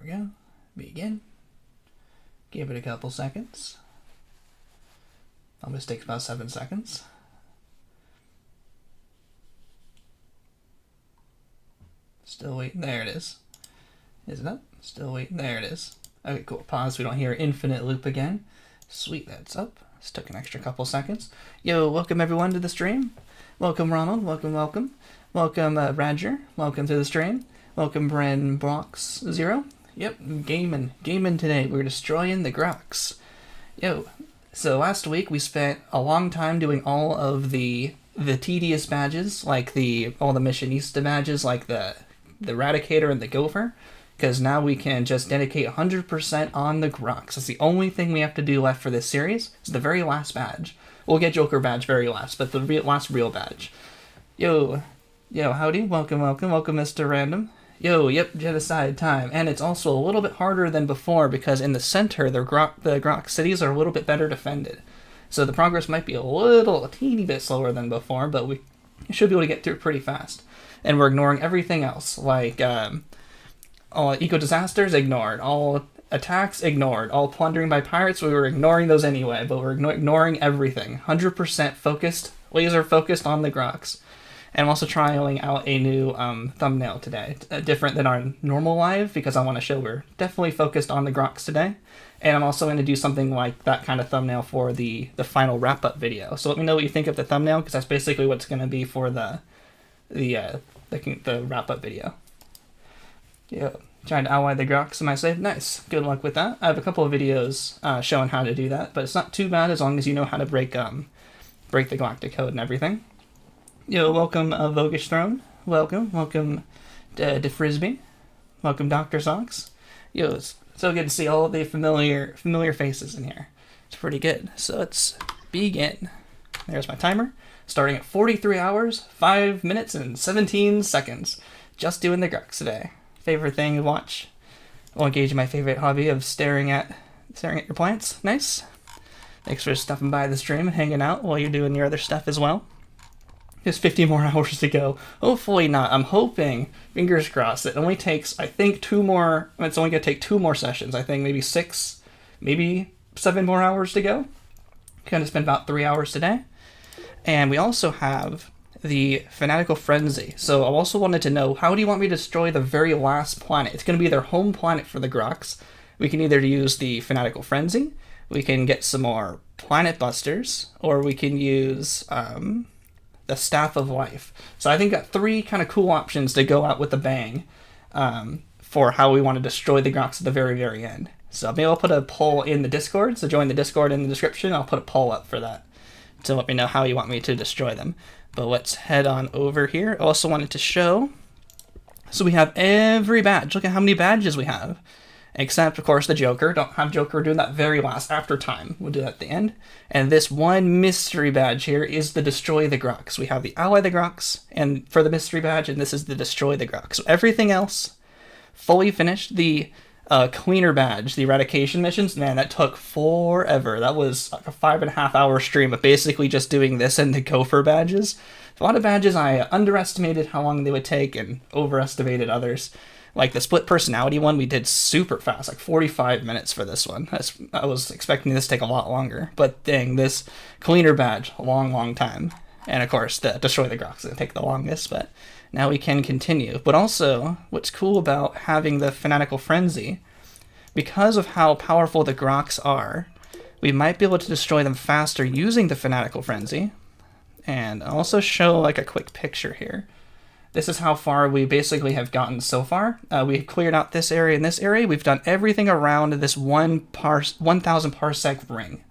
we go. Begin. Give it a couple seconds. Almost takes about 7 seconds. Still waiting. There it is. Isn't it? Still waiting. There it is. Okay, cool. Pause. We don't hear infinite loop again. Sweet, that's up. This took an extra couple seconds. Yo, welcome everyone to the stream. Welcome Ronald. Welcome, welcome. Welcome Roger. Welcome to the stream. Welcome Bren Brox 0. Yep, gaming today. We're destroying the Grox. Yo, so last week we spent a long time doing all of the tedious badges, like all the missionista badges, like the Eradicator and the Gopher, because now we can just dedicate 100% on the Grox. That's the only thing we have to do left for this series. It's the very last badge. We'll get Joker badge very last, but the last real badge. Yo, howdy, welcome, Mr. Random. Yo, yep, genocide time. And it's also a little bit harder than before because in the center, the Grox cities are a little bit better defended. So the progress might be a teeny bit slower than before, but we should be able to get through it pretty fast. And we're ignoring everything else, like all eco-disasters ignored, all attacks ignored, all plundering by pirates, we were ignoring those anyway, but we're ignoring everything. 100% focused, laser focused on the Grox. And I'm also trialing out a new thumbnail today, different than our normal live, because I want to show we're definitely focused on the Grox today. And I'm also going to do something like that kind of thumbnail for the final wrap-up video. So let me know what you think of the thumbnail, because that's basically what's going to be for the wrap-up video. Yeah, trying to ally the Grox, am I safe? Nice, good luck with that. I have a couple of videos showing how to do that, but it's not too bad as long as you know how to break the galactic code and everything. Yo, welcome Vogish Throne. Welcome to Frisbee. Welcome Dr. Socks. Yo, it's so good to see all the familiar faces in here. It's pretty good. So let's begin. There's my timer. Starting at 43 hours, 5 minutes, and 17 seconds. Just doing the Grox today. Favorite thing to watch. I'll engage in my favorite hobby of staring at your plants. Nice. Thanks for stopping by the stream and hanging out while you're doing your other stuff as well. There's 50 more hours to go. Hopefully not. I'm hoping, fingers crossed, it only takes, I think, 2 more. It's only going to take 2 more sessions. I think maybe 6, maybe 7 more hours to go. Going to spend about 3 hours today. And we also have the Fanatical Frenzy. So I also wanted to know, how do you want me to destroy the very last planet? It's going to be their home planet for the Grox. We can either use the Fanatical Frenzy, we can get some more Planet Busters, or we can use the Staff of Life. So I think got 3 kind of cool options to go out with a bang for how we want to destroy the Grox at the very, very end. So maybe I'll put a poll in the Discord. So join the Discord in the description. I'll put a poll up for that to let me know how you want me to destroy them. But let's head on over here. I also wanted to show, so we have every badge. Look at how many badges we have. Except, of course, the Joker. Don't have Joker doing that very last after time. We'll do that at the end. And this one mystery badge here is the Destroy the Grox. We have the Ally the Grox and for the mystery badge, and this is the Destroy the Grox. So everything else, fully finished. The cleaner badge, the eradication missions, man, that took forever. That was like a 5.5 hour stream of basically just doing this and the Gopher badges. A lot of badges I underestimated how long they would take and overestimated others. Like the split personality one, we did super fast, like 45 minutes for this one. I was expecting this to take a lot longer, but dang, this cleaner badge, a long time. And of course, the Destroy the Grox is going to take the longest, but now we can continue. But also, what's cool about having the Fanatical Frenzy, because of how powerful the Grox are, we might be able to destroy them faster using the Fanatical Frenzy. And I'll also show like a quick picture here. This is how far we basically have gotten so far. We've cleared out this area and this area. We've done everything around this 1,000 parsec ring.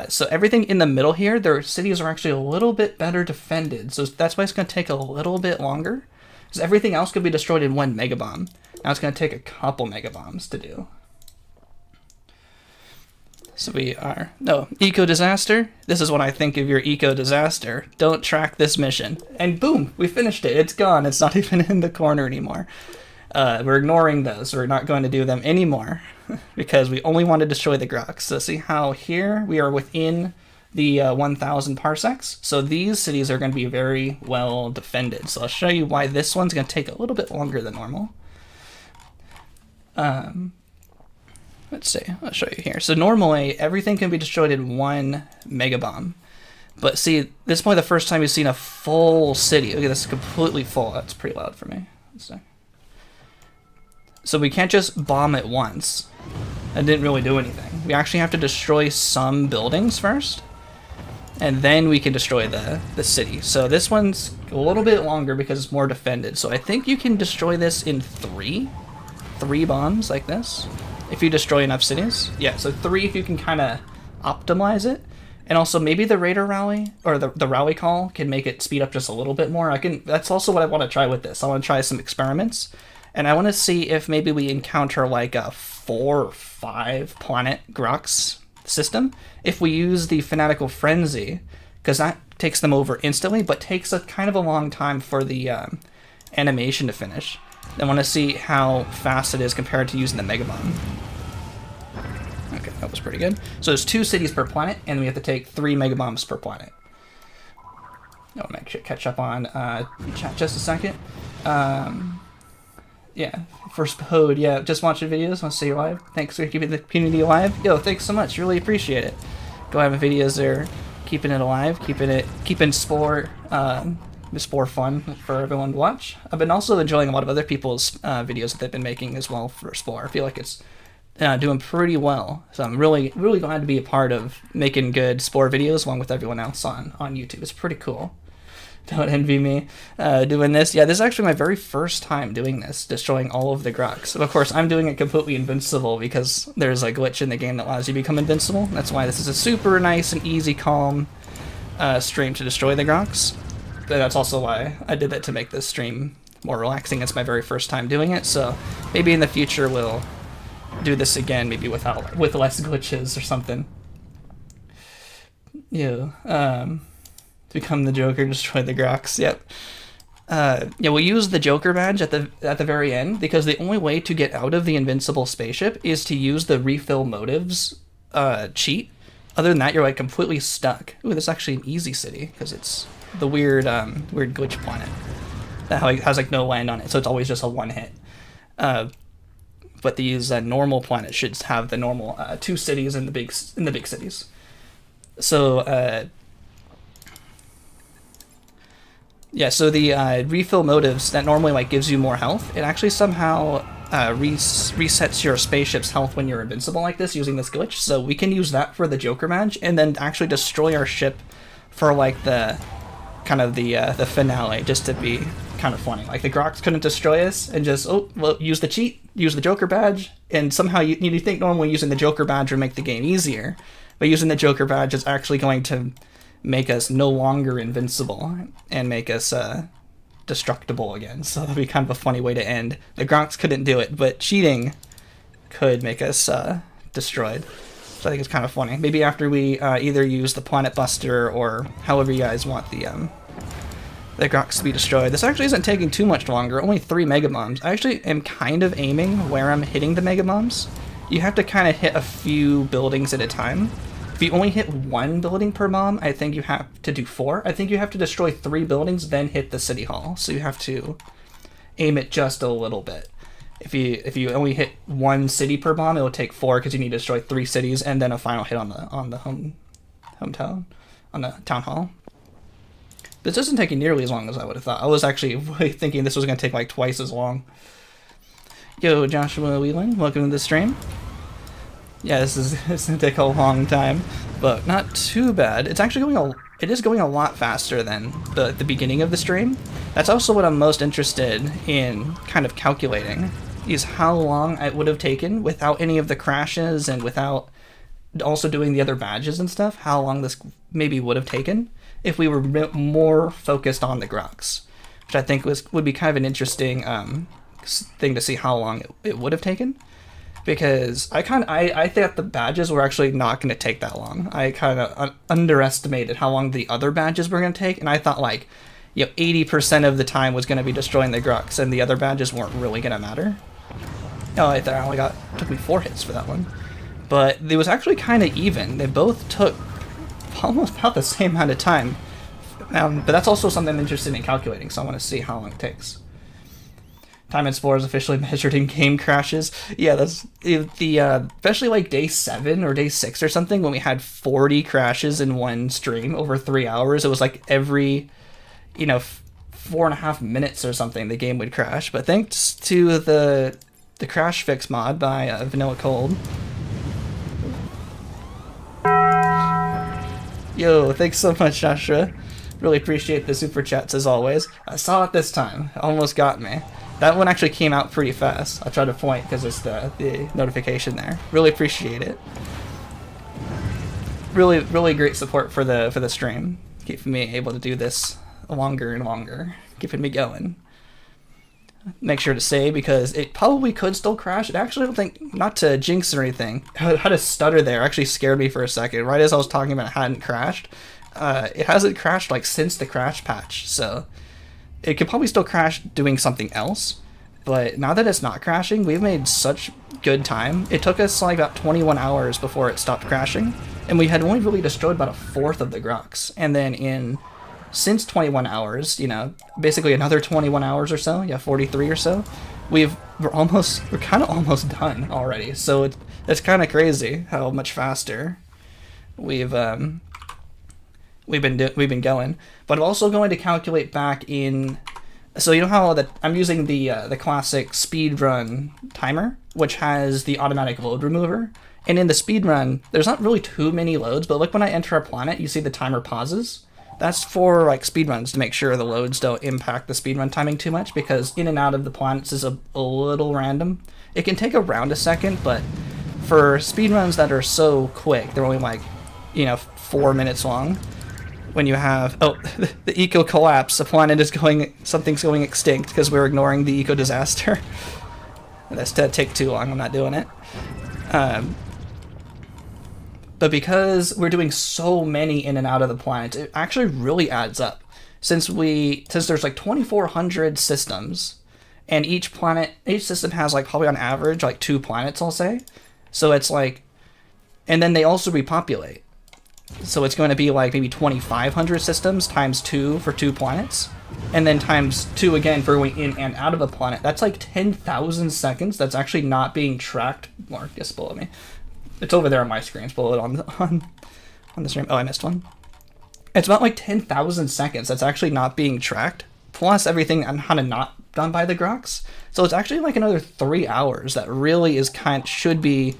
So everything in the middle here, their cities are actually a little bit better defended. So that's why it's going to take a little bit longer. Because everything else could be destroyed in 1 megabomb. Now it's going to take a couple megabombs to do. So we are, no, eco-disaster. This is what I think of your eco-disaster. Don't track this mission. And boom, we finished it. It's gone. It's not even in the corner anymore. We're ignoring those. We're not going to do them anymore because we only want to destroy the Grox. So see how here we are within the 1,000 parsecs. So these cities are going to be very well defended. So I'll show you why this one's going to take a little bit longer than normal. Let's see, I'll show you here. So normally everything can be destroyed in one mega bomb. But see, this is probably the first time you've seen a full city. Look at this, completely full. That's pretty loud for me. Let's see. So we can't just bomb it once. That didn't really do anything. We actually have to destroy some buildings first. And then we can destroy the city. So this one's a little bit longer because it's more defended. So I think you can destroy this in three bombs like this. If you destroy enough cities. Yeah, so 3 if you can kind of optimize it. And also maybe the Raider Rally, or the Rally Call, can make it speed up just a little bit more. That's also what I want to try with this. I want to try some experiments. And I want to see if maybe we encounter like a 4 or 5 planet Grox system. If we use the Fanatical Frenzy, because that takes them over instantly, but takes a kind of a long time for the animation to finish. I want to see how fast it is compared to using the Mega Bomb. Okay, that was pretty good. So there's 2 cities per planet, and we have to take 3 Mega Bombs per planet. I'll make sure catch up on chat just a second. Yeah, first Pode, yeah, just watching videos, want to see you live. Thanks for keeping the community alive. Yo, thanks so much, really appreciate it. Go have videos there, keeping it alive, keeping Spore fun for everyone to watch. I've been also enjoying a lot of other people's videos that they've been making as well for Spore. I feel like it's doing pretty well. So I'm really glad to be a part of making good Spore videos along with everyone else on YouTube. It's pretty cool. Don't envy me doing this. Yeah, this is actually my very first time doing this, destroying all of the Grox. Of course, I'm doing it completely invincible because there's a glitch in the game that allows you to become invincible. That's why this is a super nice and easy, calm stream to destroy the Grox. But that's also why I did that, to make this stream more relaxing. It's my very first time doing it, so maybe in the future we'll do this again, maybe with less glitches or something. Yeah, become the Joker, destroy the Grox. Yep. Yeah, we'll use the Joker badge at the very end, because the only way to get out of the invincible spaceship is to use the refill motives cheat. Other than that, you're like completely stuck. Ooh, this is actually an easy city because it's the weird glitch planet that has like no land on it, so it's always just a one hit. But these normal planets should have the normal 2 cities in the big cities. So yeah, so the refill motives that normally like gives you more health, it actually somehow resets your spaceship's health when you're invincible like this using this glitch. So we can use that for the Joker badge and then actually destroy our ship for like the kind of the finale, just to be kind of funny. Like the Grox couldn't destroy us and just use the cheat, use the Joker badge, and somehow you think normally using the Joker badge would make the game easier, but using the Joker badge is actually going to make us no longer invincible and make us destructible again. So that'd be kind of a funny way to end. The Grox couldn't do it, but cheating could make us destroyed. So I think it's kind of funny. Maybe after we either use the Planet Buster or however you guys want the Grox to be destroyed. This actually isn't taking too much longer, only 3 Mega Bombs. I actually am kind of aiming where I'm hitting the Mega Bombs. You have to kind of hit a few buildings at a time. If you only hit 1 building per bomb, I think you have to do 4. I think you have to destroy 3 buildings, then hit the City Hall. So you have to aim it just a little bit. If you only hit 1 city per bomb, it will take 4 because you need to destroy 3 cities and then a final hit on the hometown, on the town hall. This isn't taking nearly as long as I would have thought. I was actually really thinking this was going to take like twice as long. Yo, Joshua Whelan, welcome to the stream. Yeah, it's going to take a long time, but not too bad. It's actually it is going a lot faster than the beginning of the stream. That's also what I'm most interested in kind of calculating, is how long it would have taken without any of the crashes and without also doing the other badges and stuff, how long this maybe would have taken if we were more focused on the Grox, which I think would be kind of an interesting thing to see how long it would have taken. Because I thought the badges were actually not going to take that long. I kind of underestimated how long the other badges were going to take, and I thought like, 80% of the time was going to be destroying the Grox, and the other badges weren't really going to matter. Oh, I thought I only took me 4 hits for that one, but it was actually kind of even. They both took almost about the same amount of time, but that's also something I'm interested in calculating. So I want to see how long it takes. Time in Spore is officially measured in game crashes. Yeah, that's the especially like day 7 or day 6 or something when we had 40 crashes in one stream over 3 hours. It was like every, 4.5 minutes or something the game would crash. But thanks to the crash fix mod by Vanilla Cold. Yo, thanks so much, Joshua. Really appreciate the super chats as always. I saw it this time. It almost got me. That one actually came out pretty fast. I tried to point because it's the notification there. Really appreciate it. Really, really great support for the stream. Keeping me able to do this longer and longer. Keeping me going. Make sure to say, because it probably could still crash. It actually, don't think, not to jinx or anything. I had a stutter there. Actually scared me for a second. Right as I was talking about it hadn't crashed. It hasn't crashed like since the crash patch. So it could probably still crash doing something else, but now that it's not crashing, we've made such good time. It took us like about 21 hours before it stopped crashing, and we had only really destroyed about 1/4 of the Grox. And then since 21 hours, basically another 21 hours or so, 43 or so, we're kind of almost done already. So it's kind of crazy how much faster we've been going. But I'm also going to calculate back in. So you know how I'm using the classic speedrun timer, which has the automatic load remover. And in the speedrun, there's not really too many loads, but like when I enter a planet, you see the timer pauses. That's for like speedruns to make sure the loads don't impact the speedrun timing too much, because in and out of the planets is a little random. It can take around a second, but for speedruns that are so quick, they're only like 4 minutes long. When you have the eco collapse, the planet is something's going extinct because we're ignoring the eco disaster. That's to take too long. I'm not doing it. But because we're doing so many in and out of the planet, it actually really adds up. Since there's like 2,400 systems, and each system has like probably on average like 2 planets, I'll say. So it's like, and then they also repopulate. So it's going to be like maybe 2,500 systems times 2 for 2 planets, and then times 2 again for going in and out of a planet. That's like 10,000 seconds. That's actually not being tracked. Mark, just below me. It's over there on my screen. It's below it on the stream. Oh, I missed one. It's about like 10,000 seconds. That's actually not being tracked. Plus everything on how to not done by the Grox. So it's actually like another 3 hours that really should be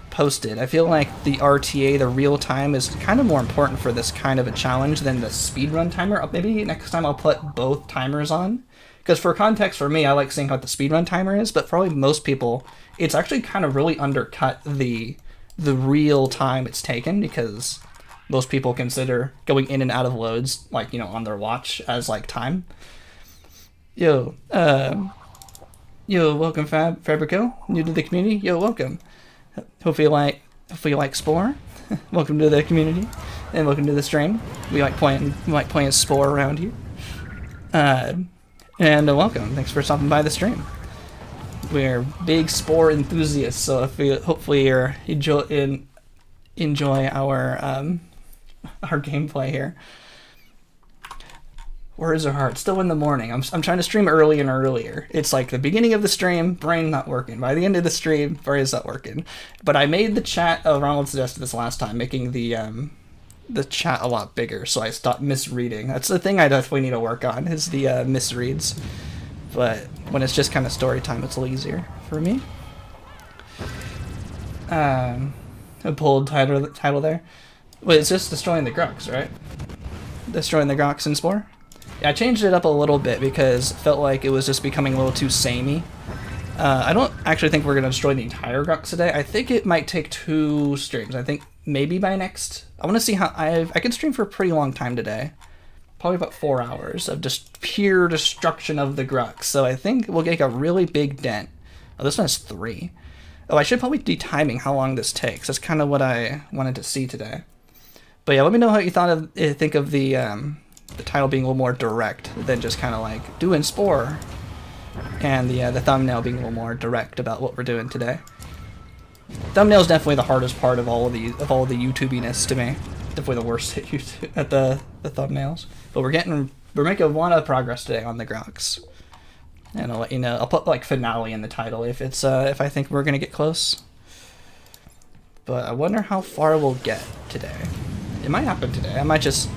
posted. I feel like the RTA, the real time, is kind of more important for this kind of a challenge than the speedrun timer. Maybe next time I'll put both timers on, because for context, for me, I like seeing what the speedrun timer is, but probably most people, it's actually kind of really undercut the real time it's taken, because most people consider going in and out of loads like on their watch as like time. Yo, welcome Fabrico, new to the community. Yo, welcome. Hopefully you like Spore. Welcome to the community, and welcome to the stream. We like playing Spore around here. And welcome. Thanks for stopping by the stream. We're big Spore enthusiasts, so hopefully you enjoy our gameplay here. Words are hard. Still in the morning. I'm trying to stream early and earlier. It's like the beginning of the stream, brain not working. By the end of the stream, brain's not working. But I made the chat. Ronald suggested this last time, making the chat a lot bigger, so I stopped misreading. That's the thing I definitely need to work on, is the misreads. But when it's just kind of story time, it's a little easier for me. A bold title there. Wait, it's just destroying the Grox, right? Destroying the Grox in Spore? Yeah, I changed it up a little bit because it felt like it was just becoming a little too samey. I don't actually think we're going to destroy the entire Grox today. I think it might take 2 streams. I think maybe by next... I want to see how... I can stream for a pretty long time today. Probably about 4 hours of just pure destruction of the Grox. So I think we'll make a really big dent. Oh, this one has 3. Oh, I should probably be timing how long this takes. That's kind of what I wanted to see today. But yeah, let me know how you think of the title being a little more direct than just kind of like doing Spore, and the thumbnail being a little more direct about what we're doing today. Thumbnail is definitely the hardest part of all the YouTubiness to me. Definitely the worst at the thumbnails. But we're making a lot of progress today on the Grox. and I'll let you know. I'll put like finale in the title if it's if I think we're gonna get close. But I wonder how far we'll get today. It might happen today. I might just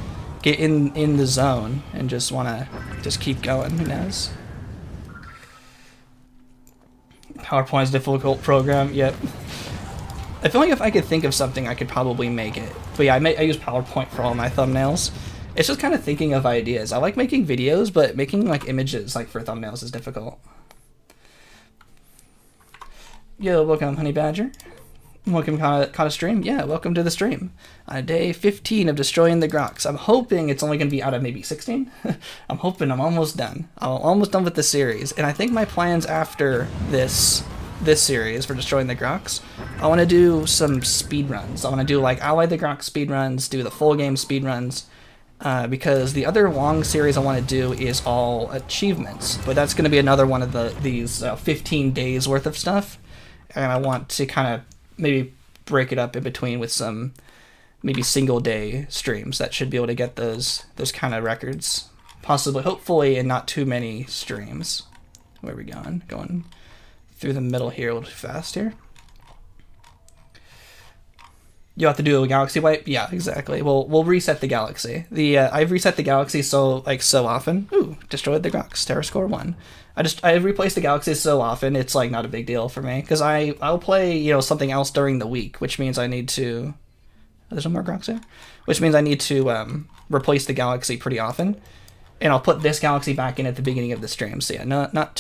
get in the zone and just wanna just keep going. Who knows? PowerPoint's difficult program. Yep. I feel like if I could think of something, I could probably make it. But yeah, I use PowerPoint for all my thumbnails. It's just kind of thinking of ideas. I like making videos, but making like images like for thumbnails is difficult. Yo, welcome, Honey Badger. Welcome, caught a stream. Yeah, welcome to the stream. Day 15 of destroying the Grox. I'm hoping it's only going to be out of maybe 16. I'm hoping I'm almost done. I'm almost done with the series. And I think my plans after this series for destroying the Grox, I want to do some speedruns. I want to do like Ally the Grox speedruns, do the full game speedruns, because the other long series I want to do is all achievements. But that's going to be another one of these 15 days worth of stuff. And I want to kind of maybe break it up in between with some maybe single day streams that should be able to get those kind of records, possibly, hopefully, in not too many streams. Where are we going? Going through the middle here a little too fast here. You have to do a galaxy wipe? Yeah, exactly. We'll reset the galaxy. I've reset the galaxy so often. Ooh, destroyed the Grox. Terror score 1. I've replaced the galaxies so often, it's like not a big deal for me. Because I'll play, something else during the week, which means I need to... There's no more Grox there? Which means I need to replace the galaxy pretty often. And I'll put this galaxy back in at the beginning of the stream. So yeah,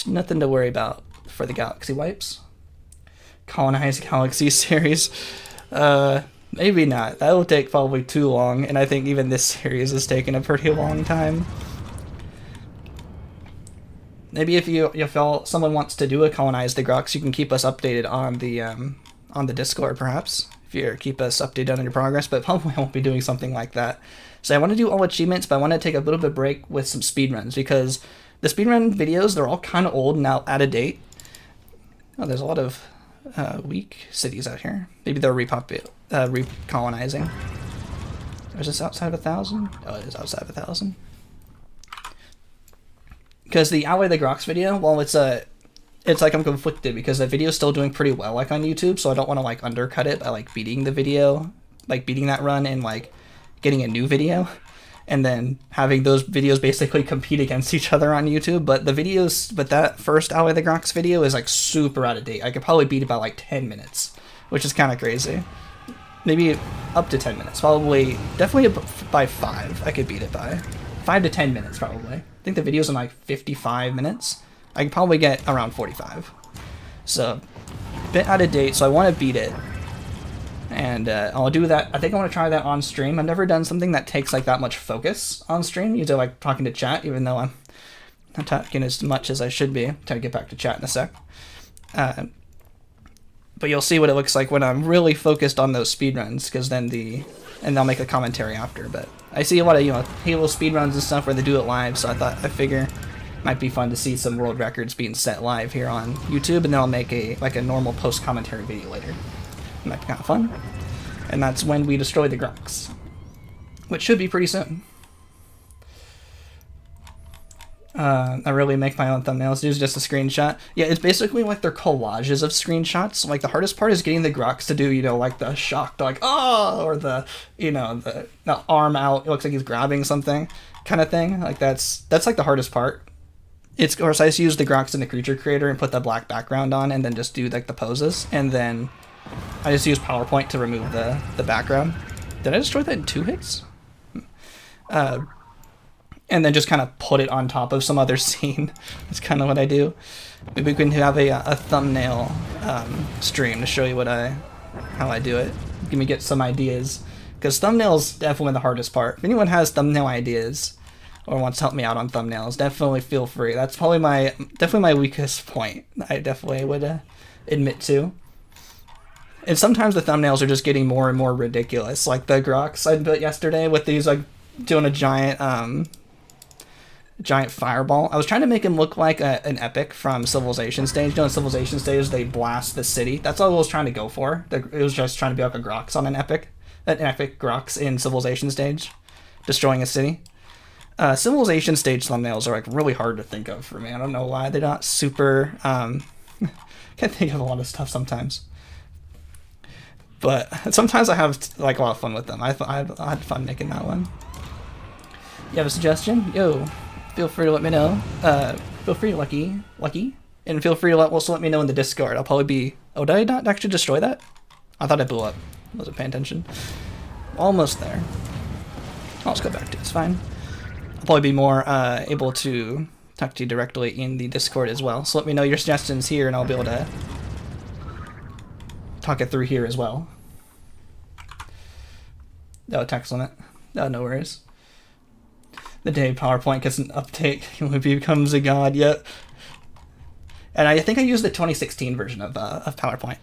nothing to worry about for the galaxy wipes. Colonize Galaxy series. Maybe not. That will take probably too long, and I think even this series has taken a pretty long time. Maybe if you feel someone wants to do a Colonize the Grox, you can keep us updated on the Discord, perhaps. If you keep us updated on your progress, but probably I won't be doing something like that. So I want to do all achievements, but I want to take a little bit of break with some speedruns, because the speedrun videos, they're all kind of old and out of date. Oh, there's a lot of weak cities out here. Maybe they're recolonizing. Or is this outside of 1,000? Oh, it is outside of 1,000. Because the Ally the Grox video, well, it's like I'm conflicted because the video's still doing pretty well like on YouTube, so I don't want to like undercut it by like beating the video, like beating that run and like getting a new video, and then having those videos basically compete against each other on YouTube. But that first Ally the Grox video is like super out of date. I could probably beat it by like 10 minutes, which is kind of crazy. Maybe up to 10 minutes. Probably, definitely by 5. I could beat it by 5 to 10 minutes probably. I think the video's in like 55 minutes. I can probably get around 45. So, a bit out of date, so I want to beat it. And I'll do that. I think I want to try that on stream. I've never done something that takes like that much focus on stream. Usually like talking to chat, even though I'm not talking as much as I should be. Try to get back to chat in a sec. But you'll see what it looks like when I'm really focused on those speedruns, because then and I'll make a commentary after. But I see a lot of Halo speedruns and stuff where they do it live, so I figure it might be fun to see some world records being set live here on YouTube, and then I'll make a normal post commentary video later. It might be kind of fun. And that's when we destroy the Grox, which should be pretty soon. I really make my own thumbnails. It's just a screenshot. Yeah, it's basically like they're collages of screenshots. Like the hardest part is getting the Grox to do, like the shock, like oh, or the arm out. It looks like he's grabbing something, kind of thing. Like that's like the hardest part. Of course, I just use the Grox in the creature creator and put the black background on, and then just do like the poses, and then I just use PowerPoint to remove the background. Did I destroy that in 2 hits? And then just kind of put it on top of some other scene. That's kind of what I do. Maybe we can have a thumbnail stream to show you how I do it. Give me some ideas, because thumbnails definitely the hardest part. If anyone has thumbnail ideas or wants to help me out on thumbnails, definitely feel free. That's probably my weakest point. I definitely would admit to. And sometimes the thumbnails are just getting more and more ridiculous. Like the Grox I built yesterday with these like doing a giant fireball. I was trying to make him look like an epic from Civilization stage. In Civilization stage, they blast the city. That's all I was trying to go for. It was just trying to be like a Grox on an epic Grox in Civilization stage, destroying a city. Civilization stage thumbnails are like really hard to think of for me. I don't know why they're not super. Can't think of a lot of stuff sometimes. But sometimes I have like a lot of fun with them. I had fun making that one. You have a suggestion? Yo, feel free to let me know. Feel free, Lucky, and feel free to also let me know in the Discord. I'll probably be. Oh, did I not actually destroy that? I thought I blew up. I wasn't paying attention. Almost there. I'll just go back to it. It's fine. I'll probably be more able to talk to you directly in the Discord as well. So let me know your suggestions here, and I'll be able to talk it through here as well. Oh, text limit. Oh, no worries. The day PowerPoint gets an update, he becomes a god. Yep. And I think I used the 2016 version of PowerPoint.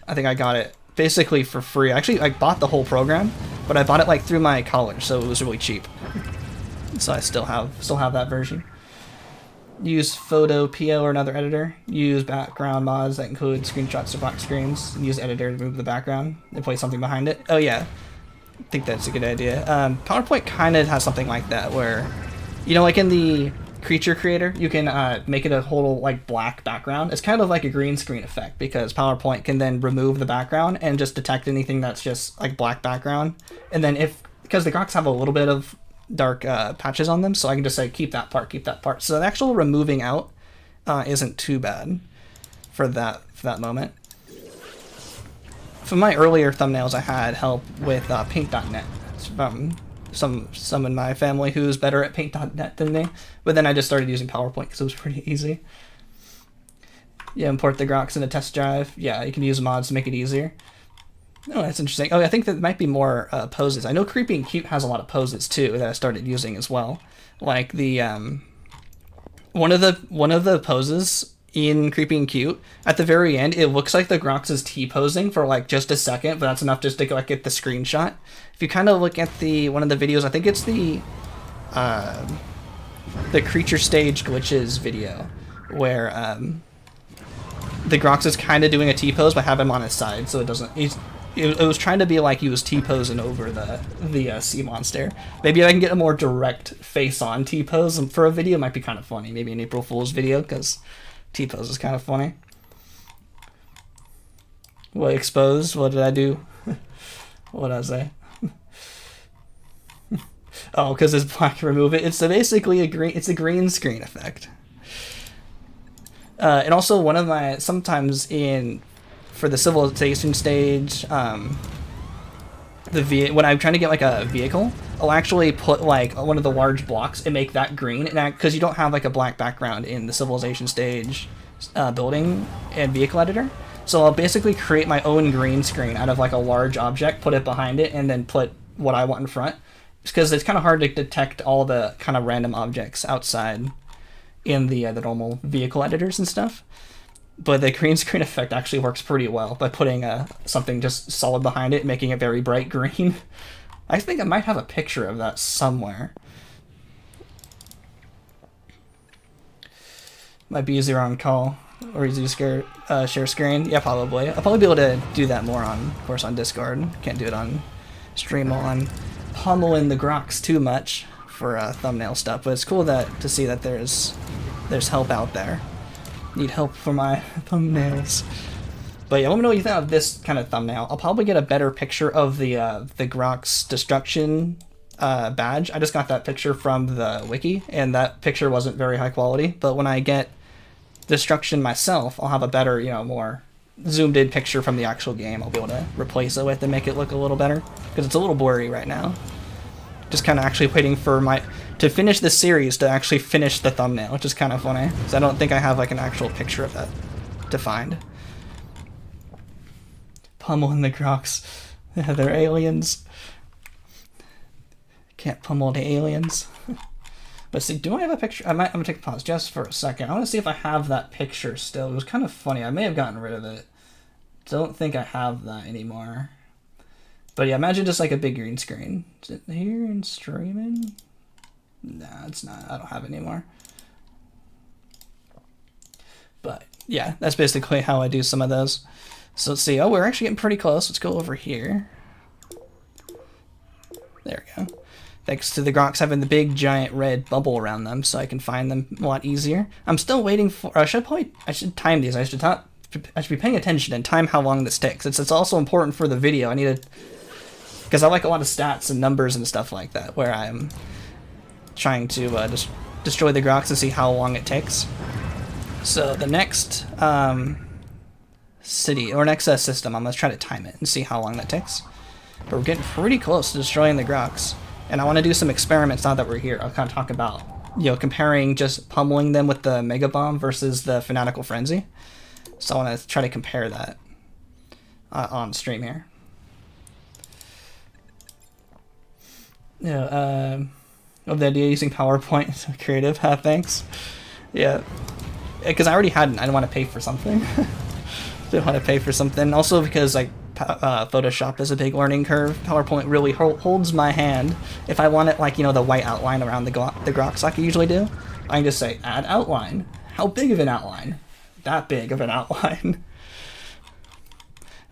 I think I got it basically for free. Actually, I bought the whole program, but I bought it like through my college, so it was really cheap. So I still have that version. Use Photo PO or another editor. Use background mods that include screenshots of black screens. Use editor to move the background and place something behind it. Oh yeah, I think that's a good idea. PowerPoint kind of has something like that where, you know, like in the creature creator, you can make it a whole like black background. It's kind of like a green screen effect because PowerPoint can then remove the background and just detect anything that's just like black background. And then because the Grox have a little bit of dark patches on them, so I can just say keep that part. So the actual removing out isn't too bad for that moment. From my earlier thumbnails, I had help with paint.net from some in my family who's better at paint.net than me, but then I just started using PowerPoint because it was pretty easy. Yeah, import the Grox in a test drive. Yeah, you can use mods to make it easier. Oh, that's interesting. Oh, I think that might be more poses. I know Creepy and Cute has a lot of poses too that I started using as well. Like the one of the poses in Creepy and Cute at the very end, it looks like the Grox is T-posing for like just a second, but that's enough just to like get the screenshot. If you kind of look at one of the videos, I think it's the creature stage glitches video where the Grox is kind of doing a T-pose, but have him on his side so it doesn't. It was trying to be like he was T-posing over the sea monster. Maybe I can get a more direct face-on T-pose for a video. It might be kind of funny. Maybe an April Fool's video, because T-pose is kind of funny. What exposed? What did I do? What did I say? Oh, because it's black. Remove it. It's basically it's a green screen effect. And also one of my for the civilization stage, when I'm trying to get like a vehicle, I'll actually put like one of the large blocks and make that green, and because you don't have like a black background in the civilization stage building and vehicle editor, so I'll basically create my own green screen out of like a large object, put it behind it, and then put what I want in front, because it's kind of hard to detect all the kind of random objects outside in the normal vehicle editors and stuff. But the green screen effect actually works pretty well by putting something just solid behind it, making it very bright green. I think I might have a picture of that somewhere. Might be easier on call, or easy to share screen. Yeah, probably. I'll probably be able to do that more of course, on Discord. Can't do it on stream while I'm pummeling the Grox too much for thumbnail stuff. But it's cool to see that there's help out there. Need help for my thumbnails. But yeah, let me know what you think of this kind of thumbnail. I'll probably get a better picture of the Grox destruction badge. I just got that picture from the wiki, and that picture wasn't very high quality. But when I get destruction myself, I'll have a better, more zoomed in picture from the actual game. I'll be able to replace it with and make it look a little better, because it's a little blurry right now. Just kind of actually waiting for to finish this series to actually finish the thumbnail, which is kind of funny, because I don't think I have like an actual picture of that defined. Pummeling the Grox. They're aliens. Can't pummel the aliens. Let's see, do I have a picture? I'm gonna take a pause just for a second. I want to see if I have that picture still. It was kind of funny. I may have gotten rid of it. Don't think I have that anymore. But yeah, imagine just like a big green screen. Is it here in streaming? Nah, it's not. I don't have it anymore. But yeah, that's basically how I do some of those. So let's see. Oh, we're actually getting pretty close. Let's go over here. There we go. thanks to the Grox having the big giant red bubble around them, so I can find them a lot easier. I'm still waiting for. I should time these. I should be paying attention and time how long this takes. It's also important for the video. I need to, because I like a lot of stats and numbers and stuff like that, where I'm trying to just destroy the Grox and see how long it takes. So the next city or next system, I'm gonna try to time it and see how long that takes. But we're getting pretty close to destroying the Grox. And I want to do some experiments now that we're here. I'll kind of talk about, comparing just pummeling them with the Mega Bomb versus the Fanatical Frenzy. So I want to try to compare that on stream here. Of the idea using PowerPoint creative, thanks. Yeah, because I already hadn't. I didn't want to pay for something. Didn't want to pay for something. Also because like Photoshop is a big learning curve. PowerPoint really holds my hand. If I want it like, the white outline around the Grox like I usually do, I can just say add outline. How big of an outline? That big of an outline.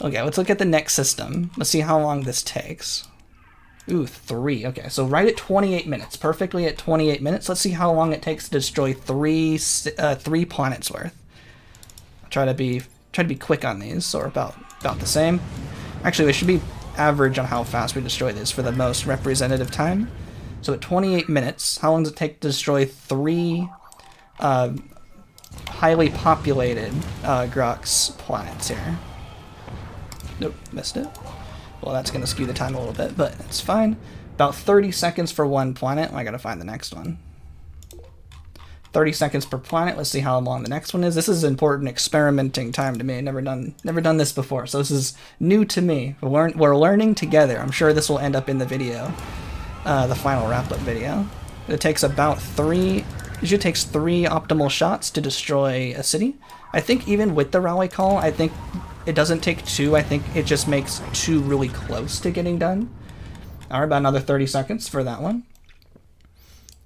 Okay, let's look at the next system. Let's see how long this takes. Ooh, 3. Okay, so right at 28 minutes. Perfectly at 28 minutes. Let's see how long it takes to destroy 3 planets worth. Try to be quick on these, or about the same. Actually, we should be average on how fast we destroy this for the most representative time. So at 28 minutes, how long does it take to destroy 3 highly populated Grox planets here? Nope, missed it. Well, that's going to skew the time a little bit, but it's fine. About 30 seconds for one planet. I got to find the next one. 30 seconds per planet. Let's see how long the next one is. This is important experimenting time to me. Never done this before, so this is new to me. We're learning together. I'm sure this will end up in the video, the final wrap-up video. It takes about 3. Usually takes 3 optimal shots to destroy a city. I think even with the rally call, I think it doesn't take 2. I think it just makes 2 really close to getting done. Alright, about another 30 seconds for that one,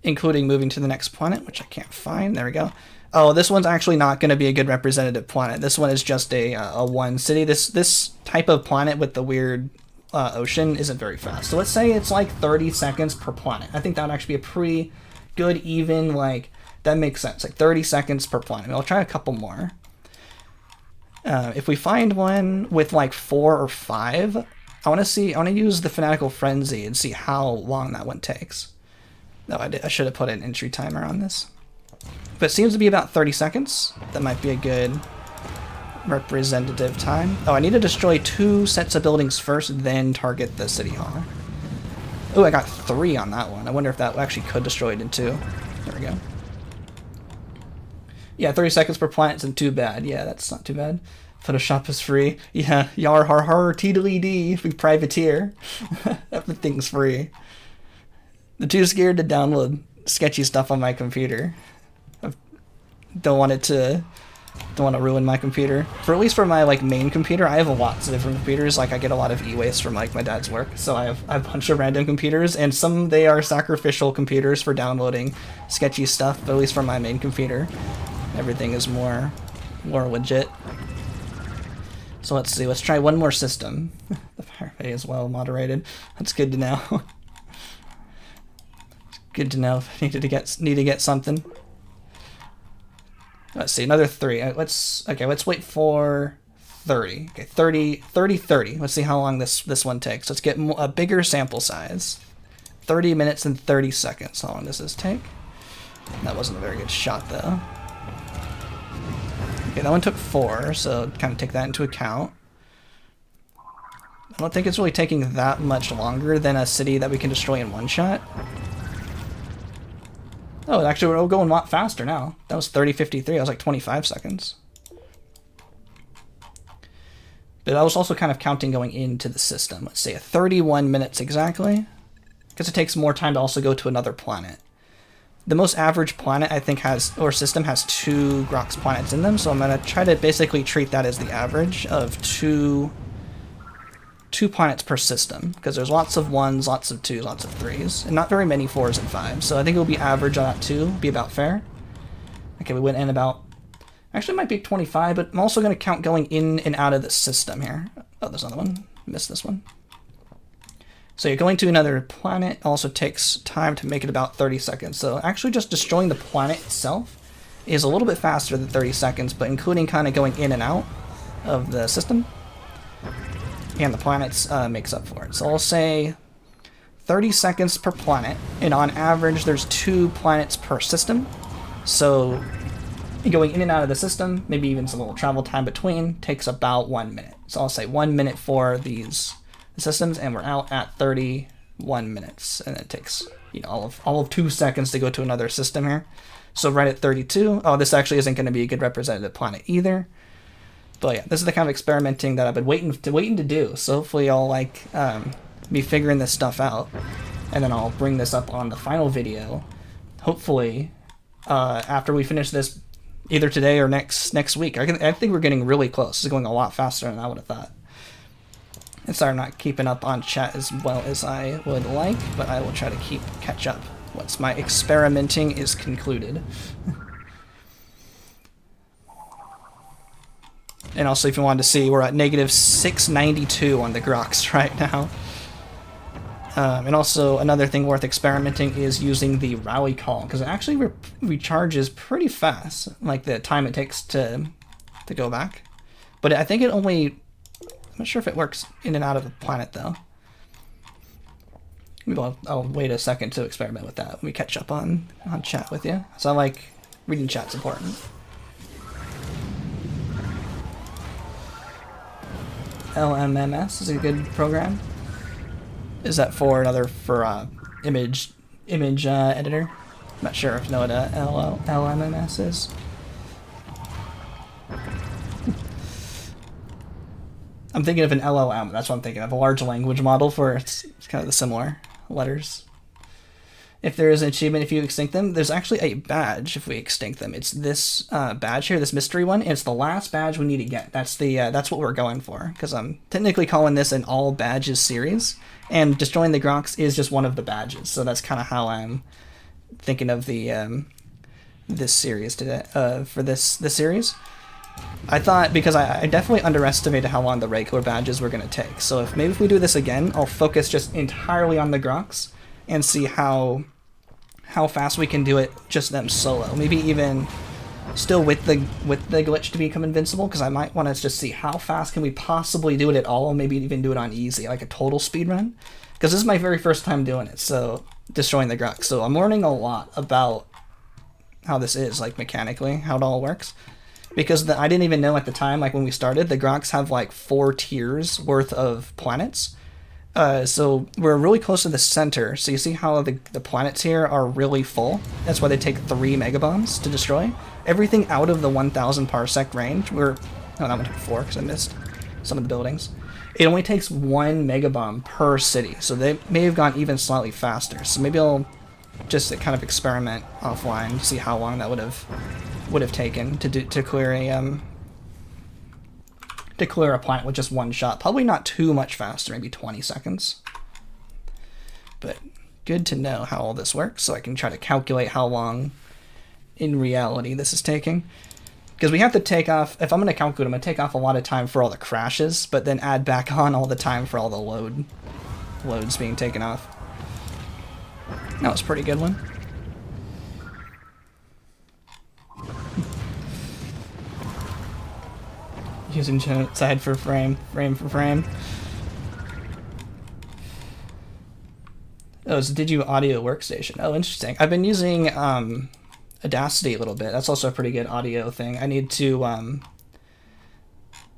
including moving to the next planet, which I can't find. There we go. Oh, this one's actually not going to be a good representative planet. This one is just a one city. This type of planet with the weird ocean isn't very fast. So let's say it's like 30 seconds per planet. I think that would actually be a pretty good, even, like, that makes sense. Like 30 seconds per planet. I'll try a couple more. If we find one with like 4 or 5, I want to use the Fanatical Frenzy and see how long that one takes. No, I should have put an entry timer on this. But it seems to be about 30 seconds. That might be a good representative time. Oh, I need to destroy 2 sets of buildings first, then target the City Hall. Oh, I got 3 on that one. I wonder if that actually could destroy it in 2. There we go. Yeah, 30 seconds per planet isn't too bad. Yeah, that's not too bad. Photoshop is free. Yeah, yar har har, T-D-L-E-D, we privateer. Everything's free. I'm too scared to download sketchy stuff on my computer. I don't want to ruin my computer. At least for my main computer, I have lots of different computers. Like I get a lot of e-waste from my dad's work, so I have a bunch of random computers, and some they are sacrificial computers for downloading sketchy stuff. But at least for my main computer, everything is more legit. So let's see. Let's try one more system. The Pirate Bay is well moderated. That's good to know. Good to know if I need to get something. Let's see, another 3. Let's wait for 30. Okay, 30. Let's see how long this one takes. Let's get a bigger sample size. 30 minutes and 30 seconds. How long does this take? That wasn't a very good shot though. Okay, that one took 4, so kind of take that into account. I don't think it's really taking that much longer than a city that we can destroy in one shot. Oh, actually, we're going a lot faster now. That was 30:53. That was like 25 seconds. But I was also kind of counting going into the system. Let's say 31 minutes exactly, because it takes more time to also go to another planet. The most average planet, I think, system has 2 Grox planets in them, so I'm going to try to basically treat that as the average of 2 planets per system, because there's lots of 1s, lots of 2s, lots of 3s, and not very many 4s and 5s, so I think it will be average on that too, be about fair. Okay, we went in about, actually it might be 25, but I'm also going to count going in and out of the system here. Oh, there's another one. Missed this one. So you're going to another planet also takes time to make it about 30 seconds. So actually just destroying the planet itself is a little bit faster than 30 seconds, but including kind of going in and out of the system and the planets makes up for it. So I'll say 30 seconds per planet, and on average there's 2 planets per system. So going in and out of the system, maybe even some little travel time between, takes about 1 minute. So I'll say 1 minute for these systems, and we're out at 31 minutes, and it takes, you know, all of 2 seconds to go to another system here. So right at 32. Oh, this actually isn't going to be a good representative planet either. But yeah, this is the kind of experimenting that I've been waiting to do. So hopefully I'll like be figuring this stuff out, and then I'll bring this up on the final video. Hopefully, after we finish this, either today or next week. I think we're getting really close. It's going a lot faster than I would have thought. And sorry, I'm not keeping up on chat as well as I would like, but I will try to catch up once my experimenting is concluded. And also, if you wanted to see, we're at negative 692 on the Grox right now. And also, another thing worth experimenting is using the rally call, because it actually recharges pretty fast, like the time it takes to go back. But I think it only... I'm not sure if it works in and out of the planet, though. Maybe I'll wait a second to experiment with that when we catch up on chat with you. So I like reading chat's important. LMMS is a good program. Is that for image editor? I'm not sure if you know what LMMS is. I'm thinking of an LLM. That's what I'm thinking of. A large language model for it's kind of the similar letters. If there is an achievement if you extinct them, there's actually a badge if we extinct them. It's this badge here, this mystery one, and it's the last badge we need to get. That's what we're going for, because I'm technically calling this an all badges series, and destroying the Grox is just one of the badges. So that's kind of how I'm thinking of the this series today. For this series, I thought, because I definitely underestimated how long the regular badges were going to take. So if we do this again, I'll focus just entirely on the Grox and see how fast we can do it just them solo. Maybe even still with the glitch to become invincible, because I might want to just see how fast can we possibly do it at all, maybe even do it on easy, like a total speedrun. Because this is my very first time doing it, so destroying the Grox. So I'm learning a lot about how this is, like mechanically, how it all works. Because I didn't even know at the time, like when we started, the Grox have like 4 tiers worth of planets. So we're really close to the center, so you see how the planets here are really full? That's why they take 3 megabombs to destroy. Everything out of the 1,000 parsec range, that one took 4 because I missed some of the buildings. It only takes 1 megabomb per city, so they may have gone even slightly faster. So maybe I'll just kind of experiment offline, see how long that would have taken to clear a planet with just 1 shot. Probably not too much faster, maybe 20 seconds. But good to know how all this works, so I can try to calculate how long in reality this is taking. Because we have to take off, if I'm going to calculate, I'm going to take off a lot of time for all the crashes, but then add back on all the time for all the loads being taken off. That was a pretty good one. Using side for frame for frame. Oh, it's Digi Audio Workstation. Oh, interesting. I've been using Audacity a little bit. That's also a pretty good audio thing. I need to...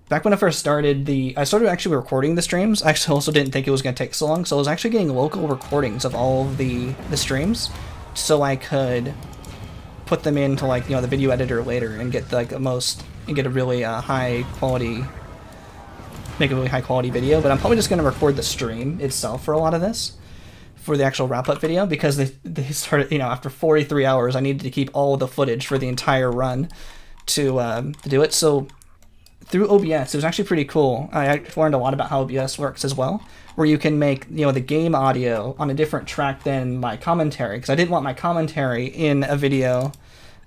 Back when I first started, I started actually recording the streams. I actually also didn't think it was going to take so long, so I was actually getting local recordings of all of the streams, so I could put them into the video editor later and get get a really high quality, make a really high quality video. But I'm probably just going to record the stream itself for a lot of this, for the actual wrap-up video, because they started, after 43 hours, I needed to keep all of the footage for the entire run to do it. So through OBS, it was actually pretty cool. I learned a lot about how OBS works as well, where you can make the game audio on a different track than my commentary, because I didn't want my commentary in a video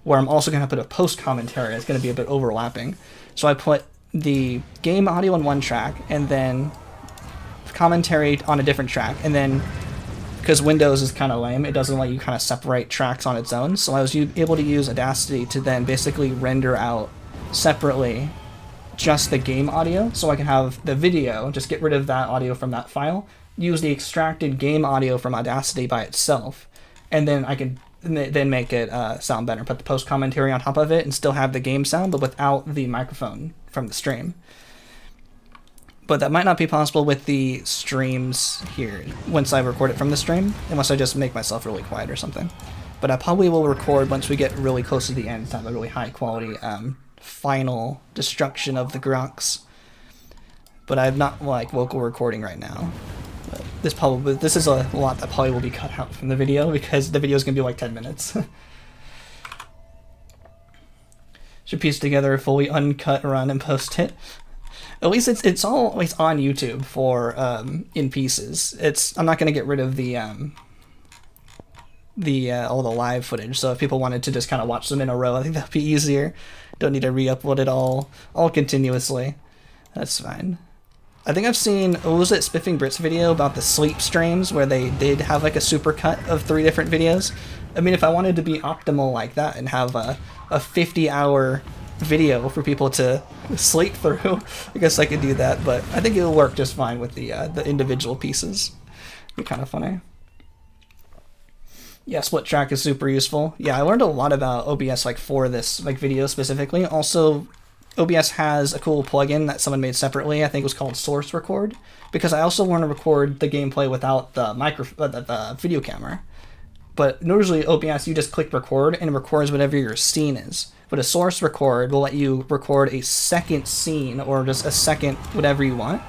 where I'm also going to put a post commentary. It's going to be a bit overlapping. So I put the game audio on one track, and then commentary on a different track, and then because Windows is kind of lame, it doesn't let you kind of separate tracks on its own. So I was able to use Audacity to then basically render out separately just the game audio, so I can have the video, just get rid of that audio from that file, use the extracted game audio from Audacity by itself, and then I can then make it sound better, put the post commentary on top of it, and still have the game sound, but without the microphone from the stream. But that might not be possible with the streams here once I record it from the stream, unless I just make myself really quiet or something. But I probably will record once we get really close to the end to have a really high quality final destruction of the Grox. But I have not like vocal recording right now. But this is a lot that probably will be cut out from the video because the video is gonna be like 10 minutes. Should piece together a fully uncut run and post it. At least it's always on YouTube for in pieces. I'm not gonna get rid of the all the live footage. So if people wanted to just kind of watch them in a row, I think that'd be easier. Don't need to re-upload it all continuously. That's fine. I think I've seen, what was it, Spiffing Brits video about the sleep streams where they did have like a supercut of 3 different videos. I mean, if I wanted to be optimal like that and have a 50-hour video for people to sleep through, I guess I could do that, but I think it'll work just fine with the individual pieces. It'd be kind of funny. Yeah, split track is super useful. Yeah, I learned a lot about OBS like for this like video specifically. Also, OBS has a cool plugin that someone made separately. I think it was called Source Record, because I also want to record the gameplay without the the video camera. But usually OBS, you just click record and it records whatever your scene is. But a source record will let you record a second scene or just a second whatever you want.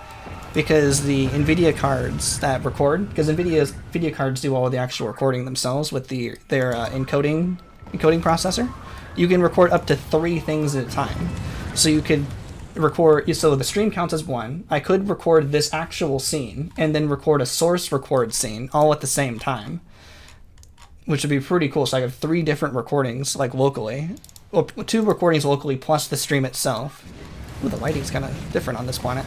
Because the NVIDIA cards that record, because NVIDIA's video cards do all of the actual recording themselves with their encoding processor, you can record up to 3 things at a time. So you could record, so the stream counts as 1. I could record this actual scene and then record a source record scene all at the same time, which would be pretty cool. So I have 3 different recordings like locally, well, 2 recordings locally plus the stream itself. Ooh, the lighting's kind of different on this planet.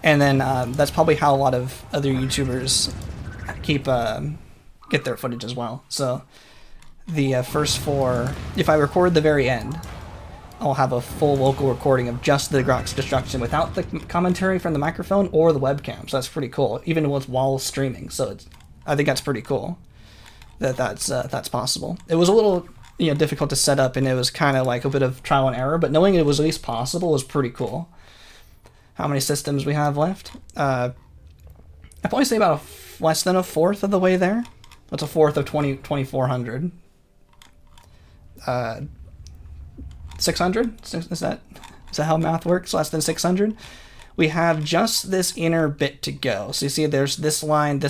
And then that's probably how a lot of other YouTubers get their footage as well. So the first 4, if I record the very end, I'll have a full local recording of just the Grox destruction without the commentary from the microphone or the webcam. So that's pretty cool, even while streaming. So I think that's pretty cool that's possible. It was a little difficult to set up, and it was kind of like a bit of trial and error. But knowing it was at least possible was pretty cool. How many systems we have left? I'd probably say about less than a fourth of the way there. That's a fourth of 2,400. 600? Is that how math works? Less than 600? We have just this inner bit to go. So you see there's this line,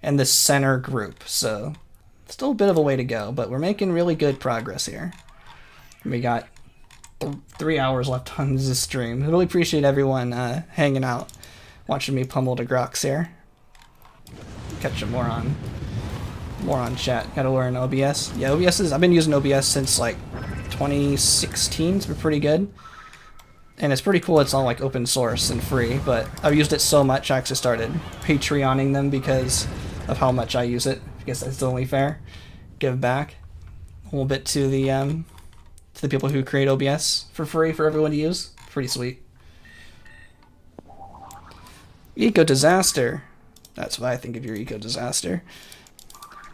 and this center group. So still a bit of a way to go, but we're making really good progress here. We got 3 hours left on this stream. I really appreciate everyone hanging out, watching me pummel the Grox here. Catch them more on chat. Gotta learn OBS. Yeah, I've been using OBS since like 2016. It's been pretty good. And it's pretty cool. It's all like open source and free, but I've used it so much I actually started Patreoning them because of how much I use it. I guess that's only fair. Give back a little bit to the people who create OBS for free for everyone to use. Pretty sweet. Eco disaster. That's what I think of your eco disaster.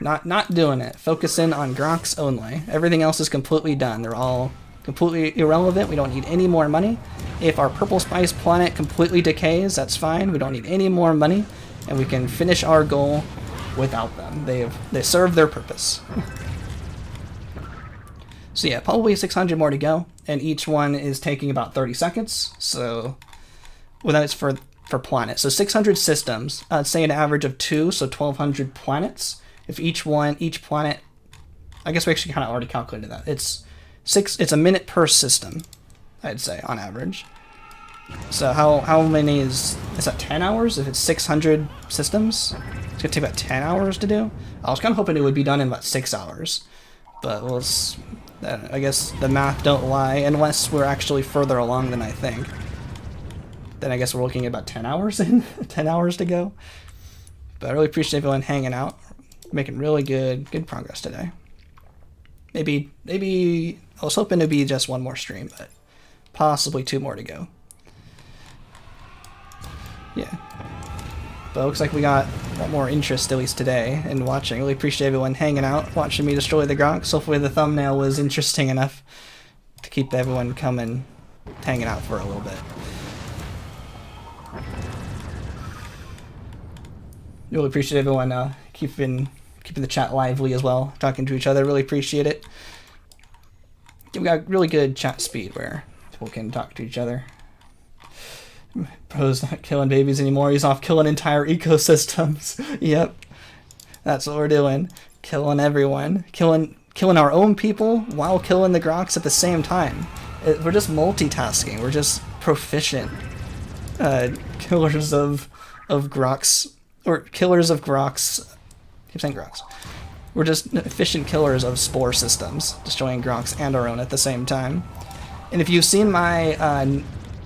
Not doing it. Focusing on Grox only. Everything else is completely done. They're all completely irrelevant. We don't need any more money. If our purple spice planet completely decays, that's fine. We don't need any more money, and we can finish our goal without them. They serve their purpose. So yeah, probably 600 more to go, and each one is taking about 30 seconds. So, well, that's for planet. So 600 systems. I'd say an average of 2, so 1,200 planets. If each planet, I guess we actually kind of already calculated that. It's a minute per system, I'd say, on average. So how many is that 10 hours? If it's 600 systems, it's gonna take about 10 hours to do. I was kind of hoping it would be done in about 6 hours, but I guess the math don't lie unless we're actually further along than I think. then I guess we're looking at about 10 hours in, 10 hours to go. But I really appreciate everyone hanging out, making really good progress today. Maybe I was hoping to be just one more stream, but possibly 2 more to go. Yeah. But it looks like we got a lot more interest, at least today, in watching. Really appreciate everyone hanging out, watching me destroy the Grox. Hopefully the thumbnail was interesting enough to keep everyone coming, hanging out for a little bit. Really appreciate everyone keeping the chat lively as well, talking to each other. Really appreciate it. We got really good chat speed where people can talk to each other. Bro's not killing babies anymore. He's off killing entire ecosystems. Yep, that's what we're doing. Killing everyone. Killing our own people while killing the Grox at the same time. We're just multitasking. We're just proficient killers of Grox, or killers of Grox. I keep saying Grox. We're just efficient killers of Spore systems, destroying Grox and our own at the same time. And if you've seen my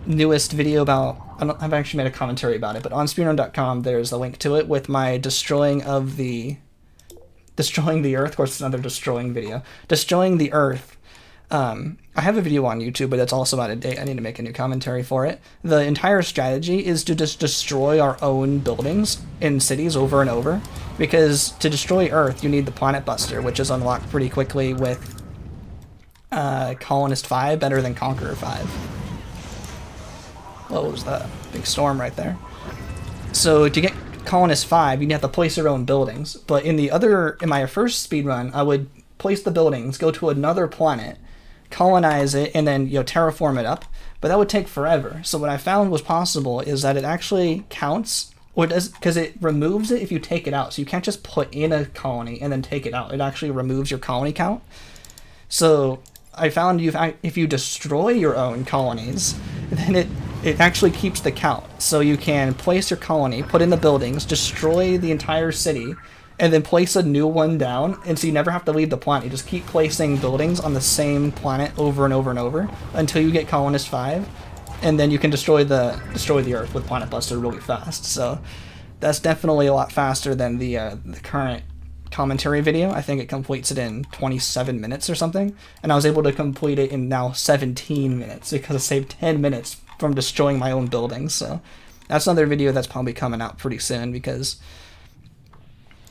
newest video about, I've actually made a commentary about it, but on Speedrun.com there's a link to it with my destroying the Earth. Of course, it's another destroying video. Destroying the Earth. I have a video on YouTube, but it's also out of date. I need to make a new commentary for it. The entire strategy is to just destroy our own buildings in cities over and over, because to destroy Earth, you need the Planet Buster, which is unlocked pretty quickly with Colonist 5, better than Conqueror 5. What was that? Big storm right there. So to get Colonist 5, you'd have to place your own buildings. But in my first speedrun, I would place the buildings, go to another planet, colonize it, and then terraform it up. But that would take forever. So what I found was possible is that it actually counts, or does, because it removes it if you take it out. So you can't just put in a colony and then take it out. It actually removes your colony count. So I found if you destroy your own colonies, then it actually keeps the count. So you can place your colony, put in the buildings, destroy the entire city, and then place a new one down, and so you never have to leave the planet. You just keep placing buildings on the same planet over and over and over until you get Colonist 5, and then you can destroy the Earth with Planet Buster really fast. So that's definitely a lot faster than the current commentary video. I think it completes it in 27 minutes or something, and I was able to complete it in now 17 minutes because I saved 10 minutes from destroying my own buildings. So that's another video that's probably coming out pretty soon, because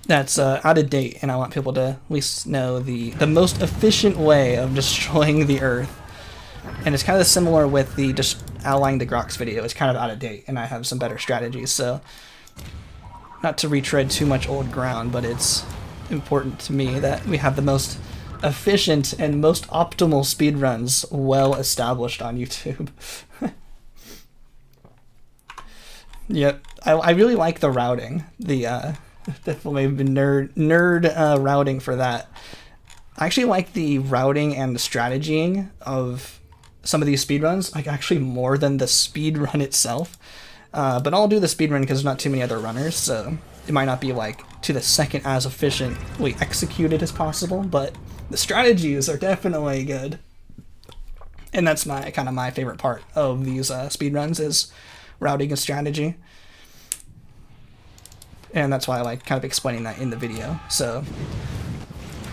that's out of date, and I want people to at least know the most efficient way of destroying the Earth. And it's kind of similar with the just outlining the Grox video. It's kind of out of date, and I have some better strategies. So not to retread too much old ground, but it's important to me that we have the most efficient and most optimal speedruns well established on YouTube. Yep, I really like the routing. Definitely been nerd routing for that. I actually like the routing and the strategying of some of these speedruns, like actually more than the speedrun itself. But I'll do the speedrun because there's not too many other runners, so it might not be like to the second as efficiently executed as possible, but the strategies are definitely good. And that's my favorite part of these speedruns is routing and strategy. And that's why I like kind of explaining that in the video. So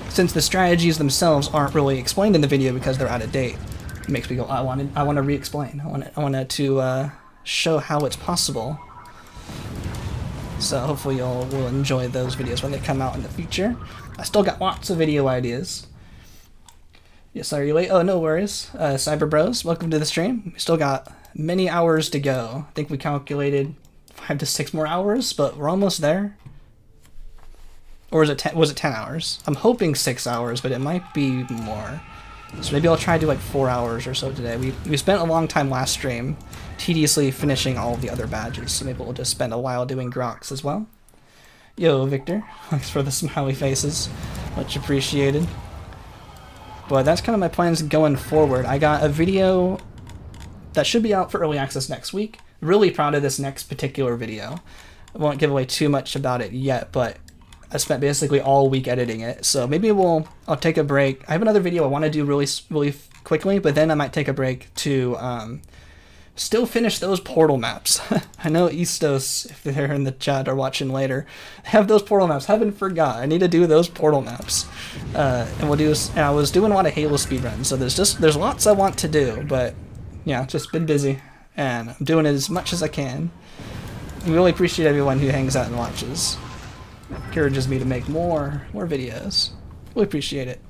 since the strategies themselves aren't really explained in the video because they're out of date, it makes me go, I want to re-explain. I want to show how it's possible. So hopefully you'll will enjoy those videos when they come out in the future. I still got lots of video ideas. Yes, are you late? Oh, no worries. Cyber Bros, welcome to the stream. We still got many hours to go. I think we calculated 5 to 6 more hours, but we're almost there. Or was it 10 hours? I'm hoping 6 hours, but it might be more. So maybe I'll try to do like 4 hours or so today. We spent a long time last stream tediously finishing all of the other badges, so maybe we'll just spend a while doing Grox as well. Yo, Victor, thanks for the smiley faces. Much appreciated. But that's kind of my plans going forward. I got a video that should be out for early access next week. Really proud of this next particular video. I won't give away too much about it yet, but I spent basically all week editing it, so maybe I'll take a break. I have another video I want to do really quickly, but then I might take a break to still finish those portal maps. I know Eastos, if they're in the chat or watching later, have those portal maps. Haven't forgot. I need to do those portal maps. And we'll do. And I was doing a lot of Halo speedruns, so there's lots I want to do, but yeah, just been busy, and I'm doing as much as I can. I really appreciate everyone who hangs out and watches. Encourages me to make more videos. Really appreciate it.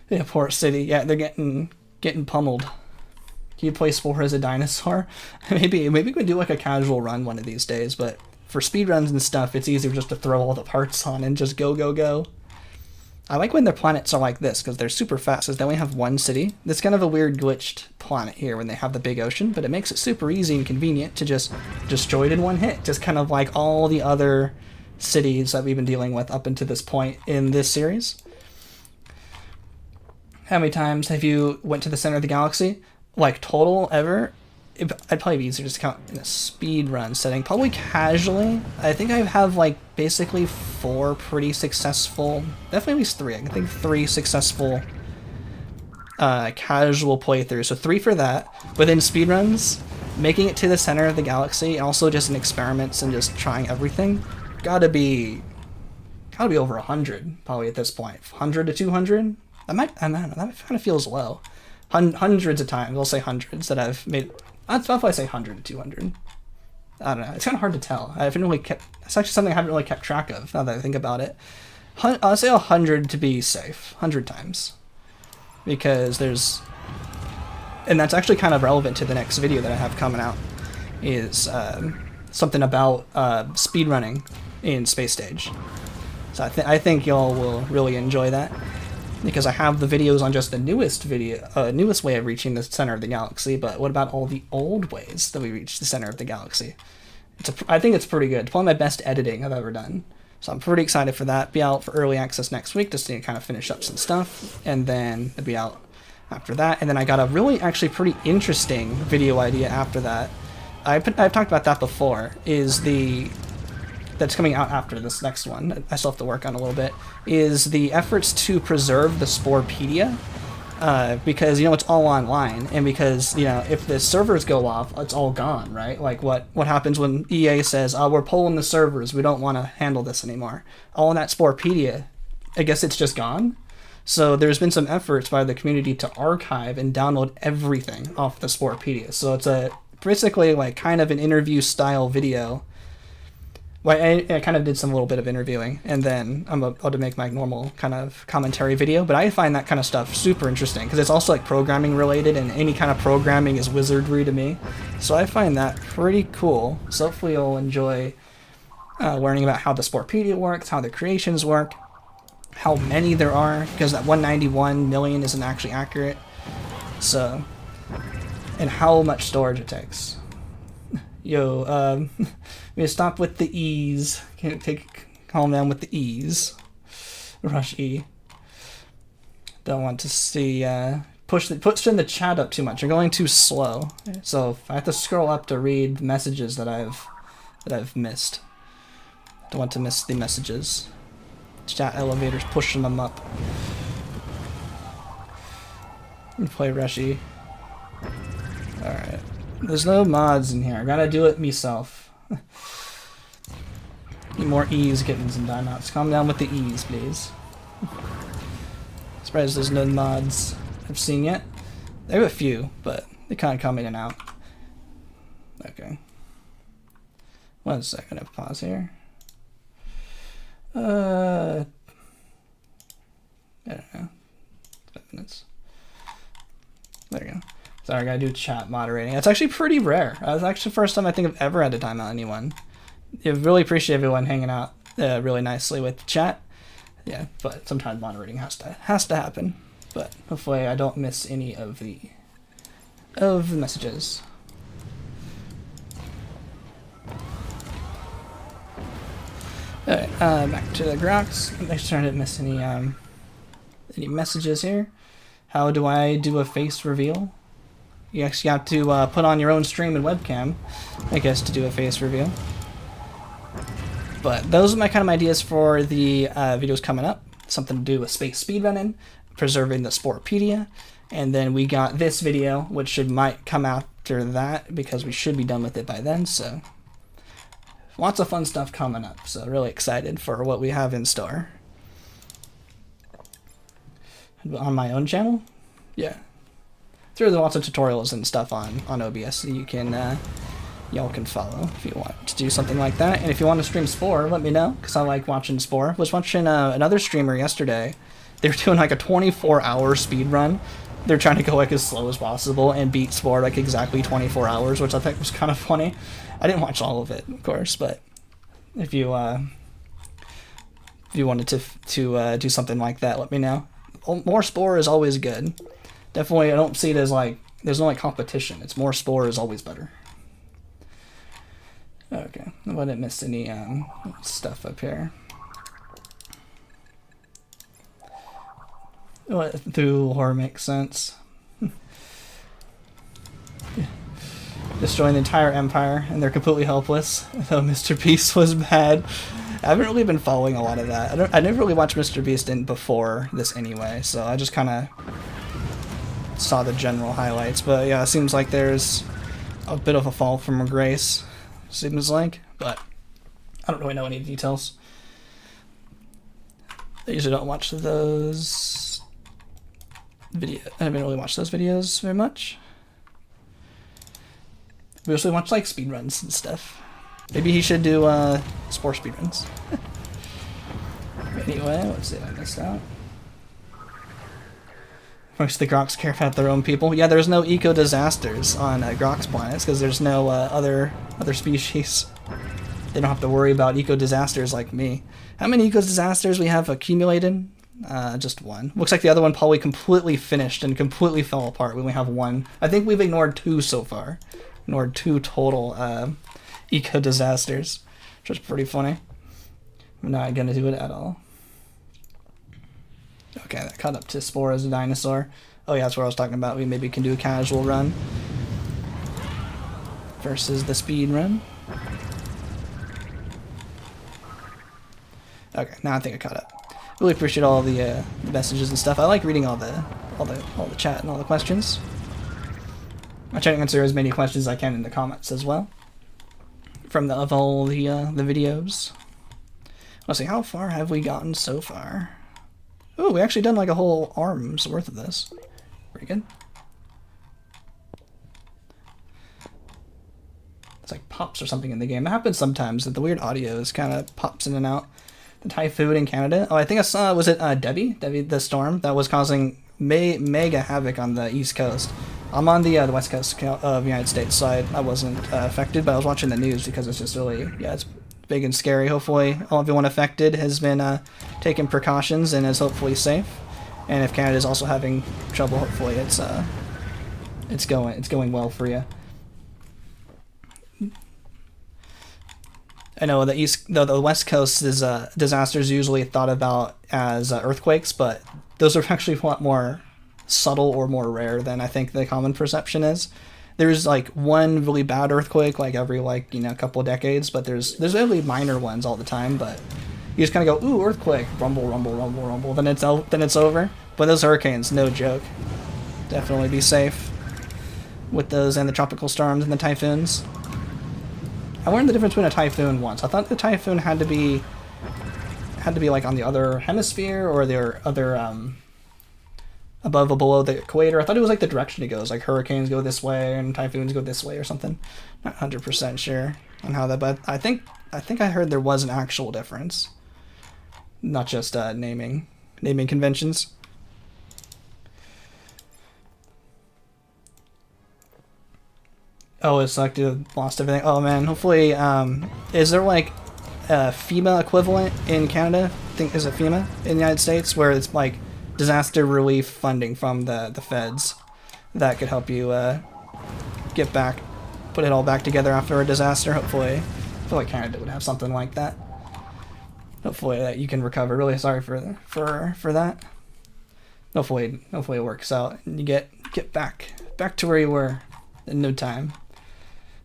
Yeah, Port City. Yeah, they're getting pummeled. Can you play Spore as a dinosaur? Maybe we could do like a casual run one of these days, but for speedruns and stuff, it's easier just to throw all the parts on and just go. I like when their planets are like this, because they're super fast, because they only have one city. That's kind of a weird glitched planet here when they have the big ocean, but it makes it super easy and convenient to just destroy it in one hit, just kind of like all the other cities that we've been dealing with up until this point in this series. How many times have you went to the center of the galaxy? Like total ever? I'd probably be easier just to count in a speed run setting. Probably casually. I think I have like basically 4 pretty successful, definitely at least 3. I think 3 successful casual playthroughs. So 3 for that. Within speedruns, making it to the center of the galaxy, and also just in experiments and just trying everything, gotta be over 100 probably at this point. 100 to 200. I don't know. That kind of feels low. Hundreds of times. I'll say hundreds that I've made. I'd probably say 100 to 200. I don't know. It's kind of hard to tell. I haven't really kept. It's actually something I haven't really kept track of now that I think about it. I'll say 100 to be safe. 100 times, because there's, and that's actually kind of relevant to the next video that I have coming out. Is something about speedrunning in Space Stage. So I think y'all will really enjoy that, because I have the videos on just the newest way of reaching the center of the galaxy, but what about all the old ways that we reach the center of the galaxy? I think it's pretty good. It's probably my best editing I've ever done. So I'm pretty excited for that. Be out for early access next week just to kind of finish up some stuff, and then it'll be out after that. And then I got a really actually pretty interesting video idea after that. I've talked about that before, that's coming out after this next one, I still have to work on a little bit, is the efforts to preserve the Sporepedia, because, it's all online, and because, if the servers go off, it's all gone, right? Like, what happens when EA says, we're pulling the servers, we don't want to handle this anymore. All in that Sporepedia, I guess it's just gone. So there's been some efforts by the community to archive and download everything off the Sporepedia. So it's basically like kind of an interview style video. Well, I kind of did some little bit of interviewing, and then I'm about to make my normal kind of commentary video, but I find that kind of stuff super interesting, because it's also like programming related, and any kind of programming is wizardry to me. So I find that pretty cool. So hopefully you'll enjoy learning about how the Sporepedia works, how the creations work, how many there are, because that 191 million isn't actually accurate. So, and how much storage it takes. Yo, we stop with the E's. Calm down with the E's. Rush E. Don't want to see push in the chat up too much. You're going too slow. So I have to scroll up to read messages that I've missed. Don't want to miss the messages. Chat elevators pushing them up. Play Rush E. All right. There's no mods in here. I gotta do it myself. Need more E's, kittens, and timeouts. Calm down with the E's, please. Surprised there's no mods I've seen yet. There are a few, but they kind of come in and out. Okay. 1 second, I pause here. I don't know. 5 minutes. There you go. Sorry, I gotta do chat moderating. That's actually pretty rare. That's actually the first time I think I've ever had to time out anyone. I really appreciate everyone hanging out really nicely with chat. Yeah, but sometimes moderating has to happen. But hopefully I don't miss any of the messages. Alright, back to the Grox. Make sure I didn't miss any messages here. How do I do a face reveal? You actually have to put on your own stream and webcam, I guess, to do a face reveal. But those are my kind of ideas for the videos coming up. Something to do with space speedrunning, preserving the Sporepedia, And then we got this video, which might come after that because we should be done with it by then. So lots of fun stuff coming up. So really excited for what we have in store. On my own channel? Yeah. There's lots of tutorials and stuff on OBS that you can y'all can follow if you want to do something like that. And if you want to stream Spore, let me know, because I like watching Spore. Was watching another streamer yesterday. They were doing like a 24-hour speed run. They're trying to go like as slow as possible and beat Spore like exactly 24 hours, which I think was kind of funny. I didn't watch all of it, of course, but if you wanted to do something like that, let me know. More Spore is always good. Definitely, I don't see it as like there's no like competition. It's more Spore is always better. Okay, I didn't miss any stuff up here. Through horror makes sense. Destroying the entire empire, and they're completely helpless. Though Mr. Beast was bad. I haven't really been following a lot of that. I never really watched Mr. Beast before this anyway, so I just kind of saw the general highlights. But yeah, it seems like there's a bit of a fall from grace. Seems like, but I don't really know any details. I usually don't watch those videos. I haven't really watched those videos very much. We usually watch like speedruns and stuff. Maybe he should do Spore speedruns. Anyway, let's see if I missed out. Most of the Grox care about their own people. Yeah, there's no eco disasters on Grox planets because there's no other species. They don't have to worry about eco disasters like me. How many eco disasters we have accumulated? Just one. Looks like the other one probably completely finished and completely fell apart. We only have one. I think we've ignored 2 so far. Ignored 2 total eco disasters, which is pretty funny. I'm not gonna do it at all. Okay, that caught up to Spore as a dinosaur. Oh yeah, that's what I was talking about. We maybe can do a casual run versus the speed run. Okay, now I think I caught up. Really appreciate all the messages and stuff. I like reading all the chat and all the questions. I try to answer as many questions as I can in the comments as well. From all the videos. Let's see, how far have we gotten so far? Oh, we actually done like a whole arm's worth of this. Pretty good. It's like pops or something in the game. It happens sometimes that the weird audio is kind of pops in and out. The typhoon in Canada. Oh, I think I saw, was it Debbie the storm that was causing mega havoc on the East Coast. I'm on the west coast of the United States, so I wasn't affected, but I was watching the news because it's just really, yeah, it's big and scary. Hopefully all everyone affected has been taking precautions and is hopefully safe. And if Canada's also having trouble, hopefully it's going well for you. I know the West Coast is disasters usually thought about as earthquakes, but those are actually a lot more subtle or more rare than I think the common perception is. There's like one really bad earthquake like every couple of decades, but there's really minor ones all the time. But you just kind of go, ooh, earthquake, rumble, rumble, rumble, rumble. Then it's over. But those hurricanes, no joke. Definitely be safe with those and the tropical storms and the typhoons. I learned the difference between a typhoon once. I thought the typhoon had to be like on the other hemisphere or the other above or below the equator. I thought it was like the direction it goes. Like hurricanes go this way and typhoons go this way or something. Not 100% sure on how that, but I think I heard there was an actual difference, not just naming conventions. Oh, it's like you lost everything. Oh man, hopefully, is there like a FEMA equivalent in Canada? I think, is it FEMA in the United States, where it's like disaster relief funding from the feds that could help you put it all back together after a disaster. Hopefully, I feel like Canada would have something like that. Hopefully that you can recover. Really sorry for that. Hopefully it works out and you get back to where you were in no time.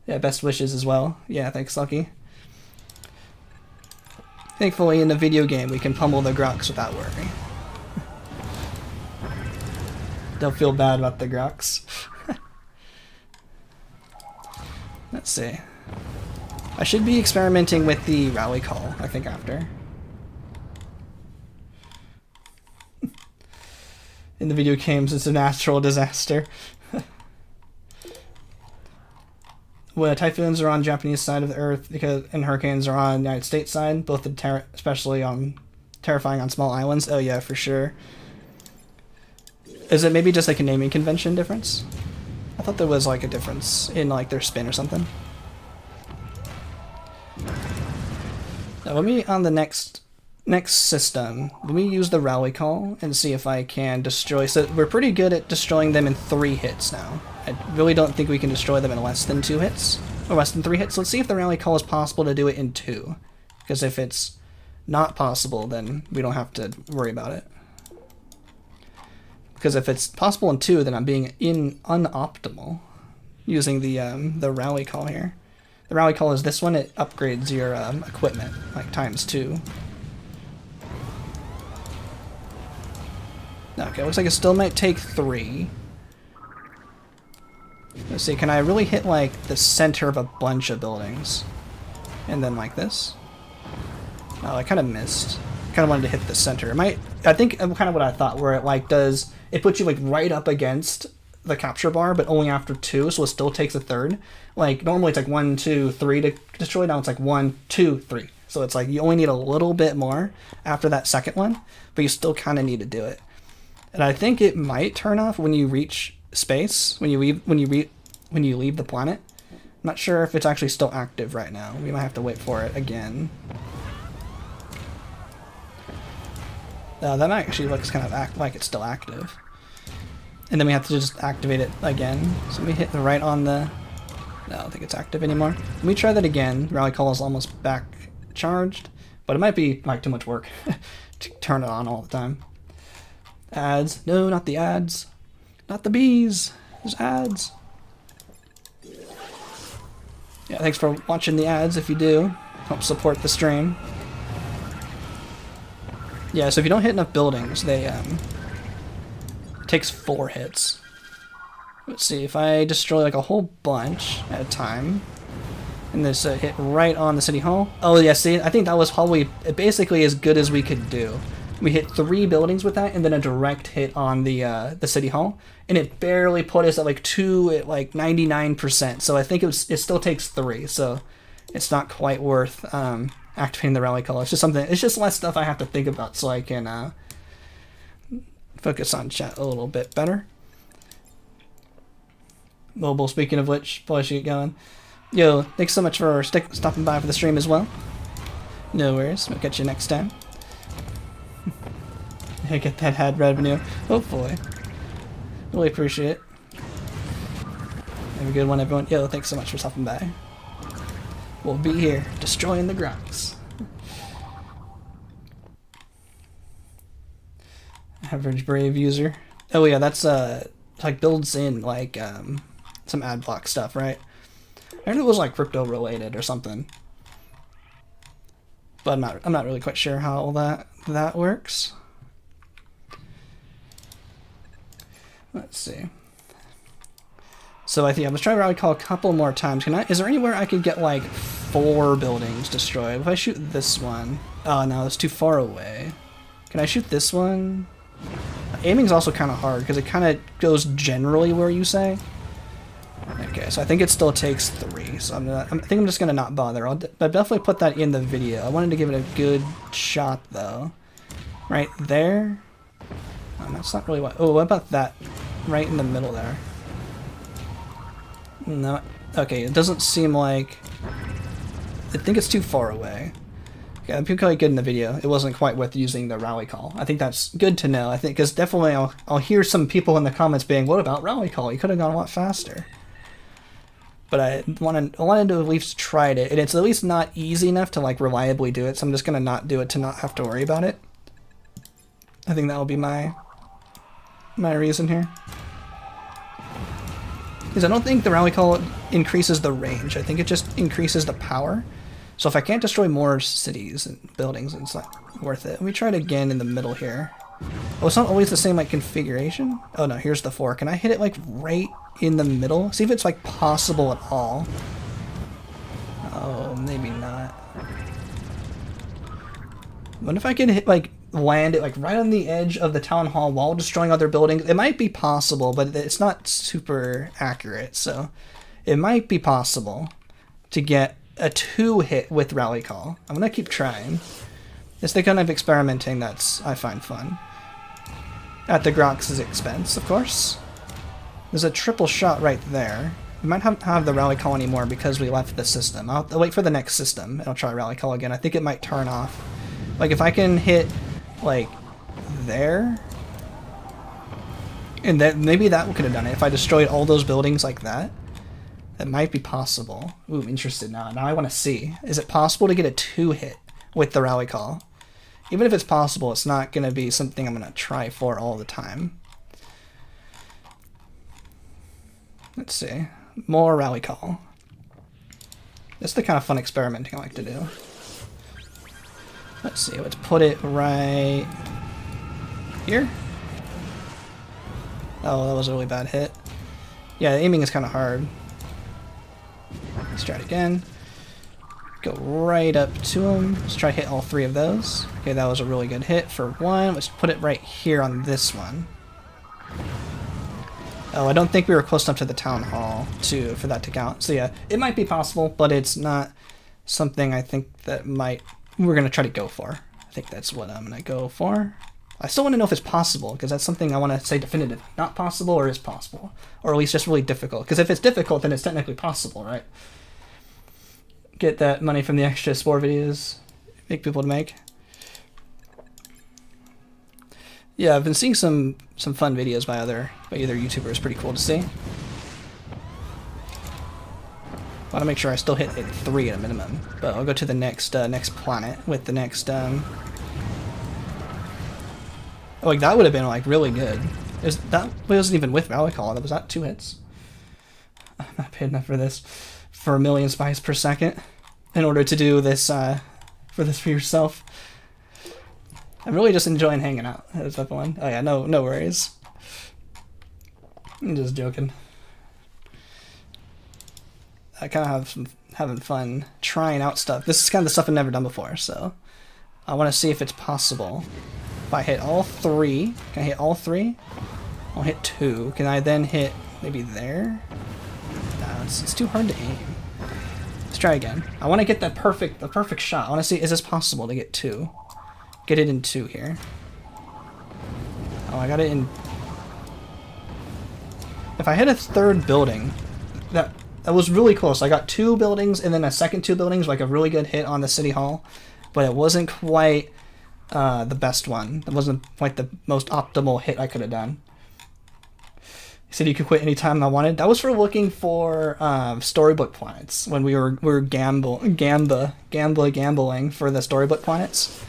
Yeah, best wishes as well. Yeah, thanks, Lucky. Thankfully, in the video game, we can pummel the Grox without worry. Don't feel bad about the Grox. Let's see. I should be experimenting with the rally call, I think, after. In the video games, it's a natural disaster. When typhoons are on Japanese side of the Earth, and hurricanes are on the United States side, both especially terrifying on small islands. Oh yeah, for sure. Is it maybe just like a naming convention difference? I thought there was like a difference in like their spin or something. Now let me, on the next system, let me use the rally call and see if I can destroy. So we're pretty good at destroying them in 3 hits now. I really don't think we can destroy them in less than 2 hits, or less than 3 hits. Let's see if the rally call is possible to do it in 2. Because if it's not possible, then we don't have to worry about it. Because if it's possible in 2, then I'm being unoptimal using the rally call here. The rally call is this one. It upgrades your equipment, like ×2. Okay, looks like it still might take 3. Let's see, can I really hit like the center of a bunch of buildings? And then like this? Oh, I kind of missed. Kind of wanted to hit the center. I think kind of what I thought, where it like does, it puts you like right up against the capture bar, but only after 2, so it still takes a third. Like normally it's like 1, 2, 3 to destroy. Now it's like 1, 2, 3. So it's like you only need a little bit more after that second one, but you still kind of need to do it. And I think it might turn off when you reach space, when you leave the planet. I'm not sure if it's actually still active right now. We might have to wait for it again. That actually looks kind of like it's still active. And then we have to just activate it again. So we hit the right on the... No, I don't think it's active anymore. Let me try that again. Rally call is almost back charged, but it might be like too much work to turn it on all the time. Ads. No, not the ads. Not the bees. There's ads. Yeah, thanks for watching the ads if you do. Help support the stream. Yeah, so if you don't hit enough buildings, they it takes 4 hits. Let's see, if I destroy like a whole bunch at a time, and this hit right on the city hall. Oh yeah, see, I think that was probably basically as good as we could do. We hit 3 buildings with that, and then a direct hit on the city hall, and it barely put us at like 99%. So I think it still takes 3. So it's not quite worth activating the rally call. It's just something. It's just less stuff I have to think about, so I can focus on chat a little bit better. Mobile. Speaking of which, probably should get going. Yo, thanks so much for stopping by for the stream as well. No worries. We'll catch you next time. Get that ad revenue, hopefully. Really appreciate it. Have a good one, everyone. Yo, thanks so much for stopping by. We'll be here, destroying the Grox. Average Brave user. Oh yeah, that's like builds in like some ad block stuff, right? I heard it was like crypto related or something, but I'm not really quite sure how all that works. Let's see. So I think I'm gonna try rally call a couple more times. Is there anywhere I could get like 4 buildings destroyed? If I shoot this one, oh no, that's too far away. Can I shoot this one? Aiming's also kind of hard because it kind of goes generally where you say. Okay, so I think it still takes 3. So I think I'm just gonna not bother. I'll definitely put that in the video. I wanted to give it a good shot though. Right there. Oh, that's not really what. Oh, what about that? Right in the middle there. No. Okay, it doesn't seem like. I think it's too far away. Okay, that'd be quite good in the video. It wasn't quite worth using the rally call. I think that's good to know. I think because definitely I'll hear some people in the comments being, "What about rally call? You could have gone a lot faster." But I wanted to at least try it, and it's at least not easy enough to like reliably do it. So I'm just gonna not do it to not have to worry about it. I think that will be my reason here. Because I don't think the rally call increases the range. I think it just increases the power. So if I can't destroy more cities and buildings, it's not worth it. Let me try it again in the middle here. Oh, it's not always the same like configuration? Oh no, here's the 4. Can I hit it like right in the middle? See if it's like possible at all. Oh, maybe not. What if I can hit like land it like right on the edge of the town hall while destroying other buildings? It might be possible, but it's not super accurate, so it might be possible to get a 2 hit with rally call. I'm gonna keep trying. It's the kind of experimenting that's I find fun. At the Grox's expense, of course. There's a triple shot right there. We might have the rally call anymore because we left the system. I'll wait for the next system and I'll try rally call again. I think it might turn off. Like if I can hit like there, and that maybe that could have done it. If I destroyed all those buildings like that, that might be possible. Ooh, I'm interested now. Now I want to see. Is it possible to get a 2 hit with the rally call? Even if it's possible, it's not going to be something I'm going to try for all the time. Let's see. More rally call. That's the kind of fun experimenting I like to do. Let's see. Let's put it right here. Oh, that was a really bad hit. Yeah, aiming is kind of hard. Let's try it again. Go right up to him. Let's try to hit all 3 of those. Okay, that was a really good hit for 1. Let's put it right here on this one. Oh, I don't think we were close enough to the town hall for that to count. So yeah, it might be possible, but it's not something I think that we're going to try to go for. I think that's what I'm going to go for. I still want to know if it's possible, because that's something I want to say definitive. Not possible or is possible. Or at least just really difficult. Because if it's difficult, then it's technically possible, right? Get that money from the extra Spore videos. Make people to make. Yeah, I've been seeing some fun videos by other YouTubers. Pretty cool to see. Want to make sure I still hit 3 at a minimum. But I'll go to the next planet with the next... Oh, like that would have been like really good. That wasn't even with rally call. That was not 2 hits. I'm not paid enough for this. For 1 million spies per second in order to do this for yourself. I'm really just enjoying hanging out. That's fun. Oh yeah, no worries. I'm just joking. I kind of having fun trying out stuff. This is kind of the stuff I've never done before, so I want to see if it's possible. If I hit all 3, can I hit all 3? I'll hit 2. Can I then hit maybe there? No, it's too hard to aim. Let's try again. I want to get the perfect shot. I want to see, is this possible to get 2? Get it in 2 here. Oh, I got it in... If I hit a 3rd building, that was really close. I got 2 buildings and then a second 2 buildings, like a really good hit on the city hall, but it wasn't quite the best one. It wasn't quite the most optimal hit I could have done. He said you could quit anytime I wanted. That was for looking for storybook planets when we were gambling for the storybook planets.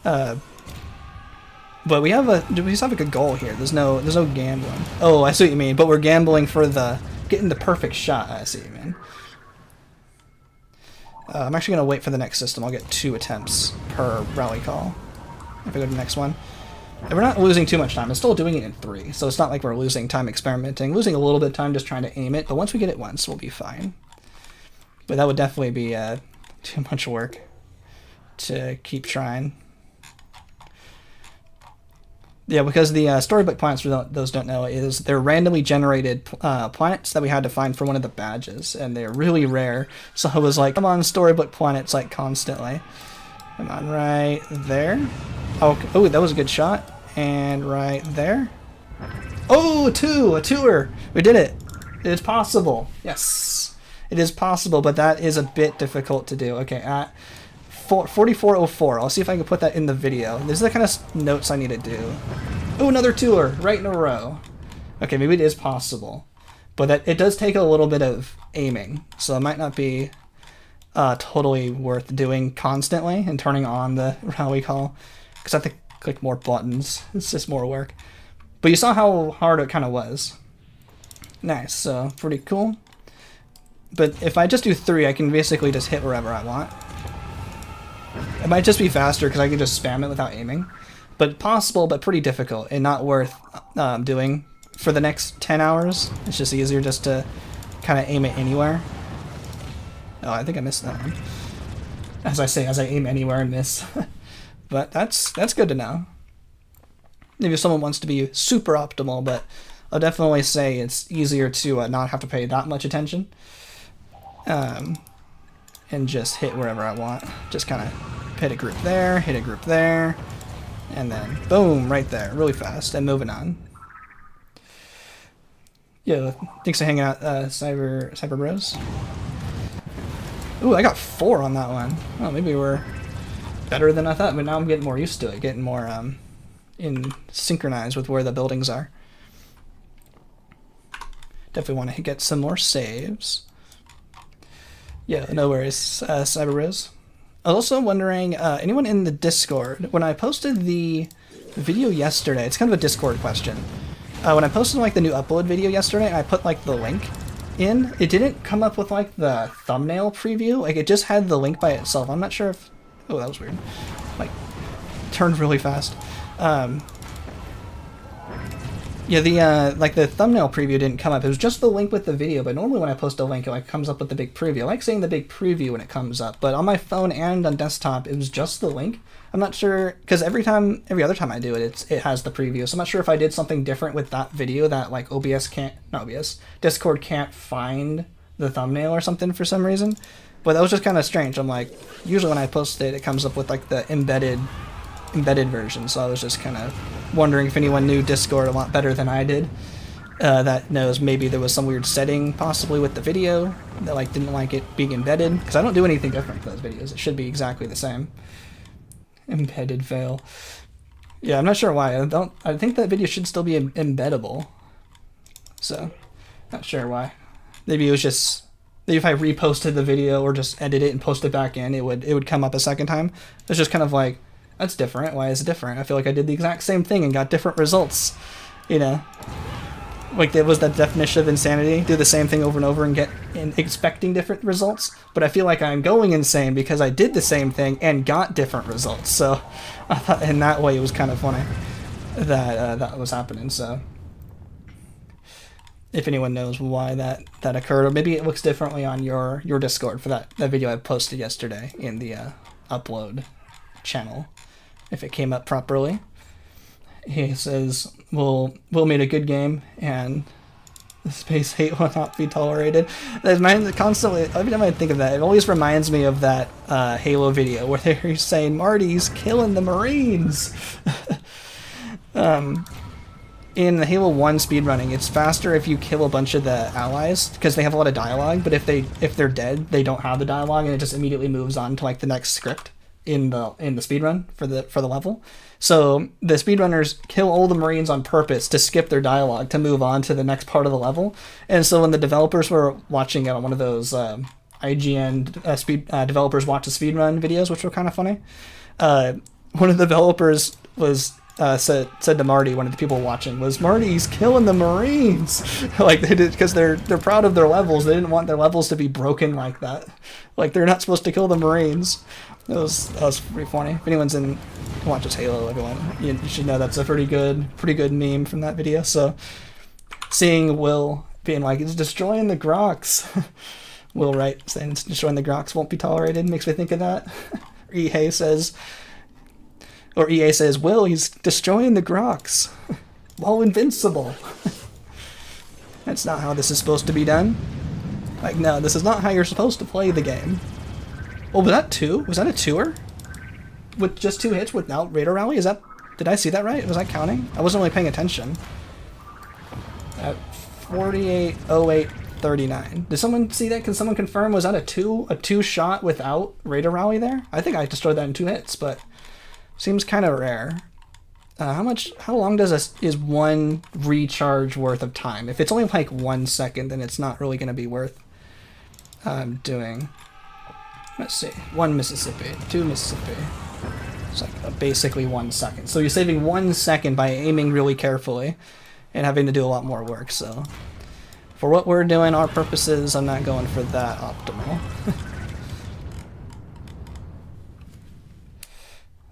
But we just have a good goal here. There's no gambling. Oh, I see what you mean. But we're gambling for getting the perfect shot. I see what you mean. I'm actually gonna wait for the next system. I'll get 2 attempts per rally call if I go to the next one. And we're not losing too much time. I'm still doing it in 3, so it's not like we're losing time experimenting. Losing a little bit of time just trying to aim it, but once we get it once, we'll be fine. But that would definitely be too much work to keep trying. Yeah, because the storybook planets, for those don't know, they're randomly generated planets that we had to find for one of the badges, and they're really rare. So I was like, come on, storybook planets, like constantly. Come on, right there. Oh, that was a good shot. And right there. Oh, a 2er. We did it. It is possible. Yes, it is possible, but that is a bit difficult to do. Okay, at 4404. I'll see if I can put that in the video. These are the kind of notes I need to do. Oh, another 2er right in a row. Okay, maybe it is possible, but it does take a little bit of aiming, so it might not be totally worth doing constantly and turning on the rally call, because I have to click more buttons. It's just more work. But you saw how hard it kind of was. Nice, so pretty cool. But if I just do 3, I can basically just hit wherever I want. It might just be faster because I can just spam it without aiming. but possible, but pretty difficult and not worth doing for the next 10 hours. It's just easier just to kind of aim it anywhere. Oh, I think I missed that one. As I say, as I aim anywhere and miss. But that's good to know. Maybe if someone wants to be super optimal, but I'll definitely say it's easier to not have to pay that much attention. And just hit wherever I want. Just kind of hit a group there, hit a group there, and then boom, right there, really fast, and moving on. Yo, thanks for hanging out, Cyber Bros. Ooh, I got 4 on that one. Oh, maybe we're better than I thought, but now I'm getting more used to it, getting more in synchronized with where the buildings are. Definitely want to get some more saves. Yeah, no worries, Cyber Bros. I was also wondering, anyone in the Discord, when I posted the video yesterday, it's kind of a Discord question. When I posted like the new upload video yesterday, I put like the link in, it didn't come up with like the thumbnail preview, like it just had the link by itself. I'm not sure if, oh, that was weird, like turned really fast. Yeah, the like the thumbnail preview didn't come up. It was just the link with the video, but normally when I post a link, it like comes up with the big preview. I like seeing the big preview when it comes up, but on my phone and on desktop, it was just the link. I'm not sure, because every other time I do it, it has the preview. So I'm not sure if I did something different with that video that like Discord can't find the thumbnail or something for some reason. But that was just kind of strange. I'm like, usually when I post it, it comes up with like the embedded version. So I was just kind of wondering if anyone knew Discord a lot better than I did. That knows maybe there was some weird setting possibly with the video that like didn't like it being embedded, because I don't do anything different for those videos. It should be exactly the same. Embedded fail. Yeah, I'm not sure why. I think that video should still be embeddable. So, not sure why. Maybe it was just, maybe if I reposted the video or just edit it and post it back in, it would come up a second time. It's just kind of like, that's different. Why is it different? I feel like I did the exact same thing and got different results. You know? Like, that was the definition of insanity. Do the same thing over and over and expecting different results. But I feel like I'm going insane because I did the same thing and got different results. So I thought in that way it was kind of funny that that was happening. So if anyone knows why that occurred, or maybe it looks differently on your Discord for that video I posted yesterday in the upload channel, if it came up properly. He says, we'll made a good game, and the space hate will not be tolerated. That's constantly, every time I think of that, it always reminds me of that Halo video where they're saying, Marty's killing the Marines! In the Halo 1 speedrunning, it's faster if you kill a bunch of the allies, because they have a lot of dialogue, but if they're dead, they don't have the dialogue, and it just immediately moves on to like the next script in the speedrun for the level. So the speedrunners kill all the Marines on purpose to skip their dialogue to move on to the next part of the level. And so when the developers were watching it on one of those IGN developers watch the speedrun videos, which were kind of funny, one of the developers was said to Marty, one of the people watching, was, Marty's killing the Marines. Like, they did, because they're proud of their levels. They didn't want their levels to be broken like that. Like, they're not supposed to kill the Marines. That was pretty funny. If anyone's watches Halo, everyone, you should know that's a pretty good meme from that video. So seeing Will being like, it's destroying the Grox. Will Wright saying it's destroying the Grox won't be tolerated makes me think of that. EA says, Will, he's destroying the Grox while invincible. That's not how this is supposed to be done. Like, no, this is not how you're supposed to play the game. Oh, was that 2? Was that a 2-er? With just 2 hits without Radar Rally? Did I see that right? Was I counting? I wasn't really paying attention. At 48:08:39. Did someone see that? Can someone confirm? Was that a 2 shot without Radar Rally there? I think I destroyed that in 2 hits, but seems kind of rare. How long is one recharge worth of time? If it's only like 1 second, then it's not really going to be worth doing. Let's see, 1 Mississippi, 2 Mississippi. It's like basically 1 second. So you're saving 1 second by aiming really carefully and having to do a lot more work. So for what we're doing, our purposes, I'm not going for that optimal.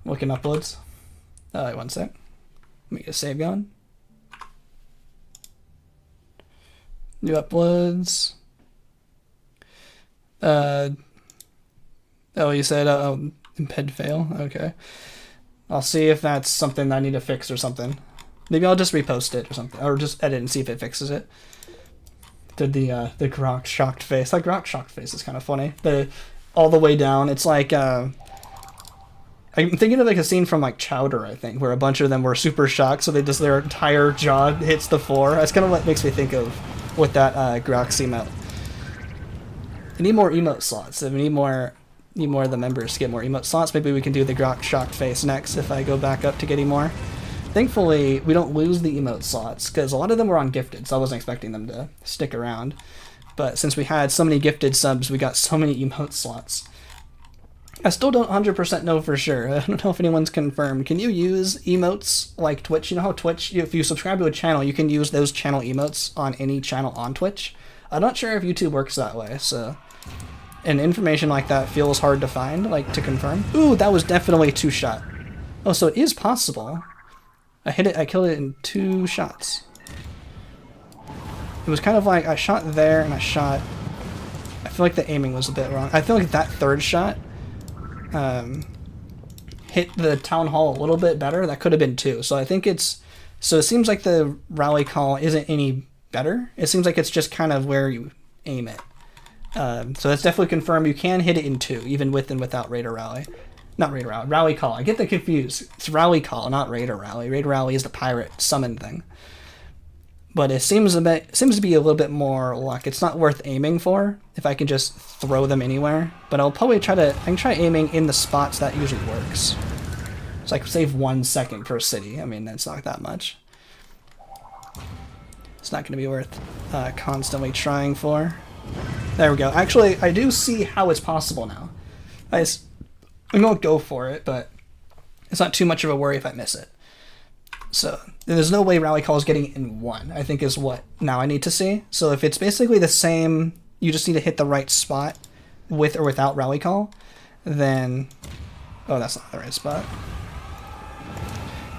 Looking uploads. Wait, one sec. Let me get a save going. New uploads. Oh, you said embed fail? Okay. I'll see if that's something I need to fix or something. Maybe I'll just repost it or something, or just edit and see if it fixes it. Did the Grox shocked face? That Grox shocked face is kind of funny. All the way down. It's like I'm thinking of like a scene from like Chowder, I think, where a bunch of them were super shocked, so their entire jaw hits the floor. That's kind of what makes me think of with that Grox emote. I need more emote slots. I need more of the members to get more emote slots. Maybe we can do the Grox shocked face next if I go back up to getting more. Thankfully, we don't lose the emote slots, because a lot of them were on gifted, so I wasn't expecting them to stick around. But since we had so many gifted subs, we got so many emote slots. I still don't 100% know for sure. I don't know if anyone's confirmed. Can you use emotes like Twitch? You know how Twitch, if you subscribe to a channel, you can use those channel emotes on any channel on Twitch? I'm not sure if YouTube works that way, so... And information like that feels hard to find, like, to confirm. Ooh, that was definitely a 2-shot. Oh, so it is possible. I killed it in 2 shots. It was kind of like, I shot there and I shot... I feel like the aiming was a bit wrong. I feel like that 3rd shot hit the town hall a little bit better. That could have been 2. So I think it's... So it seems like the rally call isn't any better. It seems like it's just kind of where you aim it. So that's definitely confirmed. You can hit it in 2, even with and without Raid or Rally. Not Raid or Rally, Rally Call. I get that confused. It's Rally Call, not Raid or Rally. Raid or Rally is the pirate summon thing. But it seems to be a little bit more luck. It's not worth aiming for if I can just throw them anywhere. But I'll probably I can try aiming in the spots that usually works. It's like save 1 second per city. I mean, that's not that much. It's not going to be worth constantly trying for. There we go. Actually, I do see how it's possible now. I won't go for it, but it's not too much of a worry if I miss it. So there's no way rally call is getting in 1, I think is what now I need to see. So if it's basically the same, you just need to hit the right spot with or without rally call, then... Oh, that's not the right spot.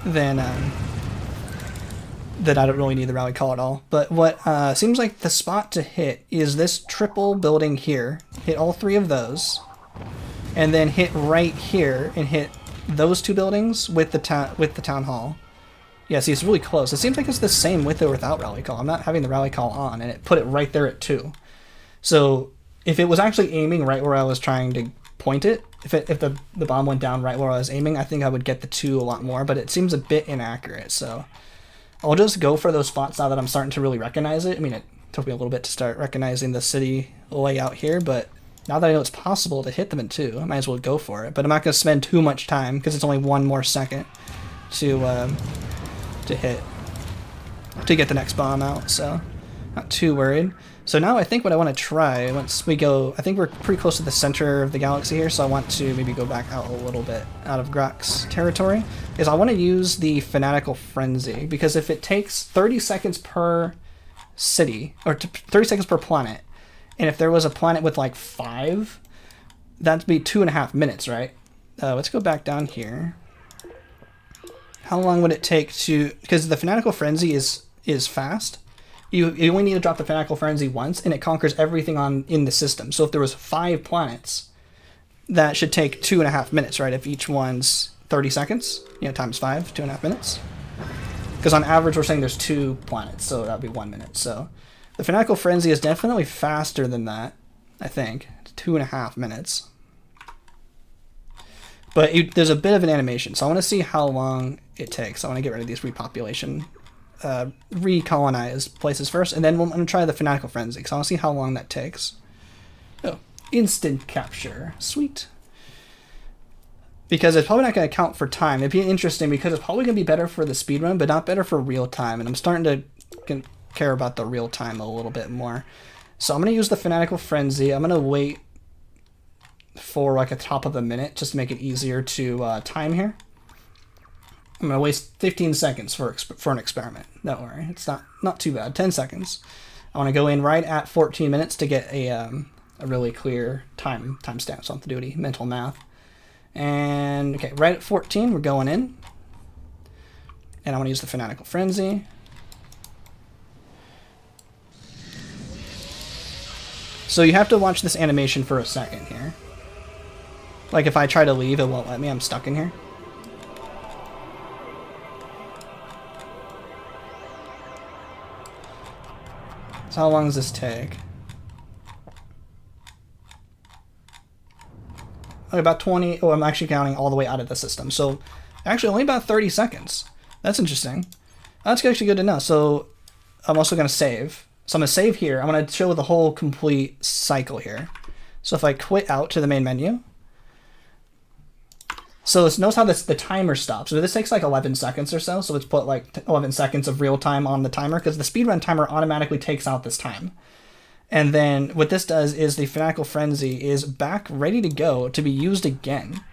Then I don't really need the rally call at all. But what seems like the spot to hit is this triple building here. Hit all 3 of those. And then hit right here and hit those 2 buildings with the town hall. Yeah, see, it's really close. It seems like it's the same with or without rally call. I'm not having the rally call on, and it put it right there at 2. So if it was actually aiming right where I was trying to point it, if the bomb went down right where I was aiming, I think I would get the 2 a lot more, but it seems a bit inaccurate, so I'll just go for those spots now that I'm starting to really recognize it. I mean, it took me a little bit to start recognizing the city layout here, but now that I know it's possible to hit them in 2, I might as well go for it. But I'm not going to spend too much time, because it's only 1 more second to hit, to get the next bomb out, so not too worried. So now I think what I want to try, once we go, I think we're pretty close to the center of the galaxy here, so I want to maybe go back out a little bit out of Grox territory, is I want to use the Fanatical Frenzy, because if it takes 30 seconds per city, or 30 seconds per planet, and if there was a planet with like 5, that'd be 2.5 minutes, right? Let's go back down here. How long would it take to... Because the Fanatical Frenzy is fast. You only need to drop the Fanatical Frenzy once, and it conquers everything in the system. So if there was 5 planets, that should take 2.5 minutes, right? If each one's 30 seconds, times 5, 2.5 minutes. Because on average, we're saying there's 2 planets, so that would be 1 minute. So the Fanatical Frenzy is definitely faster than that, I think. 2.5 minutes. But there's a bit of an animation, so I want to see how long it takes. I want to get rid of these repopulation, recolonized places first, and then I'm going to try the Fanatical Frenzy, because I want to see how long that takes. Oh, instant capture. Sweet. Because it's probably not going to count for time. It'd be interesting, because it's probably going to be better for the speedrun, but not better for real time, and I'm starting to care about the real time a little bit more. So I'm going to use the Fanatical Frenzy. I'm going to wait for like a top of a minute just to make it easier to time here. I'm going to waste 15 seconds for an experiment. Don't worry, it's not too bad. 10 seconds. I want to go in right at 14 minutes to get a really clear timestamp, so I don't have to do any mental math. And okay, right at 14 we're going in. And I want to use the Fanatical Frenzy. So you have to watch this animation for a second here. Like if I try to leave, it won't let me. I'm stuck in here. So how long does this take? Okay, about 20. Oh, I'm actually counting all the way out of the system. So actually only about 30 seconds. That's interesting. That's actually good to know. So I'm also going to save. So I'm going to save here. I'm going to show the whole complete cycle here. So if I quit out to the main menu. So notice how the timer stops. So this takes like 11 seconds or so. So let's put like 11 seconds of real time on the timer because the speedrun timer automatically takes out this time. And then what this does is the Fanatical Frenzy is back ready to go to be used again.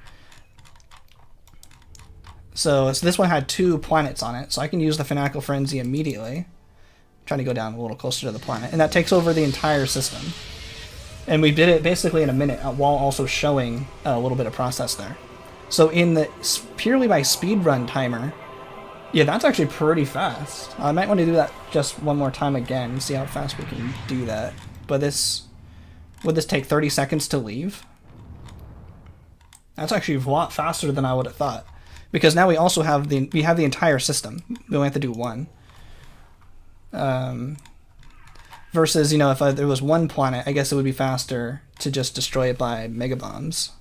So this one had 2 planets on it. So I can use the Fanatical Frenzy immediately. I'm trying to go down a little closer to the planet. And that takes over the entire system. And we did it basically in a minute while also showing a little bit of process there. So in the purely by speedrun timer, yeah, that's actually pretty fast. I might want to do that just one more time again and see how fast we can do that. But would this take 30 seconds to leave? That's actually a lot faster than I would have thought. Because now we also have the entire system. We only have to do one. Versus, you know, if there was one planet, I guess it would be faster to just destroy it by mega bombs.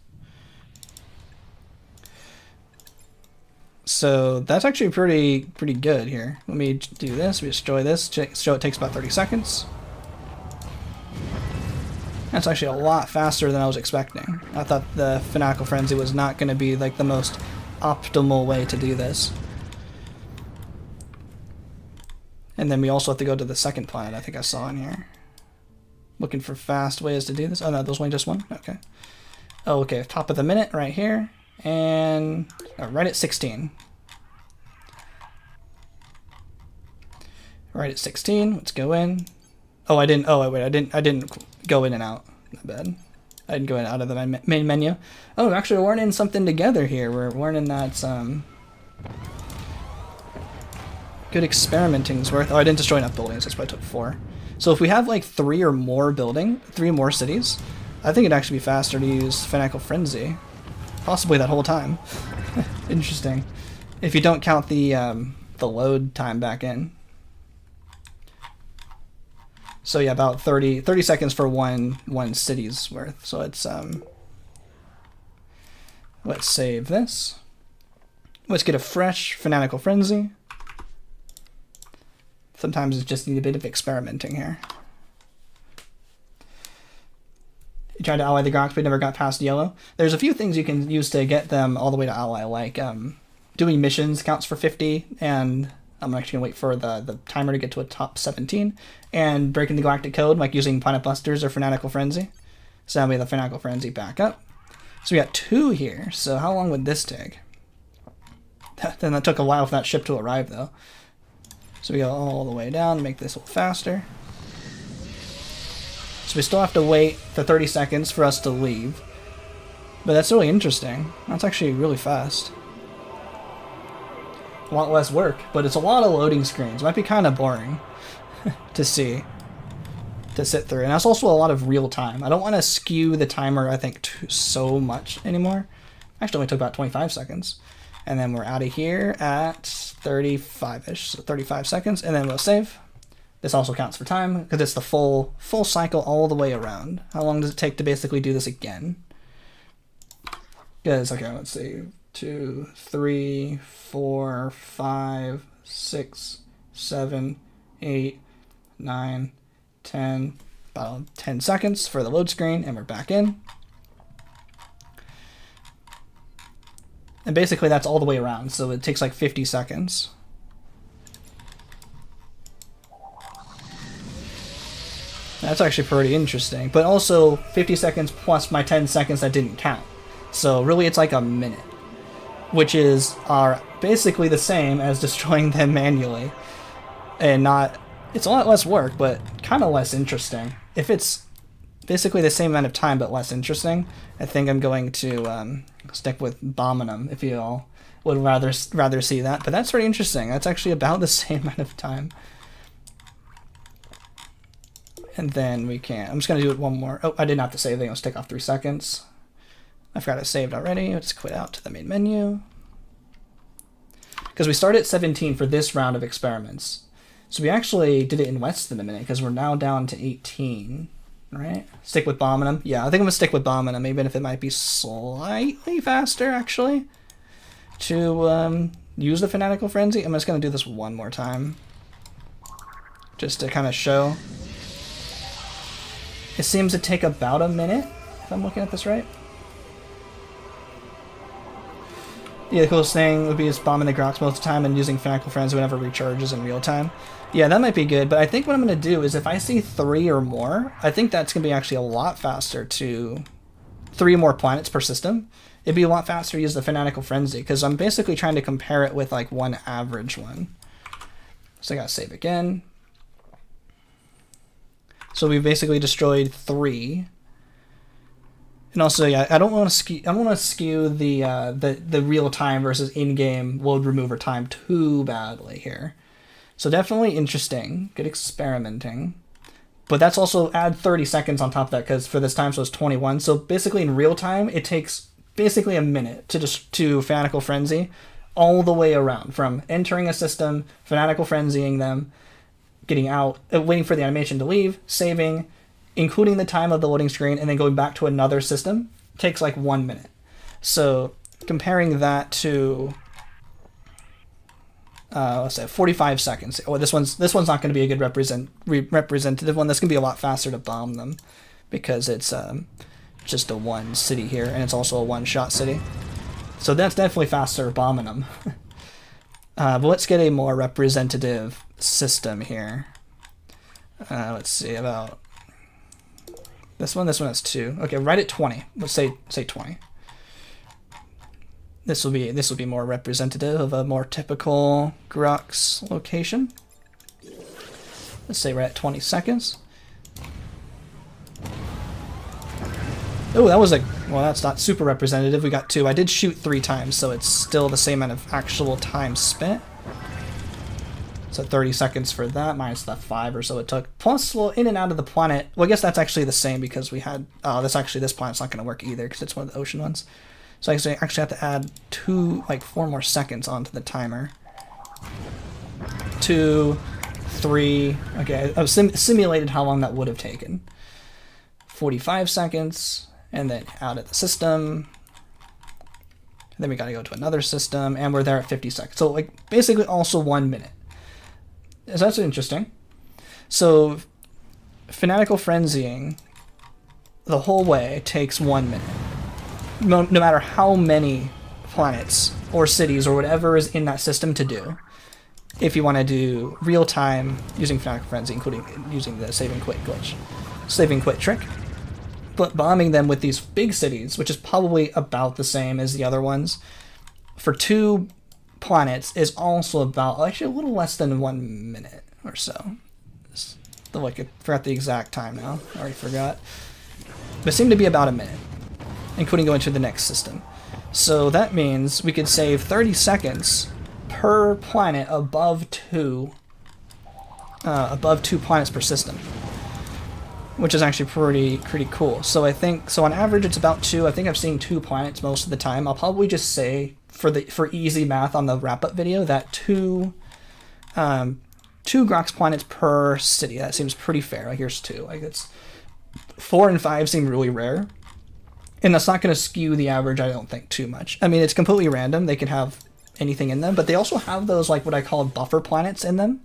So that's actually pretty good here. Let me do this. We destroy this. Show it takes about 30 seconds. That's actually a lot faster than I was expecting. I thought the Fanatical Frenzy was not going to be like the most optimal way to do this. And then we also have to go to the second planet I think I saw in here. Looking for fast ways to do this. Oh no, there's only just one? Okay. Oh, okay, top of the minute right here. And right at 16. Right at 16, let's go in. Oh, I didn't go in and out. Not bad. I didn't go in and out of the main menu. Oh, actually we're learning something together here. We're learning that good experimenting's worth. Oh, I didn't destroy enough buildings, that's why I took 4. So if we have like 3 more cities, I think it'd actually be faster to use Fanatical Frenzy. Possibly that whole time. Interesting. If you don't count the load time back in. So yeah, about 30 seconds for one city's worth. So it's let's save this. Let's get a fresh Fanatical Frenzy. Sometimes it just needs a bit of experimenting here. You tried to ally the Grox, but never got past yellow. There's a few things you can use to get them all the way to ally, like doing missions counts for 50, and I'm actually going to wait for the timer to get to a top 17, and breaking the galactic code, like using Planet Busters or Fanatical Frenzy. So now we have the Fanatical Frenzy back up. So we got 2 here, so how long would this take? Then that took a while for that ship to arrive, though. So we go all the way down, make this a little faster. So we still have to wait for 30 seconds for us to leave. But that's really interesting. That's actually really fast. A lot less work, but it's a lot of loading screens. It might be kind of boring to sit through. And that's also a lot of real time. I don't want to skew the timer, I think, so much anymore. Actually, only took about 25 seconds. And then we're out of here at 35-ish, so 35 seconds, and then we'll save. This also counts for time, because it's the full cycle all the way around. How long does it take to basically do this again? Because, okay, let's see. 2, 3, 4, 5, 6, 7, 8, 9, 10. About 10 seconds for the load screen, and we're back in. And basically that's all the way around, so it takes like 50 seconds. That's actually pretty interesting. But also 50 seconds plus my 10 seconds that didn't count. So really it's like a minute. Which is basically the same as destroying them manually. And it's a lot less work, but kind of less interesting. If it's basically the same amount of time but less interesting, I think I'm going to stick with bombing them, if you all. would rather see that. But that's pretty interesting. That's actually about the same amount of time. And then we can, I'm just going to do it one more. Oh, I didn't have to save it. Let's take off 3 seconds. I forgot it saved already. Let's quit out to the main menu. Because we started at 17 for this round of experiments. So we actually did it in less than a minute because we're now down to 18, right? Stick with bombing them. Yeah, I think I'm going to stick with bombing them, even if it might be slightly faster, actually, to use the Fanatical Frenzy. I'm just going to do this one more time just to kind of show. It seems to take about a minute, if I'm looking at this right. Yeah, the coolest thing would be just bombing the Grox most of the time and using Fanatical Frenzy whenever it recharges in real time. Yeah, that might be good, but I think what I'm going to do is if I see 3 or more, I think that's going to be actually a lot faster to 3 more planets per system. It'd be a lot faster to use the Fanatical Frenzy, because I'm basically trying to compare it with like one average one. So I got to save again. So we basically destroyed 3. And also, yeah, I don't want to skew the real time versus in-game load remover time too badly here. So definitely interesting, good experimenting. But that's also add 30 seconds on top of that, because for this time, so it's 21. So basically in real time, it takes basically a minute to Fanatical Frenzy all the way around, from entering a system, Fanatical Frenzying them, getting out, waiting for the animation to leave, saving, including the time of the loading screen, and then going back to another system, takes like 1 minute. So comparing that to, let's say 45 seconds. Oh, this one's not going to be a good representative one. That's going to be a lot faster to bomb them, because it's just a one city here, and it's also a one-shot city. So that's definitely faster bombing them. But let's get a more representative system here. Let's see about this one. This one has 2. Okay, right at 20. Let's say 20. This will be more representative of a more typical Grox location. Let's say we're at 20 seconds. Oh, that was well, that's not super representative. We got 2. I did shoot 3 times, so it's still the same amount of actual time spent. So 30 seconds for that, minus the 5 or so it took. Plus, well, in and out of the planet. Well, I guess that's actually the same, because we had... this planet's not going to work either, because it's one of the ocean ones. So I actually have to add 4 more seconds onto the timer. 2, 3... Okay, I've simulated how long that would have taken. 45 seconds, and then out of the system. And then we got to go to another system, and we're there at 50 seconds. So, like, basically also 1 minute. So that's interesting. So, Fanatical Frenzying the whole way takes 1 minute. No matter how many planets or cities or whatever is in that system to do. If you want to do real time using Fanatical Frenzy, including using the save and quit glitch, save and quit trick. But bombing them with these big cities, which is probably about the same as the other ones, for 2 planets is also about actually a little less than 1 minute or so. I forgot the exact time now. I already forgot. But it seemed to be about a minute, including going to the next system. So that means we could save 30 seconds per planet above 2 planets per system, which is actually pretty cool. So I think, so on average it's about 2. I think I've seen 2 planets most of the time. I'll probably just say for easy math on the wrap-up video that 2 Grox planets per city. That seems pretty fair. Like, here's 2. Like, it's 4 and 5 seem really rare, and that's not going to skew the average, I don't think, too much. I mean, it's completely random. They can have anything in them, but they also have those, like, what I call buffer planets in them,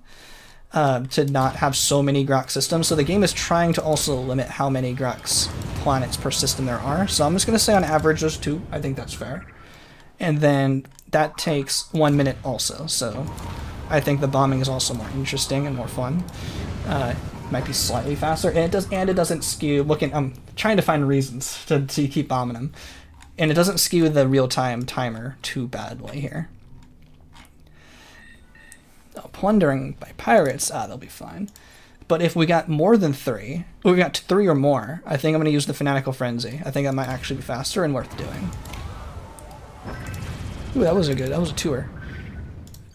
to not have so many Grox systems. So the game is trying to also limit how many Grox planets per system there are. So I'm just going to say on average there's 2. I think that's fair. And then that takes 1 minute also. So I think the bombing is also more interesting and more fun. Might be slightly faster, and it doesn't skew. I'm trying to find reasons to keep bombing them, and it doesn't skew the real-time timer too badly here. Oh, plundering by pirates, they'll be fine. But if we got more than 3, we got 3 or more, I think I'm going to use the Fanatical Frenzy. I think that might actually be faster and worth doing. Ooh, that was a tour.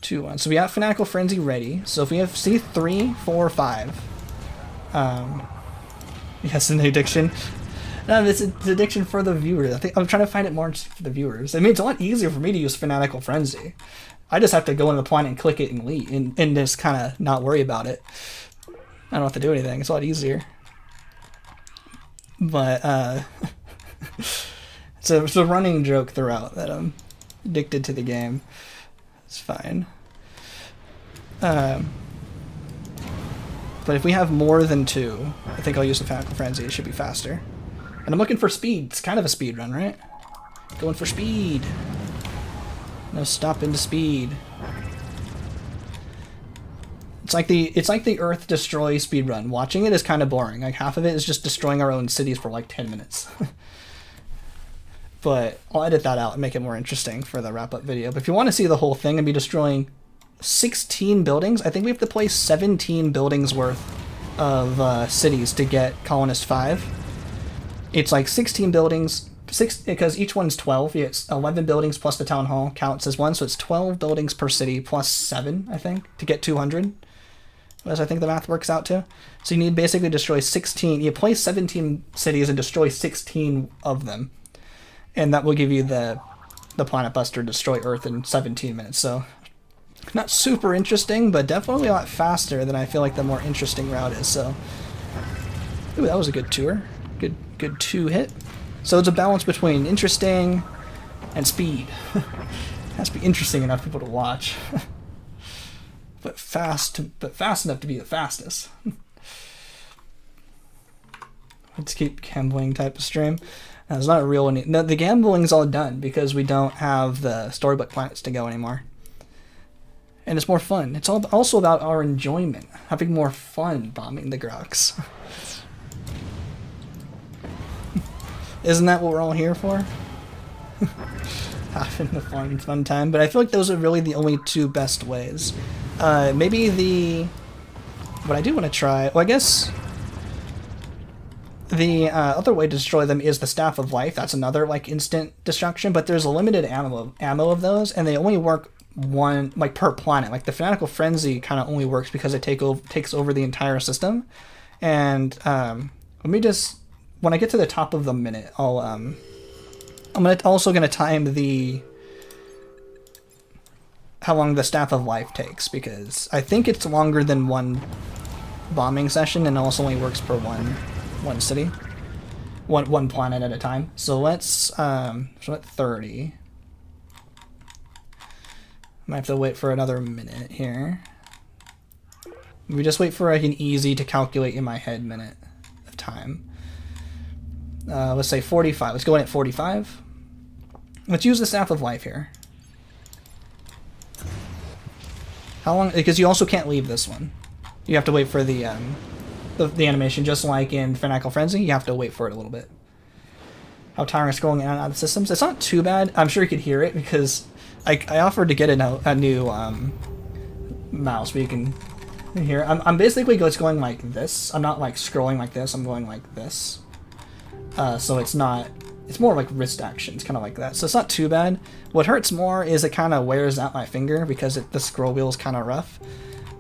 2-1. So we got Fanatical Frenzy ready. So if we have C3, 4, 5. Yes, an addiction. No, it's an addiction for the viewers. I think I'm trying to find it more for the viewers. I mean, it's a lot easier for me to use Fanatical Frenzy. I just have to go into the planet and click it and leave, and just kind of not worry about it. I don't have to do anything. It's a lot easier. But it's a running joke throughout that I'm addicted to the game. It's fine. But if we have more than 2, I think I'll use the Fanatical Frenzy. It should be faster. And I'm looking for speed. It's kind of a speed run, right? Going for speed. No stopping to speed. It's like the Earth Destroy speed run. Watching it is kind of boring. Like half of it is just destroying our own cities for like 10 minutes. But I'll edit that out and make it more interesting for the wrap-up video. But if you want to see the whole thing and be destroying 16 buildings, I think we have to place 17 buildings worth of cities to get Colonist 5. It's like 16 buildings, because each one's 12. It's 11 buildings plus the town hall counts as one, so it's 12 buildings per city plus 7, I think, to get 200. As I think the math works out to. So you need basically destroy 16. You place 17 cities and destroy 16 of them. And that will give you the Planet Buster destroy Earth in 17 minutes. So not super interesting, but definitely a lot faster than I feel like the more interesting route is. So ooh, that was a good tour. Good 2 hit. So it's a balance between interesting and speed. It has to be interesting enough for people to watch. but fast enough to be the fastest. Let's keep gambling type of stream. It's not a real one. No, the gambling's all done because we don't have the storybook planets to go anymore. And it's more fun. It's all also about our enjoyment, having more fun bombing the Grox. Isn't that what we're all here for? Having the fun time. But I feel like those are really the only 2 best ways. Maybe what I do want to try, well, I guess the other way to destroy them is the Staff of Life. That's another like instant destruction, but there's a limited ammo of those, and they only work one like per planet. Like the Fanatical Frenzy kind of only works because it takes over the entire system. And let me just, when I get to the top of the minute, I'm also gonna time how long the Staff of Life takes, because I think it's longer than 1 bombing session, and also only works per one city, one planet at a time. So let's so at 30. Might have to wait for another minute here. We just wait for like an easy to calculate in my head minute of time. Let's say 45. Let's go in at 45. Let's use the Staff of Life here. How long? Because you also can't leave this one. You have to wait for the animation, just like in Fanatical Frenzy. You have to wait for it a little bit. How tiring is scrolling in and out of the systems. It's not too bad. I'm sure you could hear it because I offered to get a new mouse where you can hear. I'm basically just going like this. I'm not like scrolling like this. I'm going like this. So it's more like wrist actions, kind of like that. So it's not too bad. What hurts more is it kind of wears out my finger because the scroll wheel is kind of rough,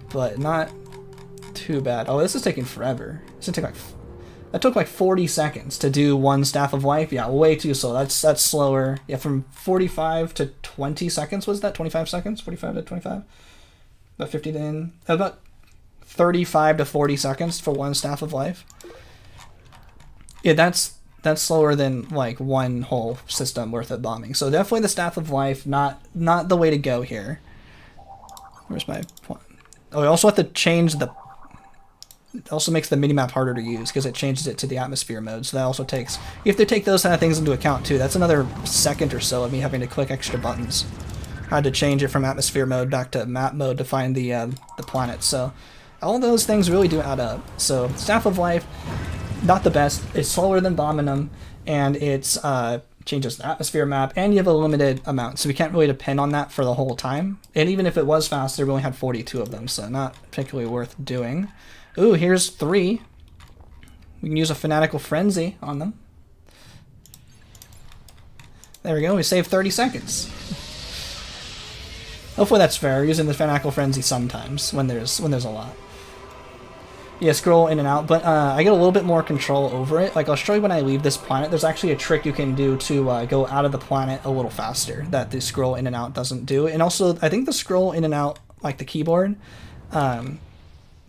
but not too bad. Oh, this is taking forever. That took like 40 seconds to do 1 Staff of Life. Yeah, way too slow. That's slower. Yeah, from 45 to 20 seconds was that? 25 seconds? 45 to 25? About 50 to in. About 35 to 40 seconds for 1 Staff of Life. Yeah, that's slower than like 1 whole system worth of bombing. So definitely the Staff of Life, not the way to go here. Where's my point? Oh, we also have to change it also makes the minimap harder to use because it changes it to the atmosphere mode. So that also takes, you have to take those kind of things into account too. That's another second or so of me having to click extra buttons. I had to change it from atmosphere mode back to map mode to find the planet. So all those things really do add up. So Staff of Life, not the best. It's slower than bombing them, and it's changes the atmosphere map, and you have a limited amount, so we can't really depend on that for the whole time. And even if it was faster, we only had 42 of them, so not particularly worth doing. Ooh, here's 3. We can use a Fanatical Frenzy on them. There we go, we saved 30 seconds. Hopefully that's fair. Using the Fanatical Frenzy sometimes when there's a lot. Yeah, scroll in and out, but I get a little bit more control over it. Like, I'll show you when I leave this planet. There's actually a trick you can do to go out of the planet a little faster that the scroll in and out doesn't do. And also, I think the scroll in and out, like the keyboard,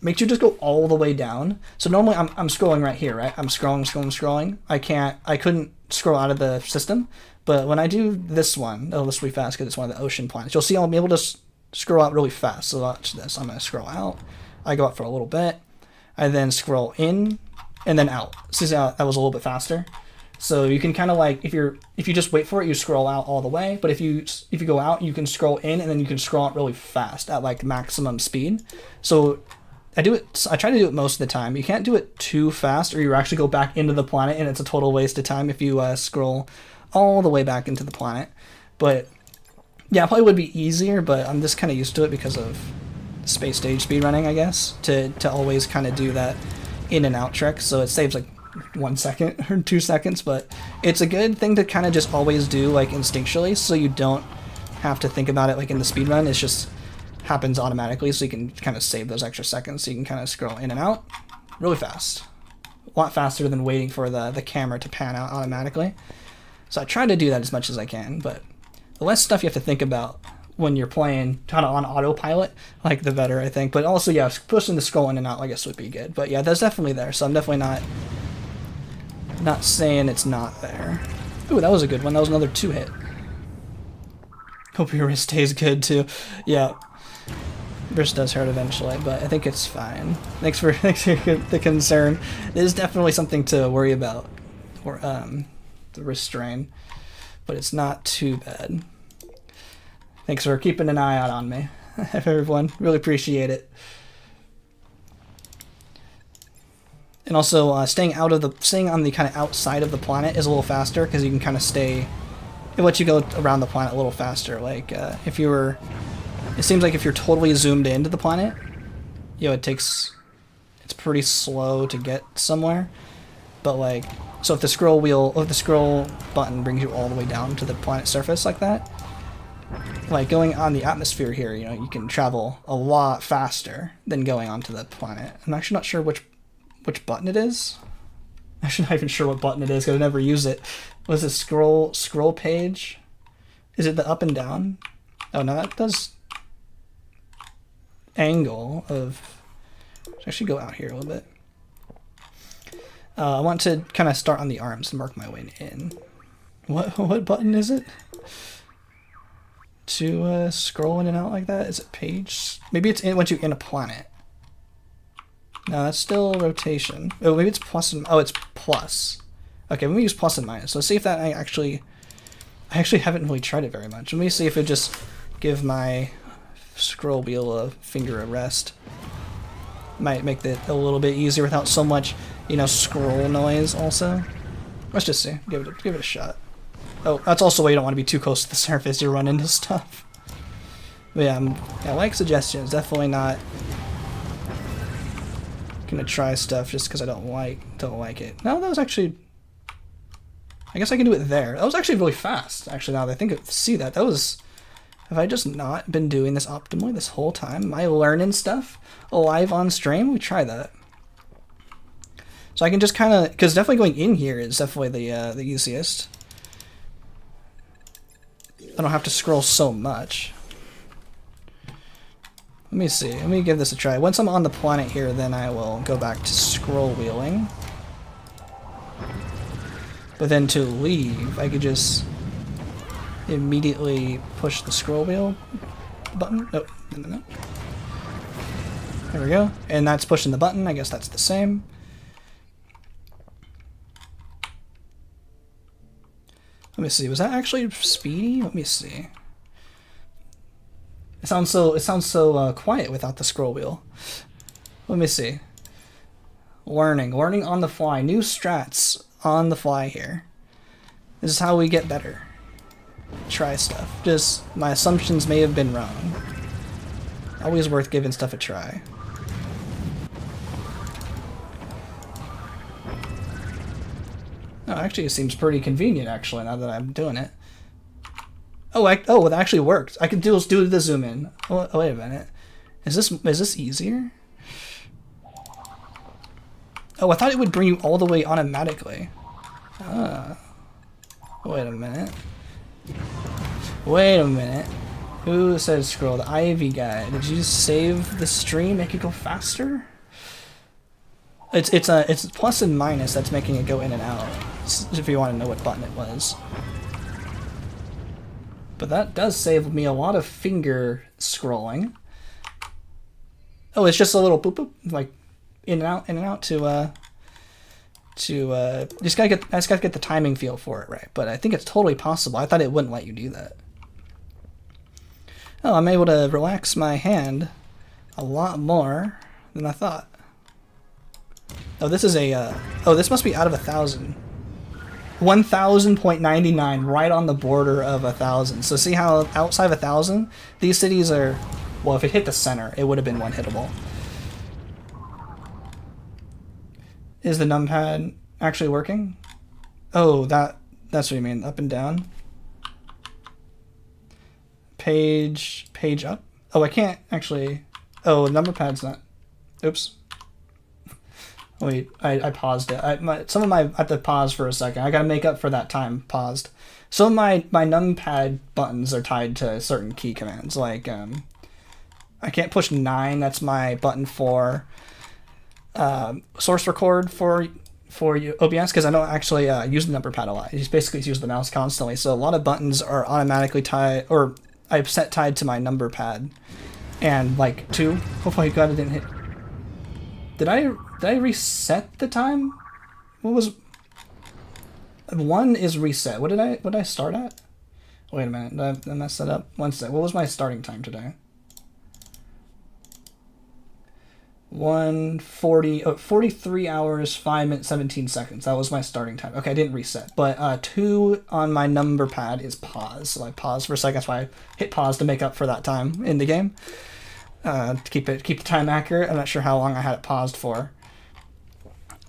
makes you just go all the way down. So normally I'm scrolling right here, right? I'm scrolling. I couldn't scroll out of the system, but when I do this one, this will be fast because it's one of the ocean planets. You'll see I'll be able to scroll out really fast. So watch this. I'm going to scroll out. I go up for a little bit. I then scroll in and then out. See how that was a little bit faster? So you can kind of like, if you just wait for it, you scroll out all the way. But if you go out, you can scroll in and then you can scroll out really fast at like maximum speed. So I try to do it most of the time. You can't do it too fast or you actually go back into the planet and it's a total waste of time if you scroll all the way back into the planet. But yeah, it probably would be easier, but I'm just kind of used to it because of space stage speedrunning, I guess, to always kind of do that in and out trick. So it saves like 1 second or 2 seconds, but it's a good thing to kind of just always do like instinctually, so you don't have to think about it like in the speedrun. It just happens automatically, so you can kind of save those extra seconds, so you can kind of scroll in and out really fast, a lot faster than waiting for the camera to pan out automatically. So I try to do that as much as I can, but the less stuff you have to think about when you're playing kind of on autopilot, like the better, I think. But also, yeah, pushing the scroll in and out, I guess, would be good. But yeah, that's definitely there, so I'm definitely not saying it's not there. Ooh, that was a good one. That was another 2-hit. Hope your wrist stays good, too. Yeah, wrist does hurt eventually, but I think it's fine. Thanks for the concern. It is definitely something to worry about, or the wrist strain, but it's not too bad. Thanks for keeping an eye out on me, everyone. Really appreciate it. And also, staying on the kind of outside of the planet is a little faster because you can kind of it lets you go around the planet a little faster. Like it seems like if you're totally zoomed into the planet, it's pretty slow to get somewhere. But like, so if the scroll button brings you all the way down to the planet surface like that, like going on the atmosphere here, you can travel a lot faster than going onto the planet. I'm actually not sure which button it is. I'm actually not even sure what button it is because I never use it. Was it scroll page? Is it the up and down? Oh no, that does angle of. Let's actually go out here a little bit. I want to kind of start on the arms and work my way in. What button is it? To scroll in and out like that? Is it page? Maybe it's once you're in a planet. No, that's still rotation. Oh, maybe it's plus and... Oh, it's plus. Okay, let me use plus and minus. So let's see if that I actually haven't really tried it very much. Let me see if it just give my scroll wheel a finger a rest. Might make it a little bit easier without so much, scroll noise also. Let's just see. Give it a shot. Oh, that's also why you don't want to be too close to the surface. You run into stuff. But yeah, I like suggestions. Definitely not gonna try stuff just because I don't like it. No, that was actually. I guess I can do it there. That was actually really fast. Actually, now that I see that, was. Have I just not been doing this optimally this whole time? Am I learning stuff live on stream? We try that. So I can just kind of, because definitely going in here is definitely the easiest. I don't have to scroll so much. Let me see. Let me give this a try. Once I'm on the planet here, then I will go back to scroll wheeling. But then to leave, I could just immediately push the scroll wheel button. Oh, no. There we go. And that's pushing the button. I guess that's the same. Let me see. Was that actually speedy? Let me see. It sounds so quiet without the scroll wheel. Let me see. Learning on the fly. New strats on the fly here. This is how we get better. Try stuff. Just my assumptions may have been wrong. Always worth giving stuff a try. Oh, actually, it seems pretty convenient, actually, now that I'm doing it. Oh, it actually worked. I can do the zoom in. Oh, wait a minute. Is this easier? Oh, I thought it would bring you all the way automatically. Wait a minute. Wait a minute. Who said scroll? The Ivy guy. Did you save the stream? Make it go faster? It's plus and minus that's making it go in and out. If you want to know what button it was. But that does save me a lot of finger scrolling. Oh, it's just a little boop boop, like in and out to just gotta get the timing feel for it right. But I think it's totally possible. I thought it wouldn't let you do that. Oh, I'm able to relax my hand a lot more than I thought. Oh, this is a oh, this must be out of 1,000. 1,000.99, right on the border of 1,000. So see how outside of 1,000, these cities are, well, if it hit the center, it would have been one hittable. Is the numpad actually working? Oh, that's what you mean, up and down. Page up. Oh, I can't actually. Oh, number pad's not. Oops. Wait, I paused it. I had to pause for a second. I gotta make up for that time paused. Some of my numpad buttons are tied to certain key commands. Like I can't push 9. That's my button for source record for OBS, because I don't actually use the number pad a lot. I just basically use the mouse constantly. So a lot of buttons are automatically tied, or I've set tied to my number pad. And like 2. Oh my god, it didn't hit. Did I reset the time? What was 1 is reset. What did I start at? Wait a minute, did I mess that up? 1 sec. What was my starting time today? 43 hours, 5 minutes, 17 seconds. That was my starting time. Okay, I didn't reset. But 2 on my number pad is pause. So I paused for a second. That's why I hit pause to make up for that time in the game. To keep the time accurate. I'm not sure how long I had it paused for.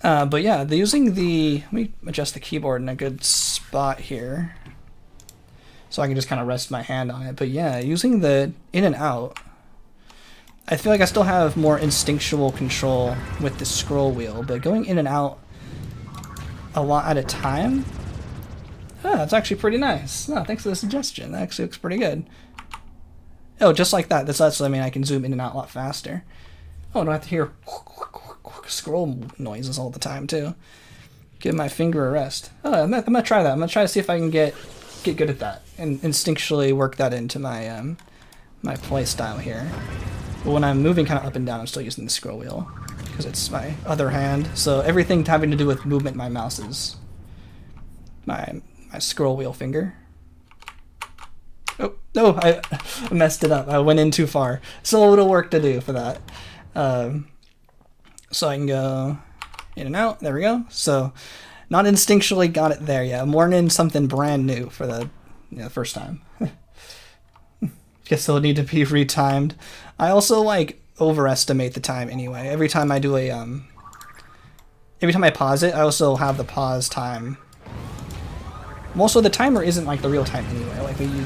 But yeah, let me adjust the keyboard in a good spot here, so I can just kind of rest my hand on it. But yeah, using the in and out, I feel like I still have more instinctual control with the scroll wheel, but going in and out a lot at a time, that's actually pretty nice. No, thanks for the suggestion. That actually looks pretty good. Oh, just like that. That's what I mean. I can zoom in and out a lot faster. Oh, I don't have to hear scroll noises all the time too. Give my finger a rest. Oh, I'm gonna try that. I'm gonna try to see if I can get good at that and instinctually work that into my my play style here. But when I'm moving kind of up and down, I'm still using the scroll wheel because it's my other hand. So everything having to do with movement, my mouse is my scroll wheel finger. Oh, no, I messed it up. I went in too far. Still a little work to do for that. So I can go in and out. There we go. So not instinctually got it there yet. I'm learning something brand new for the first time. Guess it'll need to be retimed. I also like overestimate the time anyway. Every time I do every time I pause it, I also have the pause time. Also, the timer isn't like the real time anyway. Like you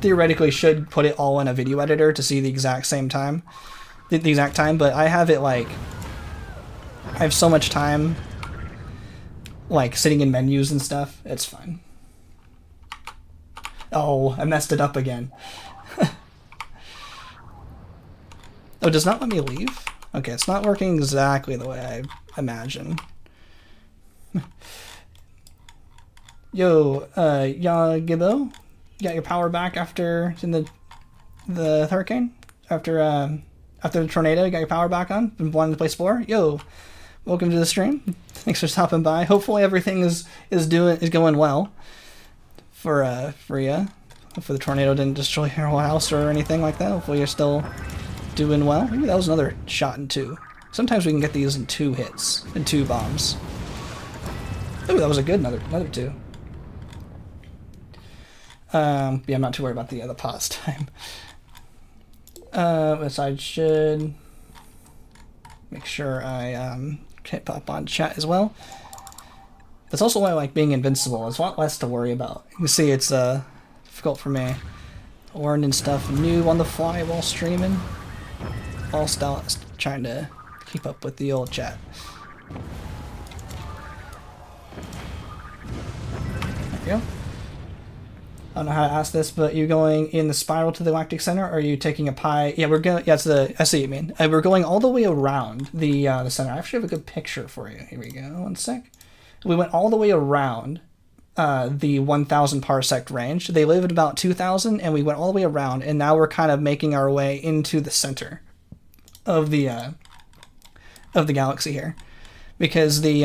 theoretically should put it all in a video editor to see the exact same time, the exact time. But I have it like I have so much time, like sitting in menus and stuff. It's fine. Oh, I messed it up again. Oh, it does not let me leave? Okay, it's not working exactly the way I imagine. Yo, Gibbo, you got your power back after the hurricane? After the tornado, you got your power back on? Been wanting to play Spore? Yo, welcome to the stream. Thanks for stopping by. Hopefully everything is going well for you. Hopefully the tornado didn't destroy your whole house or anything like that. Hopefully you're still doing well. Maybe that was another shot in 2. Sometimes we can get these in 2 hits, in 2 bombs. Ooh, that was a good another 2. Yeah, I'm not too worried about the pause time. So I should make sure I hit pop on chat as well. That's also why I like being invincible. There's a lot less to worry about. You can see it's difficult for me. Learning stuff new on the fly while streaming. All still trying to keep up with the old chat. There we go. I don't know how to ask this, but you going in the spiral to the galactic center, or are you taking a pie? Yeah, we're going. Yeah, it's the. I see what you mean. We're going all the way around the center. I actually have a good picture for you. Here we go. One sec. We went all the way around the 1,000 parsec range. They live at about 2,000, and we went all the way around, and now we're kind of making our way into the center of the galaxy here, because the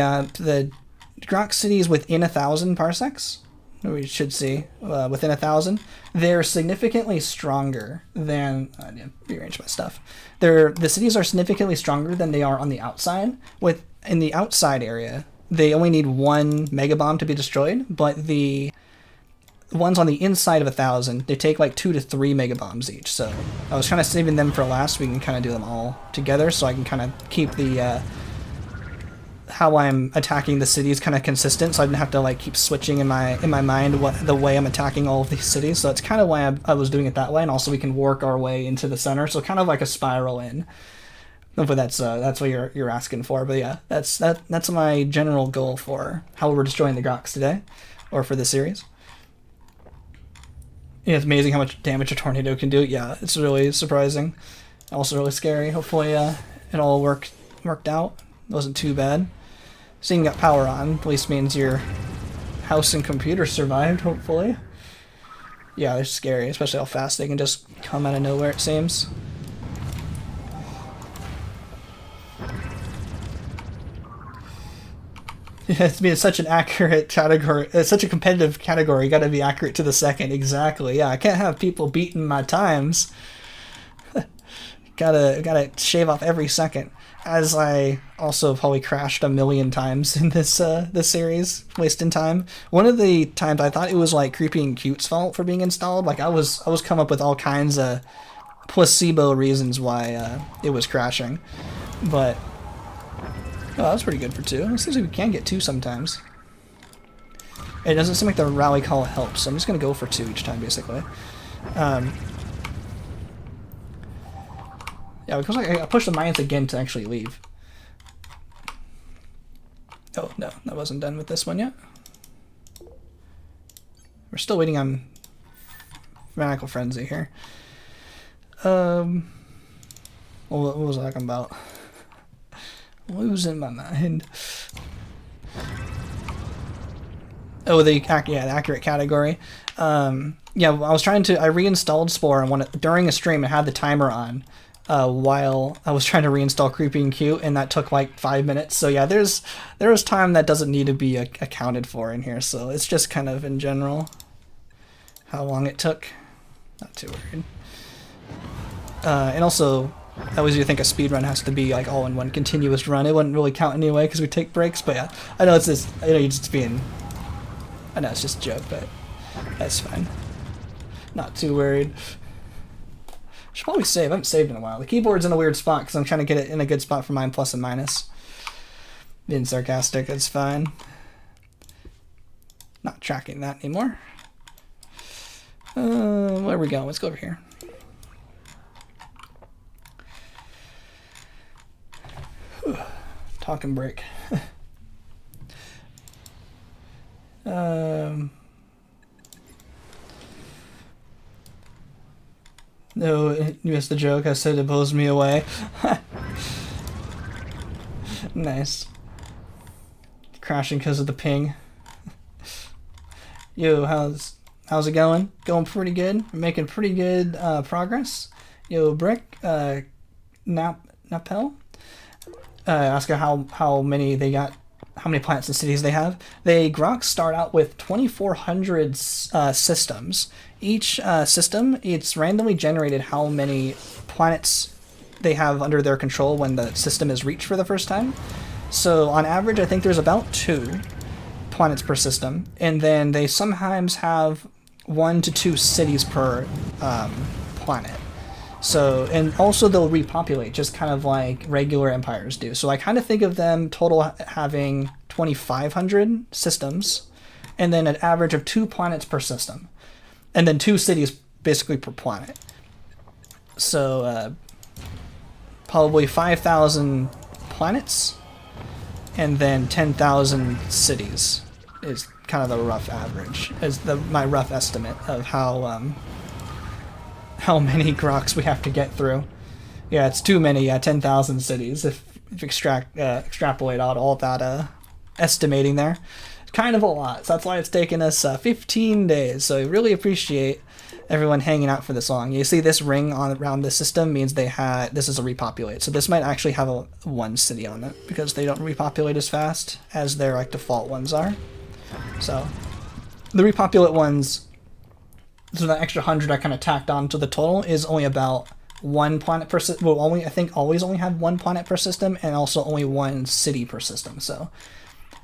Grox city is within 1,000 parsecs. We should see within 1,000. They're significantly stronger than. I need to rearrange my stuff. The cities are significantly stronger than they are on the outside. In the outside area, they only need 1 megabomb to be destroyed, but the ones on the inside of 1,000, they take like 2 to 3 megabombs each. So I was kind of saving them for last, so we can kind of do them all together, so I can kind of keep the how I'm attacking the cities kind of consistent, so I didn't have to like keep switching in my mind the way I'm attacking all of these cities. So that's kind of why I was doing it that way, and also we can work our way into the center, so kind of like a spiral in. Hopefully that's what you're asking for. But yeah, that's my general goal for how we're destroying the Grox today, or for this series. Yeah, it's amazing how much damage a tornado can do. Yeah, it's really surprising. Also really scary. Hopefully it all worked out. It wasn't too bad. Seeing you got power on at least means your house and computer survived, hopefully. Yeah, they're scary, especially how fast they can just come out of nowhere, it seems. Yeah, it's been such an accurate category. It's such a competitive category. You got to be accurate to the second. Exactly. Yeah, I can't have people beating my times. gotta shave off every second. As I also probably crashed 1,000,000 times in this series, wasting time. One of the times I thought it was like Creepy and Cute's fault for being installed. Like I was coming up with all kinds of placebo reasons why it was crashing, but oh, that was pretty good for 2. It seems like we can get 2 sometimes. It doesn't seem like the rally call helps, so I'm just gonna go for 2 each time basically. Yeah, because I pushed the mines again to actually leave. Oh, no, that wasn't done with this one yet. We're still waiting on Fanatical Frenzy here. What was I talking about? Losing my mind. Oh, the accurate category. Yeah, I reinstalled Spore, and during a stream, I had the timer on. While I was trying to reinstall Creepy and Cute, and that took like 5 minutes. So yeah, there was time that doesn't need to be accounted for in here. So it's just kind of in general how long it took. Not too worried. And also, I always do think a speedrun has to be like all in one continuous run. It wouldn't really count anyway because we take breaks. But yeah, I know it's just you're just being. I know it's just a joke, but that's fine. Not too worried. Should probably save. I haven't saved in a while. The keyboard's in a weird spot because I'm trying to get it in a good spot for mine plus and minus. Being sarcastic, it's fine. Not tracking that anymore. Where are we going? Let's go over here. Talking break. No, you missed the joke. I said it blows me away. Nice. Crashing because of the ping. Yo, how's it going? Going pretty good. We're making pretty good progress. Yo, Brick, Napel. Ask her how many they got, how many planets and cities they have. Grox start out with 2,400 systems. Each system, it's randomly generated how many planets they have under their control when the system is reached for the first time. So on average, I think there's about 2 planets per system, and then they sometimes have 1 to 2 cities per planet. So, and also they'll repopulate, just kind of like regular empires do. So I kind of think of them total having 2,500 systems, and then an average of 2 planets per system. and then 2 cities basically per planet. So probably 5,000 planets, and then 10,000 cities is kind of the rough average, is my rough estimate of how many Grox we have to get through. Yeah, it's too many. Yeah, 10,000 cities. If you extrapolate out all that estimating there, it's kind of a lot. So that's why it's taken us 15 days. So I really appreciate everyone hanging out for this long. You see this ring around the system means this is a repopulate. So this might actually have one city on it because they don't repopulate as fast as their like default ones are. So the repopulate ones, so that extra 100 I kind of tacked on to the total is only about 1 planet per system. Well, I think always only have 1 planet per system, and also only 1 city per system. So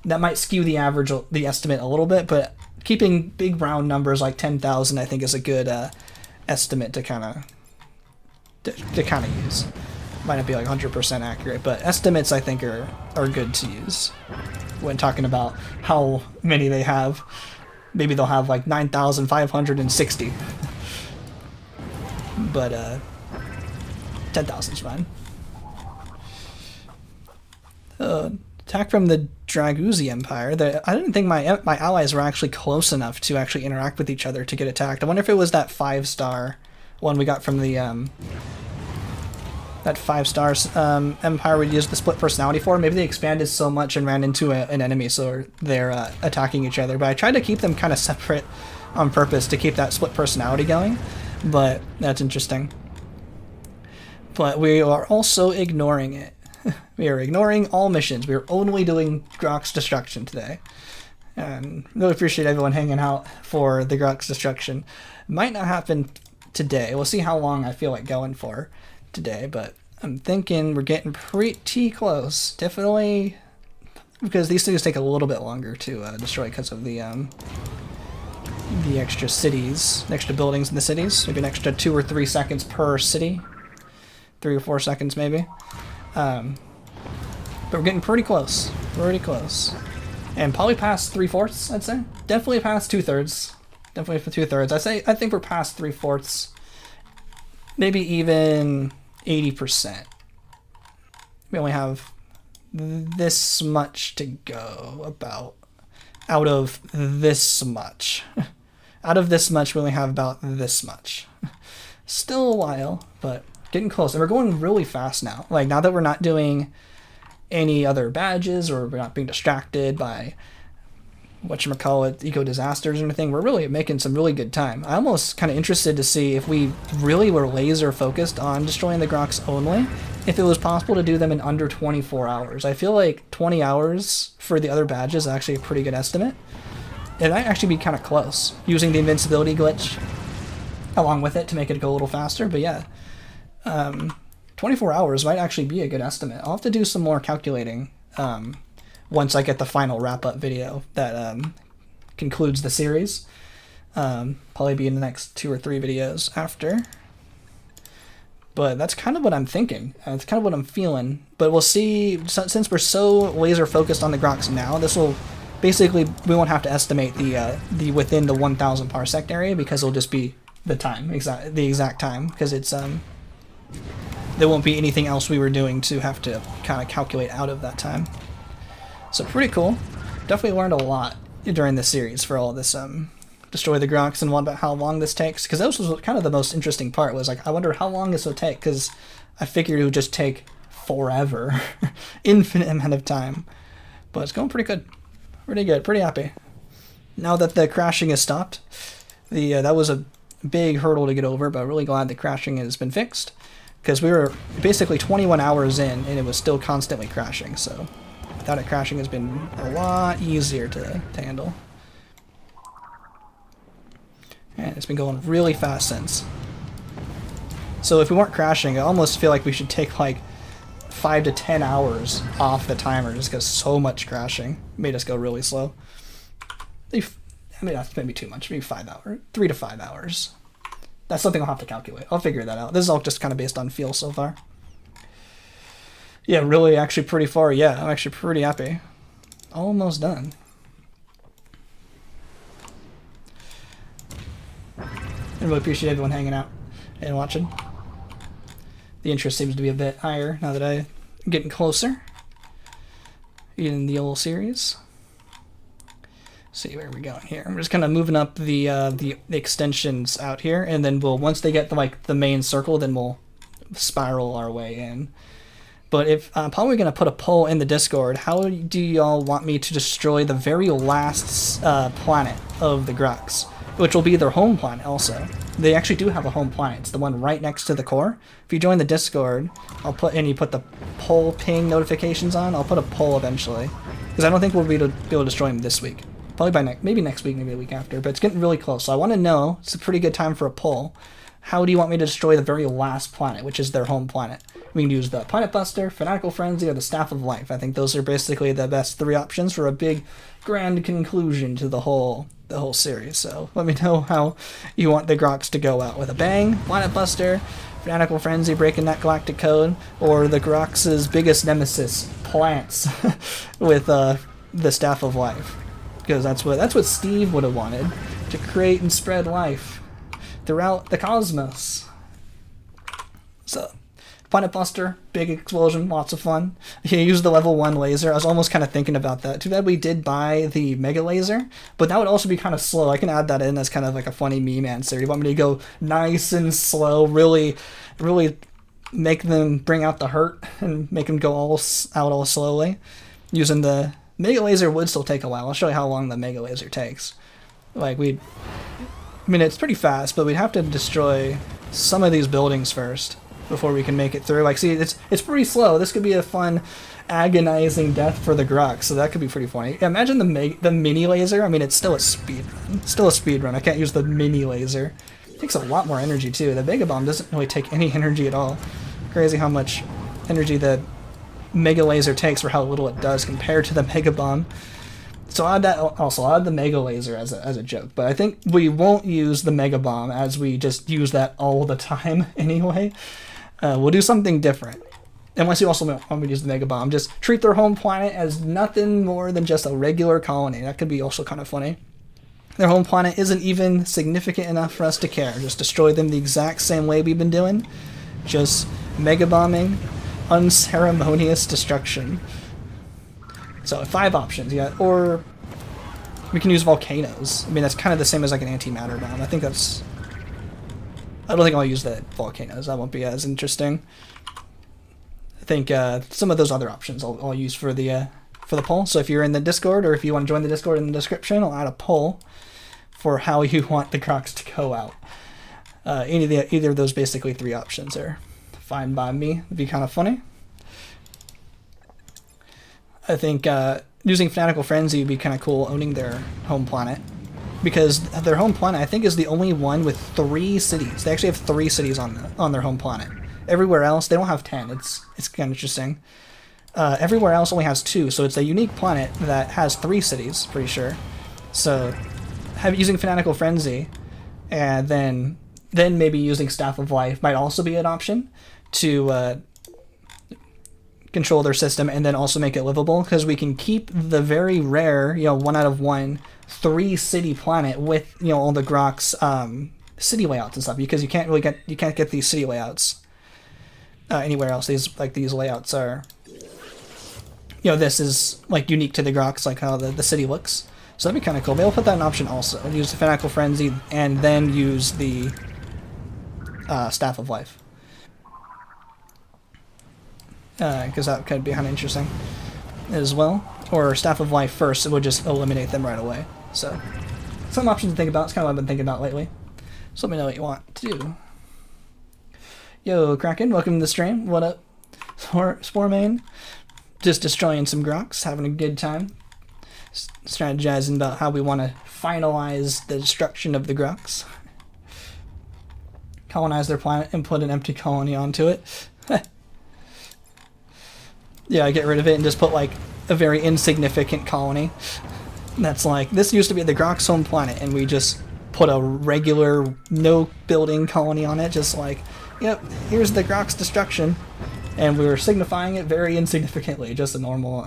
that might skew the average, the estimate a little bit, but keeping big round numbers like 10,000 I think is a good estimate to kind of use. Might not be like 100% accurate, but estimates I think are good to use when talking about how many they have. Maybe they'll have like 9,560, but 10,000 is fine. Attack from the Grox Empire. I didn't think my allies were actually close enough to actually interact with each other to get attacked. I wonder if it was that 5-star one we got from the that 5-star empire we used the split personality for. Maybe they expanded so much and ran into an enemy, so they're attacking each other. But I tried to keep them kind of separate on purpose to keep that split personality going. But that's interesting. But we are also ignoring it. We are ignoring all missions. We are only doing Grox destruction today. And really appreciate everyone hanging out for the Grox destruction. Might not happen today. We'll see how long I feel like going for today, but I'm thinking we're getting pretty close. Definitely, because these things take a little bit longer to destroy because of the extra cities, the extra buildings in the cities. Maybe an extra 2 or 3 seconds per city. 3 or 4 seconds maybe. But we're getting pretty close. Pretty close. And probably past 3/4, I'd say. Definitely past 2/3. Definitely for 2/3. I think we're past 3/4. Maybe even 80%. We only have this much to go about. Out of this much. Out of this much, we only have about this much. Still a while, but getting close. And we're going really fast now. Like, now that we're not doing any other badges, or we're not being distracted by whatchamacallit, eco disasters or anything, we're really making some really good time. I'm almost kind of interested to see if we really were laser focused on destroying the Grox only, if it was possible to do them in under 24 hours. I feel like 20 hours for the other badges is actually a pretty good estimate. It might actually be kind of close, using the invincibility glitch along with it to make it go a little faster, but yeah. 24 hours might actually be a good estimate. I'll have to do some more calculating once I get the final wrap-up video that concludes the series. Probably be in the next 2 or 3 videos after. But that's kind of what I'm thinking. It's kind of what I'm feeling. But we'll see, since we're so laser focused on the Grox now, this will basically, we won't have to estimate the within the 1,000 parsec area, because it'll just be the time, the exact time, because it's there won't be anything else we were doing to have to kind of calculate out of that time. So pretty cool. Definitely learned a lot during this series for all this destroy the Grox and what about how long this takes, because that was kind of the most interesting part, was like, I wonder how long this will take, because I figured it would just take forever. Infinite amount of time. But it's going pretty good. Pretty good. Pretty happy. Now that the crashing has stopped, that was a big hurdle to get over, but I'm really glad the crashing has been fixed, because we were basically 21 hours in and it was still constantly crashing. So without it crashing, has been a lot easier to handle. And it's been going really fast since. So if we weren't crashing, I almost feel like we should take like 5 to 10 hours off the timer, just because so much crashing made us go really slow. I mean, that's maybe too much. Maybe 5 hours, 3 to 5 hours. That's something I'll have to calculate. I'll figure that out. This is all just kind of based on feel so far. Yeah, really, actually pretty far. Yeah, I'm actually pretty happy. Almost done. really appreciate everyone hanging out and watching. The interest seems to be a bit higher now that I'm getting closer in the old series. See where we're going here. I'm just kind of moving up the extensions out here, and then we'll, once they get the main circle, then we'll spiral our way in. But if I'm probably going to put a poll in the Discord, how do y'all want me to destroy the very last planet of the Grox, which will be their home planet also. They actually do have a home planet. It's the one right next to the core. If you join the Discord, you put the poll ping notifications on, I'll put a poll eventually, because I don't think we'll be able to destroy them this week. Probably by maybe next week, maybe the week after, but it's getting really close. So I want to know, it's a pretty good time for a poll. How do you want me to destroy the very last planet, which is their home planet? We can use the Planet Buster, Fanatical Frenzy, or the Staff of Life. I think those are basically the best 3 options for a big, grand conclusion to the whole series. So let me know how you want the Grox to go out. With a bang, Planet Buster, Fanatical Frenzy breaking that galactic code, or the Grox's biggest nemesis, plants, with the Staff of Life. Because that's what Steve would have wanted, to create and spread life throughout the cosmos. So, Planet Buster, big explosion, lots of fun. You use the level 1 laser. I was almost kind of thinking about that. Too bad we did buy the Mega Laser, but that would also be kind of slow. I can add that in as kind of like a funny meme answer. You want me to go nice and slow, really, really make them bring out the hurt and make them go all slowly, using the Mega Laser would still take a while. I'll show you how long the Mega Laser takes. I mean, it's pretty fast, but we'd have to destroy some of these buildings first before we can make it through. See, it's pretty slow. This could be a fun, agonizing death for the Grox, so that could be pretty funny. Imagine the mini laser. I mean, it's still a speedrun. Still a speedrun. I can't use the mini laser. It takes a lot more energy, too. The Mega Bomb doesn't really take any energy at all. Crazy how much energy the Mega Laser takes for how little it does compared to the Mega Bomb. So I'll add the Mega Laser as a joke, but I think we won't use the Mega Bomb, as we just use that all the time anyway. We'll do something different. Unless you also want me to use the Mega Bomb, just treat their home planet as nothing more than just a regular colony. That could be also kind of funny. Their home planet isn't even significant enough for us to care. Just destroy them the exact same way we've been doing. Just Mega Bombing. Unceremonious destruction. So 5 options, yeah. Or we can use volcanoes. I mean, that's kind of the same as like an antimatter bomb. I don't think I'll use the volcanoes. That won't be as interesting. I think some of those other options I'll use for the poll. So if you're in the Discord, or if you want to join the Discord in the description, I'll add a poll for how you want the Grox to go out. Either of those basically 3 options are fine by me. It'd be kind of funny. I think using Fanatical Frenzy would be kind of cool, owning their home planet. Because their home planet, I think, is the only one with 3 cities. They actually have 3 cities on their home planet. Everywhere else, they don't have 10. It's kind of interesting. Everywhere else only has 2, so it's a unique planet that has 3 cities, pretty sure. So, using Fanatical Frenzy, and then maybe using Staff of Life might also be an option to control their system, and then also make it livable, because we can keep the very rare, 1 out of 1, 3-city planet with, all the Grox city layouts and stuff, because you can't get these city layouts anywhere else. These layouts are, this is like unique to the Grox, like how the city looks. So that'd be kind of cool. Maybe I'll put that in option also. Use the Fanatical Frenzy, and then use the Staff of Life. Because that could be kind of interesting as well. Or Staff of Life first, it would just eliminate them right away. So, some options to think about. It's kind of what I've been thinking about lately. So let me know what you want to do. Yo, Kraken, welcome to the stream. What up? Spore main. Just destroying some Grox, having a good time. Strategizing about how we want to finalize the destruction of the Grox. Colonize their planet and put an empty colony onto it. Yeah, get rid of it and just put like a very insignificant colony. That's like, this used to be the Grox home planet, and we just put a regular no building colony on it, just like, yep, here's the Grox destruction. And we were signifying it very insignificantly, just a normal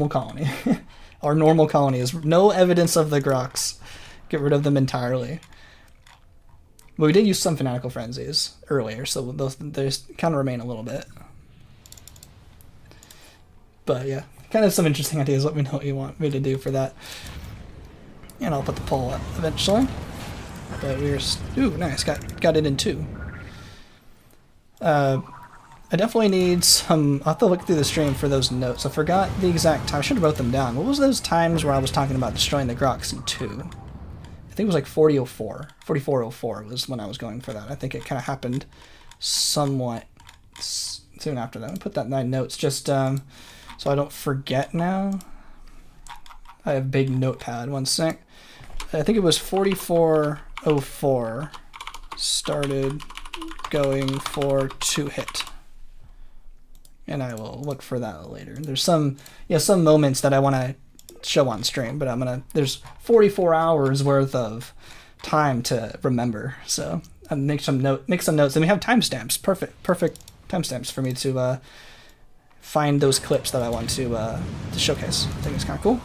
colony. Our normal colony is no evidence of the Grox get rid of them entirely. But we did use some Fanatical Frenzies earlier, so those kind of remain a little bit. But yeah, kind of some interesting ideas. Let me know what you want me to do for that. And I'll put the poll up eventually. But we were... Ooh, nice. Got it in 2. I definitely need some... I'll have to look through the stream for those notes. I forgot the exact time. I should have wrote them down. What was those times where I was talking about destroying the Grox in 2? I think it was like 40:04. 44:04 was when I was going for that. I think it kind of happened somewhat soon after that. I'll put that in my notes just so I don't forget now. I have a big notepad. One sec. I think it was 44:04 started going for 2-hit. And I will look for that later. There's some moments that I want to show on stream, but there's 44 hours worth of time to remember. So I'll make some notes, and we have timestamps. Perfect timestamps for me to find those clips that I want to showcase. I think it's kind of cool.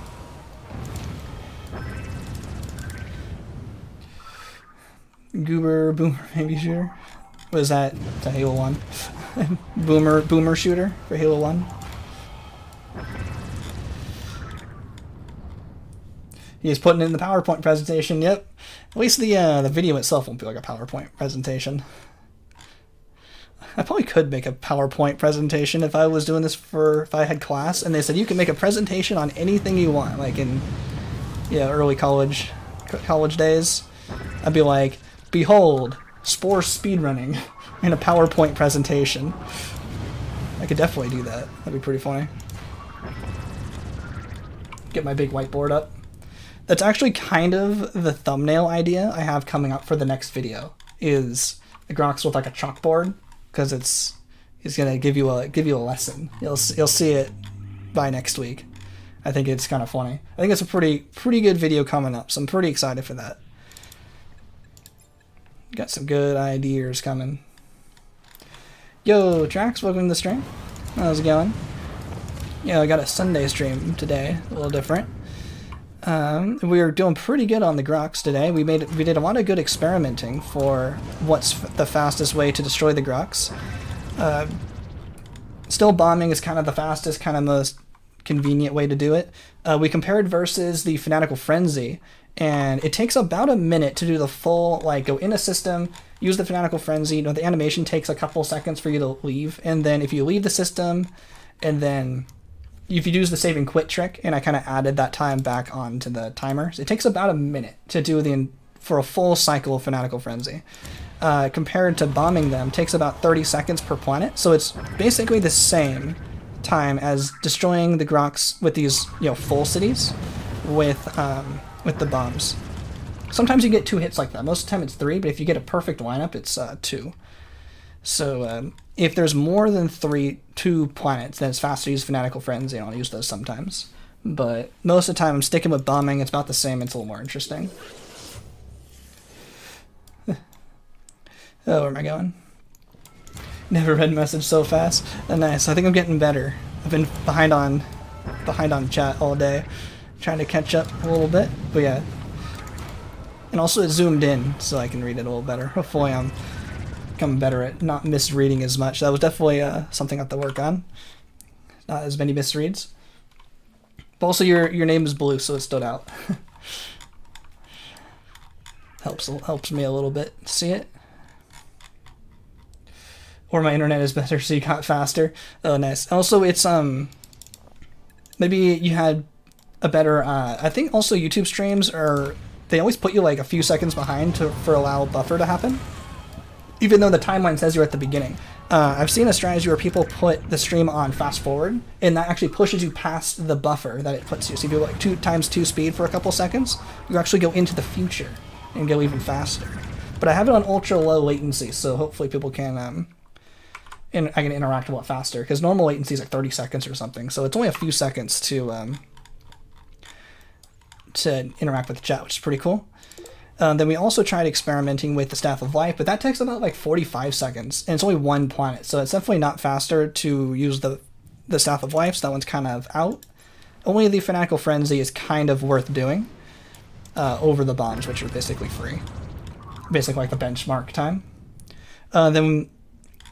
Boomer maybe shooter. What is that? It's a Halo 1. Boomer shooter for Halo 1. He's putting in the PowerPoint presentation. Yep. At least the video itself won't be like a PowerPoint presentation. I probably could make a PowerPoint presentation if I was doing this if I had class and they said you can make a presentation on anything you want, like in early college days. I'd be like, behold, Spore speedrunning in a PowerPoint presentation. I could definitely do that. That'd be pretty funny. Get my big whiteboard up. That's actually kind of the thumbnail idea I have coming up for the next video. Is the Grox with like a chalkboard, because he's gonna give you a lesson. You'll see it by next week. I think it's kind of funny. I think it's a pretty good video coming up, so I'm pretty excited for that. Got some good ideas coming. Yo, Trax, welcome to the stream. How's it going? Yeah, I got a Sunday stream today, a little different. We were doing pretty good on the Grox today. We did a lot of good experimenting for what's the fastest way to destroy the Grox. Still bombing is kind of the fastest, kind of most convenient way to do it. We compared versus the Fanatical Frenzy, and it takes about a minute to do the full, like, go in a system, use the Fanatical Frenzy. The animation takes a couple seconds for you to leave, and then if you leave the system, and then if you use the save and quit trick, and I kind of added that time back onto the timer, so it takes about a minute to do for a full cycle of Fanatical Frenzy. Compared to bombing them, takes about 30 seconds per planet, so it's basically the same time as destroying the Grox with these full cities with the bombs. Sometimes you get 2 hits like that. Most of the time it's 3, but if you get a perfect lineup, it's 2. So if there's more than 2 planets, then it's faster to use Fanatical Frenzy, and I'll use those sometimes. But most of the time I'm sticking with bombing. It's about the same. It's a little more interesting. Oh, where am I going? Never read message so fast. Nice. I think I'm getting better. I've been behind on chat all day, trying to catch up a little bit. But yeah. And also it zoomed in so I can read it a little better. Hopefully I'm becoming better at not misreading as much. That was definitely something I have to work on. Not as many misreads. But also your name is blue, so it stood out. helps me a little bit see it. Or my internet is better, so you got faster. Oh, nice. Also, it's maybe you had a better. I think also YouTube streams they always put you like a few seconds behind for allow buffer to happen, even though the timeline says you're at the beginning. I've seen a strategy where people put the stream on fast forward, and that actually pushes you past the buffer that it puts you. So if you do like 2 times 2 speed for a couple seconds, you actually go into the future and go even faster. But I have it on ultra low latency, so hopefully people can and I can interact a lot faster, because normal latency is like 30 seconds or something, so it's only a few seconds to interact with the chat, which is pretty cool. Then we also tried experimenting with the Staff of Life, but that takes about like 45 seconds, and it's only 1 planet, so it's definitely not faster to use the Staff of Life, so that one's kind of out. Only the Fanatical Frenzy is kind of worth doing. over the bombs, which are basically free. Basically like the benchmark time. Then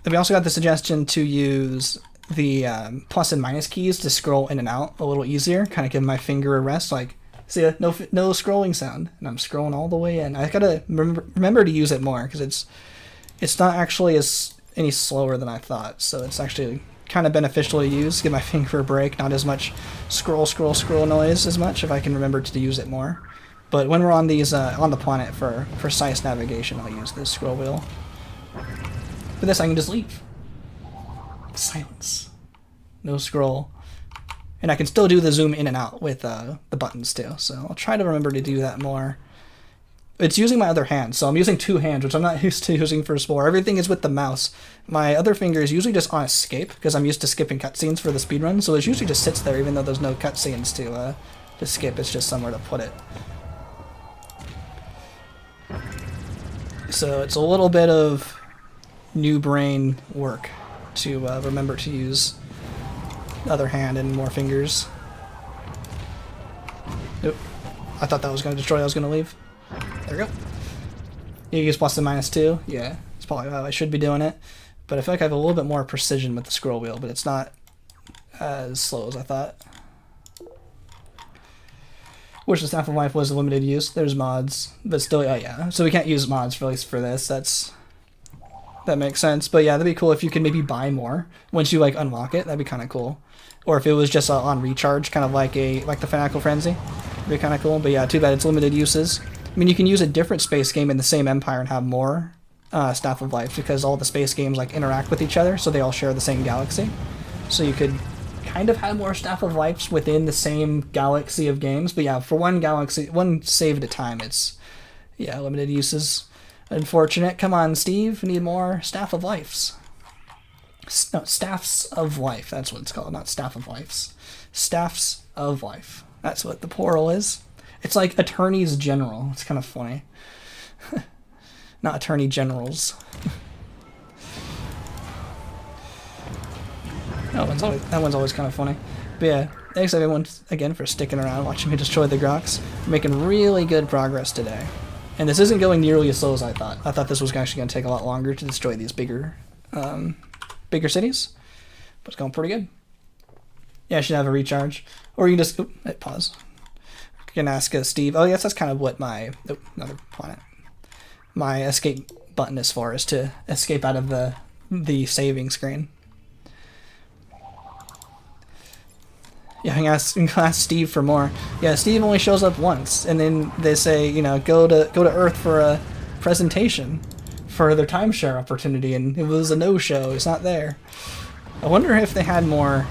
we also got the suggestion to use the plus and minus keys to scroll in and out a little easier, kind of give my finger a rest. Like, see, no scrolling sound, and I'm scrolling all the way in. I gotta remember to use it more because it's not actually any slower than I thought. So it's actually kind of beneficial to use. Give my finger a break, not as much scroll noise as much if I can remember to use it more. But when we're on these on the planet for precise navigation, I'll use this scroll wheel. For this, I can just leave. Silence. No scroll. And I can still do the zoom in and out with the buttons too. So I'll try to remember to do that more. It's using my other hand, so I'm using two hands, which I'm not used to using for Spore. Everything is with the mouse. My other finger is usually just on escape, because I'm used to skipping cutscenes for the speedrun, so it usually just sits there even though there's no cutscenes to skip. It's just somewhere to put it. So it's a little bit of new brain work to remember to use the other hand and more fingers. Nope. I thought that was going to destroy. I was going to leave. There we go. You use plus and minus too. Yeah, it's probably how I should be doing it. But I feel like I have a little bit more precision with the scroll wheel, but it's not as slow as I thought. Which the Staff of Life was limited use. There's mods, but still, oh yeah. So we can't use mods for at least for this. That makes sense. But yeah, that'd be cool if you could maybe buy more once you like unlock it. That'd be kind of cool. Or if it was just on recharge, kind of like the Fanatical Frenzy, it'd be kind of cool. But yeah, too bad it's limited uses. I mean, you can use a different space game in the same empire and have more Staff of Life because all the space games like interact with each other, so they all share the same galaxy. So you could kind of have more Staff of Lives within the same galaxy of games. But yeah, for one galaxy, one save at a time, it's yeah, limited uses. Unfortunate. Come on, Steve. We need more Staff of Lives. No, Staffs of Life. That's what it's called, not Staff of Lives. Staffs of Life. That's what the plural is. It's like attorneys general. It's kind of funny. Not attorney generals. That one's always kind of funny. But yeah, thanks everyone again for sticking around, watching me destroy the Grox. We're making really good progress today. And this isn't going nearly as slow as I thought. I thought this was actually going to take a lot longer to destroy these bigger cities. But it's going pretty good. Yeah, I should have a recharge. Or you can just... pause. You can ask Steve. Oh, yes, that's kind of what my... Oh, another planet. My escape button is for, is to escape out of the saving screen. Yeah, I can ask Steve for more. Yeah, Steve only shows up once, and then they say, you know, go to Earth for a presentation for their timeshare opportunity, and it was a no-show. He's not there. I wonder if they had more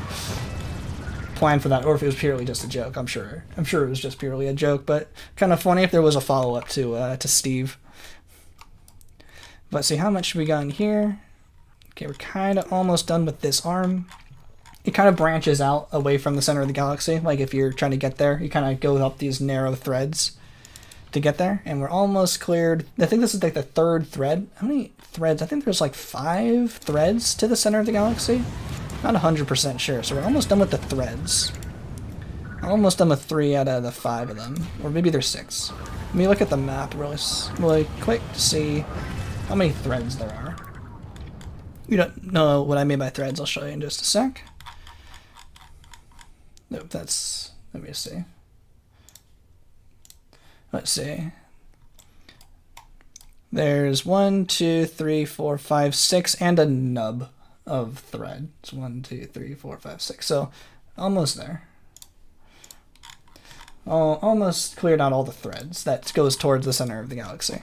planned for that, or if it was purely just a joke. I'm sure it was just purely a joke, but kind of funny if there was a follow-up to Steve. Let's see, how much we got in here? Okay, we're kind of almost done with this arm. It kind of branches out away from the center of the galaxy. Like if you're trying to get there, you kind of go up these narrow threads to get there. And we're almost cleared. I think this is like the third thread. How many threads? I think there's like 5 threads to the center of the galaxy. Not 100% sure. So we're almost done with the threads. Almost done with 3 out of the 5 of them. Or maybe there's 6. Let me look at the map really quick to see how many threads there are. You don't know what I mean by threads. I'll show you in just a sec. Nope, that's... Let me see. Let's see. There's 1, 2, 3, 4, 5, 6, and a nub of thread. It's 1, 2, 3, 4, 5, 6. So almost there. Almost cleared out all the threads. That goes towards the center of the galaxy.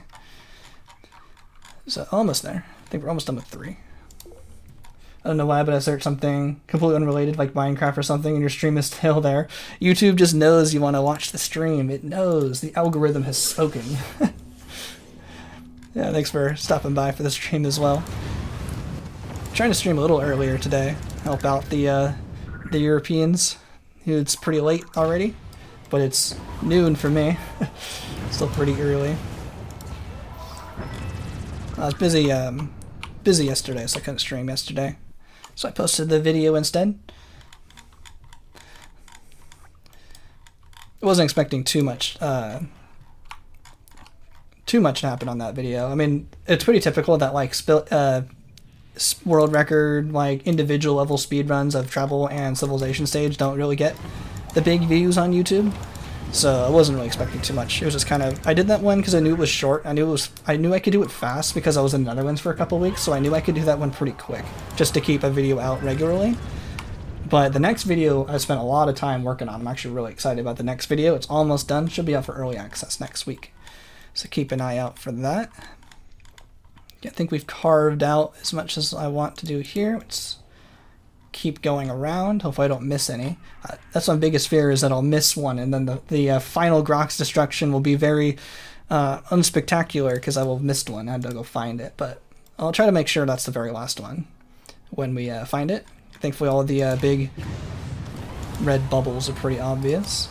So almost there. I think we're almost done with 3. I don't know why, but I searched something completely unrelated, like Minecraft or something, and your stream is still there. YouTube just knows you want to watch the stream. It knows. The algorithm has spoken. Yeah, thanks for stopping by for the stream as well. I'm trying to stream a little earlier today. Help out the Europeans. It's pretty late already, but it's noon for me. Still pretty early. I was busy yesterday, so I couldn't stream yesterday. So I posted the video instead. I wasn't expecting too much too much happened on that video. I mean, it's pretty typical that like world record, like individual level speedruns of Travel and Civilization stage don't really get the big views on YouTube. So I wasn't really expecting too much. It was just kind of, I did that one because I knew it was short. I knew I could do it fast because I was in the Netherlands for a couple weeks, so I knew I could do that one pretty quick, just to keep a video out regularly. But the next video I spent a lot of time working on. I'm actually really excited about the next video. It's almost done. Should be out for early access next week. So keep an eye out for that. I think we've carved out as much as I want to do here. Let's keep going around. Hopefully I don't miss any. That's my biggest fear, is that I'll miss one, and then the final Grox destruction will be very unspectacular because I will have missed one. I had to go find it, but I'll try to make sure that's the very last one when we find it. Thankfully all of the big red bubbles are pretty obvious.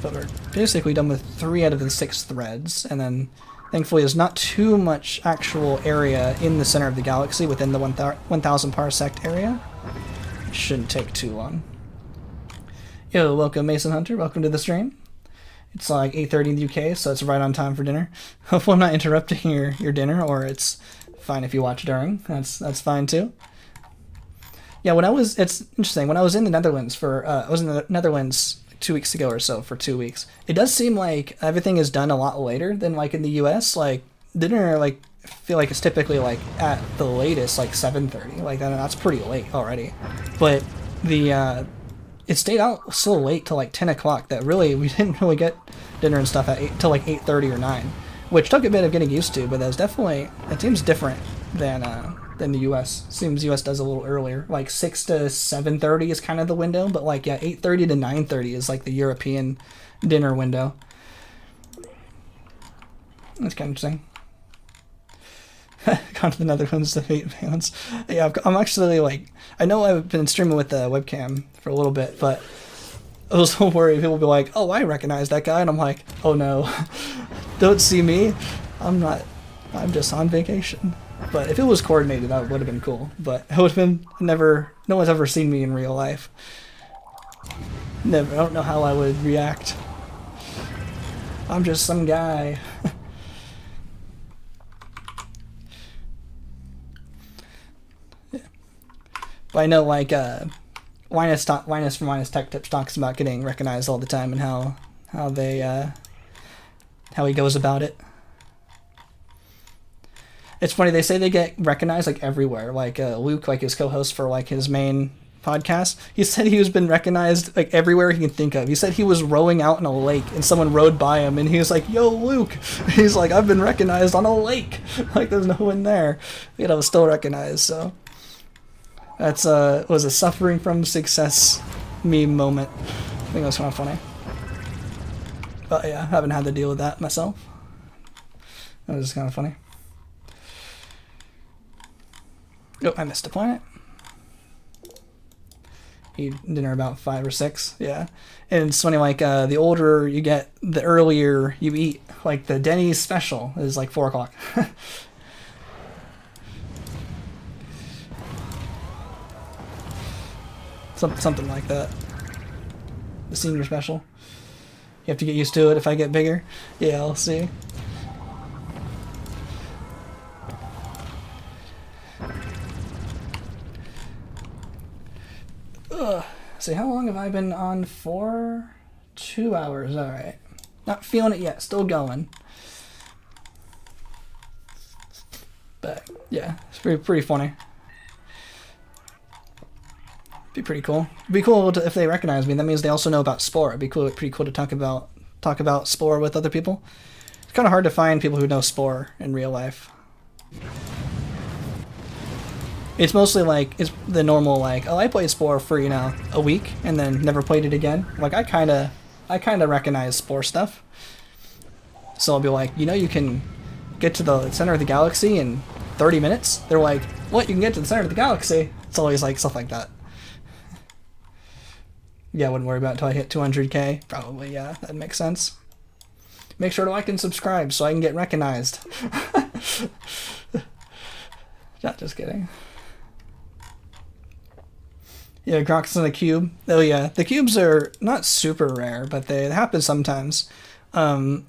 But we're basically done with 3 out of the 6 threads, and then thankfully there's not too much actual area in the center of the galaxy within the 1000 parsec area. It shouldn't take too long. Yo, welcome Mason Hunter, welcome to the stream. It's like 8:30 in the UK, so it's right on time for dinner. Hopefully I'm not interrupting your dinner, or it's fine if you watch during. That's fine too. Yeah, it's interesting, when I was in the Netherlands I was in the Netherlands 2 weeks ago or so for 2 weeks. It does seem like everything is done a lot later than like in the US. Like dinner, like I feel like it's typically like at the latest like 7:30. Like that's pretty late already. But the it stayed out so late till like 10 o'clock that really we didn't really get dinner and stuff till like 8:30 or 9, which took a bit of getting used to. But it seems different than the US. Seems US does a little earlier. Like 6 to 7:30 is kind of the window, but like yeah, 8:30 to 9:30 is like the European dinner window. That's kind of interesting. Gone to the Netherlands to meet fans. Yeah, I'm actually like, I know I've been streaming with the webcam for a little bit, but I was so worried people would be like, oh, I recognize that guy, and I'm like, oh no, don't see me. I'm just on vacation. But if it was coordinated, that would have been cool. But it would have been no one's ever seen me in real life. Never. I don't know how I would react. I'm just some guy. Yeah. But I know like Linus from Linus Tech Tips talks about getting recognized all the time and how he goes about it. It's funny, they say they get recognized like everywhere. Like Luke, like his co-host for like his main podcast, he said he was been recognized like everywhere he can think of. He said he was rowing out in a lake and someone rowed by him and he was like, yo Luke, he's like, I've been recognized on a lake. Like there's no one there, yet I was still recognized. So that's was a suffering from success meme moment. I think it was kind of funny. But yeah, I haven't had to deal with that myself. That was just kind of funny. Oh, I missed a planet. Eat dinner about 5 or 6, yeah. And it's funny, like, the older you get, the earlier you eat. Like, the Denny's special is like 4 o'clock. Something like that. The senior special. You have to get used to it if I get bigger. Yeah, I'll see. See, how long have I been on for? 2 hours, alright. Not feeling it yet, still going. But, yeah, it's pretty funny. Be pretty cool. It'd be cool if they recognize me. That means they also know about Spore. It'd be pretty cool to talk about Spore with other people. It's kind of hard to find people who know Spore in real life. It's mostly like, it's the normal like, oh, I played Spore for, you know, a week and then never played it again. Like I kind of recognize Spore stuff. So I'll be like, you know, you can get to the center of the galaxy in 30 minutes. They're like, what? You can get to the center of the galaxy? It's always like stuff like that. Yeah, I wouldn't worry about it until I hit 200k. Probably, yeah, that makes sense. Make sure to like and subscribe so I can get recognized. Not just kidding. Yeah, Grox in the cube. Oh yeah, the cubes are not super rare, but they happen sometimes. One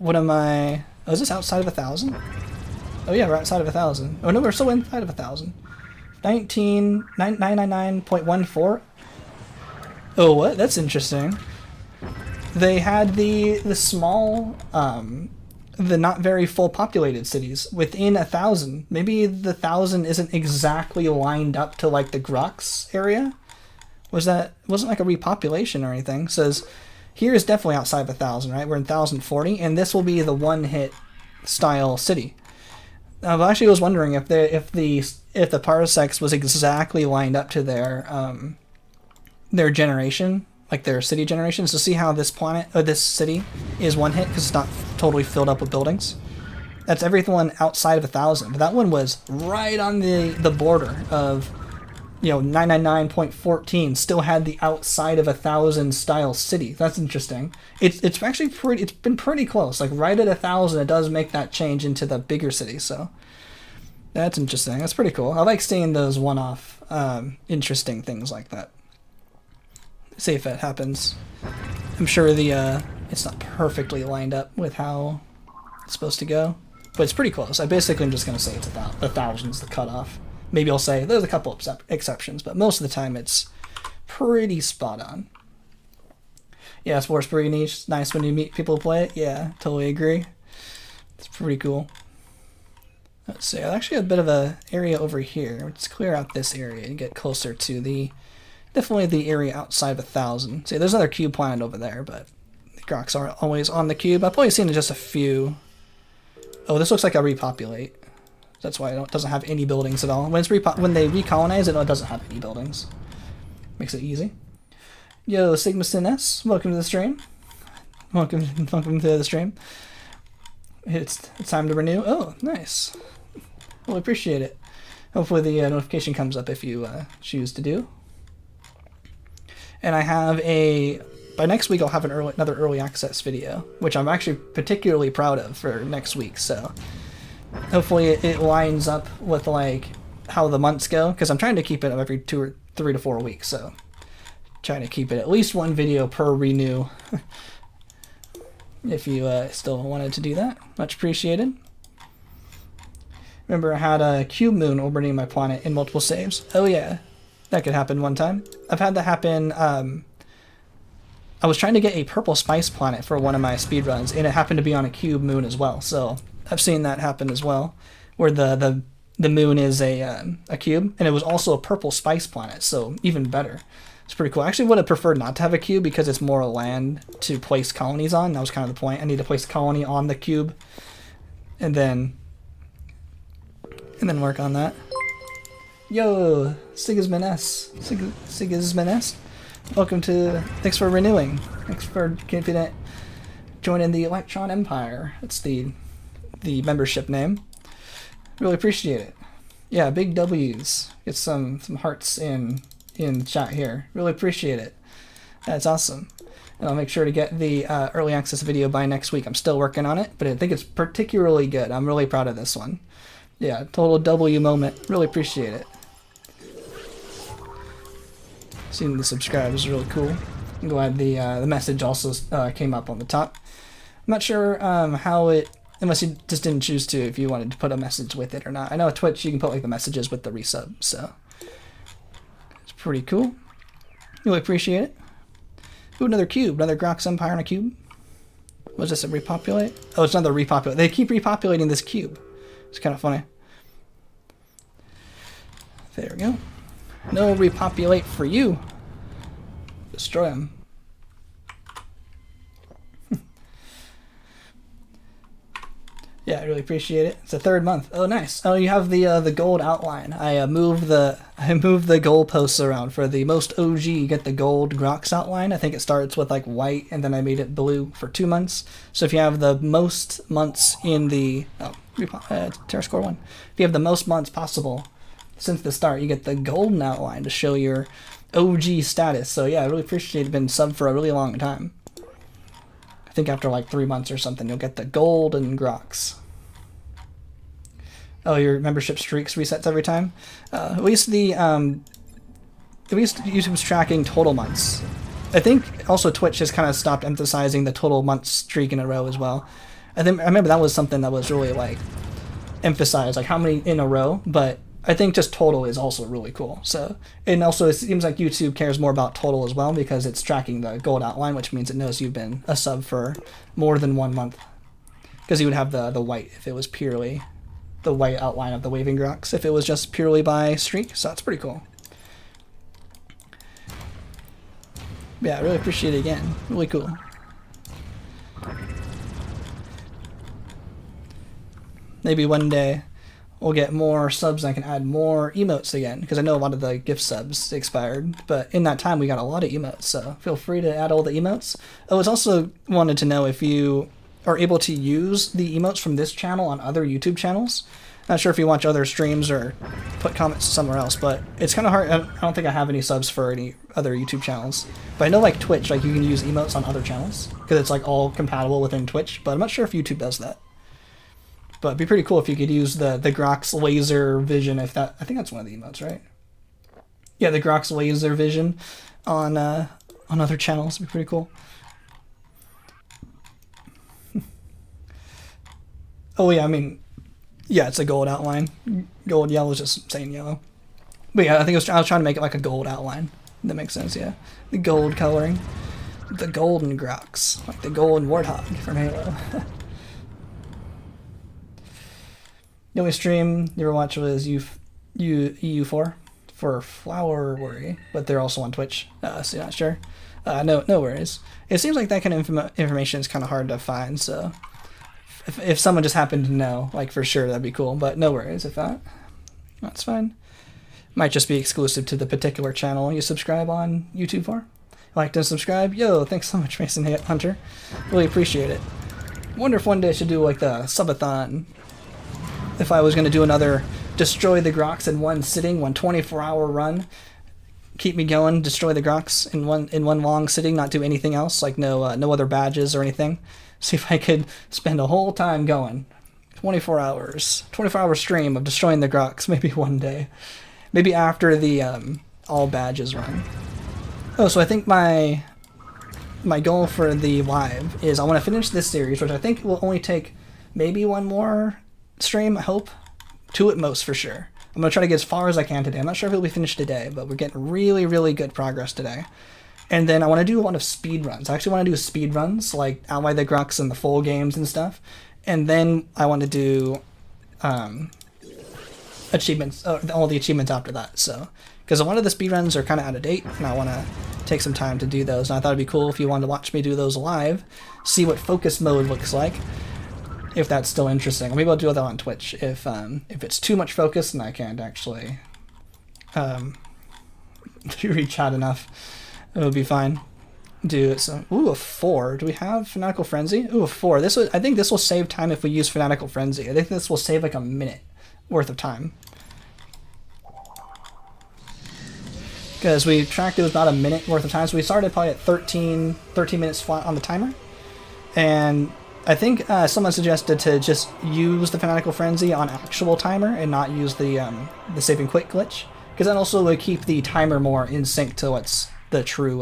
what am I... Oh, is this outside of 1,000? Oh yeah, we're outside of 1,000. Oh no, we're still inside of 1,000. 999.14. Oh, what? That's interesting. They had the small, the not very full populated cities within 1,000. Maybe the 1,000 isn't exactly lined up to like the Grox area. Wasn't like a repopulation or anything. It says here is definitely outside of 1,000, right? We're in 1,040, and this will be the one-hit style city. I actually was wondering if the parsecs was exactly lined up to their generation, like their city generations, to see how this planet or this city is one hit because it's not totally filled up with buildings. That's everyone outside of 1,000, but that one was right on the border of, 999.14. Still had the outside of 1,000 style city. That's interesting. It's actually pretty. It's been pretty close. Like right at 1,000, it does make that change into the bigger city. So that's interesting. That's pretty cool. I like seeing those one-off, interesting things like that. See if it happens. I'm sure it's not perfectly lined up with how it's supposed to go, but it's pretty close. I basically am just going to say it's 1,000's the cutoff. Maybe I'll say there's a couple exceptions, but most of the time it's pretty spot on. Yeah, Spore's pretty niche. It's nice when you meet people who play it. Yeah, totally agree. It's pretty cool. Let's see. I actually have a bit of a area over here. Let's clear out this area and get closer to definitely the area outside of 1,000. See, there's another cube planet over there, but the Grox aren't always on the cube. I've probably seen just a few. Oh, this looks like a repopulate. That's why it doesn't have any buildings at all. When they recolonize it, it doesn't have any buildings. Makes it easy. Yo, Sigma Sin S, welcome to the stream. Welcome to the stream. It's time to renew. Oh, nice. Well, appreciate it. Hopefully the notification comes up if you choose to do. And I have by next week I'll have another early access video, which I'm actually particularly proud of for next week. So hopefully it lines up with like how the months go, because I'm trying to keep it every 2 or 3 to 4 weeks. So trying to keep it at least one video per renew. If you still wanted to do that, much appreciated. Remember I had a cube moon orbiting my planet in multiple saves. Oh yeah, that could happen one time. I've had that happen. I was trying to get a purple spice planet for one of my speedruns, and it happened to be on a cube moon as well. So I've seen that happen as well, where the moon is a cube, and it was also a purple spice planet, so even better. It's pretty cool. I actually would have preferred not to have a cube because it's more land to place colonies on. That was kind of the point. I need to place a colony on the cube, and then work on that. Yo, Sigismund S. Sigismund S. Welcome to. Thanks for renewing. Thanks for joining the Electron Empire. That's the membership name. Really appreciate it. Yeah, big W's. Get some hearts in the chat here. Really appreciate it. That's awesome. And I'll make sure to get the early access video by next week. I'm still working on it, but I think it's particularly good. I'm really proud of this one. Yeah, total W moment. Really appreciate it. Seeing the subscribe is really cool. I'm glad the message also came up on the top. I'm not sure how it, unless you just didn't choose to, if you wanted to put a message with it or not. I know at Twitch you can put like the messages with the resub, so it's pretty cool. Really appreciate it. Ooh, another cube, another Grox Empire on a cube. Was this a repopulate? Oh, it's another repopulate. They keep repopulating this cube. It's kind of funny. There we go. No repopulate for you. Destroy them. Yeah, I really appreciate it. It's the 3rd month. Oh, nice. Oh, you have the gold outline. I moved the goalposts around for the most OG. You get the gold Grox outline. I think it starts with like white, and then I made it blue for 2 months. So if you have the most months in the Terra Score 1, if you have the most months possible since the start, you get the golden outline to show your OG status. So yeah, I really appreciate it. Been subbed for a really long time. I think after like 3 months or something, you'll get the golden Grox. Oh, your membership streaks resets every time? At least YouTube's tracking total months. I think also Twitch has kind of stopped emphasizing the total month streak in a row as well. I remember that was something that was really like emphasized, like how many in a row, but I think just total is also really cool. So, and also it seems like YouTube cares more about total as well because it's tracking the gold outline, which means it knows you've been a sub for more than 1 month. Because you would have the white if it was purely the white outline of the waving Grox if it was just purely by streak. So that's pretty cool. Yeah, I really appreciate it again. Really cool. Maybe one day we'll get more subs and I can add more emotes again, because I know a lot of the gift subs expired, but in that time we got a lot of emotes, so feel free to add all the emotes. I was also wanted to know if you are able to use the emotes from this channel on other YouTube channels. Not sure if you watch other streams or put comments somewhere else, but it's kind of hard. I don't think I have any subs for any other YouTube channels. But I know like Twitch, like you can use emotes on other channels because it's like all compatible within Twitch, but I'm not sure if YouTube does that. But it'd be pretty cool if you could use the Grox laser vision, if that, I think that's one of the emotes, right? Yeah, the Grox laser vision on other channels would be pretty cool. Oh yeah, I mean, yeah, it's a gold outline. Gold, yellow is just saying yellow. But yeah, I think I was trying to make it like a gold outline. That makes sense, yeah. The gold coloring. The golden Grox. Like the golden warthog from Halo. The only stream you ever watched was EU4 for Flower Worry, but they're also on Twitch, so you're not sure. No worries. It seems like that kind of information is kind of hard to find, so if someone just happened to know, like for sure, that'd be cool, but no worries if that. That's fine. Might just be exclusive to the particular channel you subscribe on YouTube for. Like to subscribe? Yo, thanks so much, Mason Hunter. Really appreciate it. Wonder if one day I should do like the subathon. If I was going to do another destroy the Grox in one sitting, one 24-hour run, keep me going, destroy the Grox in one long sitting, not do anything else, like no other badges or anything. See if I could spend a whole time going. 24 hours. 24-hour stream of destroying the Grox, maybe one day. Maybe after the all badges run. Oh, so I think my goal for the live is I want to finish this series, which I think will only take maybe one more stream, I hope. 2 at most for sure. I'm going to try to get as far as I can today. I'm not sure if it'll be finished today, but we're getting really, really good progress today. And then I want to do a lot of speed runs. I actually want to do speed runs, like Ally the Grox and the full games and stuff. And then I want to do achievements, all the achievements after that. So, because a lot of the speed runs are kind of out of date, and I want to take some time to do those. And I thought it'd be cool if you wanted to watch me do those live, see what focus mode looks like, if that's still interesting. Or maybe I'll do that on Twitch if it's too much focus and I can't actually reach out enough. It would be fine. Do some. Ooh, a 4. Do we have Fanatical Frenzy? Ooh, a 4. I think this will save time if we use Fanatical Frenzy. I think this will save like a minute worth of time. Because we tracked it was about a minute worth of time, so we started probably at 13 minutes flat on the timer. And I think someone suggested to just use the Fanatical Frenzy on actual timer and not use the saving quick glitch, because that also would keep the timer more in sync to what's the true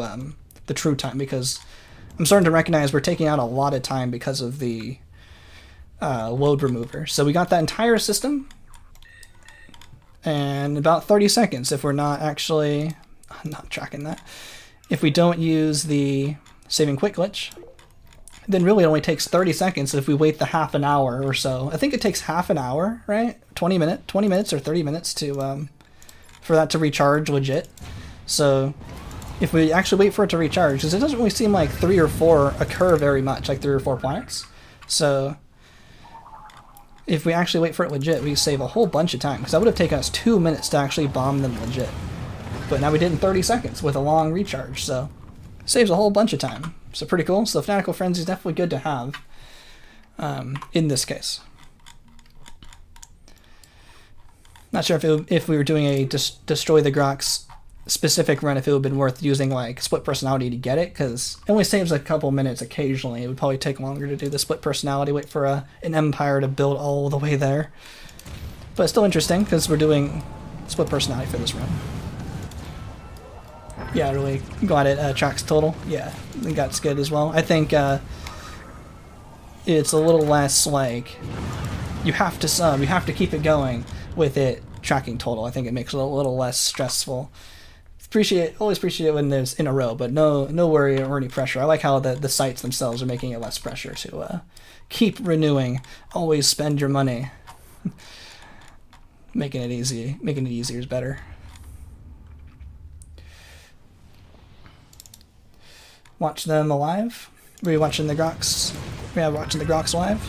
time. Because I'm starting to recognize we're taking out a lot of time because of the load remover. So we got that entire system, and about 30 seconds if we're not actually not tracking that. If we don't use the saving quick glitch, then really it only takes 30 seconds if we wait the half an hour or so. I think it takes half an hour, right? 20 minutes or 30 minutes to for that to recharge legit. So if we actually wait for it to recharge, because it doesn't really seem like 3 or 4 occur very much, like 3 or 4 planets. So if we actually wait for it legit, we save a whole bunch of time, because that would have taken us 2 minutes to actually bomb them legit. But now we did in 30 seconds with a long recharge, so saves a whole bunch of time. So pretty cool. So Fanatical Frenzy is definitely good to have in this case. Not sure if we were doing a destroy the Grox specific run, if it would have been worth using like split personality to get it, because it only saves a couple minutes occasionally. It would probably take longer to do the split personality, wait for an Empire to build all the way there. But it's still interesting because we're doing split personality for this run. Yeah, really glad it tracks total. Yeah, I think that's good as well. I think it's a little less like you have to sub, you have to keep it going with it tracking total. I think it makes it a little less stressful. Always appreciate it when there's in a row, but no worry or any pressure. I like how the sites themselves are making it less pressure to keep renewing. Always spend your money. Making it easier is better. Watch them alive. Were you watching the Grox? Yeah, watching the Grox live.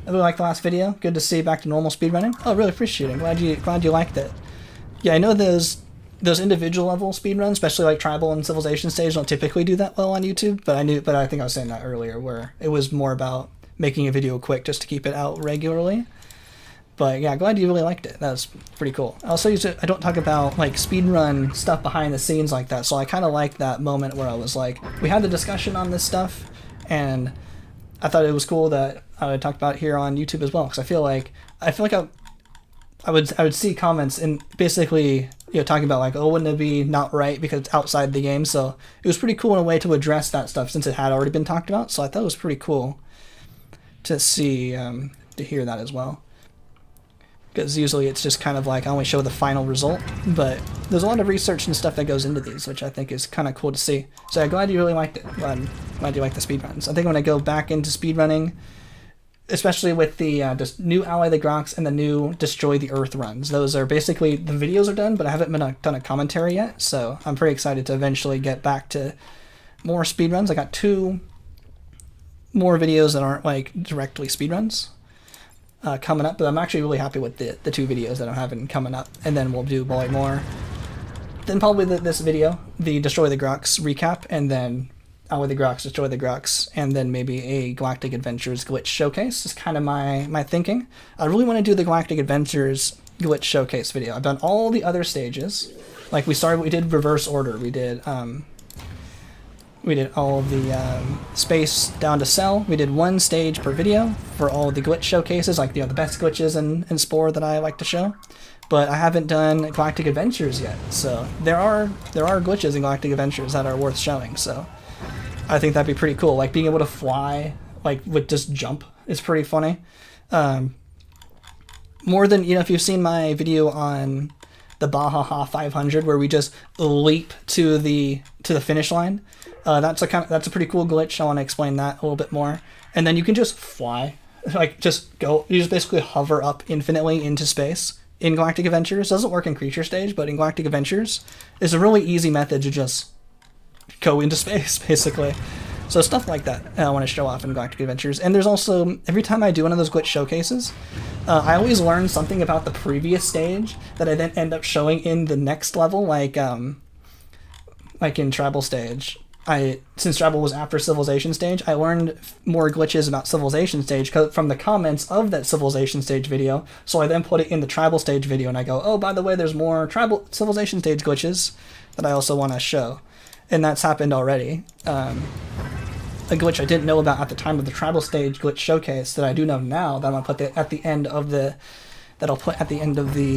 I really liked the last video. Good to see you back to normal speedrunning. Oh, really appreciate it. Glad you liked it. Yeah, I know those individual level speedruns, especially like Tribal and Civilization stage, don't typically do that well on YouTube. But I think I was saying that earlier, where it was more about making a video quick just to keep it out regularly. But yeah, glad you really liked it. That was pretty cool. I also I don't talk about like speedrun stuff behind the scenes like that, so I kind of like that moment where I was like, we had the discussion on this stuff, and I thought it was cool that I talked about it here on YouTube as well, because I feel like I would see comments and basically talking about like, oh, wouldn't it be not right because it's outside the game. So it was pretty cool in a way to address that stuff since it had already been talked about. So I thought it was pretty cool to see to hear that as well. Because usually it's just kind of like I only show the final result, but there's a lot of research and stuff that goes into these, which I think is kind of cool to see. So I'm glad you really liked it. Glad you liked the speedruns. I think when I go back into speedrunning, especially with the just new Ally the Grox and the new Destroy the Earth runs, those are basically, the videos are done, but I haven't done a commentary yet, so I'm pretty excited to eventually get back to more speedruns. I got 2 more videos that aren't like directly speedruns coming up, but I'm actually really happy with the 2 videos that I'm having coming up, and then we'll do probably more. Then probably this video, the Destroy the Grox recap, and then Ally the Grox, Destroy the Grox, and then maybe a Galactic Adventures glitch showcase is kind of my thinking. I really want to do the Galactic Adventures glitch showcase video. I've done all the other stages. Like we did reverse order. We did all of the space down to cell. We did 1 stage per video for all of the glitch showcases, like the best glitches in Spore that I like to show. But I haven't done Galactic Adventures yet. So there are glitches in Galactic Adventures that are worth showing. So I think that'd be pretty cool. Like being able to fly, like with just jump, is pretty funny. More than, if you've seen my video on the Bahaha 500 where we just leap to the finish line, that's a pretty cool glitch. I want to explain that a little bit more. And then you can just fly, like just go. You just basically hover up infinitely into space in Galactic Adventures. It doesn't work in Creature Stage, but in Galactic Adventures, it's a really easy method to just go into space, basically. So stuff like that I want to show off in Galactic Adventures. And there's also, every time I do one of those glitch showcases, I always learn something about the previous stage that I then end up showing in the next level, like in Tribal Stage. Since Tribal was after Civilization Stage, I learned more glitches about Civilization Stage from the comments of that Civilization Stage video, so I then put it in the Tribal Stage video, and I go, oh, by the way, there's more Civilization Stage glitches that I also want to show. And that's happened already. A glitch I didn't know about at the time of the Tribal Stage glitch showcase that I do know now, that I'm gonna put at the end of the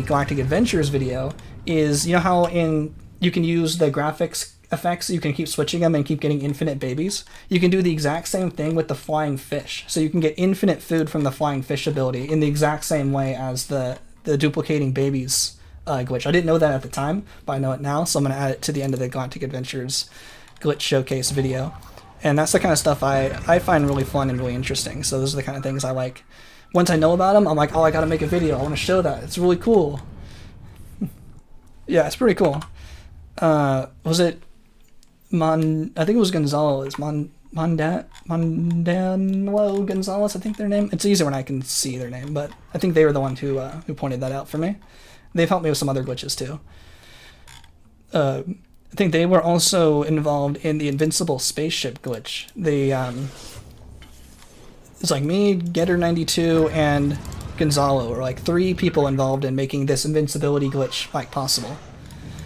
Galactic Adventures video, is, how you can use the graphics effects, you can keep switching them and keep getting infinite babies. You can do the exact same thing with the flying fish. So you can get infinite food from the flying fish ability in the exact same way as the duplicating babies glitch. I didn't know that at the time, but I know it now, so I'm going to add it to the end of the Galactic Adventures glitch showcase video. And that's the kind of stuff I find really fun and really interesting. So those are the kind of things I like. Once I know about them, I'm like, oh, I got to make a video. I want to show that. It's really cool. Yeah, it's pretty cool. Was it I think it was Gonzalez. Mondano Gonzalez, I think their name. It's easier when I can see their name, but I think they were the one who pointed that out for me. They've helped me with some other glitches too. I think they were also involved in the Invincible spaceship glitch. It's like me, Getter92, and Gonzalo are like 3 people involved in making this invincibility glitch like possible.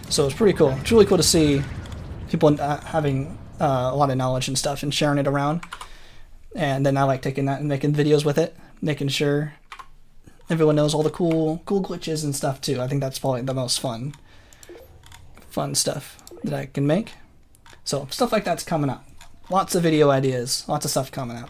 So it's pretty cool. It's really cool to see people having a lot of knowledge and stuff and sharing it around. And then I like taking that and making videos with it, making sure everyone knows all the cool glitches and stuff too. I think that's probably the most fun stuff that I can make. So stuff like that's coming up. Lots of video ideas, lots of stuff coming up.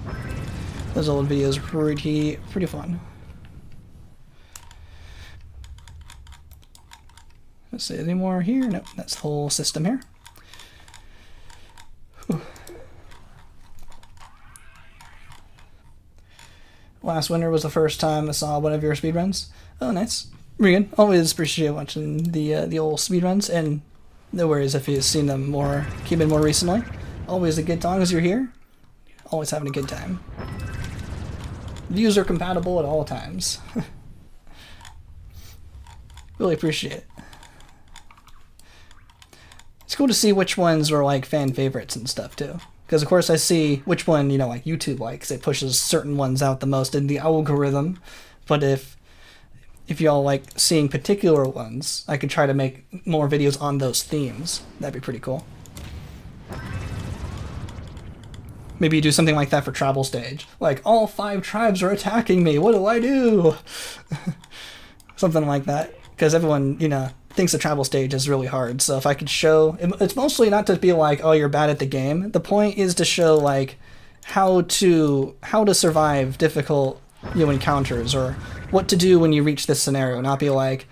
Those old videos are pretty fun. Let's see, any more here? Nope, that's the whole system here. Whew. Last winter was the first time I saw one of your speedruns. Oh, nice. Pretty good. Always appreciate watching the old speedruns, and no worries if you've seen them more, keep in more recently. Always a good time as you're here. Always having a good time. Views are compatible at all times. Really appreciate it. It's cool to see which ones were like fan favorites and stuff too. Because of course I see which one, you know, like YouTube likes. It pushes certain ones out the most in the algorithm. But if y'all like seeing particular ones, I could try to make more videos on those themes. That'd be pretty cool. Maybe you do something like that for Travel Stage. Like, all 5 tribes are attacking me, what do I do? Something like that. Because everyone, you know, thinks the Travel Stage is really hard. So if I could show... It's mostly not to be like, oh, you're bad at the game. The point is to show, like, how to survive difficult, you know, encounters, or what to do when you reach this scenario. Not be like,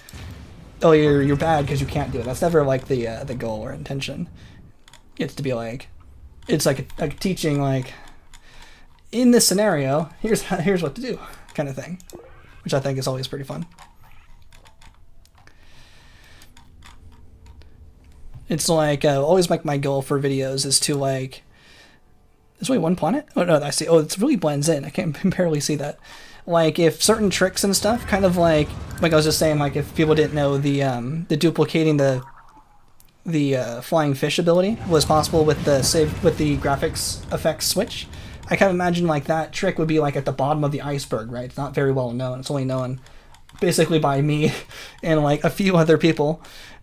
oh, you're bad because you can't do it. That's never, like, the goal or intention. It's to be like... It's like teaching, like, in this scenario, here's what to do, kind of thing, which I think is always pretty fun. It's like always like my goal for videos is to like. There's only one planet. Oh no, I see. Oh, it really blends in. I can barely see that. Like if certain tricks and stuff, kind of like I was just saying, like if people didn't know the duplicating the flying fish ability was possible with the graphics effects switch. I kind of imagine like that trick would be like at the bottom of the iceberg, right? It's not very well known. It's only known basically by me and like a few other people.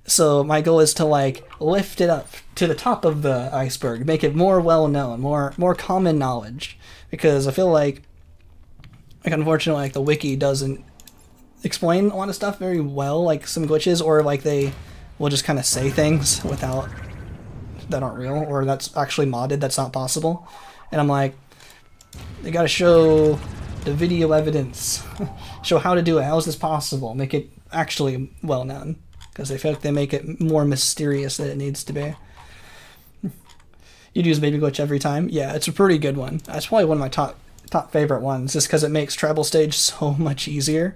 So my goal is to like lift it up to the top of the iceberg, make it more well known, more common knowledge. Because I feel like unfortunately like the wiki doesn't explain a lot of stuff very well, like some glitches, or like they will just kind of say things without that aren't real, or that's actually modded, that's not possible. And I'm like, they gotta show the video evidence, show how to do it, how is this possible, make it actually well known, because I feel like they make it more mysterious than it needs to be. You'd use Baby Glitch every time? Yeah, it's a pretty good one. That's probably one of my top favorite ones, just because it makes Travel Stage so much easier.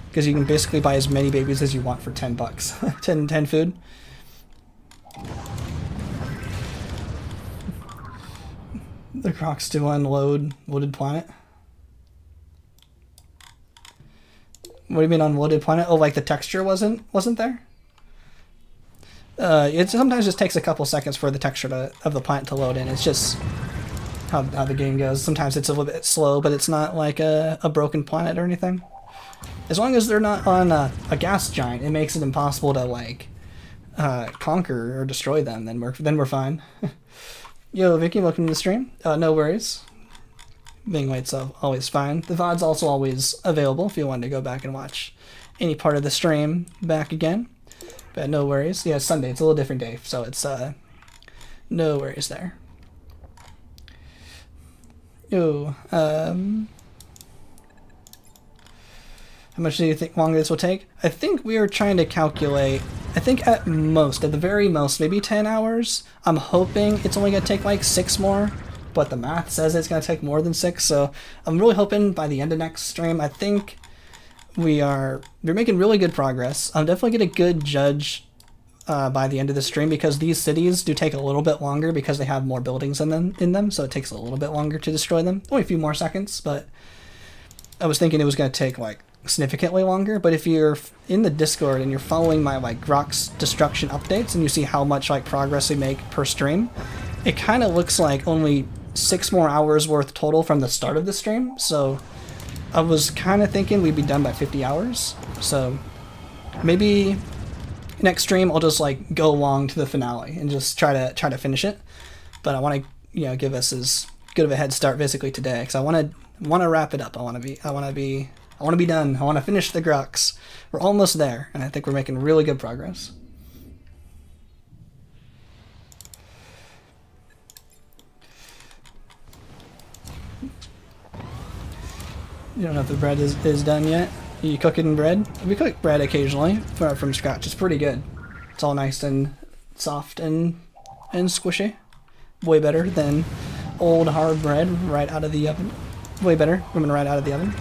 Because you can basically buy as many babies as you want for 10 bucks. 10 food. The Grox to unload Wooded Planet. What do you mean on Wooded Planet? Oh, like the texture wasn't there? It sometimes just takes a couple seconds for the texture of the planet to load in. It's just how the game goes. Sometimes it's a little bit slow, but it's not like a broken planet or anything. As long as they're not on a gas giant, it makes it impossible to like conquer or destroy them. Then we're fine. Yo, Vicky, welcome to the stream. No worries. Being late's always fine. The VOD's also always available if you wanted to go back and watch any part of the stream back again. But no worries. Yeah, it's Sunday. It's a little different day, so it's no worries there. Yo, how much do you think longer this will take? I think we are trying to calculate, I think at the very most, maybe 10 hours. I'm hoping it's only going to take like 6 more, but the math says it's going to take more than 6, so I'm really hoping by the end of next stream, I think we're making really good progress. I'm definitely get a good judge by the end of the stream, because these cities do take a little bit longer because they have more buildings in them, so it takes a little bit longer to destroy them. Only a few more seconds, but I was thinking it was going to take like significantly longer. But if you're in the Discord and you're following my like Grox destruction updates and you see how much like progress we make per stream, it kind of looks like only 6 more hours worth total from the start of the stream. So I was kind of thinking we'd be done by 50 hours. So maybe next stream I'll just like go along to the finale and just try to finish it. But I want to, you know, give us as good of a head start basically today, because I want to wrap it up. I want to be done. I want to finish the Grox. We're almost there, and I think we're making really good progress. You don't know if the bread is done yet. You cooking bread? We cook bread occasionally from scratch. It's pretty good. It's all nice and soft and squishy. Way better than old hard bread right out of the oven. Way better coming right out of the oven.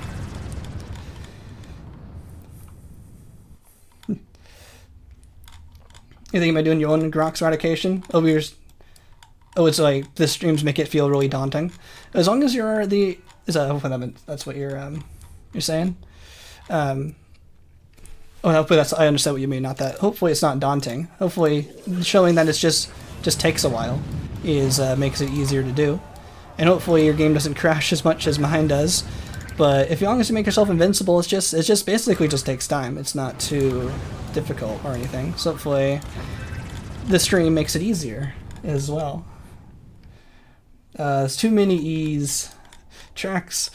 You thinking about doing your own Grox eradication? Oh, it's like the streams make it feel really daunting. As long as you're hopefully that's what you're saying. Hopefully I understand what you mean. Not that. Hopefully it's not daunting. Hopefully showing that it's just takes a while makes it easier to do, and hopefully your game doesn't crash as much as mine does. But as long as you make yourself invincible, it's just basically just takes time. It's not too difficult or anything. So hopefully the stream makes it easier as well. There's too many E's. Tracks.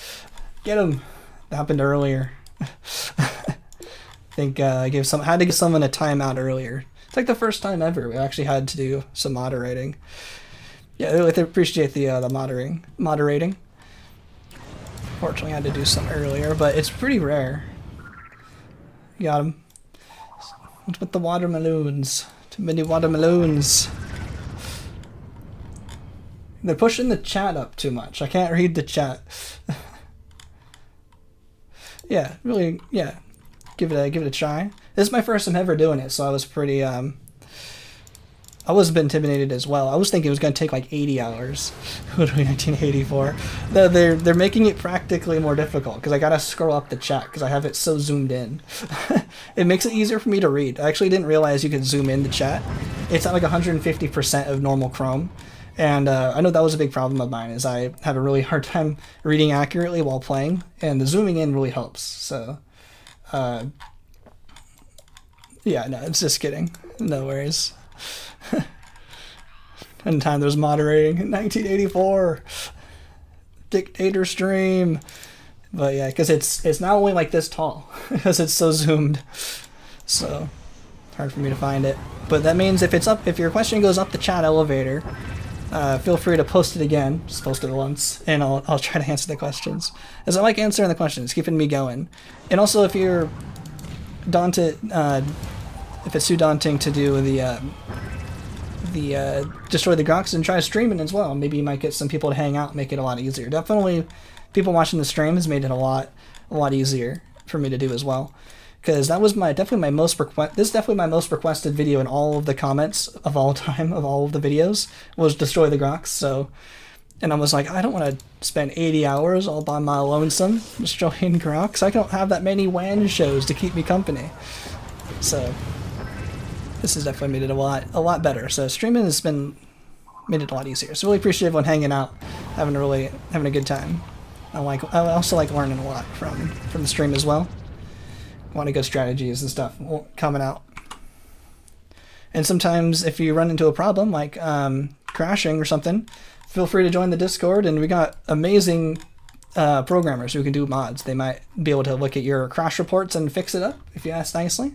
Get them. That happened earlier. I think I had to give someone a timeout earlier. It's like the first time ever we actually had to do some moderating. Yeah, I really appreciate the moderating. Fortunately, I had to do some earlier, but it's pretty rare. Got him. What's with the watermelons? Too many watermelons. They're pushing the chat up too much. I can't read the chat. Yeah, really, yeah. Give it a try. This is my first time ever doing it, so I was pretty I was a bit intimidated as well. I was thinking it was going to take like 80 hours. Literally 1984. They're making it practically more difficult because I gotta scroll up the chat because I have it so zoomed in. It makes it easier for me to read. I actually didn't realize you could zoom in the chat. It's at like 150% of normal Chrome. And I know that was a big problem of mine, is I have a really hard time reading accurately while playing, and the zooming in really helps. So, yeah, no, it's just kidding. No worries. And time there was moderating in 1984. Dictator stream. But yeah, because it's not only like this tall, because it's so zoomed. So, hard for me to find it. But that means if your question goes up the chat elevator, feel free to post it again. Just post it once, and I'll try to answer the questions. As I like answering the questions, keeping me going. And also, if you're daunted, if it's too daunting to do the destroy the Grox, and try streaming as well. Maybe you might get some people to hang out, make it a lot easier. Definitely, people watching the stream has made it a lot easier for me to do as well. Because that was definitely my most requested video in all of the comments of all time of all of the videos was destroy the Grox. So, and I was like, I don't want to spend 80 hours all by my lonesome destroying Grox. I don't have that many WAN shows to keep me company. So, this has definitely made it a lot better. So streaming has made it a lot easier. So really appreciate everyone hanging out, having a good time. I also like learning a lot from the stream as well. A lot of good strategies and stuff coming out. And sometimes if you run into a problem like crashing or something, feel free to join the Discord, and we got amazing programmers who can do mods. They might be able to look at your crash reports and fix it up if you ask nicely.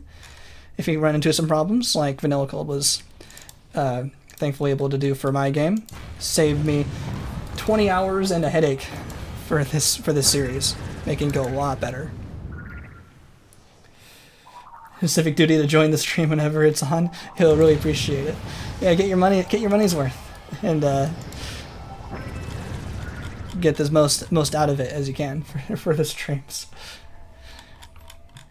If you run into some problems like Fanatical was thankfully able to do for my game. Saved me 20 hours and a headache for this series, making it go a lot better. Civic duty to join the stream whenever it's on. He'll really appreciate it. Yeah, get your money's worth, and get the most out of it as you can for the streams.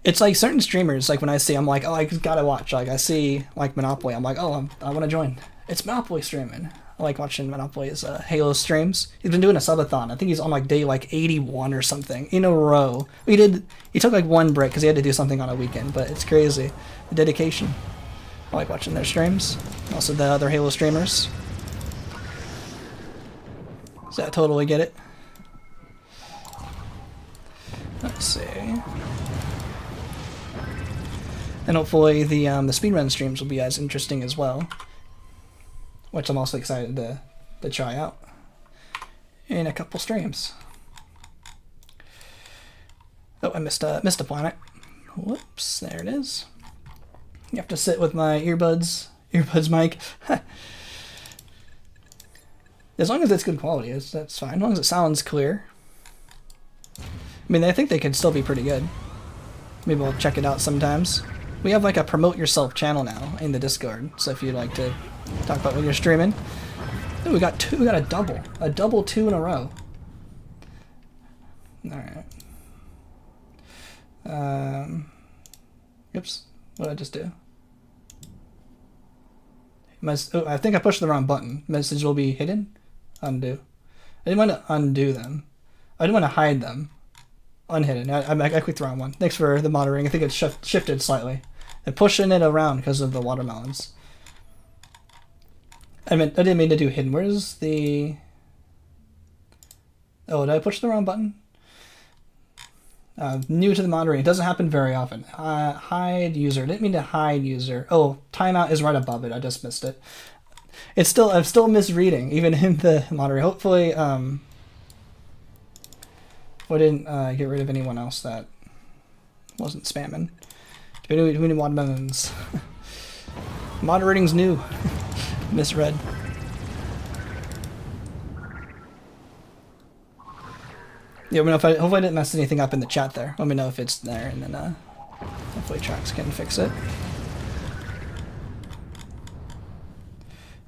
It's like certain streamers, like when I see, I'm like, oh, I gotta watch. Like I see like Monopoly, I'm like, oh, I want to join. It's Monopoly streaming. I like watching Monopoly's Halo streams. He's been doing a subathon. I think he's on like day like 81 or something in a row. He took like one break because he had to do something on a weekend, but it's crazy. The dedication. I like watching their streams. Also the other Halo streamers. So I totally get it. Let's see. And hopefully the speedrun streams will be as interesting as well, which I'm also excited to try out in a couple streams. Oh, I missed a planet. Whoops, there it is. You have to sit with my earbuds mic. As long as it's good quality, that's fine. As long as it sounds clear. I mean, I think they can still be pretty good. Maybe we'll check it out sometimes. We have like a promote yourself channel now in the Discord, so if you'd like to talk about when you're streaming. Ooh, we got a double 2 in a row. Alright. Oops, what did I just do? Oh, I think I pushed the wrong button. Message will be hidden? Undo. I didn't want to undo them. I didn't want to hide them. Unhidden. I clicked the wrong one. Thanks for the monitoring. I think it shifted slightly. I'm pushing it around because of the watermelons. I didn't mean to do hidden. Where's the... Oh, did I push the wrong button? New to the monitoring. It doesn't happen very often. Hide user. I didn't mean to hide user. Oh, timeout is right above it. I just missed it. I'm still misreading, even in the monitoring. Hopefully, we didn't get rid of anyone else that wasn't spamming. Do we need watermelons? Moderating's new. Misread. Yeah, hopefully I didn't mess anything up in the chat there. Let me know if it's there, and then hopefully Trax can fix it.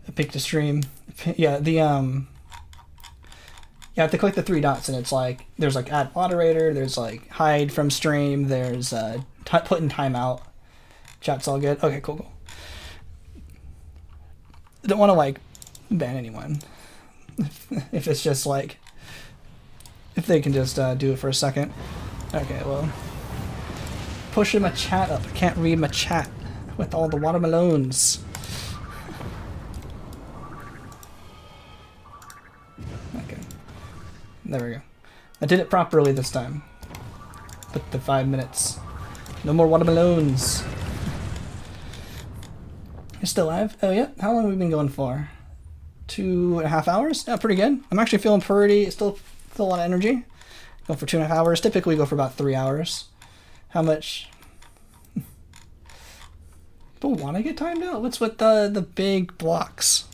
I picked a stream. Yeah, the you have to click the 3 dots, and it's like there's like add moderator, there's like hide from stream, there's put in timeout. Chat's all good. Okay, cool. I don't want to like ban anyone. If it's just like. If they can just do it for a second. Okay, well. Pushing my chat up. I can't read my chat with all the watermelons. Okay. There we go. I did it properly this time. Put the 5 minutes. No more watermelons. You're still live? Oh yeah? How long have we been going for? 2.5 hours? Yeah, pretty good. I'm actually feeling pretty... Still a lot of energy. Go for 2.5 hours. Typically go for about 3 hours. How much? Don't want to get timed out? What's with the big blocks?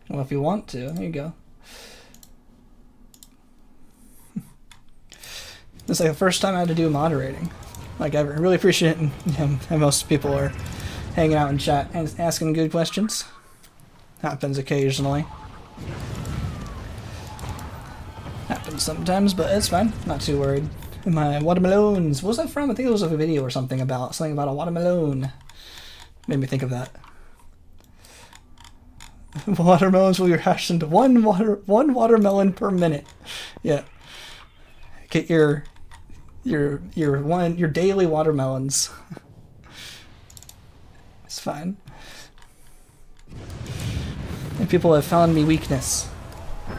Well, if you want to, there you go. This is like the first time I had to do moderating. Like ever. I really appreciate it. And most people are hanging out in chat and asking good questions. Happens occasionally. Happens sometimes, but it's fine. Not too worried. My watermelons. What was that from? I think it was a video or something about a watermelon. Made me think of that. Watermelons will be rationed to one watermelon per minute. Yeah. Get your daily watermelons. It's fine. And people have found me weakness.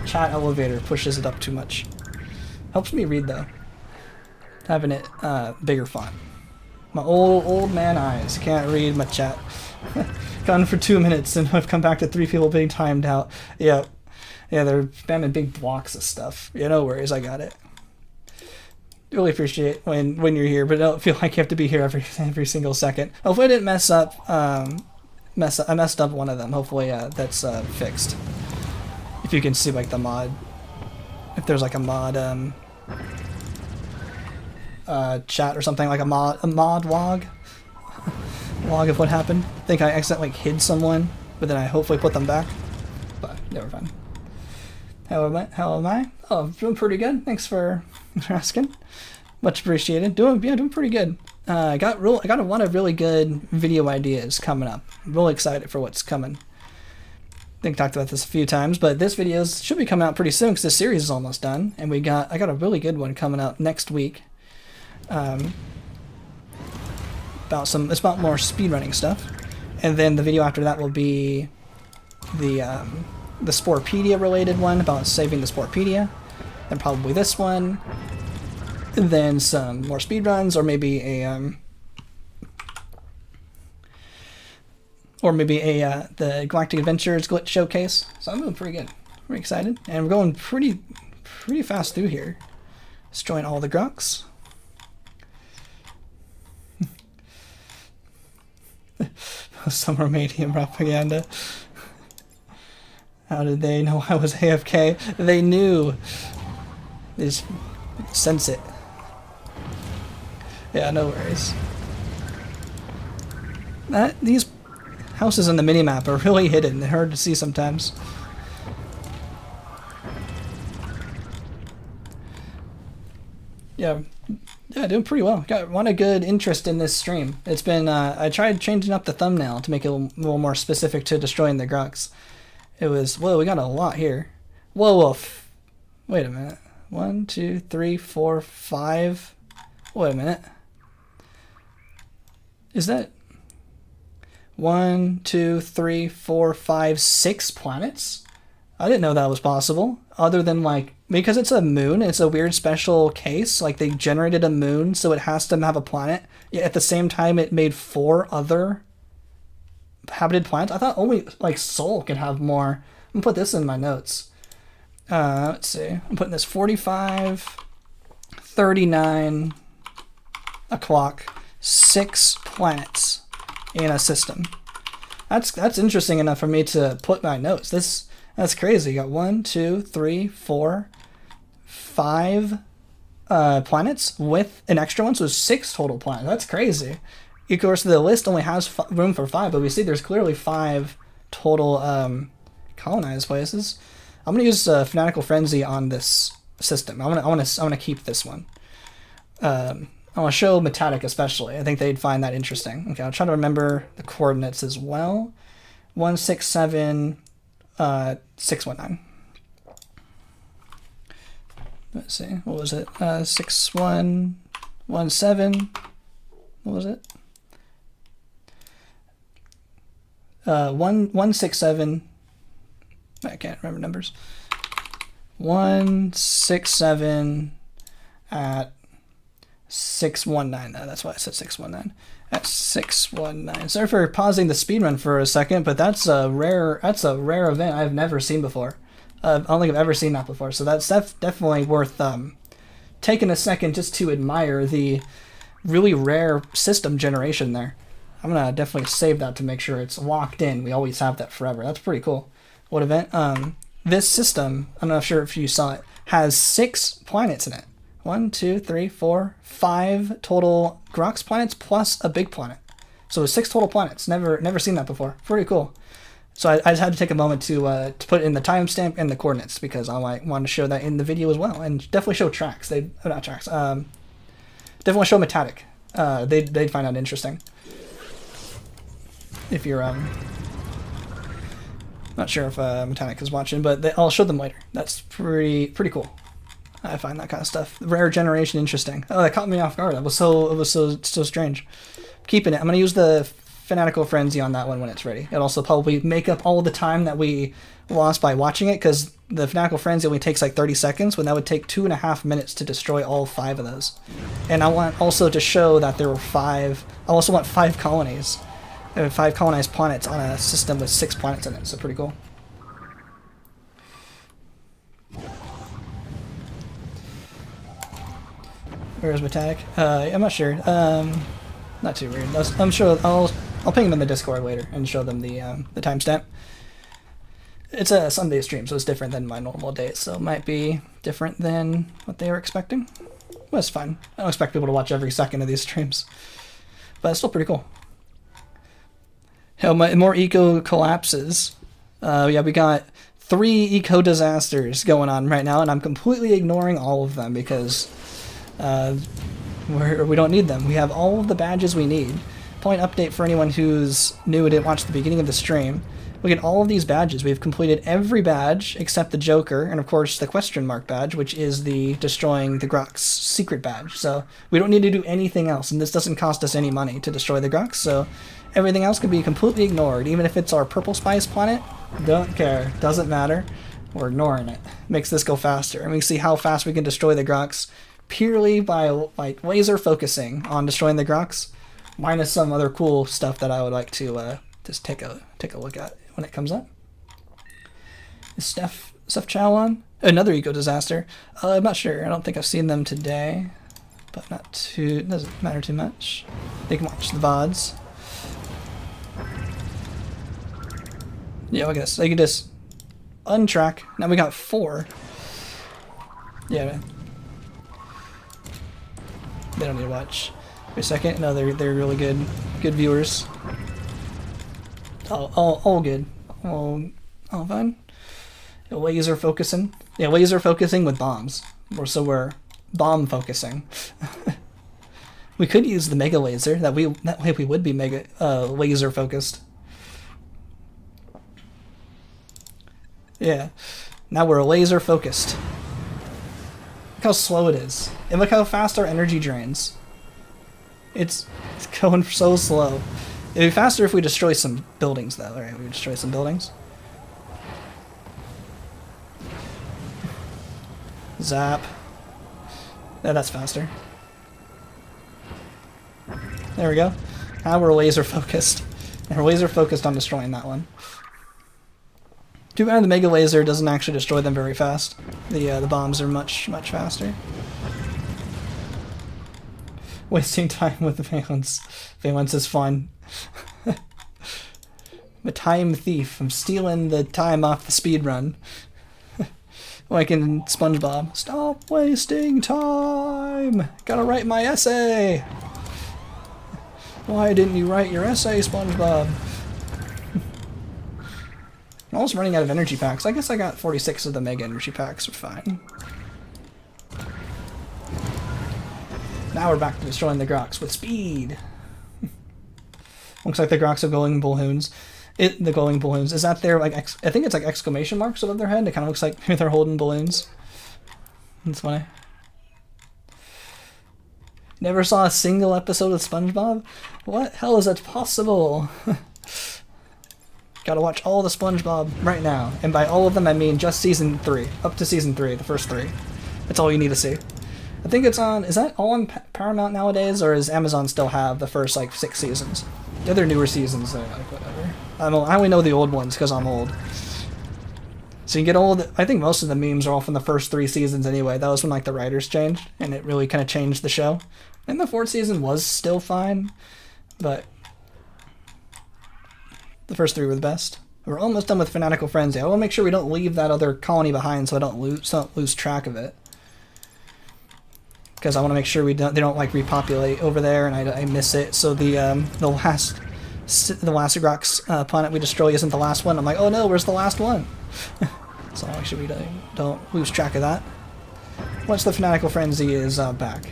Chat elevator pushes it up too much. Helps me read though. Having it bigger font. My old man eyes can't read my chat. Gone for 2 minutes and I've come back to 3 people being timed out. Yeah, they're spamming big blocks of stuff. Yeah, no worries, I got it. Really appreciate when you're here, but don't feel like you have to be here every single second. Hopefully I didn't mess up. I messed up one of them. Hopefully that's fixed. If you can see like the mod, if there's like a mod chat or something, like a mod log of what happened. I think I accidentally hid someone, but then I hopefully put them back. But never mind. How am I? Oh, I'm doing pretty good. Thanks for asking. Much appreciated. Doing pretty good. I got a lot of really good video ideas coming up. I'm really excited for what's coming. I think I talked about this a few times, but this video should be coming out pretty soon because this series is almost done, and I got a really good one coming out next week. It's about more speedrunning stuff, and then the video after that will be the Sporepedia related one about saving the Sporepedia, then probably this one, and then some more speedruns, or maybe the Galactic Adventures glitch showcase. So I'm doing pretty good. We're excited, and we're going pretty fast through here. Destroying all the Grox. Summer Medium propaganda. How did they know I was AFK? They knew. They just Sense it. Yeah, no worries. These houses on the minimap are really hidden. They're hard to see sometimes. Yeah, doing pretty well. Got a lot of good interest in this stream. It's been, I tried changing up the thumbnail to make it a little more specific to destroying the Grox. It was, whoa, we got a lot here. Whoa, wait a minute. 1, 2, 3, 4, 5. Wait a minute. Is that 1, 2, 3, 4, 5, 6 planets? I didn't know that was possible. Other than like, because it's a moon, it's a weird special case. Like they generated a moon, so it has to have a planet. Yet at the same time, it made 4 other habited planets. I thought only like Sol could have more. I'm gonna put this in my notes. Let's see. I'm putting this 45, 39 o'clock, 6 planets in a system. That's interesting enough for me to put my notes. That's crazy. You got 1, 2, 3, 4, 5 planets with an extra one, so 6 total planets. That's crazy. Of course, the list only has room for 5, but we see there's clearly 5 total colonized places. I'm gonna use Fanatical Frenzy on this system. I wanna keep this one. I want to show Metatic especially. I think they'd find that interesting. Okay, I'll try to remember the coordinates as well. 167. 619. Let's see, what was it? 6117. What was it? 167. I can't remember numbers. 167 at 619. That's why I said 619. At 619. Sorry for pausing the speedrun for a second, but that's a rare event I've never seen before. I don't think I've ever seen that before, so that's definitely worth taking a second just to admire the really rare system generation there. I'm gonna definitely save that to make sure it's locked in. We always have that forever. That's pretty cool. What event? This system, I'm not sure if you saw it, has 6 planets in it. 1, 2, 3, 4, 5 total Grox planets plus a big planet. So it's 6 total planets. Never seen that before. Pretty cool. So I just had to take a moment to put in the timestamp and the coordinates because I want to show that in the video as well, and definitely show tracks. Not tracks. Definitely show Metatic. They'd find that interesting. If you're not sure if Metatic is watching, but I'll show them later. That's pretty cool. I find that kind of stuff. Rare generation interesting. Oh, that caught me off guard. It was so strange. Keeping it. I'm gonna use the Fanatical Frenzy on that one when it's ready. It'll also probably make up all the time that we lost by watching it, because the Fanatical Frenzy only takes like 30 seconds, when that would take 2.5 minutes to destroy all 5 of those. And I want also to show that there were 5. I also want 5 colonies. There were 5 colonized planets on a system with 6 planets in it. So pretty cool. Where's Metatic? I'm not sure. Not too weird. I'm sure I'll ping them in the Discord later and show them the timestamp. It's a Sunday stream, so it's different than my normal days, so it might be different than what they were expecting. Well, it's fine. I don't expect people to watch every second of these streams, but it's still pretty cool. Hell, more eco collapses. Yeah, we got 3 eco disasters going on right now, and I'm completely ignoring all of them because we don't need them. We have all of the badges we need. Point update for anyone who's new and didn't watch the beginning of the stream. We get all of these badges. We've completed every badge except the Joker, and of course the question mark badge, which is the destroying the Grox secret badge. So we don't need to do anything else, and this doesn't cost us any money to destroy the Grox, so everything else can be completely ignored. Even if it's our purple spice planet, don't care. Doesn't matter. We're ignoring it. Makes this go faster. And we see how fast we can destroy the Grox purely by like laser focusing on destroying the Grox, minus some other cool stuff that I would like to just take a look at when it comes up. Is Steph Chow on? Another eco disaster. I'm not sure. I don't think I've seen them today, but doesn't matter too much. They can watch the VODs. Yeah, look at this. They can just untrack. Now we got 4. Yeah. They don't need to watch. Wait a second. No, they're really good viewers. All good. All fine. Laser focusing. Yeah, laser focusing with bombs. So we're bomb focusing. We could use the mega laser. That way we would be mega laser focused. Yeah. Now we're laser focused. Look how slow it is. And look how fast our energy drains. It's going so slow. It'd be faster if we destroy some buildings, though. Alright, we destroy some buildings. Zap. Yeah, that's faster. There we go. Now we're laser focused. And we're laser focused on destroying that one. Too bad the mega laser doesn't actually destroy them very fast. The bombs are much faster. Wasting time with the valence. Valence is fun. I'm a time thief. I'm stealing the time off the speedrun. Like in SpongeBob. Stop wasting time! Gotta write my essay! Why didn't you write your essay, SpongeBob? I'm almost running out of energy packs. I guess I got 46 of the mega energy packs. We're fine. Now we're back to destroying the Grox with speed. Looks like the Grox have glowing balloons. The glowing balloons. Is that their, like, I think it's like exclamation marks above their head. It kind of looks like they're holding balloons. That's funny. Never saw a single episode of SpongeBob? What hell is that possible? Gotta watch all the SpongeBob right now. And by all of them, I mean just season 3. Up to season 3, the first 3. That's all you need to see. I think it's on... Is that all on Paramount nowadays? Or does Amazon still have the first, like, 6 seasons? The other newer seasons, like, whatever. I only know the old ones because I'm old. So you get old... I think most of the memes are all from the first 3 seasons anyway. That was when, like, the writers changed. And it really kind of changed the show. And the 4th season was still fine. But... the first 3 were the best. We're almost done with Fanatical Frenzy. I want to make sure we don't leave that other colony behind so I don't lose track of it. Because I want to make sure they don't like repopulate over there and I miss it. So the last Grox planet we destroy isn't the last one. I'm like, oh no, where's the last one? So make sure we don't lose track of that. Once the Fanatical Frenzy is back,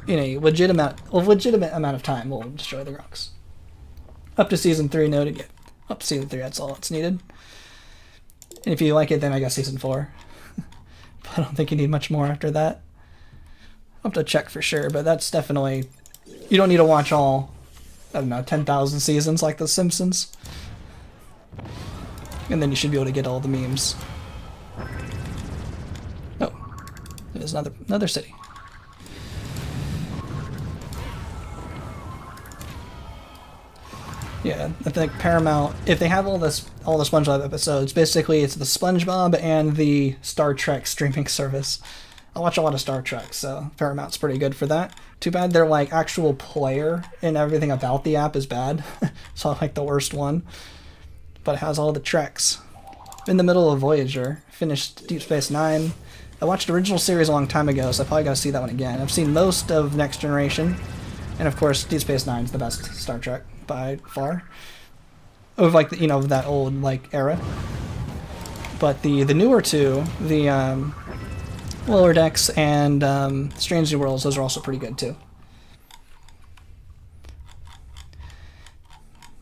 in a legitimate amount of time, we'll destroy the Grox. Up to season 3 noted. Yeah. Up to season 3, that's all that's needed. And if you like it, then I guess season 4. But I don't think you need much more after that. I'll have to check for sure, but that's definitely... You don't need to watch all, I don't know, 10,000 seasons like The Simpsons. And then you should be able to get all the memes. Oh, there's another city. Yeah, I think Paramount, if they have all the SpongeBob episodes, basically it's the SpongeBob and the Star Trek streaming service. I watch a lot of Star Trek, so Paramount's pretty good for that. Too bad their like actual player and everything about the app is bad. So like the worst one. But it has all the Treks. In the middle of Voyager, finished Deep Space Nine. I watched the original series a long time ago, so I probably gotta see that one again. I've seen most of Next Generation, and of course Deep Space Nine is the best Star Trek by far. Of like the, that old like era. But the newer two, the Lower Decks and Strange New Worlds, those are also pretty good too.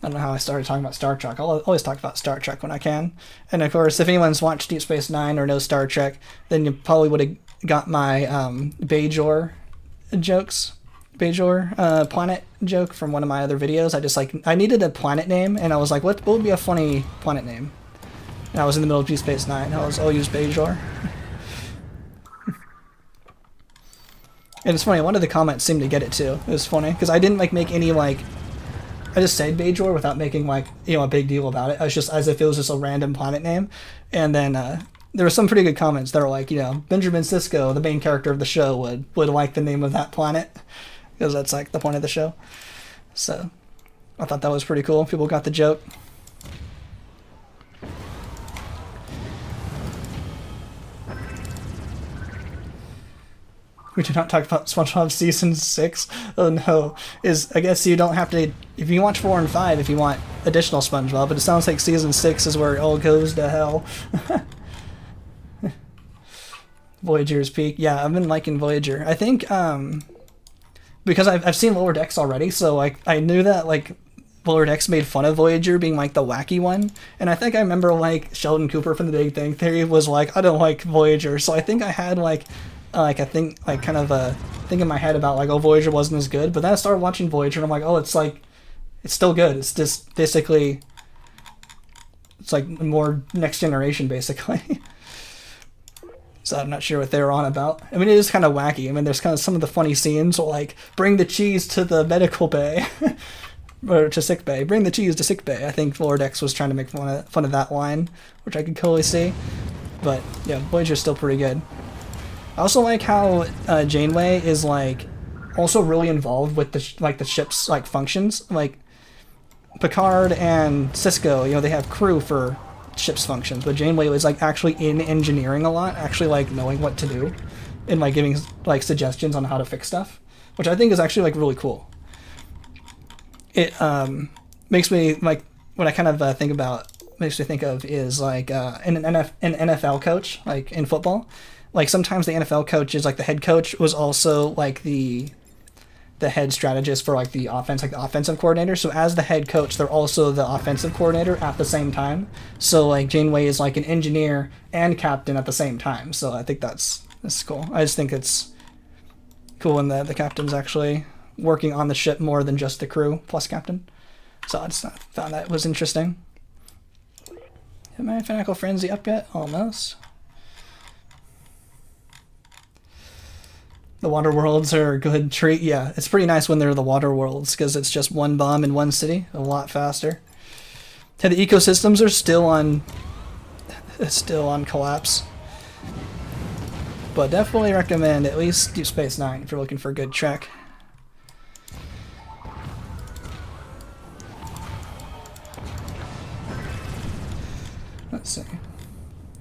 I don't know how I started talking about Star Trek. I'll always talk about Star Trek when I can. And of course, if anyone's watched Deep Space Nine or knows Star Trek, then you probably would have got my Bajor jokes. Bajor planet joke from one of my other videos. I needed a planet name, and I was like, what would be a funny planet name? And I was in the middle of Deep Space Nine. I'll use Bajor. And it's funny, one of the comments seemed to get it too. It was funny, because I didn't make any I just said Bajor without making a big deal about it. I was just as if it was just a random planet name. And then there were some pretty good comments that were like, Benjamin Sisko, the main character of the show, would like the name of that planet. Because that's like the point of the show. So I thought that was pretty cool. People got the joke. we did not talk about SpongeBob season 6. Oh no, I guess you don't have to, if you watch 4 and 5 if you want additional SpongeBob, but it sounds like season 6 is where it all goes to hell. Voyager's Peak. Yeah, I've been liking Voyager. I think because I've seen Lower Decks already, so I knew that like Lower Decks made fun of Voyager being like the wacky one, and I think I remember like Sheldon Cooper from The Big Bang Theory was like, I don't like Voyager, so I think I had I think like kind of a thing in my head about like, oh, Voyager wasn't as good, but then I started watching Voyager and I'm like, oh, it's still good. It's just basically, it's like more Next Generation basically. So I'm not sure what they were on about. I mean, it is kind of wacky. I mean, there's kind of some of the funny scenes like, bring the cheese to the medical bay. Or to sick bay. Bring the cheese to sick bay. I think Lower Decks was trying to make fun of that line, which I could totally see. But yeah, Voyager's still pretty good. I also like how Janeway is like also really involved with the ship's like functions. Like Picard and Cisco, you know, they have crew for ship's functions, but Janeway was like actually in engineering a lot, actually like knowing what to do and like giving like suggestions on how to fix stuff, which I think is actually like really cool. It makes me like, what I kind of makes me think of is like an NFL coach, like in football. Like sometimes the NFL coach is like the head coach was also like the head strategist for like the offense, like the offensive coordinator. So as the head coach, they're also the offensive coordinator at the same time. So like Janeway is like an engineer and captain at the same time. So I think that's cool. I just think it's cool when the captain's actually working on the ship more than just the crew plus captain. So I just found that was interesting. Am I Fanatical Frenzy up yet? Almost. The water worlds are a good treat. Yeah, it's pretty nice when they're the water worlds because it's just one bomb in one city, a lot faster. Yeah, the ecosystems are still on collapse. But definitely recommend at least Deep Space Nine if you're looking for a good trek. Let's see.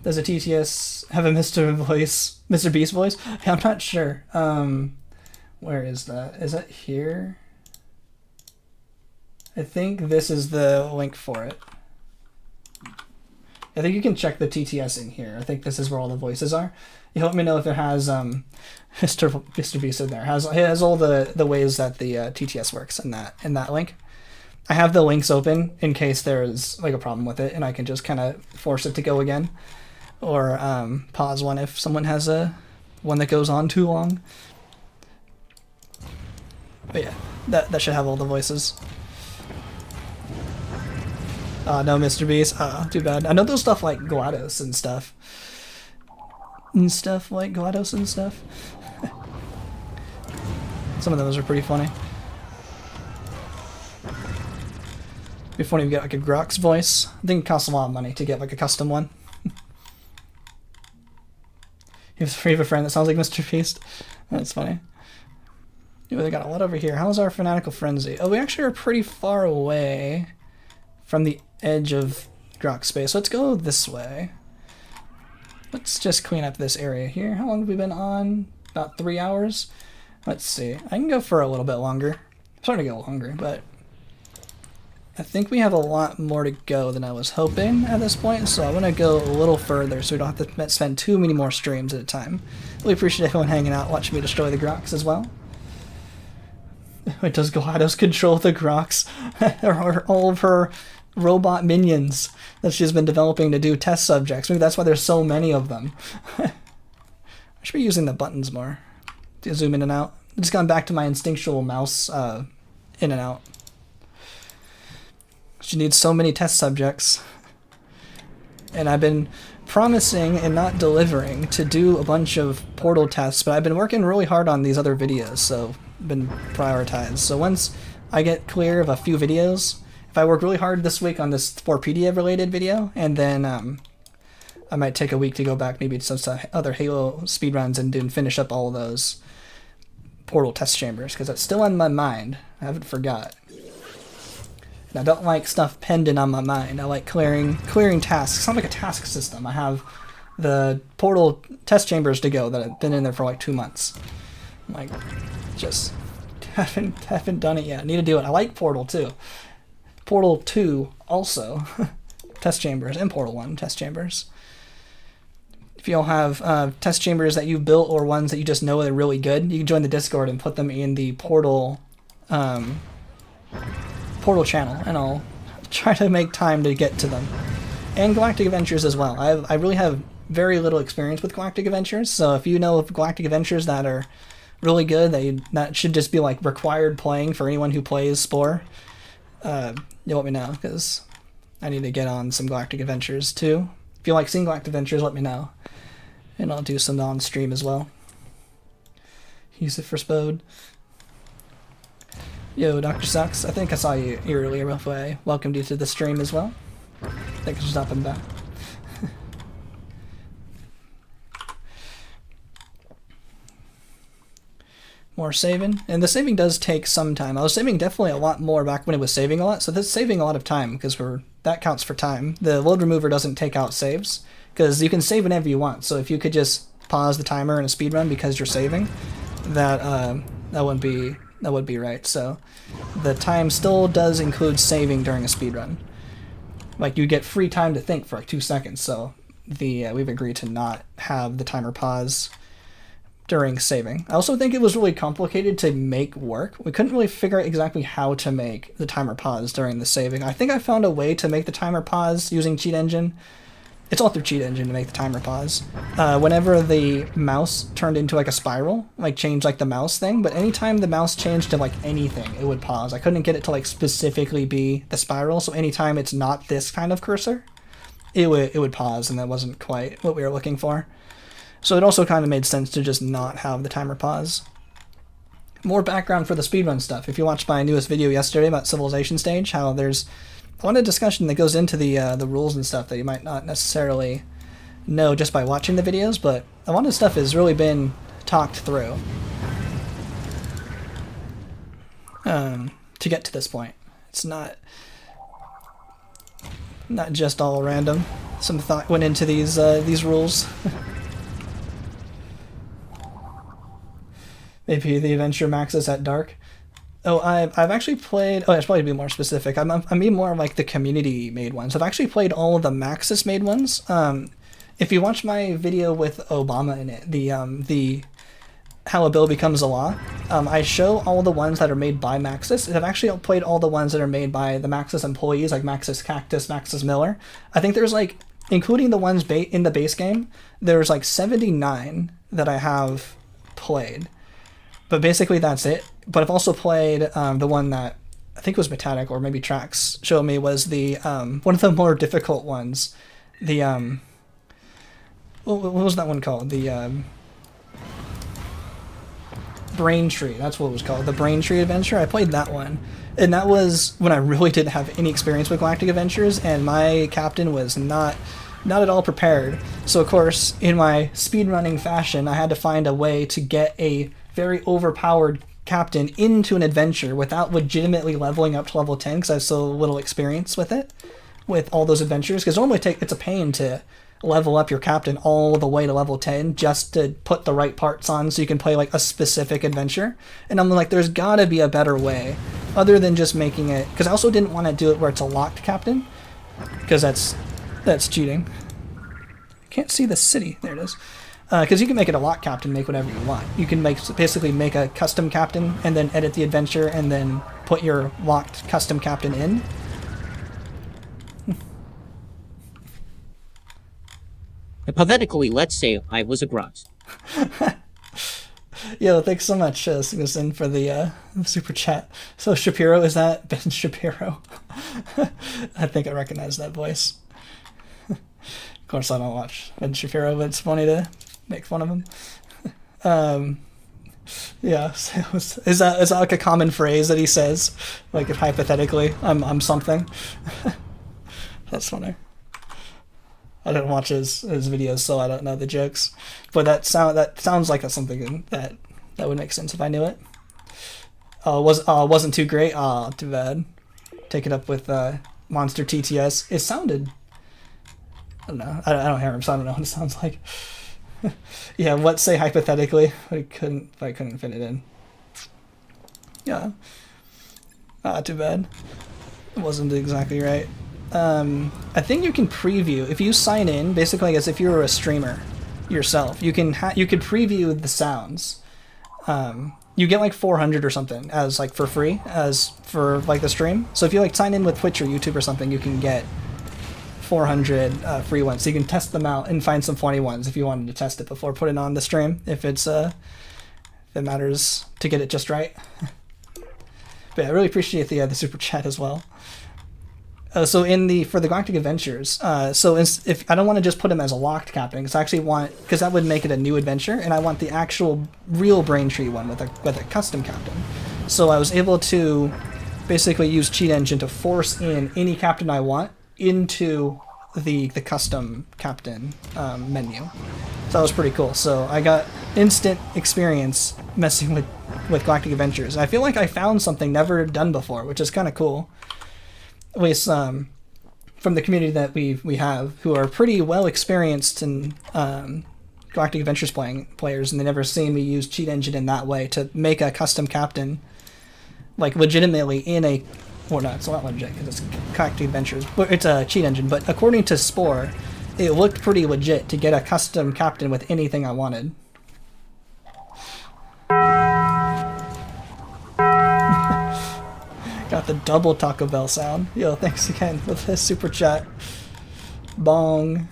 Does a TTS have a Mr. Beast voice? Yeah, I'm not sure. Where is that? Is that here? I think this is the link for it. I think you can check the TTS in here. I think this is where all the voices are. You let me know if it has Mr. Beast in there. It has all the ways that the TTS works in that link. I have the links open in case there's like a problem with it, and I can just kind of force it to go again, or pause one if someone has one that goes on too long. But yeah, that should have all the voices. No Mr. Beast. Too bad. I know those stuff like GLaDOS and stuff. Some of those are pretty funny. It'd be funny if you get like a Grox voice. I think it costs a lot of money to get like a custom one. You have a friend that sounds like Mr. Beast. That's funny. Ooh, they got a lot over here. How's our Fanatical Frenzy? Oh, we actually are pretty far away from the edge of Grox space. Let's go this way. Let's just clean up this area here. How long have we been on? About 3 hours? Let's see. I can go for a little bit longer. I'm starting to get a little hungry, but I think we have a lot more to go than I was hoping at this point, so I want to go a little further so we don't have to spend too many more streams at a time. Really appreciate everyone hanging out, watching me destroy the Grox as well. Wait, does GLaDOS control the Grox? Or all of her robot minions that she's been developing to do test subjects? Maybe that's why there's so many of them. I should be using the buttons more to zoom in and out. I've just gone back to my instinctual mouse in and out. She needs so many test subjects. And I've been promising and not delivering to do a bunch of portal tests, but I've been working really hard on these other videos, so I've been prioritized. So once I get clear of a few videos, if I work really hard this week on this 4PDA related video, and then I might take a week to go back maybe to some other Halo speedruns and finish up all of those portal test chambers, because it's still on my mind. I haven't forgot. I don't like stuff pending on my mind. I like clearing tasks. It's not like a task system. I have the portal test chambers to go that have been in there for like 2 months. Like, just haven't done it yet. Need to do it. I like Portal 2. Portal 2 also. Test chambers, and Portal 1 test chambers. If you all have test chambers that you've built or ones that you just know are really good, you can join the Discord and put them in the Portal Portal channel, and I'll try to make time to get to them. And Galactic Adventures as well. I really have very little experience with Galactic Adventures, so if you know of Galactic Adventures that are really good, that should just be like required playing for anyone who plays Spore, you'll let me know, because I need to get on some Galactic Adventures too. If you like seeing Galactic Adventures, let me know, and I'll do some on stream as well. Use it for Spode. Yo, Dr. Sucks, I think I saw you earlier before I welcomed you to the stream as well. Thanks for stopping by. More saving, and the saving does take some time. I was saving definitely a lot more back when it was saving a lot, so that's saving a lot of time, because that counts for time. The load remover doesn't take out saves, because you can save whenever you want, so if you could just pause the timer in a speedrun because you're saving, that would be right. So the time still does include saving during a speedrun. Like, you get free time to think for like 2 seconds, so we've agreed to not have the timer pause during saving. I also think it was really complicated to make work. We couldn't really figure out exactly how to make the timer pause during the saving. I think I found a way to make the timer pause using Cheat Engine. It's all through Cheat Engine to make the timer pause. Whenever the mouse turned into like a spiral, like changed like the mouse thing, but anytime the mouse changed to like anything, it would pause. I couldn't get it to like specifically be the spiral, so anytime it's not this kind of cursor, it would pause, and that wasn't quite what we were looking for. So it also kind of made sense to just not have the timer pause. More background for the speedrun stuff. If you watched my newest video yesterday about Civilization Stage, how there's a lot of discussion that goes into the rules and stuff that you might not necessarily know just by watching the videos, but a lot of stuff has really been talked through to get to this point. It's not just all random. Some thought went into these rules. Maybe the adventure maxes at dark. Oh, I've actually played. Oh, I should probably be more specific. I mean more like the community made ones. I've actually played all of the Maxis made ones. If you watch my video with Obama in it, the how a bill becomes a law, I show all the ones that are made by Maxis. I've actually played all the ones that are made by the Maxis employees, like Maxis Cactus, Maxis Miller. I think there's like, including the ones in the base game, there's like 79 that I have played. But basically that's it. But I've also played the one that I think was Fanatical, or maybe Trax showed me, was the one of the more difficult ones. The what was that one called? The Braintree. That's what it was called. The Braintree Adventure. I played that one, and that was when I really didn't have any experience with Galactic Adventures, and my captain was not at all prepared. So of course, in my speedrunning fashion, I had to find a way to get a very overpowered captain into an adventure without legitimately leveling up to level 10, because I have so little experience with it, with all those adventures. Because normally it's a pain to level up your captain all the way to level 10 just to put the right parts on so you can play like a specific adventure. And I'm like, there's gotta be a better way other than just making it, because I also didn't want to do it where it's a locked captain, because that's cheating. I can't see the city. There it is. Because you can make it a lock captain, make whatever you want. You can basically make a custom captain and then edit the adventure and then put your locked custom captain in. Hypothetically, let's say I was a Grox. Yo, thanks so much, Singleton, for the super chat. So Shapiro, is that Ben Shapiro? I think I recognize that voice. Of course I don't watch Ben Shapiro, but it's funny to make fun of him. Yeah, so is that like a common phrase that he says? Like, if hypothetically I'm something? That's funny. I don't watch his videos, so I don't know the jokes. But that sounds like something that would make sense if I knew it. Wasn't too great. Too bad. Take it up with Monster TTS. It sounded, I don't know. I don't hear him, so I don't know what it sounds like. Yeah, what say hypothetically? I couldn't fit it in. Yeah. Too bad. It wasn't exactly right. I think you can preview if you sign in. Basically, as if you were a streamer yourself, you could preview the sounds. You get like 400 or something as like for free as for like the stream. So if you like sign in with Twitch or YouTube or something, you can get 400 free ones. So you can test them out and find some funny ones if you wanted to test it before putting on the stream. If it's if it matters to get it just right. But yeah, I really appreciate the super chat as well. So for the Galactic Adventures, if I don't want to just put him as a locked captain, because I actually because that would make it a new adventure, and I want the actual real Braintree one with a custom captain. So I was able to basically use Cheat Engine to force in any captain I want into the custom captain menu. So that was pretty cool. So I got instant experience messing with Galactic Adventures. I feel like I found something never done before, which is kind of cool. At least from the community that we have, who are pretty well experienced in Galactic Adventures players, and they never seen me use Cheat Engine in that way to make a custom captain, like legitimately in a, or not, it's not legit because it's Galactic Adventures, but it's a Cheat Engine. But according to Spore, it looked pretty legit to get a custom captain with anything I wanted. Got the double Taco Bell sound. Yo, thanks again for the super chat. Bong.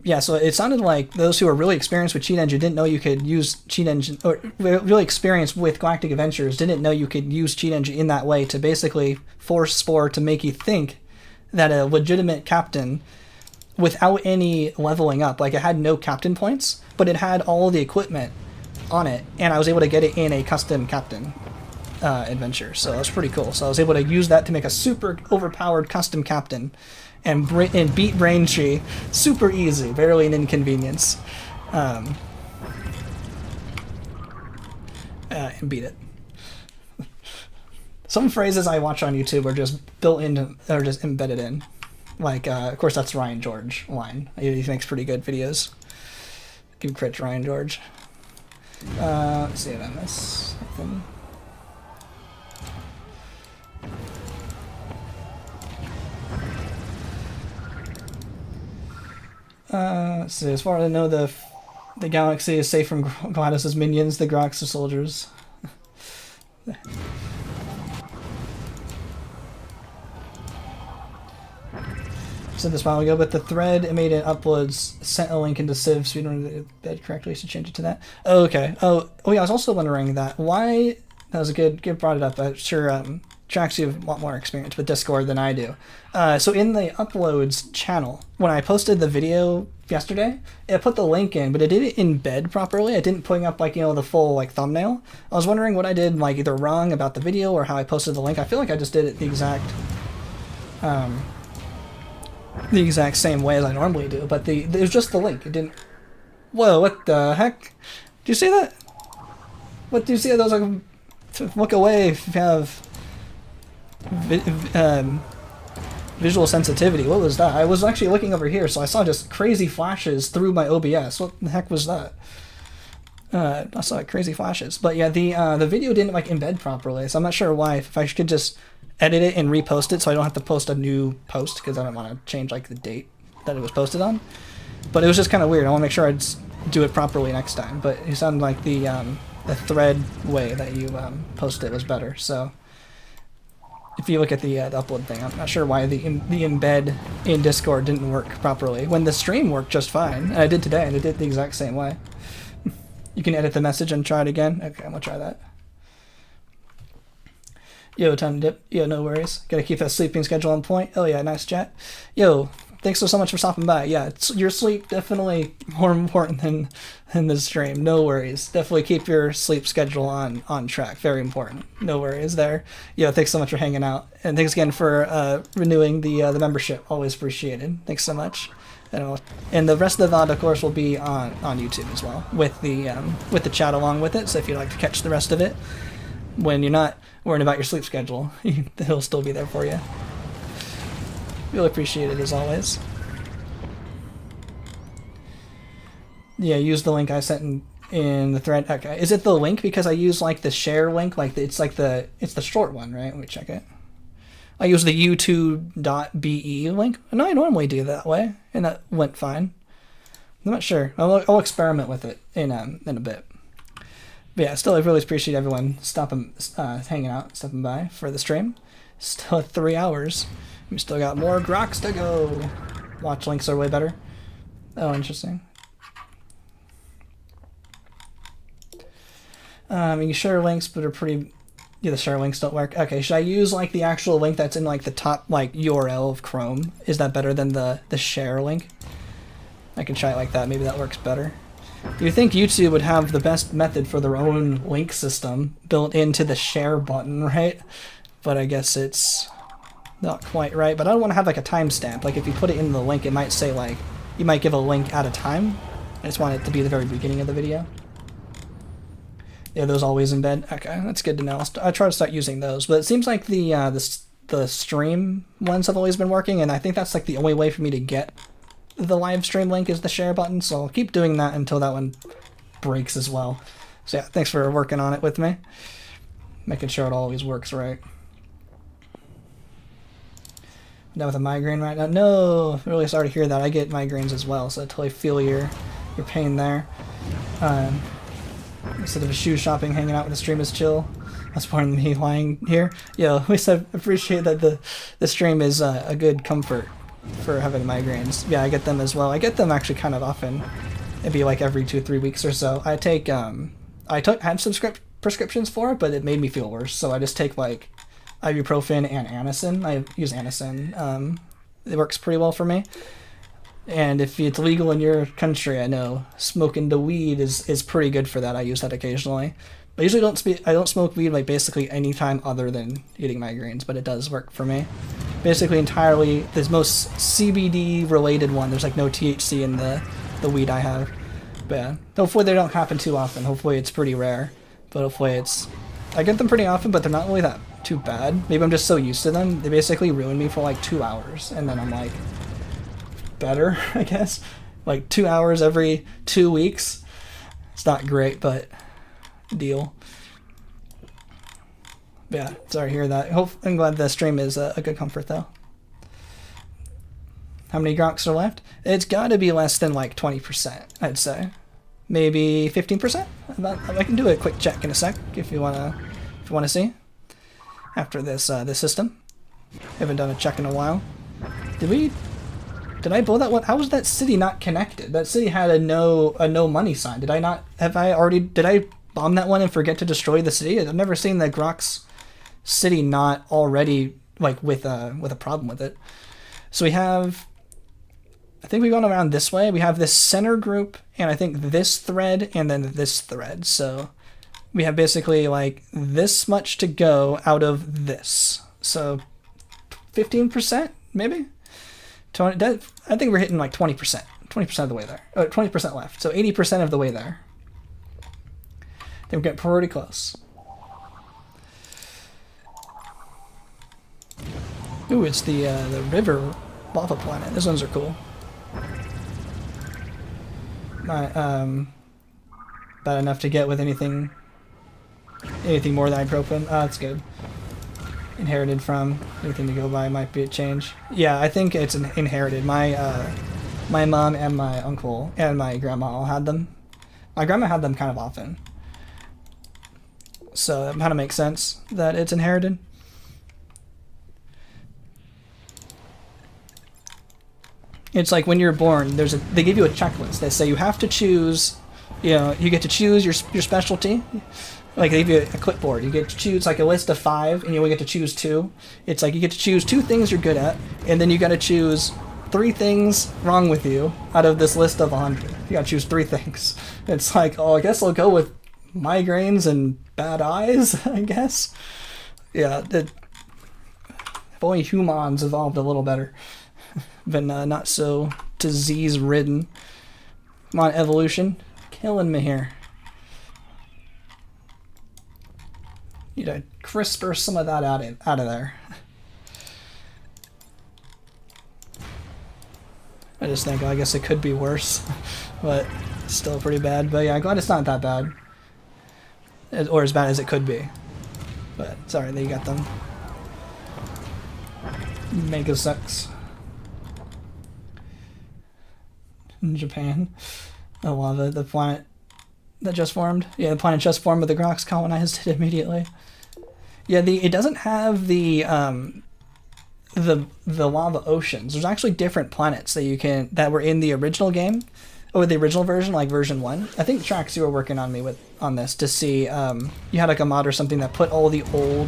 Yeah, so it sounded like those who are really experienced with Cheat Engine didn't know you could use Cheat Engine, or really experienced with Galactic Adventures didn't know you could use Cheat Engine in that way to basically force Spore to make you think that a legitimate captain, without any leveling up, like it had no captain points, but it had all the equipment on it, and I was able to get it in a custom captain adventure, so that's pretty cool. So I was able to use that to make a super overpowered custom captain and beat Braintree super easy, barely an inconvenience, and beat it. Some phrases I watch on YouTube are just built into, or just embedded in, like of course that's Ryan George line. He makes pretty good videos. Give credit to Ryan George. Let's see if I miss something. Let's see, as far as I know, the galaxy is safe from GLaDOS's minions, the Grox soldiers. Said this a while ago, but the thread it made it uploads sent a link into Civ Speedrun that correctly, so change it to that. Oh, okay. Oh yeah, I was also wondering that why. That was a good brought it up. I'm sure Trax, you have a lot more experience with Discord than I do. So in the uploads channel, when I posted the video yesterday, it put the link in, but it didn't embed properly. It didn't put up like, you know, the full like thumbnail. I was wondering what I did like either wrong about the video or how I posted the link. I feel like I just did it the exact same way as I normally do, but it was just the link. It didn't. Whoa! What the heck? Did you see that? What do you see? Those like look away if you have visual sensitivity. What was that? I was actually looking over here, so I saw just crazy flashes through my OBS. What the heck was that? I saw crazy flashes. But yeah, the video didn't like embed properly, so I'm not sure why. If I could just edit it and repost it so I don't have to post a new post, because I don't want to change like the date that it was posted on. But it was just kind of weird. I want to make sure I do it properly next time. But it sounded like the thread way that you posted it was better. So if you look at the upload thing, I'm not sure why the embed in Discord didn't work properly when the stream worked just fine. And I did today, and it did the exact same way. You can edit the message and try it again. Okay, I'm gonna try that. Yo, time to dip. Yo, no worries. Gotta keep that sleeping schedule on point. Oh yeah, nice chat. Yo, thanks so much for stopping by. Yeah, your sleep definitely more important than the stream. No worries. Definitely keep your sleep schedule on track. Very important. No worries there. Yo, thanks so much for hanging out, and thanks again for renewing the membership. Always appreciated. Thanks so much. And the rest of the VOD, of course, will be on YouTube as well with the chat along with it. So if you'd like to catch the rest of it when you're not worrying about your sleep schedule, it'll still be there for you. Really appreciate it as always. Yeah, use the link I sent in the thread. Okay, is it the link because I use like the share link? Like it's the short one, right? Let me check it. I use the u2.be link. No, I normally do that way, and that went fine. I'm not sure. I'll experiment with it in a bit. But yeah, still, I really appreciate everyone hanging out, stopping by for the stream. Still at 3 hours. We still got more Grox to go. Watch links are way better. Oh, interesting. You share links, but are pretty. Yeah, the share links don't work. Okay, should I use like the actual link that's in like the top like URL of Chrome? Is that better than the share link? I can try it like that. Maybe that works better. You think YouTube would have the best method for their own link system built into the share button, right? But I guess it's not quite right. But I don't want to have like a timestamp. Like if you put it in the link, it might say like you might give a link at a time. I just want it to be the very beginning of the video. Yeah, those always embed. Okay, that's good to know. I'll try to start using those. But it seems like the stream ones have always been working, and I think that's like the only way for me to get the live stream link is the share button. So I'll keep doing that until that one breaks as well. So yeah, thanks for working on it with me, making sure it always works right. I'm down with a migraine right now. No, I'm really sorry to hear that. I get migraines as well, so I totally feel your pain there. Instead of a shoe shopping, hanging out with the stream is chill. That's part of me lying here. Yo, at least I appreciate that the stream is a good comfort for having migraines. Yeah, I get them as well. I get them actually kind of often. It'd be like every 2-3 weeks or so. I take had some prescriptions for it, but it made me feel worse. So I just take like ibuprofen and Anacin. I use Anacin. It works pretty well for me. And if it's legal in your country, I know smoking the weed is pretty good for that. I use that occasionally. But I usually I don't smoke weed like basically any time other than getting migraines, but it does work for me. Basically entirely the most CBD related one. There's like no THC in the weed I have. But yeah, hopefully they don't happen too often. Hopefully it's pretty rare. But hopefully I get them pretty often, but they're not really that too bad. Maybe I'm just so used to them. They basically ruin me for like 2 hours, and then I'm like better, I guess. Like 2 hours every 2 weeks. It's not great, but deal. But yeah, sorry to hear that. I'm glad the stream is a good comfort though. How many Grox are left? It's got to be less than like 20%, I'd say. Maybe 15%? I can do a quick check in a sec if you wanna see. After this system. Haven't done a check in a while. Did I blow that one? How was that city not connected? That city had a no money sign. Did I bomb that one and forget to destroy the city? I've never seen the Grox city not already like with a problem with it. So we have, I think we've gone around this way. We have this center group and I think this thread and then this thread. So we have basically like this much to go out of this. So 15% maybe? I think we're hitting like 20%. 20% of the way there. 20% left. So 80% of the way there. I think we're getting pretty close. Ooh, it's the river lava planet. Those ones are cool. Not bad enough to get with anything more than ibuprofen. Oh, that's good. Inherited from anything to go by might be a change. Yeah, I think it's inherited. My mom and my uncle and my grandma all had them. My grandma had them kind of often. So that kind of makes sense that it's inherited. It's like when you're born, they give you a checklist. They say you have to choose, you get to choose your specialty. Like they give you a clipboard. You get to choose like a list of 5 and you only get to choose 2. It's like you get to choose 2 things you're good at, and then you got to choose 3 things wrong with you out of this list of 100. You got to choose 3 things. It's like, oh, I guess I'll go with migraines and bad eyes, I guess. Yeah, if only humans evolved a little better. Been not so disease-ridden. Come on, evolution. Killing me here. Need to CRISPR some of that out of there. I just think, I guess it could be worse, but still pretty bad. But yeah, I'm glad it's not that bad, or as bad as it could be. But sorry that you got them. Mega sucks. In Japan, the lava, the planet that just formed. Yeah, the planet just formed, but the Grox colonized it immediately. Yeah, it doesn't have the lava oceans. There's actually different planets that were in the original game, or the original version, like version 1. I think Trax, you were working on this to see. You had like a mod or something that put all the old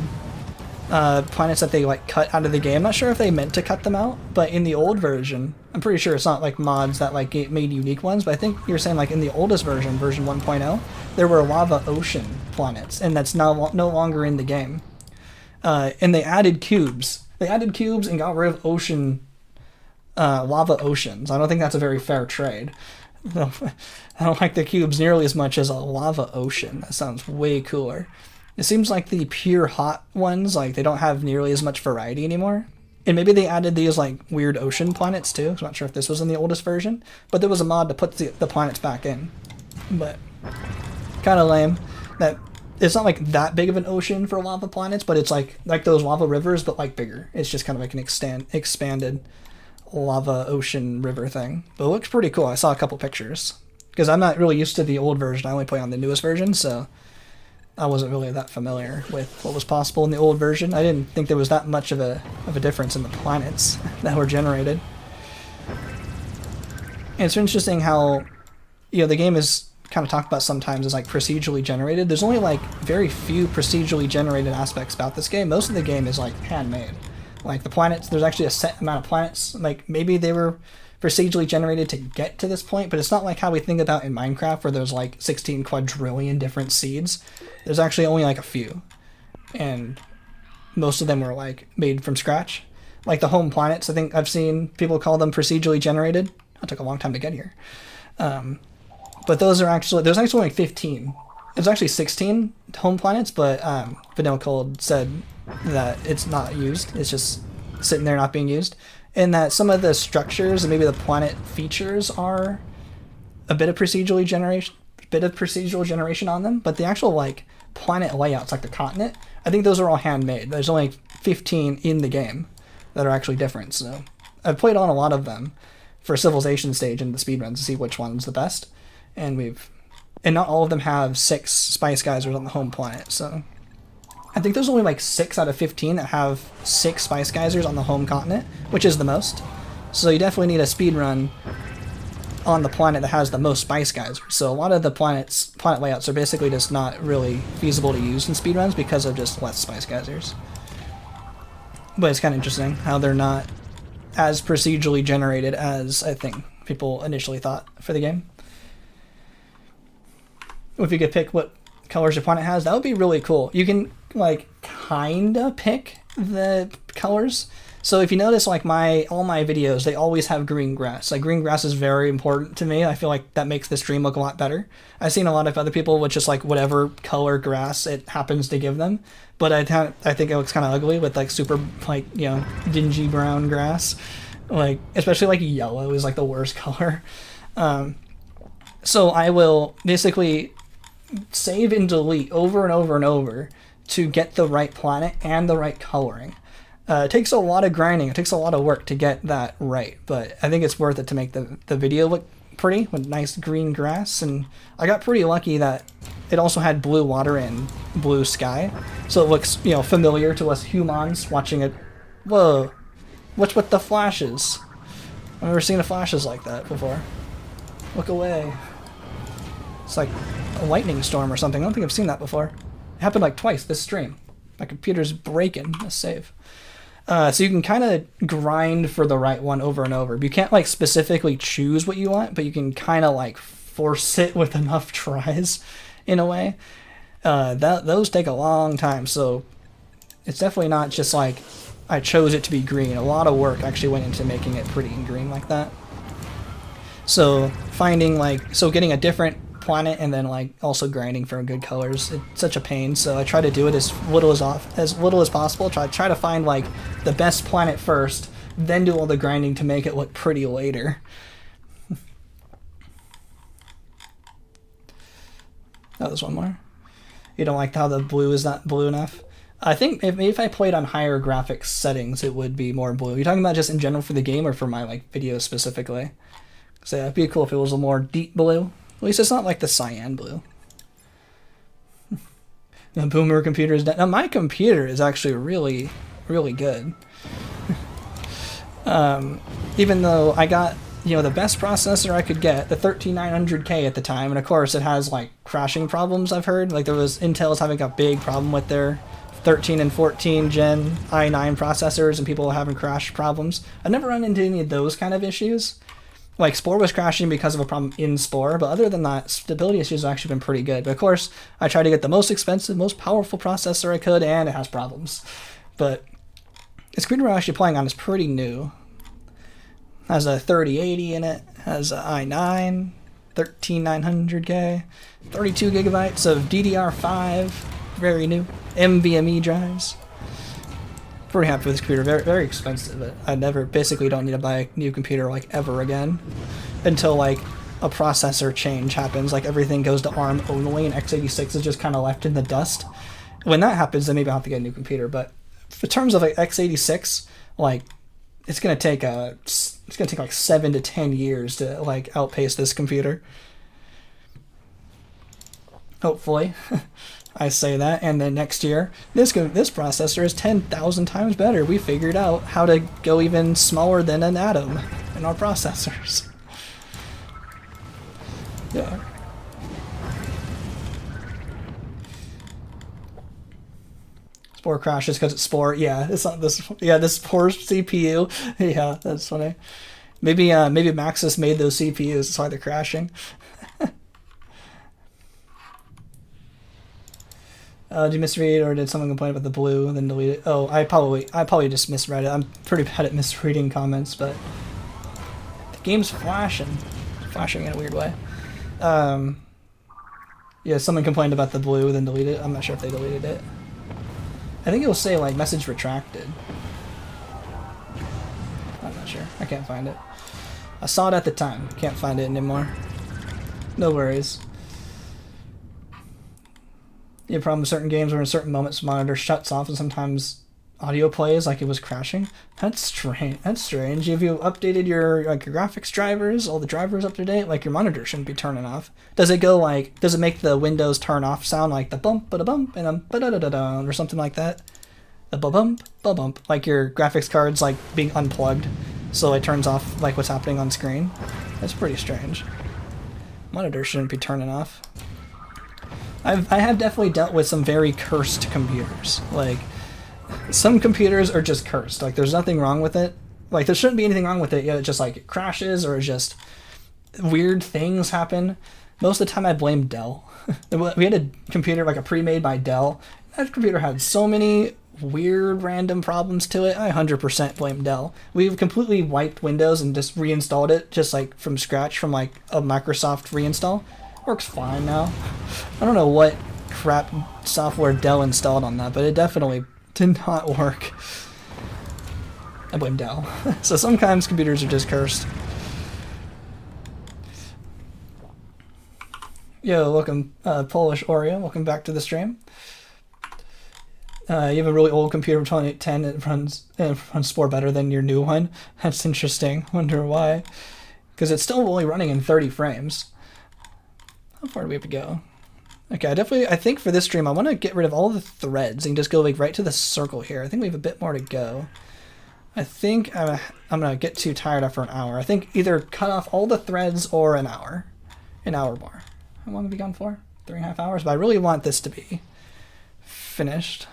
planets that they like cut out of the game. I'm not sure if they meant to cut them out, but in the old version, I'm pretty sure it's not like mods that like made unique ones, but I think you're saying like in the oldest version, version 1.0, there were lava ocean planets, and that's no longer in the game. And they added cubes. They added cubes and got rid of lava oceans. I don't think that's a very fair trade. I don't like the cubes nearly as much as a lava ocean. That sounds way cooler. It seems like the pure hot ones, like they don't have nearly as much variety anymore. And maybe they added these like weird ocean planets too. I'm not sure if this was in the oldest version, but there was a mod to put the planets back in. But kind of lame that it's not like that big of an ocean for lava planets, but it's like those lava rivers, but like bigger. It's just kind of like an expanded lava ocean river thing. But it looks pretty cool. I saw a couple pictures because I'm not really used to the old version. I only play on the newest version, so I wasn't really that familiar with what was possible in the old version. I didn't think there was that much of a difference in the planets that were generated. And it's interesting how, the game is kind of talked about sometimes as like procedurally generated. There's only like very few procedurally generated aspects about this game. Most of the game is like handmade. Like the planets, there's actually a set amount of planets. Like maybe they were procedurally generated to get to this point, but it's not like how we think about in Minecraft where there's like 16 quadrillion different seeds. There's actually only like a few, and most of them were like made from scratch. Like the home planets, I think I've seen people call them procedurally generated. That took a long time to get here. But there's actually only 15. There's actually 16 home planets, but Vanilla Cold said that it's not used. It's just sitting there not being used. And that some of the structures and maybe the planet features are a bit of procedural generation on them, but the actual like planet layouts, like the continent, I think those are all handmade. There's only 15 in the game that are actually different. So I've played on a lot of them for Civilization stage and the speedruns to see which one's the best. And not all of them have 6 spice geysers on the home planet. So I think there's only like 6 out of 15 that have 6 spice geysers on the home continent, which is the most. So you definitely need a speedrun on the planet that has the most spice geysers. So a lot of the planet layouts are basically just not really feasible to use in speedruns because of just less spice geysers. But it's kind of interesting how they're not as procedurally generated as I think people initially thought for the game. If you could pick what colors your planet has, that would be really cool. You can like kinda pick the colors. So if you notice, like all my videos, they always have green grass. Like green grass is very important to me. I feel like that makes the stream look a lot better. I've seen a lot of other people with just like whatever color grass it happens to give them, but I think it looks kind of ugly with like super like dingy brown grass. Like especially like yellow is like the worst color. So I will basically save and delete over and over and over to get the right planet and the right coloring. It takes a lot of grinding. It takes a lot of work to get that right, but I think it's worth it to make the video look pretty with nice green grass. And I got pretty lucky that it also had blue water and blue sky, so it looks familiar to us humans watching it. Whoa, what's with the flashes? I've never seen the flashes like that before. Look away. It's like a lightning storm or something. I don't think I've seen that before. It happened like twice this stream. My computer's breaking. Let's save. So you can kind of grind for the right one over and over. You can't like specifically choose what you want, but you can kind of like force it with enough tries in a way. Those take a long time, so it's definitely not just like I chose it to be green. A lot of work actually went into making it pretty and green like that. So getting a different planet and then like also grinding for good colors, it's such a pain. So I try to do it as little as possible. Try to find like the best planet first, then do all the grinding to make it look pretty later. Oh, there's one more. You don't like how the blue is not blue enough? I think if I played on higher graphics settings, it would be more blue. You're talking about just in general for the game or for my like video specifically? So yeah, it'd be cool if it was a more deep blue. At least it's not like the cyan blue. The boomer computer is dead. Now my computer is actually really, really good. Even though I got, you know, the best processor I could get, the 13900K at the time, and of course it has like crashing problems. I've heard like Intel's having a big problem with their 13 and 14 Gen i9 processors, and people having crash problems. I've never run into any of those kind of issues. Like Spore was crashing because of a problem in Spore, but other than that, stability issues have actually been pretty good. But of course, I tried to get the most expensive, most powerful processor I could, and it has problems. But the screen we're actually playing on is pretty new. Has a 3080 in it, has an i9, 13900K, 32 gigabytes of DDR5, very new, NVMe drives. Pretty happy with this computer. Very, very expensive, but I basically don't need to buy a new computer like ever again until like a processor change happens, like everything goes to ARM only and x86 is just kind of left in the dust. When that happens, then maybe I'll have to get a new computer. But in terms of like x86, like it's gonna take like 7 to 10 years to like outpace this computer. Hopefully. I say that, and then next year, this processor is 10,000 times better. We figured out how to go even smaller than an atom in our processors. Yeah. Spore crashes because it's Spore. Yeah, it's not this. Yeah, this Spore CPU. Yeah, that's funny. Maybe Maxis made those CPUs. That's why they're crashing. Did you misread, or did someone complain about the blue and then delete it? Oh, I probably just misread it. I'm pretty bad at misreading comments, but the game's flashing in a weird way. Yeah, someone complained about the blue, then deleted it. I'm not sure if they deleted it. I think it will say like message retracted. I'm not sure. I can't find it. I saw it at the time. Can't find it anymore. No worries. You have a problem with certain games where in certain moments the monitor shuts off and sometimes audio plays like it was crashing. That's strange. That's strange. If you updated your like your graphics drivers, all the drivers up to date, like your monitor shouldn't be turning off. Does it go like? Does it make the Windows turn off sound like the bump, ba da bump, and ba da da da da, or something like that? The ba bump, like your graphics card's like being unplugged, so it turns off like what's happening on screen. That's pretty strange. Monitor shouldn't be turning off. I have definitely dealt with some very cursed computers. Like, some computers are just cursed. Like, there's nothing wrong with it. Like, there shouldn't be anything wrong with it, yet it just, like, it crashes or just weird things happen. Most of the time, I blame Dell. We had a computer, like, a pre-made by Dell. That computer had so many weird, random problems to it. I 100% blame Dell. We've completely wiped Windows and just reinstalled it, just, like, from scratch, from, like, a Microsoft reinstall. Works fine now. I don't know what crap software Dell installed on that, but it definitely did not work. I blame Dell. So sometimes computers are just cursed. Yo, welcome, Polish Oreo. Welcome back to the stream. You have a really old computer from 2010. It runs Spore better than your new one. That's interesting. Wonder why. Because it's still only running in 30 frames. How far do we have to go? Okay, I think for this stream, I want to get rid of all the threads and just go like right to the circle here. I think we have a bit more to go. I think I'm going to get too tired after an hour. I think either cut off all the threads or an hour. An hour more. How long have we gone for? 3.5 hours? But I really want this to be finished.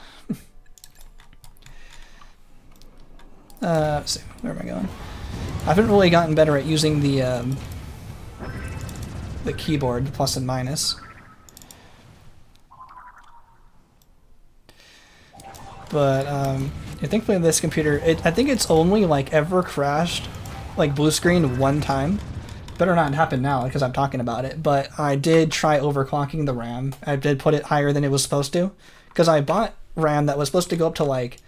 Let's see. Where am I going? I haven't really gotten better at using the keyboard, the plus and minus. But I think with this computer, I think it's only like ever crashed like blue screen one time. Better not happen now because I'm talking about it, but I did try overclocking the RAM. I did put it higher than it was supposed to because I bought RAM that was supposed to go up to like,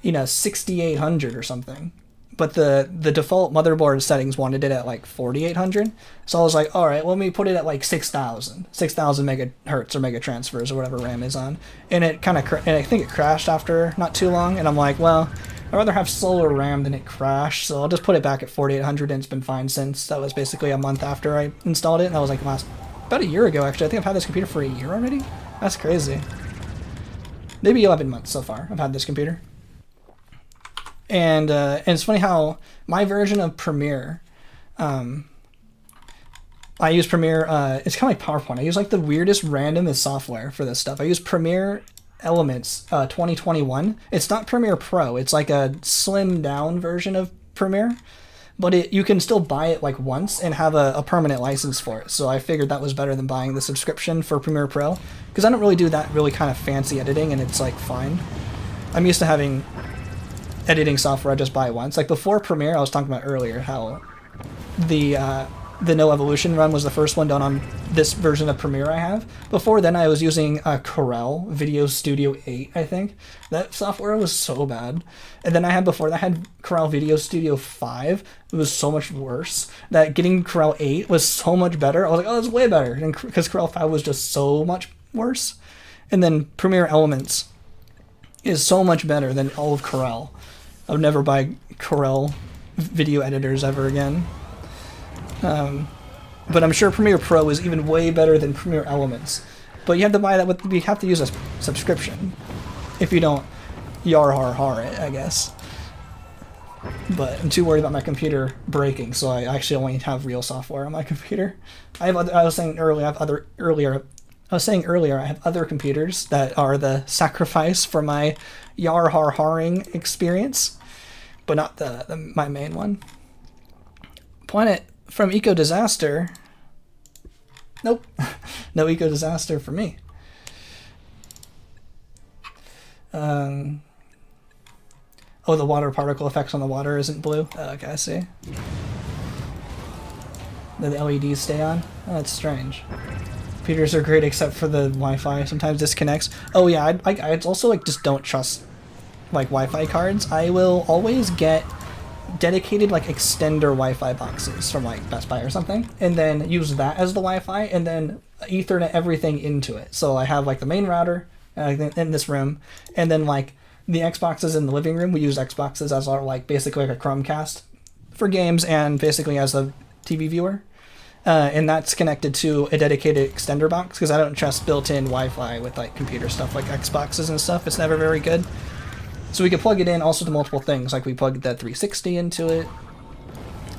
you know, 6800 or something. but the default motherboard settings wanted it at like 4800. So I was like, all right, well, let me put it at like 6000 megahertz or mega transfers or whatever RAM is on. And it kind of, and I think it crashed after not too long. And I'm like, well, I'd rather have slower RAM than it crash, so I'll just put it back at 4800, and it's been fine since. That was basically a month after I installed it, and that was like about a year ago, actually. I think I've had this computer for a year already. That's crazy. Maybe 11 months so far I've had this computer. And it's funny how my version of Premiere, I use Premiere, it's kind of like PowerPoint. I use like the weirdest randomest software for this stuff. I use Premiere Elements 2021. It's not Premiere Pro. It's like a slimmed down version of Premiere, but you can still buy it like once and have a permanent license for it. So I figured that was better than buying the subscription for Premiere Pro, because I don't really do that really kind of fancy editing, and it's like fine. I'm used to having editing software I just buy once. Like before Premiere, I was talking about earlier how the No Evolution run was the first one done on this version of Premiere I have. Before then, I was using Corel Video Studio 8, I think. That software was so bad. And then before that, I had Corel Video Studio 5. It was so much worse. That getting Corel 8 was so much better. I was like, oh, that's way better. Because Corel 5 was just so much worse. And then Premiere Elements is so much better than all of Corel. I would never buy Corel video editors ever again. But I'm sure Premiere Pro is even way better than Premiere Elements. But you have to buy that you have to use a subscription. If you don't, yar har har it, I guess. But I'm too worried about my computer breaking, so I actually only have real software on my computer. I was saying earlier, I have other computers that are the sacrifice for my yar har haring experience, but not my main one. Planet from Eco Disaster. Nope. No Eco Disaster for me. Oh, the water particle effects on the water isn't blue? Okay, I see. The LEDs stay on? Oh, that's strange. Computers are great except for the Wi-Fi. Sometimes disconnects. Oh yeah, I also like just don't trust like Wi-Fi cards. I will always get dedicated like extender Wi-Fi boxes from like Best Buy or something, and then use that as the Wi-Fi, and then Ethernet everything into it. So I have like the main router in this room, and then like the Xboxes in the living room. We use Xboxes as our like basically like a Chromecast for games, and basically as a TV viewer, and that's connected to a dedicated extender box because I don't trust built-in Wi-Fi with like computer stuff like Xboxes and stuff. It's never very good. So we could plug it in also to multiple things, like we plugged that 360 into it,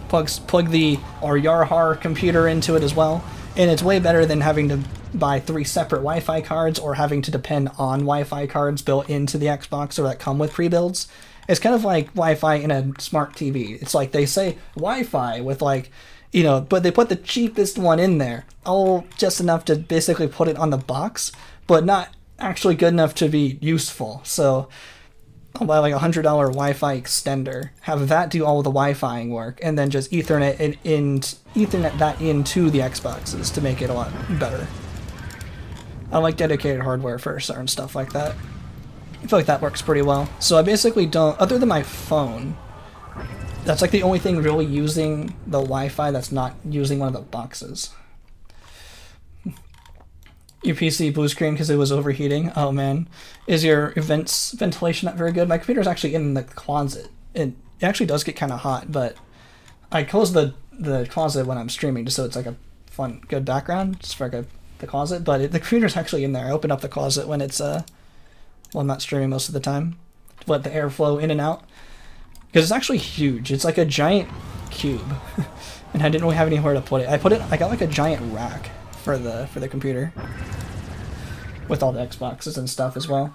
plug our Yarhar computer into it as well, and it's way better than having to buy 3 separate Wi-Fi cards or having to depend on Wi-Fi cards built into the Xbox or that come with pre-builds. It's kind of like Wi-Fi in a smart TV. It's like they say Wi-Fi with like, you know, but they put the cheapest one in there, all just enough to basically put it on the box, but not actually good enough to be useful. So I'll buy like $100 Wi-Fi extender, have that do all the Wi-Fiing work, and then just Ethernet that into the Xboxes to make it a lot better. I like dedicated hardware for certain stuff like that. I feel like that works pretty well. So I basically don't, other than my phone, that's like the only thing really using the Wi-Fi that's not using one of the boxes. Your PC blue screen because it was overheating. Oh man. Is your ventilation not very good? My computer's actually in the closet. It actually does get kind of hot, but I close the closet when I'm streaming just so it's like a fun, good background just for like the closet. But the computer's actually in there. I open up the closet when it's well, I'm not streaming most of the time to let the airflow in and out because it's actually huge. It's like a giant cube, and I didn't really have anywhere to put it. I got like a giant rack for the computer with all the Xboxes and stuff as well.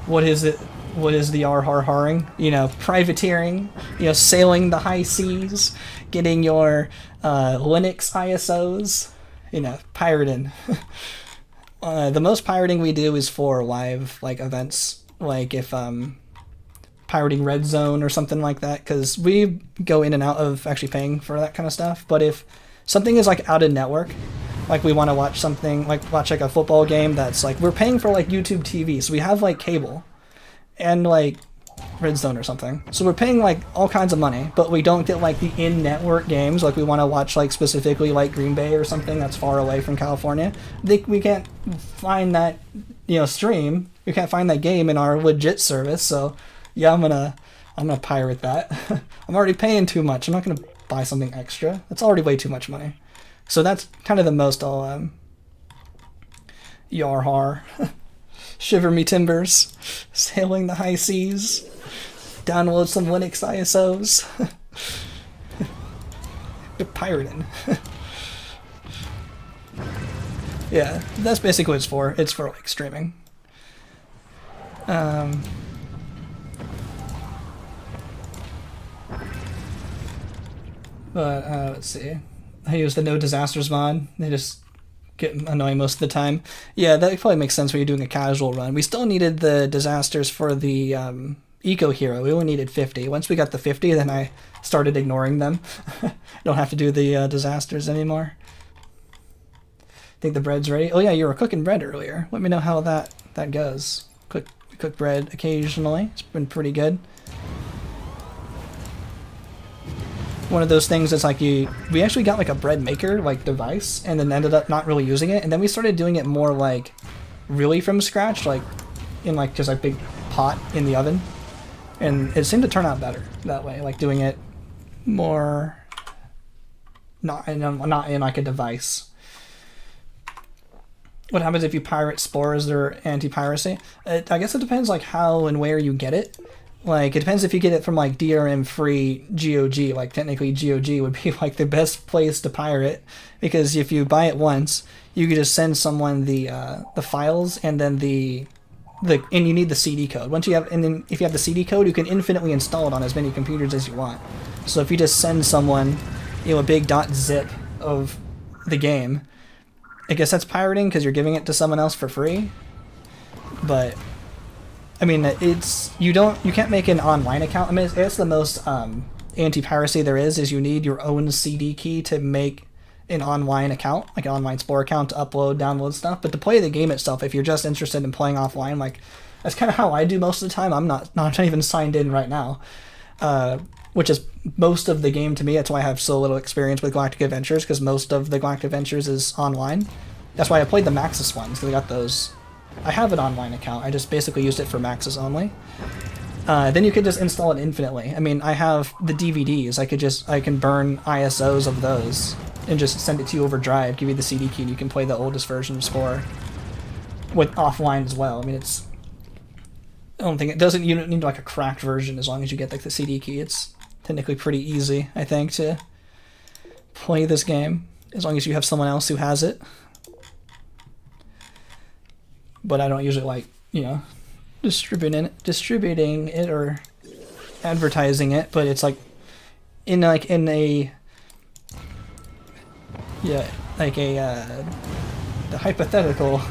What is it? What is the R-har-haring? You know, privateering, you know, sailing the high seas, getting your Linux ISOs, you know, pirating. The most pirating we do is for live like events, like if pirating Red Zone or something like that, because we go in and out of actually paying for that kind of stuff. But if something is like out of network, Like we want to watch something, like watch like a football game that's like, we're paying for like YouTube TV, so we have like cable and like Red Zone or something. So we're paying like all kinds of money, but we don't get like the in-network games. Like we want to watch like specifically like Green Bay or something that's far away from California. We can't find that, you know, stream. We can't find that game in our legit service. So yeah, I'm gonna pirate that. I'm already paying too much. I'm not gonna buy something extra. That's already way too much money. So that's kind of the most I'll yar har. Shiver me timbers, sailing the high seas, download some Linux ISOs. Pirating. Yeah, that's basically what it's for. It's for like streaming. But let's see. I use the no disasters mod. They just get annoying most of the time. Yeah, that probably makes sense when you're doing a casual run. We still needed the disasters for the Eco Hero. We only needed 50. Once we got the 50, then I started ignoring them. Don't have to do the disasters anymore. Think the bread's ready? Oh yeah, you were cooking bread earlier. Let me know how that goes. We cook bread occasionally. It's been pretty good. One of those things that's like we actually got like a bread maker like device and then ended up not really using it, and then we started doing it more like really from scratch, like in like just a big pot in the oven, and it seemed to turn out better that way, like doing it more not in like a device. What happens if you pirate Spore? Is there anti-piracy? I guess it depends like how and where you get it. Like, it depends if you get it from, like, DRM-free GOG. Like, technically, GOG would be, like, the best place to pirate. Because if you buy it once, you could just send someone the files and then and you need the CD code. And then if you have the CD code, you can infinitely install it on as many computers as you want. So if you just send someone, you know, a big .zip of the game, I guess that's pirating because you're giving it to someone else for free. But I mean, you can't make an online account. I mean, it's the most anti-piracy there is you need your own CD key to make an online account, like an online Spore account to upload, download stuff. But to play the game itself, if you're just interested in playing offline, like that's kind of how I do most of the time. I'm not even signed in right now, which is most of the game to me. That's why I have so little experience with Galactic Adventures, because most of the Galactic Adventures is online. That's why I played the Maxis ones, because I got those. I have an online account. I just basically used it for Maxis only. Then you could just install it infinitely. I mean, I have the DVDs. I can burn ISOs of those and just send it to you over Drive, give you the CD key, and you can play the oldest version of Spore with offline as well. I mean, I don't think you don't need like a cracked version as long as you get like the CD key. It's technically pretty easy, I think, to play this game as long as you have someone else who has it. But I don't usually like, you know, distributing it or advertising it, but it's like in a the hypothetical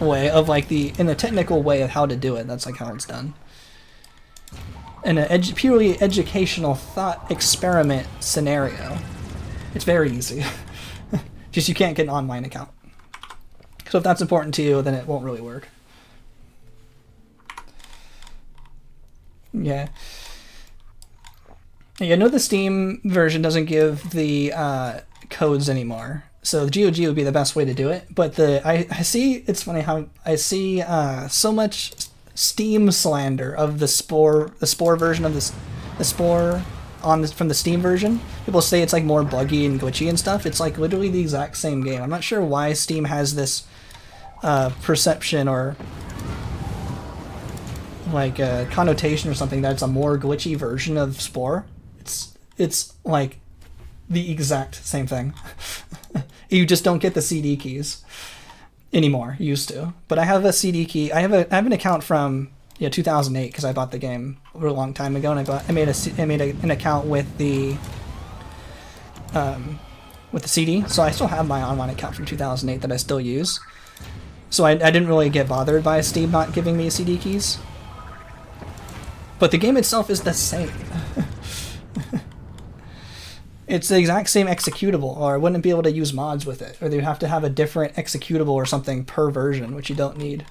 way of like in a technical way of how to do it. That's like how it's done. In a purely educational thought experiment scenario, it's very easy. Just you can't get an online account. So if that's important to you, then it won't really work. Yeah. I know the Steam version doesn't give the codes anymore, so the GOG would be the best way to do it. But I see, it's funny how I see so much Steam slander of the Spore version of the Spore from the Steam version. People say it's like more buggy and glitchy and stuff. It's like literally the exact same game. I'm not sure why Steam has this perception or like a connotation or something that it's a more glitchy version of Spore. It's like the exact same thing. You just don't get the CD keys anymore. You used to, but I have a CD key. I have an account from 2008 because I bought the game a really long time ago, and I made an account with the CD. So I still have my online account from 2008 that I still use. So I didn't really get bothered by Steam not giving me CD keys. But the game itself is the same. It's the exact same executable, or I wouldn't be able to use mods with it, or they would have to have a different executable or something per version, which you don't need.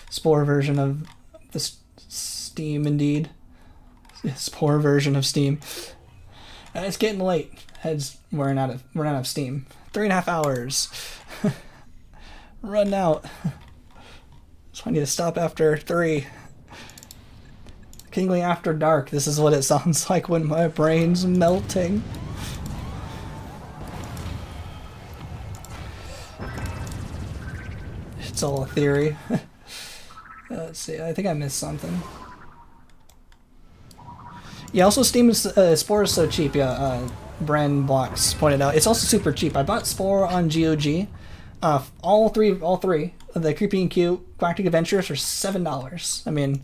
Spore version of the Steam, indeed. Spore version of Steam. It's getting late. Head's wearing out of steam. 3.5 hours. Run out. So I need to stop after 3. Kingly After Dark. This is what it sounds like when my brain's melting. It's all a theory. Let's see. I think I missed something. Yeah, also Steam is, Spore is so cheap. Yeah, Bren Blocks pointed out. It's also super cheap. I bought Spore on GOG. All three of the Creepy and Cute Galactic Adventures are $7. I mean,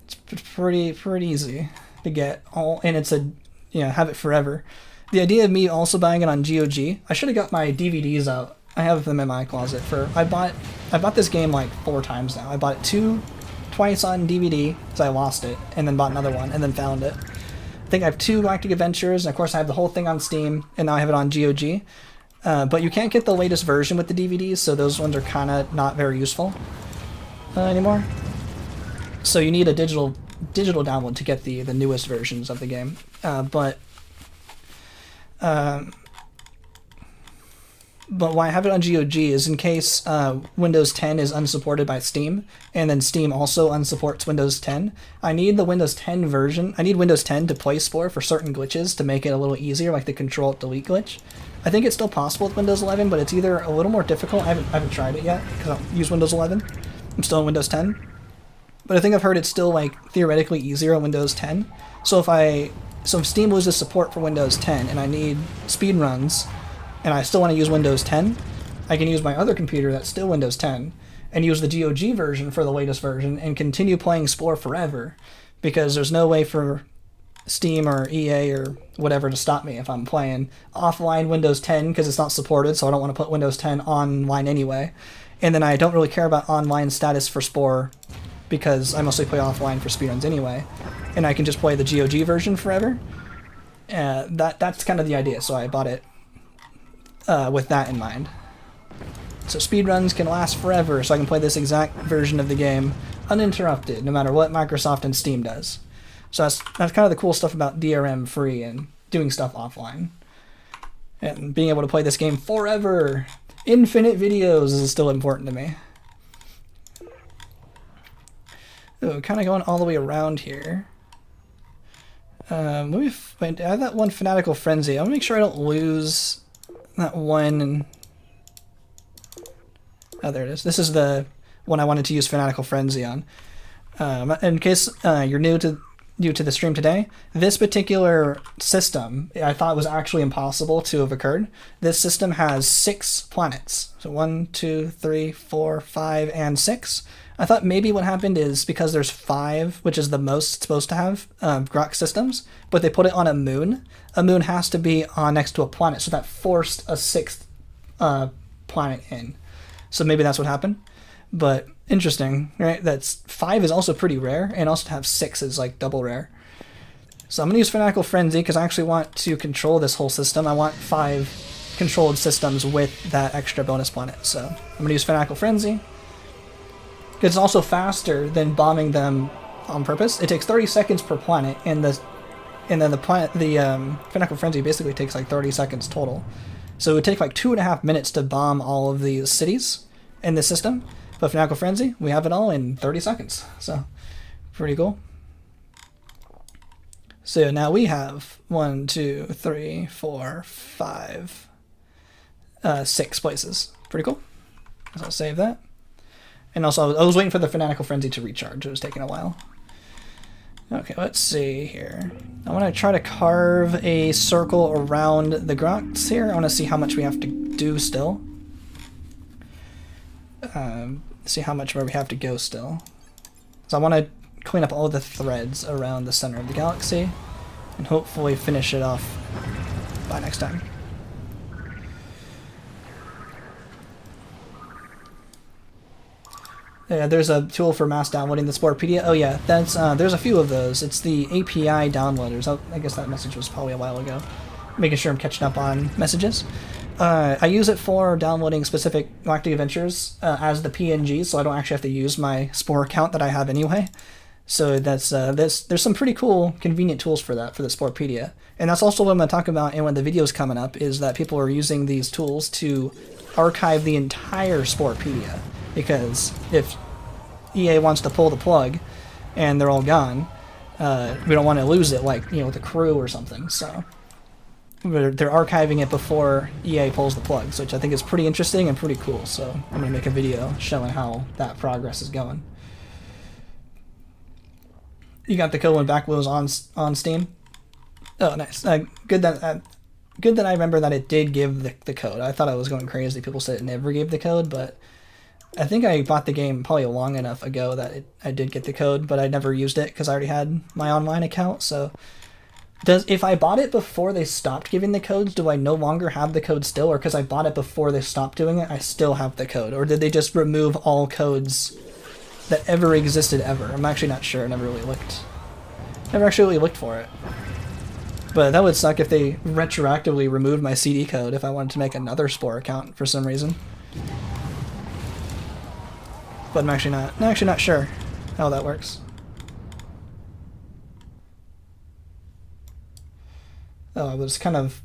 it's pretty easy to get all, and it's have it forever. The idea of me also buying it on GOG, I should have got my DVDs out. I have them in my closet. I bought this game like 4 times now. I bought it twice on DVD because I lost it, and then bought another one, and then found it. I think I have 2 Galactic Adventures, and of course I have the whole thing on Steam, and now I have it on GOG. But you can't get the latest version with the DVDs, so those ones are kind of not very useful anymore. So you need a digital download to get the newest versions of the game. But why I have it on GOG is in case Windows 10 is unsupported by Steam, and then Steam also unsupports Windows 10. I need the Windows 10 version. I need Windows 10 to play Spore for certain glitches to make it a little easier, like the Control-Delete glitch. I think it's still possible with Windows 11, but it's either a little more difficult. I haven't tried it yet because I don't use Windows 11. I'm still on Windows 10. But I think I've heard it's still like theoretically easier on Windows 10. So if Steam loses support for Windows 10 and I need speedruns, and I still want to use Windows 10, I can use my other computer that's still Windows 10 and use the GOG version for the latest version and continue playing Spore forever, because there's no way for Steam or EA or whatever to stop me if I'm playing offline Windows 10 because it's not supported, so I don't want to put Windows 10 online anyway. And then I don't really care about online status for Spore because I mostly play offline for speedruns anyway, and I can just play the GOG version forever. That's kind of the idea, so I bought it with that in mind. So speedruns can last forever, so I can play this exact version of the game uninterrupted, no matter what Microsoft and Steam does. So that's kind of the cool stuff about DRM free and doing stuff offline. And being able to play this game forever. Infinite videos is still important to me. Ooh, kind of going all the way around here. Let me find, I have that one Fanatical Frenzy. I want to make sure I don't lose that one. Oh, there it is. This is the one I wanted to use Fanatical Frenzy on. In case you're new to the stream today, this particular system I thought was actually impossible to have occurred. This system has 6 planets. So 1, 2, 3, 4, 5, and 6. I thought maybe what happened is because there's 5, which is the most it's supposed to have, Grox systems, but they put it on a moon. A moon has to be next to a planet, so that forced a 6th planet in. So maybe that's what happened. But interesting, right? That's 5 is also pretty rare, and also to have 6 is like double rare. So I'm going to use Fanatical Frenzy because I actually want to control this whole system. I want 5 controlled systems with that extra bonus planet. So I'm going to use Fanatical Frenzy. It's also faster than bombing them on purpose. It takes 30 seconds per planet, and then the Fanatical Frenzy basically takes like 30 seconds total. So it would take like 2.5 minutes to bomb all of these cities in the system. But Fanatical Frenzy, we have it all in 30 seconds. So pretty cool. So now we have 1, 2, 3, 4, 5, 6 places. Pretty cool. So I'll save that. And also, I was waiting for the Fanatical Frenzy to recharge. It was taking a while. Okay, let's see here. I want to try to carve a circle around the Grox here. I want to see how much we have to do still. See how much more we have to go still. So I want to clean up all the threads around the center of the galaxy and hopefully finish it off by next time. There's a tool for mass downloading the Sporepedia. Oh yeah, that's there's a few of those. It's the API downloaders. I guess that message was probably a while ago. Making sure I'm catching up on messages. I use it for downloading specific Galactic Adventures as the PNG, so I don't actually have to use my Spore account that I have anyway. So that's there's some pretty cool, convenient tools for that, for the Sporepedia. And that's also what I'm going to talk about in one of the videos coming up, is that people are using these tools to archive the entire Sporepedia. Because if EA wants to pull the plug and they're all gone, we don't want to lose it, like, you know, the crew or something. So they're archiving it before EA pulls the plug, which I think is pretty interesting and pretty cool. So I'm going to make a video showing how that progress is going. You got the code when back was on Steam? Oh, nice. Good that I remember that it did give the code. I thought I was going crazy. People said it never gave the code, but I think I bought the game probably long enough ago that I did get the code, but I never used it because I already had my online account. So if I bought it before they stopped giving the codes, do I no longer have the code still? Or because I bought it before they stopped doing it, I still have the code? Or did they just remove all codes that ever existed ever? I'm actually not sure. I never really looked. Never actually really looked for it. But that would suck if they retroactively removed my CD code if I wanted to make another Spore account for some reason. But I'm actually not sure how that works. Oh, I was kind of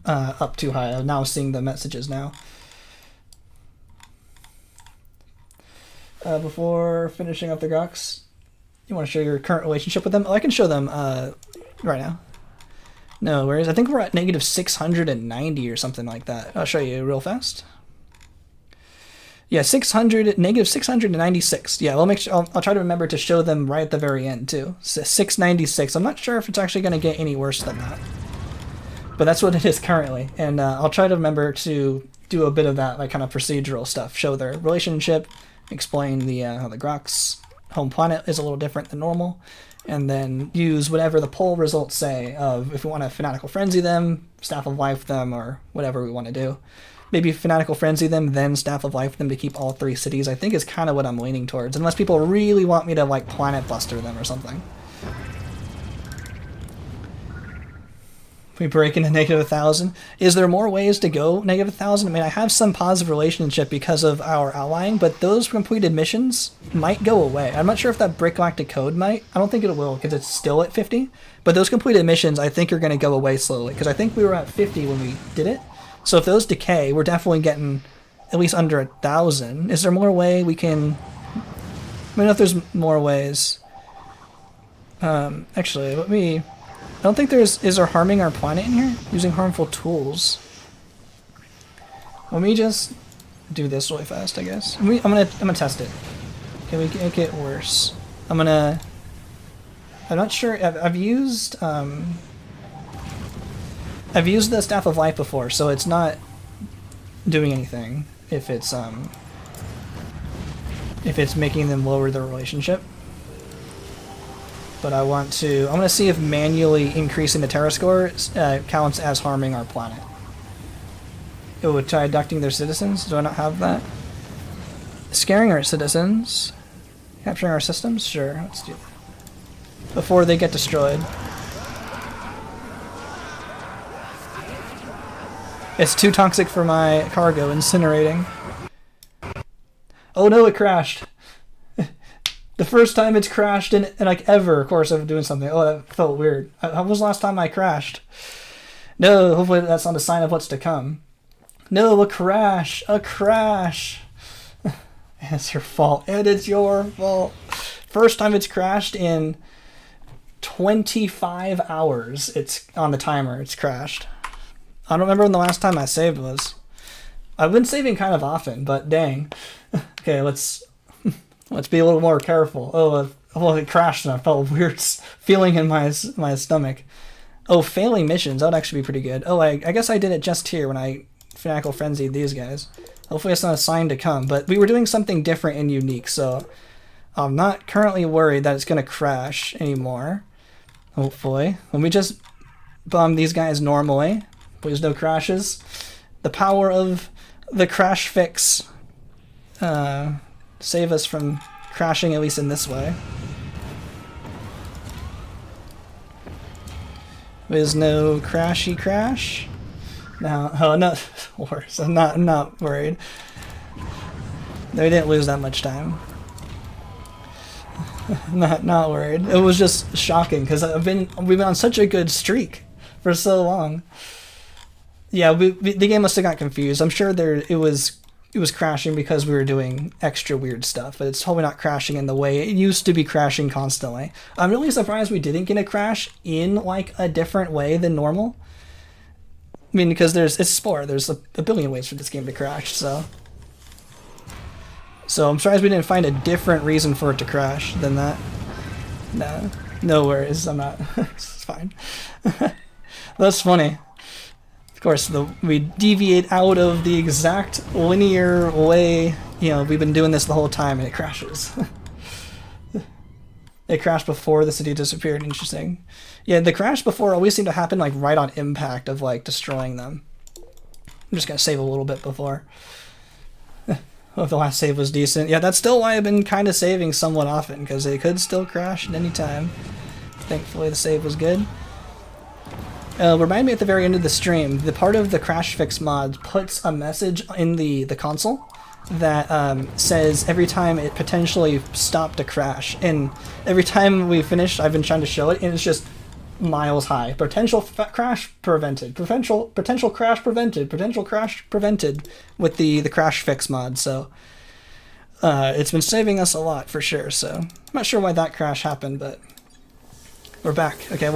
up too high. I'm now seeing the messages now. Before finishing up the Grox, you want to show your current relationship with them? Oh, I can show them right now. No worries. I think we're at negative 690 or something like that. I'll show you real fast. Yeah, negative 696. Yeah, we'll make sure. I'll try to remember to show them right at the very end too. So 696. I'm not sure if it's actually going to get any worse than that, but that's what it is currently. And I'll try to remember to do a bit of that, like, kind of procedural stuff. Show their relationship, explain the how the Grox home planet is a little different than normal, and then use whatever the poll results say of if we want to Fanatical Frenzy them, Staff of Life them, or whatever we want to do. Maybe Fanatical Frenzy them, then Staff of Life them to keep all 3 cities, I think is kind of what I'm leaning towards. Unless people really want me to, like, Planet Buster them or something. We break into negative 1,000. Is there more ways to go negative 1,000? I mean, I have some positive relationship because of our allying, but those completed missions might go away. I'm not sure if that Brick Galactic code might. I don't think it will because it's still at 50. But those completed missions, I think, are going to go away slowly because I think we were at 50 when we did it. So if those decay, we're definitely getting at least under 1,000. Is there more way we can... I don't know if there's more ways. Actually, let me... I don't think there's... Is there harming our planet in here? Using harmful tools. Let me just do this really fast, I guess. I'm gonna test it. Can we make it worse? I'm not sure. I've used the Staff of Life before, so it's not doing anything if it's making them lower their relationship. But I'm gonna see if manually increasing the Terra score counts as harming our planet. It would try abducting their citizens. Do I not have that? Scaring our citizens, capturing our systems. Sure, let's do that before they get destroyed. It's too toxic for my cargo, incinerating. Oh no, it crashed. The first time it's crashed in like ever, of course, of doing something. Oh, that felt weird. How was the last time I crashed? No, hopefully that's not a sign of what's to come. No, a crash. A crash. It's your fault. And it's your fault. First time it's crashed in 25 hours. It's on the timer. It's crashed. I don't remember when the last time I saved was. I've been saving kind of often, but dang. Okay, let's be a little more careful. Oh, it crashed and I felt a weird feeling in my stomach. Oh, failing missions. That would actually be pretty good. Oh, I guess I did it just here when I Fanatical Frenzied these guys. Hopefully it's not a sign to come, but we were doing something different and unique, so I'm not currently worried that it's going to crash anymore. Hopefully. Let me just bomb these guys normally. Please no crashes. The power of the crash fix save us from crashing, at least in this way. There's no crashy crash. No, oh no, worse. I'm not worried. They didn't lose that much time. not worried. It was just shocking because we've been on such a good streak for so long. Yeah, the game must have got confused. I'm sure it was crashing because we were doing extra weird stuff, but it's totally not crashing in the way it used to be crashing constantly. I'm really surprised we didn't get a crash in like a different way than normal. I mean, because it's Spore. There's a billion ways for this game to crash, so I'm surprised we didn't find a different reason for it to crash than that. No worries. I'm not. It's fine. That's funny. Of course, we deviate out of the exact linear way. You know, we've been doing this the whole time, and it crashes. It crashed before the city disappeared. Interesting. Yeah, the crash before always seemed to happen like right on impact of like destroying them. I'm just gonna save a little bit before. Well, if the last save was decent. Yeah, that's still why I've been kind of saving somewhat often, because it could still crash at any time. Thankfully, the save was good. Remind me at the very end of the stream, the part of the crash fix mod puts a message in the console that says every time it potentially stopped a crash. And every time we finished, I've been trying to show it, and it's just miles high. Potential crash prevented. Potential crash prevented. Potential crash prevented with the crash fix mod. So it's been saving us a lot for sure. So I'm not sure why that crash happened, but we're back. Okay,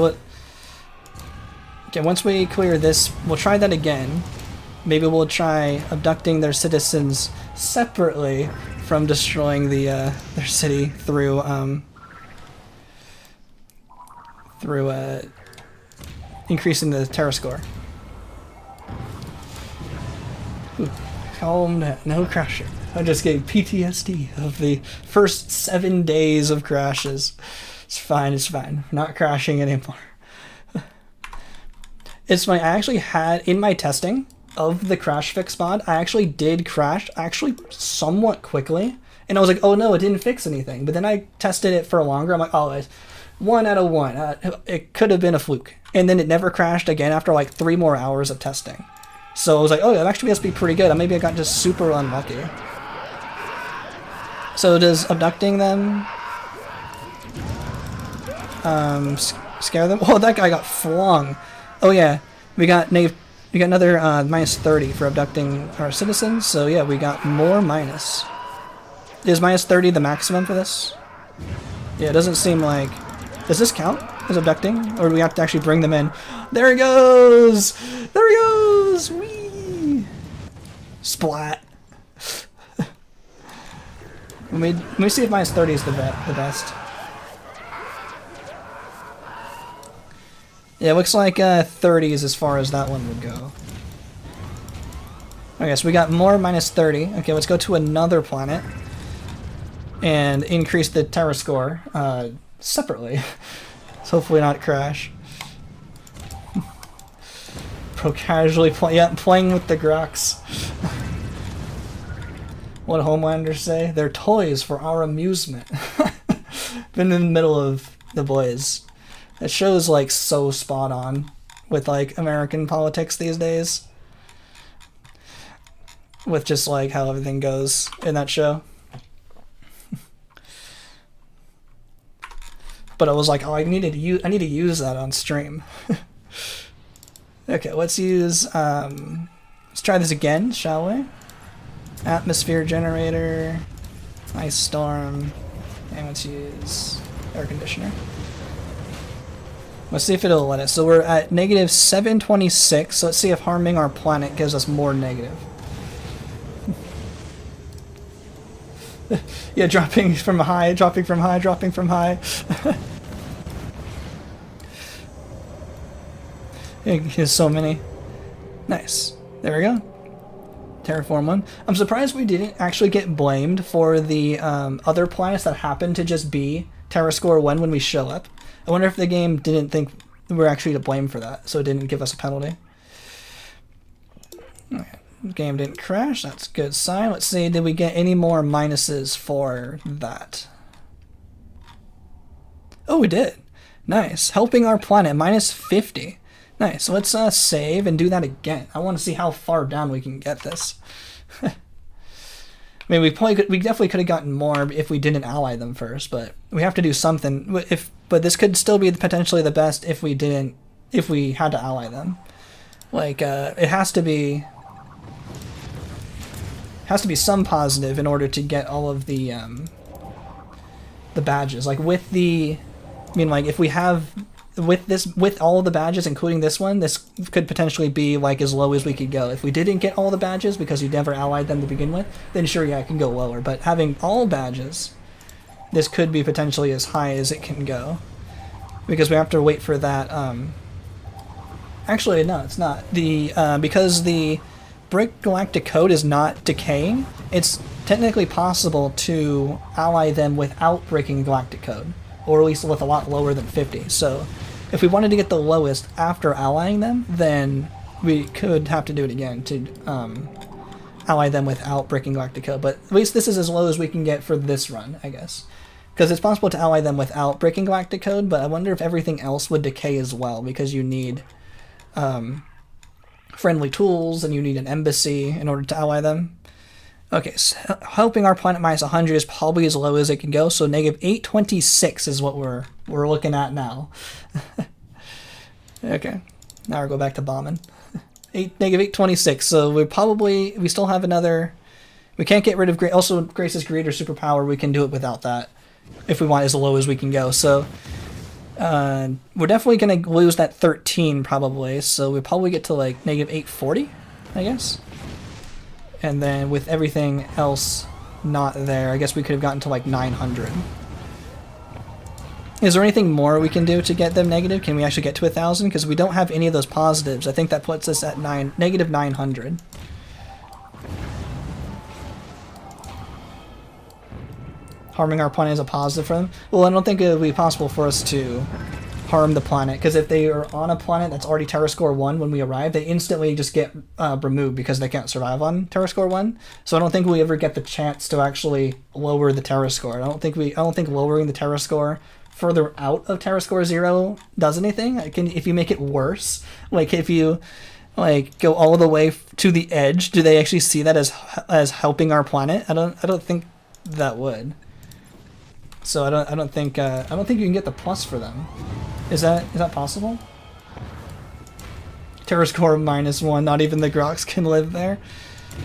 once we clear this, we'll try that again. Maybe we'll try abducting their citizens separately from destroying their city through increasing the terror score. Ooh, calm down, no crashing. I just gave PTSD of the first 7 days of crashes. It's fine, I'm not crashing anymore. It's funny, I actually had, in my testing of the crash fix mod, I actually did crash, actually somewhat quickly. And I was like, oh no, it didn't fix anything. But then I tested it for longer. I'm like, oh, it's 1 out of 1. It could have been a fluke. And then it never crashed again after like 3 more hours of testing. So I was like, oh, that actually must be pretty good. Maybe I got just super unlucky. So does abducting them scare them? Oh, that guy got flung. Oh yeah, we got another minus 30 for abducting our citizens. So yeah, we got more minus. Is minus 30 the maximum for this? Yeah, it doesn't seem like. Does this count as abducting, or do we have to actually bring them in? There he goes! There he goes! Whee! Splat. Let me see if minus 30 is the best. Yeah, it looks like 30 is as far as that one would go. Okay, so we got more minus 30. Okay, let's go to another planet and increase the terror score separately. So hopefully not crash. Pro casually playing with the Grox. What Homelanders say? They're toys for our amusement. Been in the middle of the boys. That show's like so spot on with like American politics these days. With just like how everything goes in that show. But I was like, oh, I need to use that on stream. Okay, let's try this again, shall we? Atmosphere generator, ice storm, and let's use air conditioner. Let's see if it'll let us. So we're at negative 726. So let's see if harming our planet gives us more negative. Yeah, dropping from high. There's so many. Nice. There we go. Terraform one. I'm surprised we didn't actually get blamed for the other planets that happened to just be Terra Score 1 when we show up. I wonder if the game didn't think we were actually to blame for that, so it didn't give us a penalty. Okay. Game didn't crash. That's a good sign. Let's see, did we get any more minuses for that? Oh, we did. Nice. Helping our planet, minus 50. Nice. So let's save and do that again. I want to see how far down we can get this. I mean, we definitely could have gotten more if we didn't ally them first, but we have to do something. But this could still be potentially the best if we had to ally them. Like, it has to be some positive in order to get all of the badges. Like with the, I mean, like if we have with all the badges, including this one, this could potentially be like as low as we could go. If we didn't get all the badges because you never allied them to begin with, then sure, yeah, it can go lower. But having all badges, this could be potentially as high as it can go, because we have to wait for that. Actually, no, it's not. Because the Break Galactic Code is not decaying, it's technically possible to ally them without breaking Galactic Code, or at least with a lot lower than 50. So if we wanted to get the lowest after allying them, then we could have to do it again to ally them without breaking Galactic Code. But at least this is as low as we can get for this run, I guess. Because it's possible to ally them without breaking Galactic Code, but I wonder if everything else would decay as well, because you need friendly tools and you need an embassy in order to ally them. Okay, so helping our planet minus 100 is probably as low as it can go, so negative 826 is what we're looking at now. Okay, now we'll go back to bombing. Negative 826, so we still have another. We can't get rid of Grace's greed or superpower. We can do it without that if we want as low as we can go. So we're definitely going to lose that 13 probably, so we probably get to like negative 840, I guess. And then with everything else not there, I guess we could have gotten to like 900. Is there anything more we can do to get them negative? Can we actually get to 1,000? Because we don't have any of those positives. I think that puts us at negative 900. Harming our planet is a positive for them? Well, I don't think it would be possible for us to harm the planet, because if they are on a planet that's already Terra Score 1 when we arrive, they instantly just get removed because they can't survive on Terra Score 1. So I don't think we ever get the chance to actually lower the Terra Score. I don't think lowering the Terra Score further out of Terra Score 0 does anything. If you make it worse, like if you go all the way to the edge, do they actually see that as helping our planet? I don't think that would. So I don't think you can get the plus for them. Is that possible? Terra Score -1, not even the Grox can live there.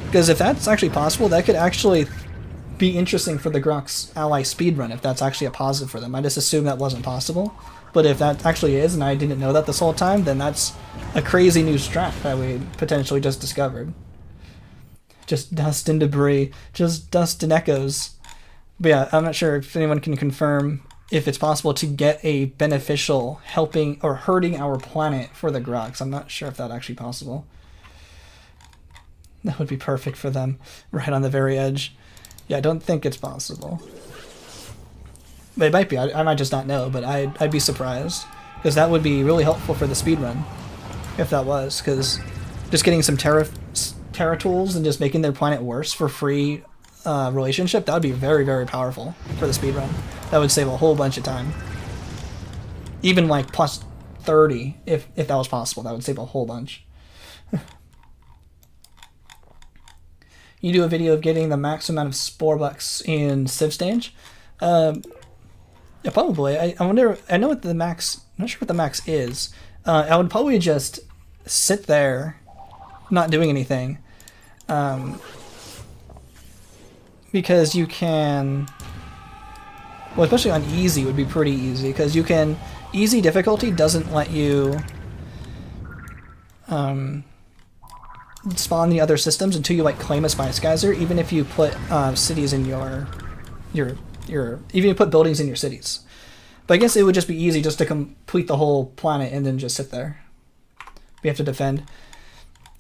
Because if that's actually possible, that could actually be interesting for the Grox ally speedrun, if that's actually a positive for them. I just assumed that wasn't possible. But if that actually is, and I didn't know that this whole time, then that's a crazy new strat that we potentially just discovered. Just dust and debris. Just dust and echoes. But yeah, I'm not sure if anyone can confirm if it's possible to get a beneficial helping or hurting our planet for the Grox. I'm not sure if that's actually possible. That would be perfect for them, right on the very edge. Yeah, I don't think it's possible. But it might be. I might just not know, but I'd be surprised. Because that would be really helpful for the speedrun, if that was. Because just getting some Terra tools and just making their planet worse for free relationship, that would be very, very powerful for the speedrun. That would save a whole bunch of time. Even like plus 30, if that was possible, that would save a whole bunch. You do a video of getting the max amount of spore bucks in Civ stage? Yeah, probably. I wonder, I know what the max, I'm not sure what the max is. I would probably just sit there, not doing anything. Because you can, well, especially on easy would be pretty easy, because you can, easy difficulty doesn't let you spawn the other systems until you like claim a Spice Geyser, even if you put cities in your even if you put buildings in your cities. But I guess it would just be easy just to complete the whole planet and then just sit there. We have to defend.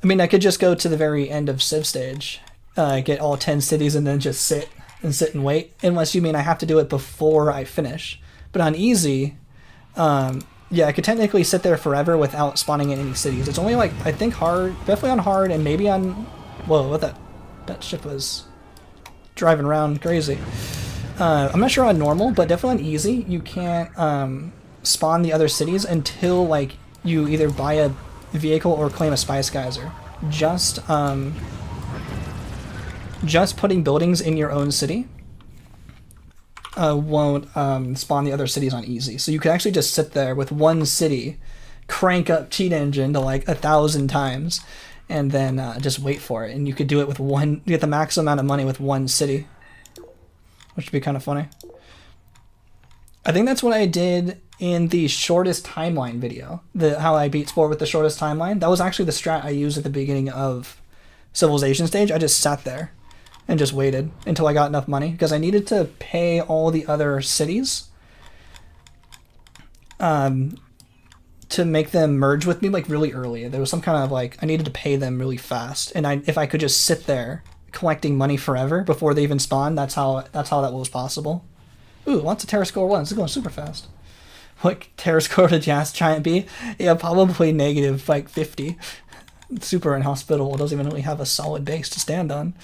I mean, I could just go to the very end of Civ stage, get all 10 cities and then just sit and wait, unless you mean I have to do it before I finish. But on easy, yeah, I could technically sit there forever without spawning in any cities. It's only like, I think hard, definitely on hard and maybe on Whoa, what that ship was driving around crazy. I'm not sure on normal, but definitely on easy, you can't spawn the other cities until like you either buy a vehicle or claim a Spice Geyser. Just putting buildings in your own city won't spawn the other cities on easy. So you can actually just sit there with one city, crank up cheat engine to like 1,000 times, and then just wait for it. And you could do it with you get the maximum amount of money with one city, which would be kind of funny. I think that's what I did in the shortest timeline video. How I beat Spore with the shortest timeline. That was actually the strat I used at the beginning of Civilization stage. I just sat there and just waited until I got enough money, because I needed to pay all the other cities to make them merge with me like really early. There was some kind of like, I needed to pay them really fast, and if I could just sit there collecting money forever before they even spawn, that's how that was possible. Ooh, lots of Terra Score 1s. It's going super fast. What Terra Score to Gas Giant be? Yeah, probably negative like 50. Super inhospitable. It doesn't even really have a solid base to stand on.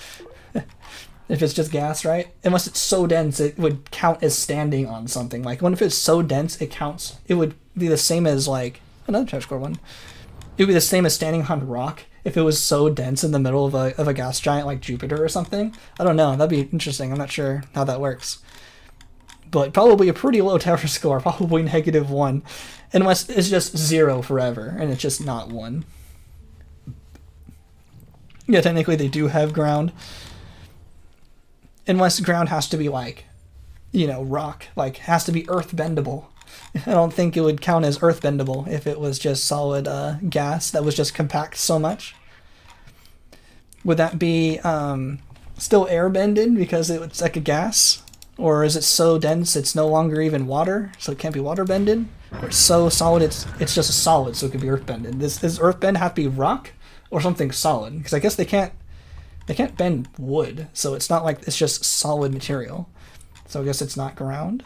If it's just gas, right? Unless it's so dense, it would count as standing on something. Like, when if it's so dense, it counts. It would be the same as, like, another Terra Score 1. It would be the same as standing on rock if it was so dense in the middle of a gas giant like Jupiter or something. I don't know. That'd be interesting. I'm not sure how that works. But probably a pretty low Terra Score. Probably -1. Unless it's just 0 forever, and it's just not 1. Yeah, technically they do have ground. Unless ground has to be like, you know, rock. Like, has to be earth bendable. I don't think it would count as earth bendable if it was just solid gas that was just compact so much. Would that be still air bended because it's like a gas? Or is it so dense it's no longer even water, so it can't be water bended? Or it's so solid it's just a solid, so it could be earth bended. Does earth bend have to be rock or something solid? Because I guess they can't bend wood, so it's not like it's just solid material. So I guess it's not ground.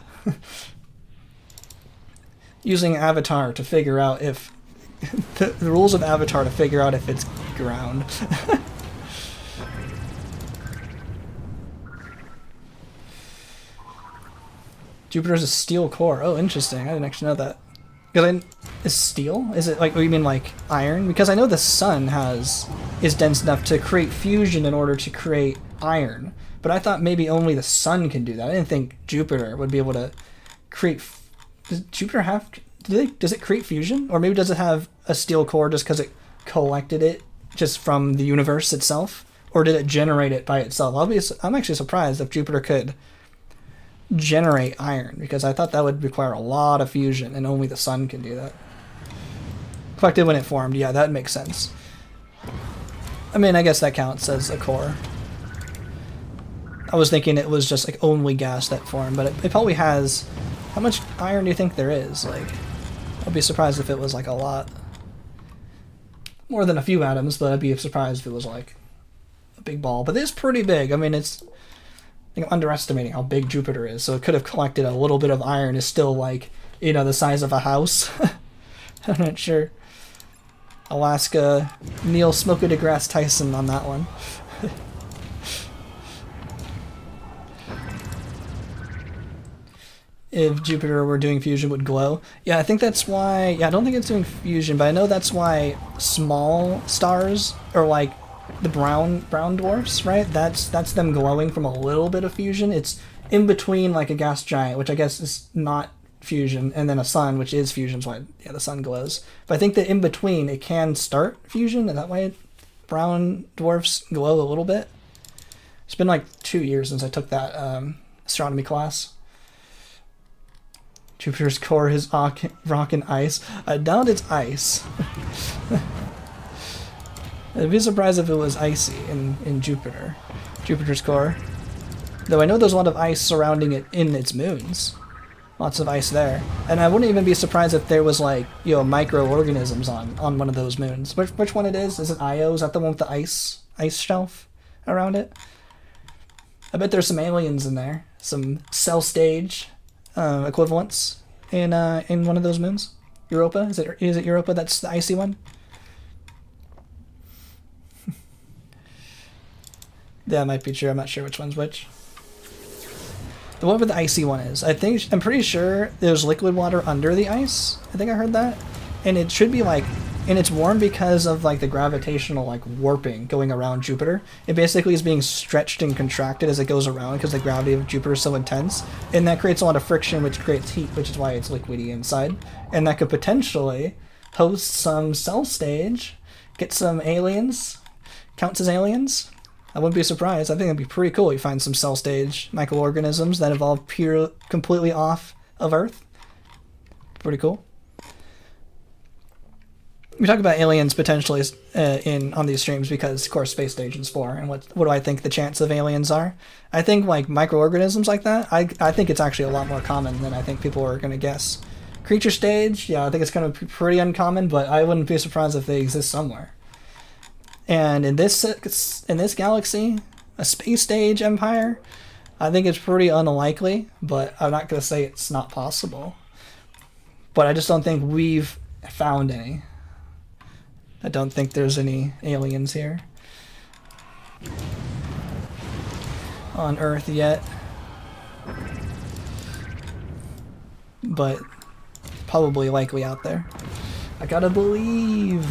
Using Avatar to figure out if the rules of Avatar to figure out if it's ground. Jupiter's a steel core. Oh, interesting. I didn't actually know that. Is steel? Is it like, oh, you mean like iron? Because I know the sun is dense enough to create fusion in order to create iron. But I thought maybe only the sun can do that. I didn't think Jupiter would be able to create. Does Jupiter have? Does it create fusion, or maybe does it have a steel core just because it collected it just from the universe itself, or did it generate it by itself? I'm actually surprised if Jupiter could generate iron, because I thought that would require a lot of fusion, and only the sun can do that. Collected when it formed, yeah, that makes sense. I mean, I guess that counts as a core. I was thinking it was just like only gas that formed, but it probably has. How much iron do you think there is? Like, I'd be surprised if it was like a lot. More than a few atoms, but I'd be surprised if it was like a big ball. But it's pretty big. I mean, I think I'm underestimating how big Jupiter is. So it could have collected a little bit of iron. Is still like, you know, the size of a house. I'm not sure. Alaska, Neil Smokey deGrasse Tyson on that one. If Jupiter were doing fusion, would glow. Yeah, I think that's why. Yeah, I don't think it's doing fusion, but I know that's why small stars are like the brown dwarfs, right? That's them glowing from a little bit of fusion. It's in between like a gas giant, which I guess is not fusion, and then a sun, which is fusion. So yeah, the sun glows. But I think that in between it can start fusion, and that way brown dwarfs glow a little bit. It's been like 2 years since I took that astronomy class. Jupiter's core is rock and ice. I doubt it's ice. I'd be surprised if it was icy in Jupiter's core. Though I know there's a lot of ice surrounding it in its moons. Lots of ice there. And I wouldn't even be surprised if there was like, you know, microorganisms on one of those moons. Which one it is? Is it Io? Is that the one with the ice shelf around it? I bet there's some aliens in there. Some cell stage equivalents in one of those moons. Europa? Is it Europa that's the icy one? That might be true. I'm not sure which one's which. The one with the icy one is. I'm pretty sure there's liquid water under the ice. I think I heard that. And it should be like, and it's warm because of like the gravitational like warping going around Jupiter. It basically is being stretched and contracted as it goes around because the gravity of Jupiter is so intense. And that creates a lot of friction, which creates heat, which is why it's liquidy inside. And that could potentially host some cell stage, get some aliens, counts as aliens. I wouldn't be surprised. I think it'd be pretty cool. You find some cell stage microorganisms that evolve completely off of Earth. Pretty cool. We talk about aliens potentially on these streams because, of course, space stage and Spore. And what do I think the chance of aliens are? I think like microorganisms like that. I think it's actually a lot more common than I think people are going to guess. Creature stage, yeah, I think it's going to be pretty uncommon, but I wouldn't be surprised if they exist somewhere. And in this galaxy, a space stage empire, I think it's pretty unlikely, but I'm not going to say it's not possible. But I just don't think we've found any. I don't think there's any aliens here on Earth yet. But probably likely out there. I gotta believe.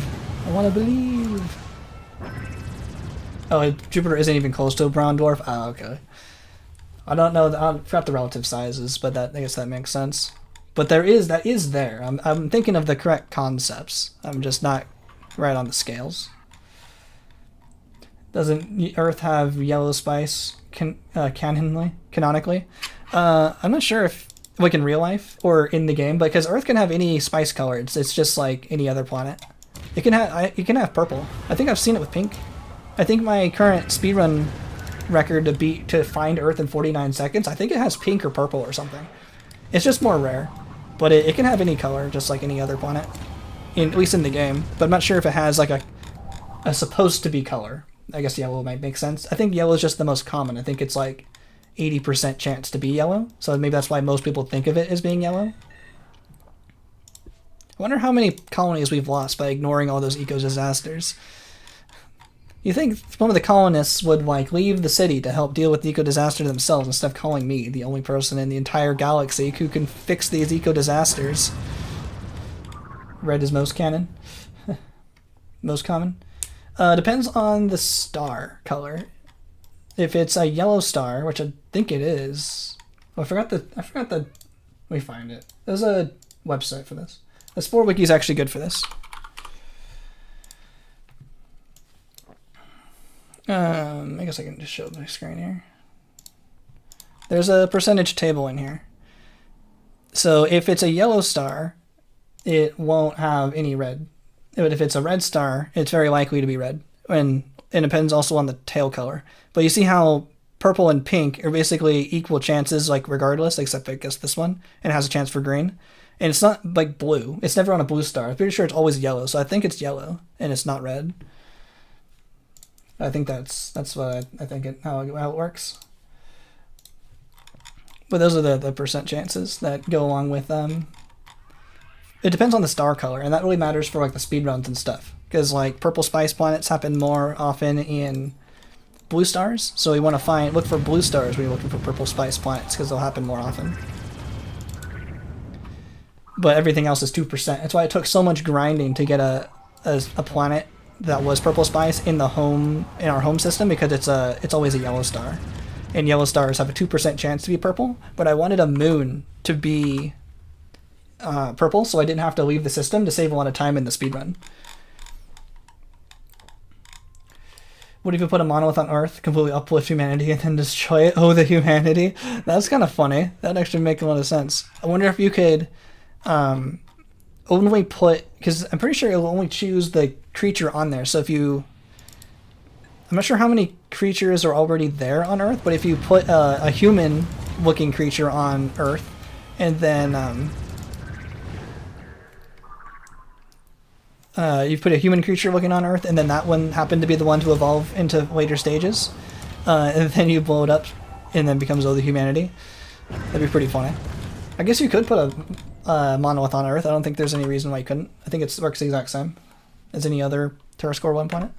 I want to believe. Oh, Jupiter isn't even close to a brown dwarf? Oh, okay. I don't know, I forgot the relative sizes, but I guess that makes sense. But that is there. I'm thinking of the correct concepts. I'm just not right on the scales. Doesn't Earth have yellow spice canonically? I'm not sure if like in real life or in the game, because Earth can have any spice colors. It's just like any other planet. It can have purple. I think I've seen it with pink. I think my current speedrun record to find Earth in 49 seconds, I think it has pink or purple or something. It's just more rare, but it can have any color, just like any other planet, at least in the game. But I'm not sure if it has like a supposed to be color. I guess yellow might make sense. I think yellow is just the most common. I think it's like 80% chance to be yellow, so maybe that's why most people think of it as being yellow. I wonder how many colonies we've lost by ignoring all those eco disasters. You think one of the colonists would like leave the city to help deal with the eco disaster themselves instead of calling me, the only person in the entire galaxy who can fix these eco disasters. Red is most canon. Most common. Depends on the star color. If it's a yellow star, which I think it is. Well, I forgot the. Let me find it. There's a website for this. The Spore Wiki is actually good for this. I guess I can just show my screen here. There's a percentage table in here. So if it's a yellow star, it won't have any red. But if it's a red star, it's very likely to be red. And it depends also on the tail color. But you see how purple and pink are basically equal chances, like regardless, except I guess this one, and it has a chance for green. And it's not like blue. It's never on a blue star. I'm pretty sure it's always yellow. So I think it's yellow, and it's not red. I think that's what I think how it works. But those are the percent chances that go along with it depends on the star color, and that really matters for like the speedruns and stuff. Because like purple spice planets happen more often in blue stars, so we want to look for blue stars when you're looking for purple spice planets because they'll happen more often. But everything else is 2%. That's why it took so much grinding to get a planet that was purple spice in our home system, because it's always a yellow star, and yellow stars have a 2% chance to be purple. But I wanted a moon to be purple, so I didn't have to leave the system to save a lot of time in the speedrun. What if you put a monolith on Earth, completely uplift humanity, and then destroy it? Oh, the humanity. That's kind of funny. That'd actually make a lot of sense. I wonder if you could only put, because I'm pretty sure it'll only choose the creature on there. So I'm not sure how many creatures are already there on Earth, but if you put a human looking creature on Earth, and then you put a human creature looking on Earth, and then that one happened to be the one to evolve into later stages, and then you blow it up and then becomes the humanity. That'd be pretty funny. I guess you could put a monolith on Earth. I don't think there's any reason why you couldn't. I think it works the exact same as any other TerraScore 1 planet.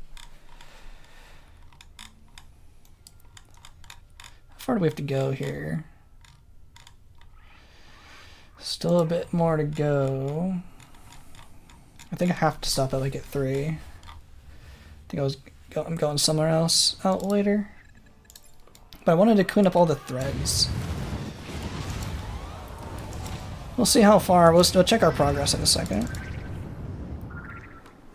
far do we have to go here? Still a bit more to go. I think I have to stop at like at 3. I think I'm going somewhere else out later. But I wanted to clean up all the threads. We'll see how far. We'll check our progress in a second.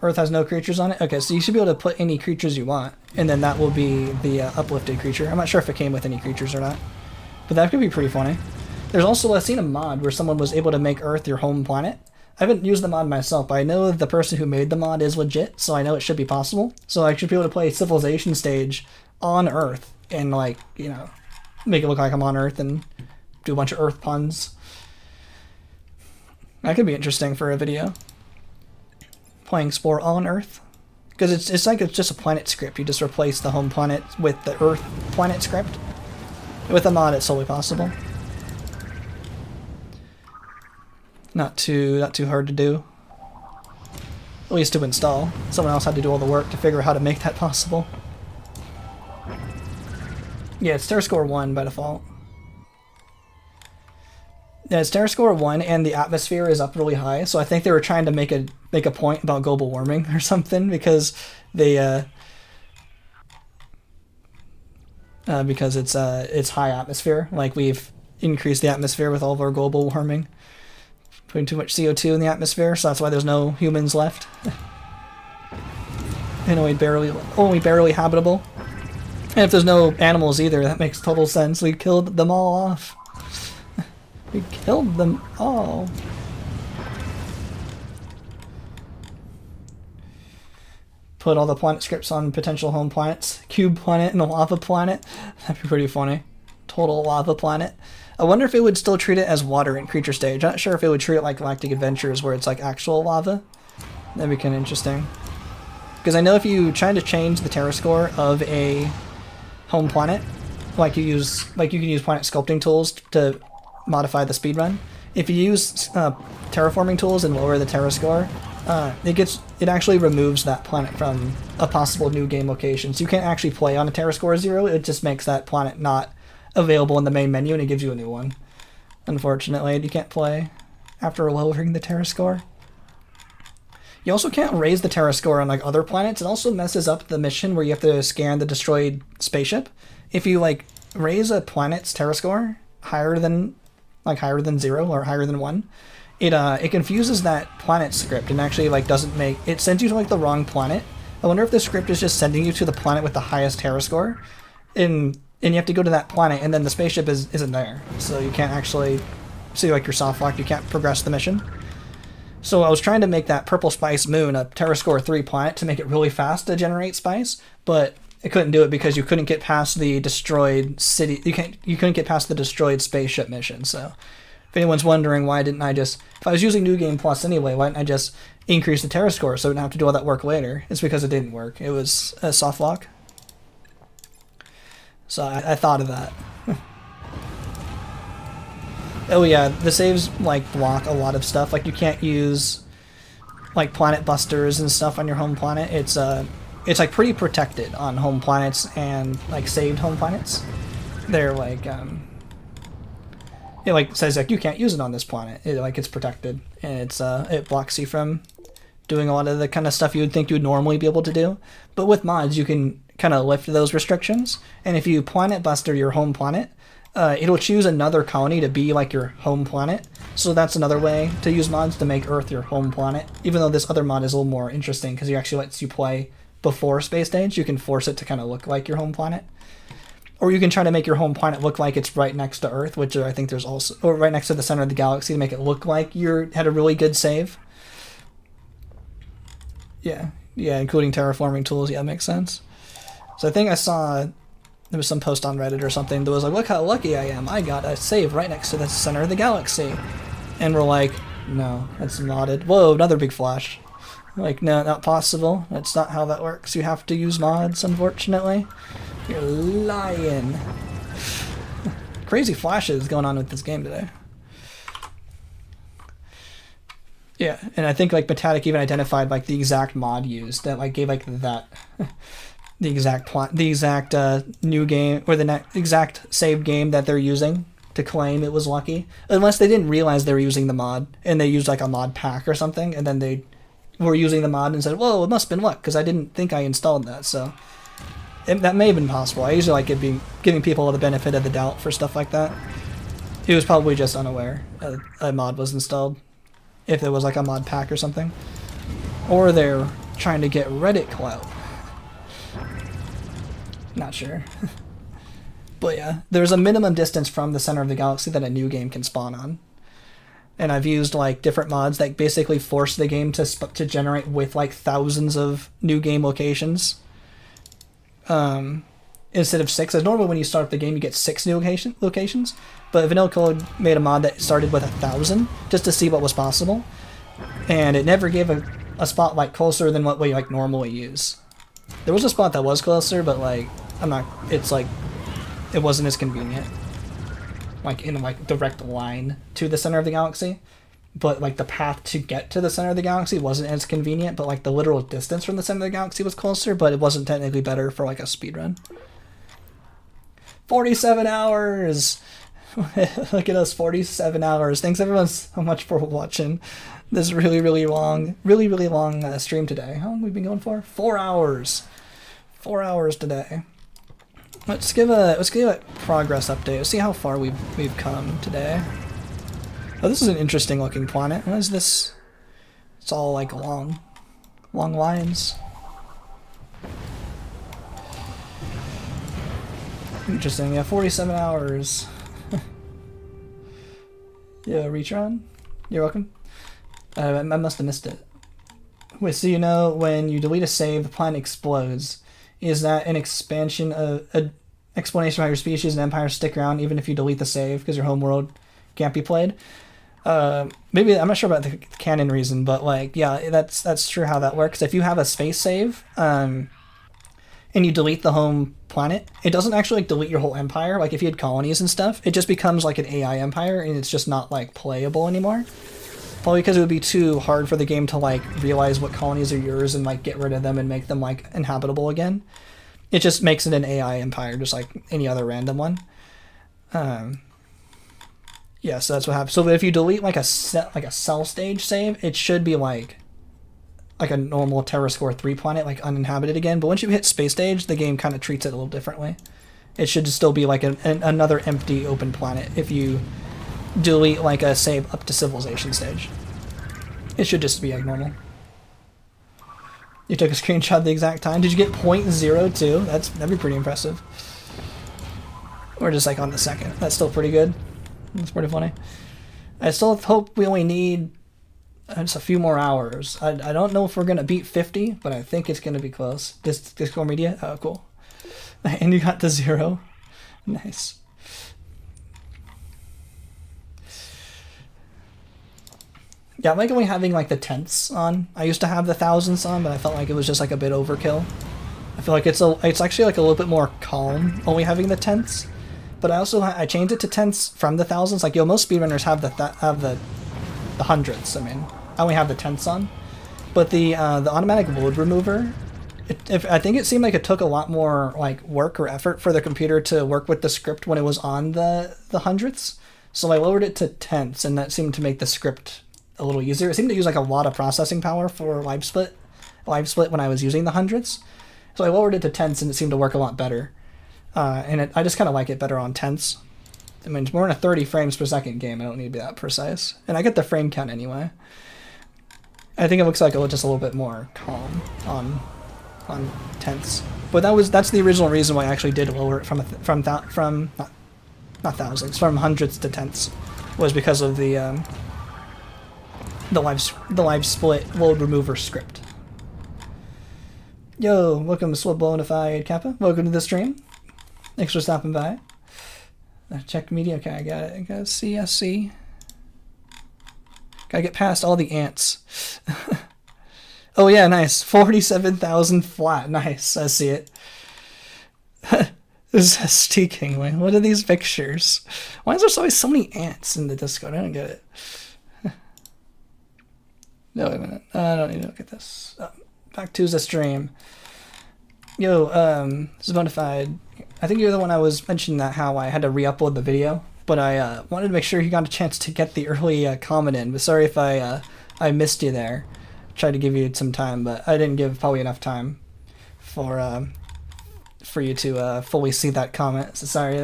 Earth has no creatures on it? Okay, so you should be able to put any creatures you want, and then that will be the uplifted creature. I'm not sure if it came with any creatures or not, but that could be pretty funny. There's also, I've seen a mod where someone was able to make Earth your home planet. I haven't used the mod myself, but I know the person who made the mod is legit, so I know it should be possible. So I should be able to play a civilization stage on Earth and, like, you know, make it look like I'm on Earth and do a bunch of Earth puns. That could be interesting for a video. Playing Spore on Earth. Because it's like it's just a planet script. You just replace the home planet with the Earth planet script. With a mod, it's solely possible. Not too hard to do. At least to install. Someone else had to do all the work to figure out how to make that possible. Yeah, it's Terra Score 1 by default. Yeah, it's Terra Score 1 and the atmosphere is up really high, so I think they were trying to make a point about global warming or something because they because it's high atmosphere. Like, we've increased the atmosphere with all of our global warming. Putting too much CO2 in the atmosphere, so that's why there's no humans left. And only barely habitable. And if there's no animals either, that makes total sense. We killed them all off. We killed them all. Put all the planet scripts on potential home planets. Cube planet and a lava planet. That'd be pretty funny. Total lava planet. I wonder if it would still treat it as water in creature stage. I'm not sure if it would treat it like Galactic Adventures where it's like actual lava. That'd be kind of interesting. Because I know if you try to change the Terra score of a home planet, like you can use planet sculpting tools to modify the speedrun. If you use terraforming tools and lower the Terra score, it actually removes that planet from a possible new game location. So you can't actually play on a Terra score 0. It just makes that planet not available in the main menu and it gives you a new one. Unfortunately, you can't play after lowering the Terra score. You also can't raise the Terra score on like other planets. It also messes up the mission where you have to scan the destroyed spaceship. If you like raise a planet's Terra score higher than 0 or higher than 1, it confuses that planet script and actually like it sends you to like the wrong planet. I wonder if the script is just sending you to the planet with the highest Terra score, and you have to go to that planet, and then the spaceship isn't there, so you can't actually see like your soft lock. You can't progress the mission. So I was trying to make that Purple Spice Moon a Terra Score 3 planet to make it really fast to generate spice, but I couldn't do it because you couldn't get past the destroyed city. You couldn't get past the destroyed spaceship mission. So if anyone's wondering why didn't I just, if I was using New Game Plus anyway, why didn't I just increase the Terra score so I didn't have to do all that work later? It's because it didn't work. It was a soft lock. So I thought of that. Oh yeah, the saves like block a lot of stuff. Like you can't use like planet busters and stuff on your home planet. It's like pretty protected on home planets and like saved home planets. They're like it like says like you can't use it on this planet. It's protected, and it blocks you from doing a lot of the kind of stuff you would think you would normally be able to do. But with mods, you can kind of lift those restrictions. And if you planet buster your home planet, it'll choose another colony to be like your home planet. So that's another way to use mods to make Earth your home planet. Even though this other mod is a little more interesting because it actually lets you play before space stage, you can force it to kind of look like your home planet. Or you can try to make your home planet look like it's right next to Earth, which I think there's also, or right next to the center of the galaxy to make it look like you had a really good save. Yeah, including terraforming tools. Yeah, makes sense. So I think I saw there was some post on Reddit or something that was like, look how lucky I am. I got a save right next to the center of the galaxy. And we're like, no, that's modded. Whoa, another big flash. Like, no, not possible. That's not how that works. You have to use mods, unfortunately. You're lying. Crazy flashes going on with this game today. Yeah, and I think like Fanatical even identified like the exact mod used that like gave like that the exact new game or the exact save game that they're using to claim it was lucky, unless they didn't realize they were using the mod and they used like a mod pack or something, and then they were using the mod and said, "Whoa, it must have been luck because I didn't think I installed that." So that may have been possible. I usually like giving people the benefit of the doubt for stuff like that. He was probably just unaware a mod was installed, if there was like a mod pack or something, or they're trying to get Reddit clout. Not sure. But yeah, there's a minimum distance from the center of the galaxy that a new game can spawn on. And I've used like different mods that basically force the game to generate with like thousands of new game locations. Instead of 6. As normally when you start up the game you get 6 new locations. But Vanilla Code made a mod that started with 1,000 just to see what was possible. And it never gave a spot like closer than what we like normally use. There was a spot that was closer, but like it wasn't as convenient, like in like direct line to the center of the galaxy, but like the path to get to the center of the galaxy wasn't as convenient, but like the literal distance from the center of the galaxy was closer, but it wasn't technically better for like a speedrun. 47 hours! Look at us, 47 hours. Thanks everyone so much for watching this really long stream today. How long have we been going for? 4 hours. 4 hours today. Let's give a progress update. Let's see how far we've come today. Oh, this is an interesting looking planet. What is this? It's all like long lines. Interesting. Yeah, 47 hours. Yeah, Retron, you're welcome. I must have missed it. Wait, so you know when you delete a save, the planet explodes. Is that an expansion of an explanation of how your species and empire stick around even if you delete the save because your homeworld can't be played? Maybe I'm not sure about the canon reason, but like yeah, that's true how that works. If you have a space save, and you delete the home planet, it doesn't actually like delete your whole empire. Like if you had colonies and stuff, it just becomes like an AI empire and it's just not like playable anymore. Probably because it would be too hard for the game to like realize what colonies are yours and like get rid of them and make them like inhabitable again. It just makes it an AI empire, just like any other random one. Yeah, so that's what happens. So if you delete like a cell stage save, it should be like a normal Terra Score 3 planet, like uninhabited again. But once you hit space stage, the game kind of treats it a little differently. It should still be like another empty open planet if you delete like a save up to civilization stage. It should just be like normal. You took a screenshot of the exact time. Did you get 0.02? That'd be pretty impressive. Or just like on the second. That's still pretty good. That's pretty funny. I still hope we only need just a few more hours. I don't know if we're gonna beat 50, but I think it's gonna be close. Discord Media? Oh, cool. And you got the 0. Nice. Yeah, I'm like only having like the tenths on. I used to have the thousands on, but I felt like it was just like a bit overkill. I feel like it's actually like a little bit more calm only having the tenths. But I changed it to tenths from the thousands. Like most speedrunners have the hundredths. I mean, I only have the tenths on. But the automatic load remover, I think it seemed like it took a lot more like work or effort for the computer to work with the script when it was on the hundredths. So I lowered it to tenths, and that seemed to make the script a little easier. It seemed to use like a lot of processing power for live split when I was using the hundredths. So I lowered it to tenths, and it seemed to work a lot better. I just kind of like it better on tenths. I mean, we're in a 30 frames per second game. I don't need to be that precise. And I get the frame count anyway. I think it looks like it's just a little bit more calm on tenths. But that's the original reason why I actually did lower it from not thousands, from hundredths to tenths, was because of the live split load remover script. Yo, welcome to Swabonified Kappa. Welcome to the stream. Thanks for stopping by. Check media. Okay, I got it. I got CSC. Gotta get past all the ants. Oh yeah, nice. 47,000 flat. Nice. I see it. This is St. Kingly. What are these pictures? Why is there always so many ants in the Discord? I don't get it. No, wait a minute. I don't need to look at this. Back to the stream. Yo, this is Bonafide. I think you're the one I was mentioning that how I had to re-upload the video, but I wanted to make sure you got a chance to get the early comment in. But sorry if I missed you there. Tried to give you some time, but I didn't give probably enough time for you to fully see that comment. So sorry,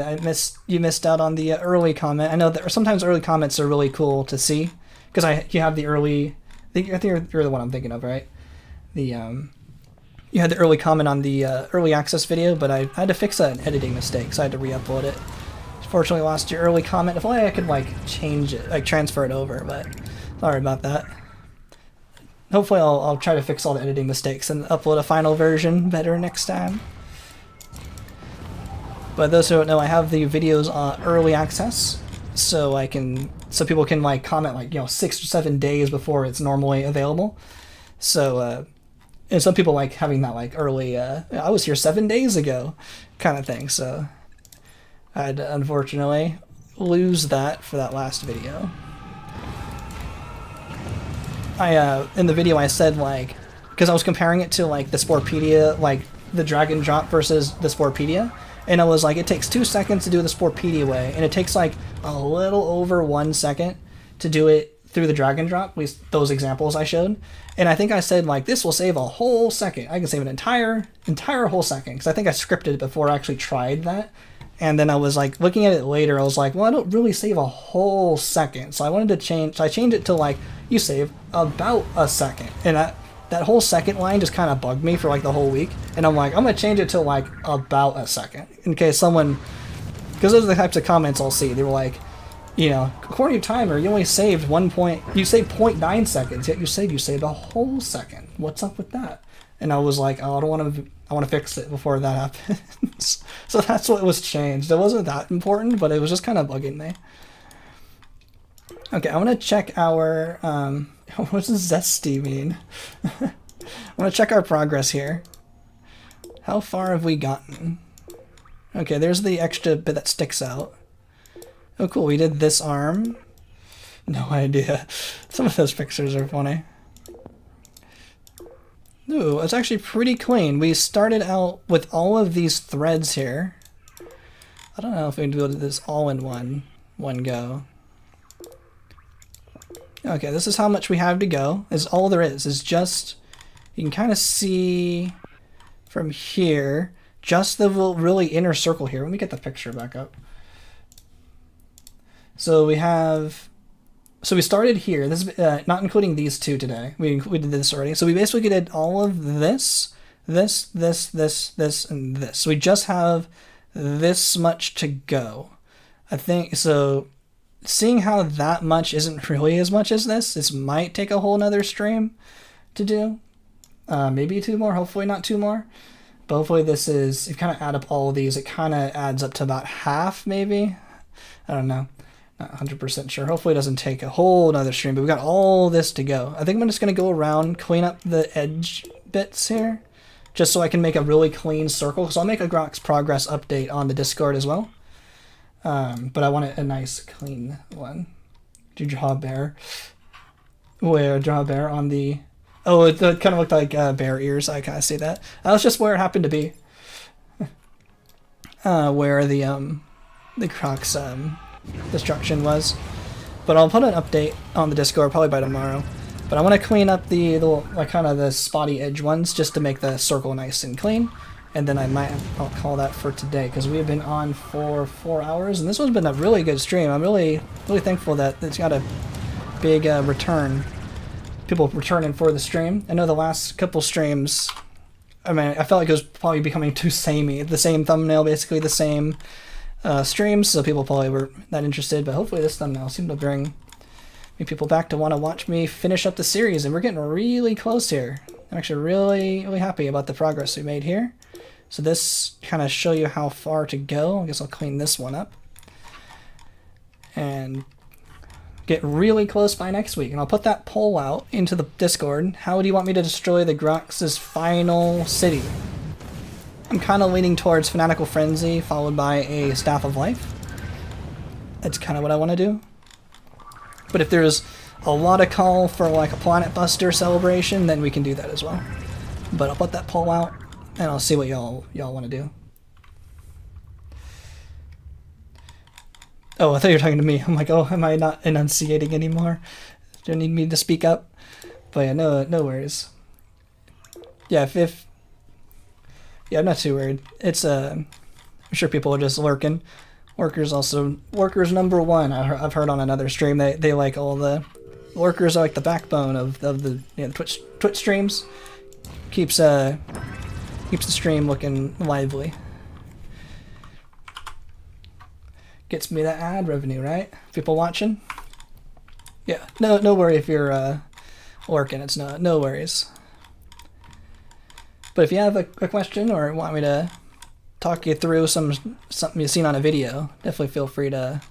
you missed out on the early comment. I know that sometimes early comments are really cool to see because you have the early. I think you're the one I'm thinking of, right? You had the early comment on the early access video, but I had to fix an editing mistake, so I had to re-upload it. Fortunately, lost your early comment. If only I could like change it, like transfer it over, but sorry about that. Hopefully, I'll try to fix all the editing mistakes and upload a final version better next time. But those who don't know, I have the videos on early access, so people can like comment like 6 or 7 days before it's normally available. So. And some people like having that like early, I was here 7 days ago kind of thing, so I'd unfortunately lose that for that last video. In the video I said like, because I was comparing it to like the Sporepedia, like the drag and drop versus the Sporepedia, and I was like, it takes 2 seconds to do the Sporepedia way, and it takes like a little over 1 second to do it through the drag and drop, at least those examples I showed. And I think I said like this will save a whole second. I can save an entire whole second, because I think I scripted it before I actually tried that. And then I was like looking at it later, I was like, well, I don't really save a whole second. So I wanted to change, so I changed it to like you save about a second. And that whole second line just kind of bugged me for like the whole week. And I'm like, I'm gonna change it to like about a second in case someone, because those are the types of comments I'll see. They were like, according to timer, you only saved 0.9 seconds, yet you saved a whole second. What's up with that? And I was like, oh, I want to fix it before that happens. So that's what was changed. It wasn't that important, but it was just kind of bugging me. Okay, I want to check our, what does zesty mean? I want to check our progress here. How far have we gotten? Okay, there's the extra bit that sticks out. Oh cool, we did this arm. No idea. Some of those pictures are funny. Ooh, it's actually pretty clean. We started out with all of these threads here. I don't know if we can do this all in one go. Okay, this is how much we have to go. Is all there is just, you can kind of see from here, just the really inner circle here. Let me get the picture back up. So we started here. This is not including these two today. We did this already. So we basically did all of this, and this. So we just have this much to go. I think so. Seeing how that much isn't really as much as this might take a whole nother stream to do. Maybe 2 more. Hopefully not 2 more. But hopefully this is. If you kind of add up all of these, it kind of adds up to about half, maybe. I don't know. Not 100% sure. Hopefully it doesn't take a whole nother stream, but we got all this to go. I think I'm just going to go around, clean up the edge bits here, just so I can make a really clean circle. So I'll make a Grox progress update on the Discord as well. But I want it a nice, clean one. Do you draw a bear? Where draw a bear on the... Oh, it kind of looked like bear ears. I kind of see that. That's just where it happened to be. Where the Grox... destruction was. But I'll put an update on the Discord probably by tomorrow. But I want to clean up the like kind of the spotty edge ones just to make the circle nice and clean. And then I'll call that for today, because we have been on for 4 hours, and this one's been a really good stream. I'm really thankful that it's got a big return. People returning for the stream. I know the last couple streams, I mean, I felt like it was probably becoming too samey. The same thumbnail, basically the same streams, so people probably were not interested, but hopefully this thumbnail seemed to bring people back to want to watch me finish up the series, and we're getting really close here. I'm actually really happy about the progress we made here. So this kind of show you how far to go. I guess I'll clean this one up and get really close by next week, and I'll put that poll out into the Discord. How do you want me to destroy the Grox's final city? I'm kind of leaning towards Fanatical Frenzy, followed by a Staff of Life. That's kind of what I want to do. But if there's a lot of call for like a Planet Buster celebration, then we can do that as well. But I'll put that poll out. and I'll see what y'all want to do. Oh, I thought you were talking to me. I'm like, oh, am I not enunciating anymore? Do you need me to speak up? But yeah, no worries. Yeah, yeah, I'm not too worried. It's I'm sure people are just lurking. Workers number one. I've heard on another stream they like all the workers are like the backbone of the Twitch streams. Keeps the stream looking lively. Gets me that ad revenue, right? People watching. Yeah, no worry if you're lurking. It's no worries. But if you have a question or want me to talk you through something you've seen on a video, definitely feel free to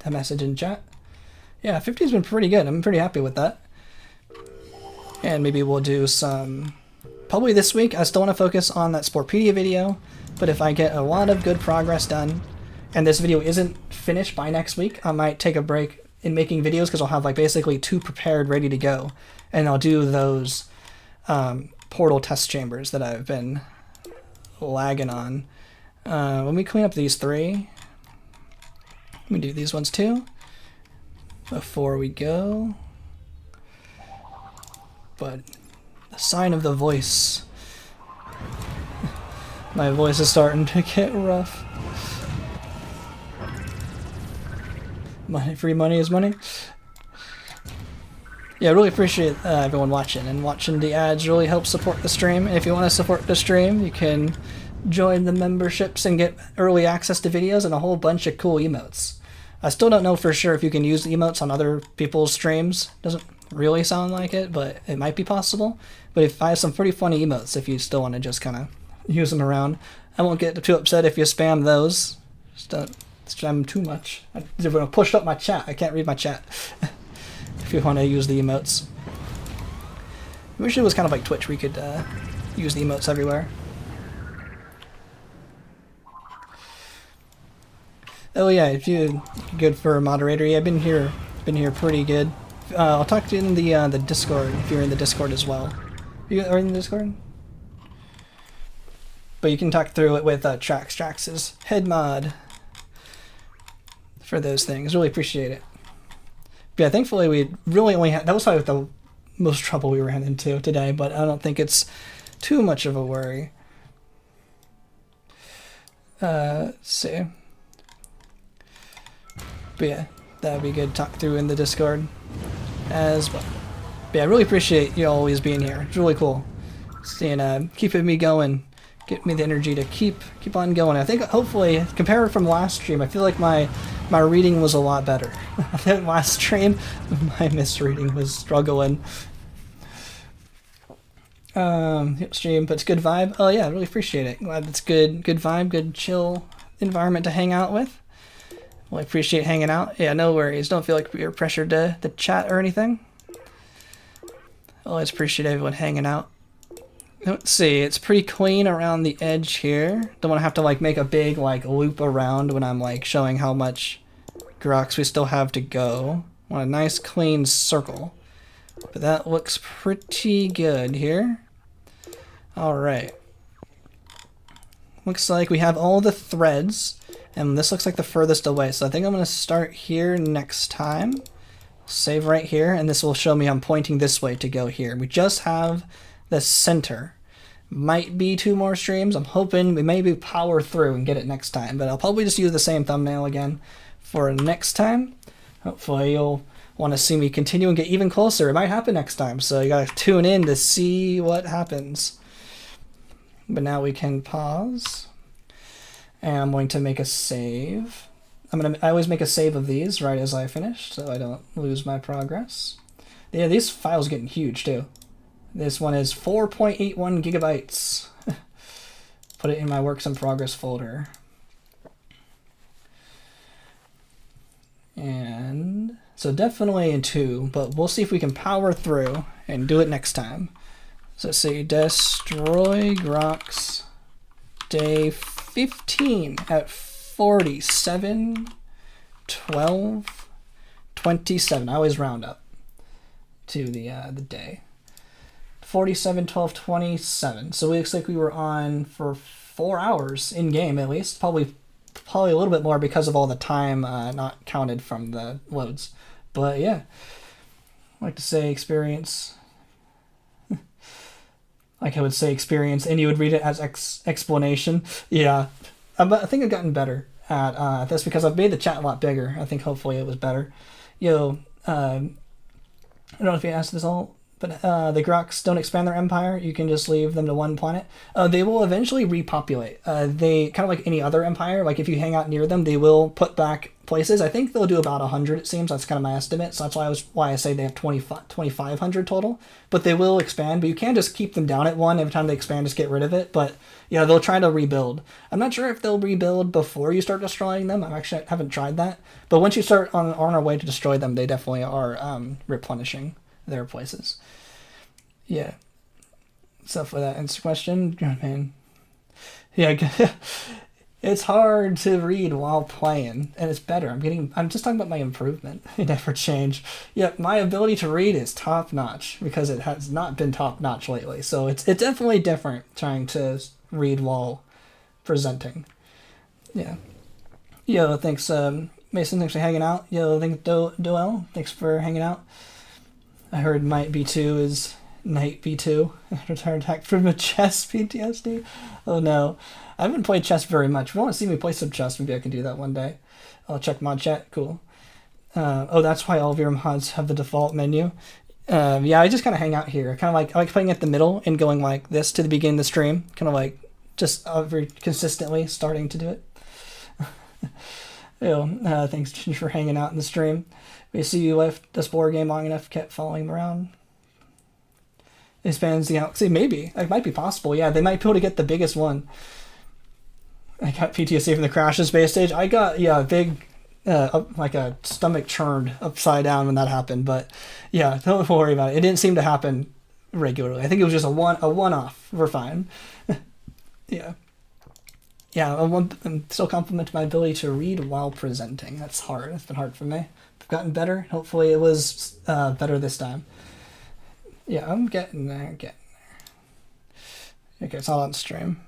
message in chat. Yeah, 50's been pretty good. I'm pretty happy with that. And maybe we'll do some... Probably this week, I still want to focus on that Sporepedia video, but if I get a lot of good progress done, and this video isn't finished by next week, I might take a break in making videos because I'll have like basically 2 prepared ready to go. And I'll do those portal test chambers that I've been lagging on. Let me clean up these 3. Let me do these ones too before we go. But the sign of the voice. My voice is starting to get rough. Free money is money. Yeah, I really appreciate everyone watching, and watching the ads really helps support the stream. And if you want to support the stream, you can join the memberships and get early access to videos and a whole bunch of cool emotes. I still don't know for sure if you can use emotes on other people's streams. Doesn't really sound like it, but it might be possible. But if I have some pretty funny emotes, if you still want to just kind of use them around, I won't get too upset if you spam those. Just don't spam too much. They're going to push up my chat. I can't read my chat. If you want to use the emotes. I wish it was kind of like Twitch, we could use the emotes everywhere. Oh yeah, if you're good for a moderator, yeah, I've been here pretty good. I'll talk to you in the Discord if you're in the Discord as well. You are in the Discord? But you can talk through it with Trax's head mod for those things. Really appreciate it. But yeah, thankfully we really only had, that was probably the most trouble we ran into today, but I don't think it's too much of a worry. Let's see. But yeah, that would be good to talk through in the Discord as well. But yeah, I really appreciate you always being here. It's really cool. Seeing, keeping me going, get me the energy to keep on going. I think hopefully, compared from last stream, I feel like my reading was a lot better. Last stream, my misreading was struggling. Stream, but it's good vibe. Oh yeah, I really appreciate it. Glad it's good vibe, good chill environment to hang out with. Well, I appreciate hanging out. Yeah, no worries. Don't feel like you're pressured to chat or anything. Always appreciate everyone hanging out. Let's see, it's pretty clean around the edge here. Don't want to have to like make a big like loop around when I'm like showing how much Grox we still have to go. Want a nice clean circle. But that looks pretty good here. Alright. Looks like we have all the threads, and this looks like the furthest away. So I think I'm going to start here next time. Save right here, and this will show me I'm pointing this way to go here. We just have the center. Might be 2 more streams. I'm hoping we maybe power through and get it next time, but I'll probably just use the same thumbnail again for next time. Hopefully you'll want to see me continue and get even closer. It might happen next time, so you gotta tune in to see what happens. But now we can pause, and I'm going to make a save. I always make a save of these right as I finish, so I don't lose my progress. Yeah, these files are getting huge too. This one is 4.81 gigabytes. Put it in my works in progress folder. And so definitely in 2, but we'll see if we can power through and do it next time. So let's see, destroy Grox day 15 at 47, 12, 27. I always round up to the day. 47, 12, 27. So it looks like we were on for 4 hours in game at least. Probably a little bit more because of all the time not counted from the loads. But yeah, I like to say experience. Like I would say experience, and you would read it as explanation. Yeah, but I think I've gotten better at this because I've made the chat a lot bigger. I think hopefully it was better. I don't know if you asked this all, but the Grox don't expand their empire. You can just leave them to one planet. They will eventually repopulate. They kind of like any other empire. Like if you hang out near them, they will put back places. I think they'll do about 100. It seems that's kind of my estimate. So that's why I say they have 2,500 total. But they will expand. But you can't just keep them down at one every time they expand. Just get rid of it. But yeah, they'll try to rebuild. I'm not sure if they'll rebuild before you start destroying them. I haven't tried that. But once you start on our way to destroy them, they definitely are replenishing their places. Yeah. So for that answer question, man. Yeah, it's hard to read while playing, and it's better. I'm just talking about my improvement. It never changed. Yeah, my ability to read is top notch because it has not been top notch lately. So it's definitely different trying to read while presenting. Yeah. Yo, thanks, Mason. Thanks for hanging out. Yo, thanks, Doel. Thanks for hanging out. I heard Might B2 is Knight B2. Return attack from a chess PTSD. Oh no. I haven't played chess very much. If you want to see me play some chess, maybe I can do that one day. I'll check mod chat. Cool. Oh, that's why all of your mods have the default menu. Yeah, I just kind of hang out here. I like playing at the middle and going like this to the beginning of the stream. Kind of like just very consistently starting to do it. Ew, thanks for hanging out in the stream. We see you left the Spore game long enough, kept following him around. Expands the galaxy. Maybe. It might be possible. Yeah, they might be able to get the biggest one. I got PTSD from the crash of space stage. I got, yeah, big, like a stomach churned upside down when that happened. But yeah, don't worry about it. It didn't seem to happen regularly. I think it was just a one-off. We're fine. Yeah. Yeah, I'm still compliment my ability to read while presenting. That's hard. It's been hard for me. I've gotten better. Hopefully it was better this time. Yeah, I'm getting there. Okay, it's all on stream.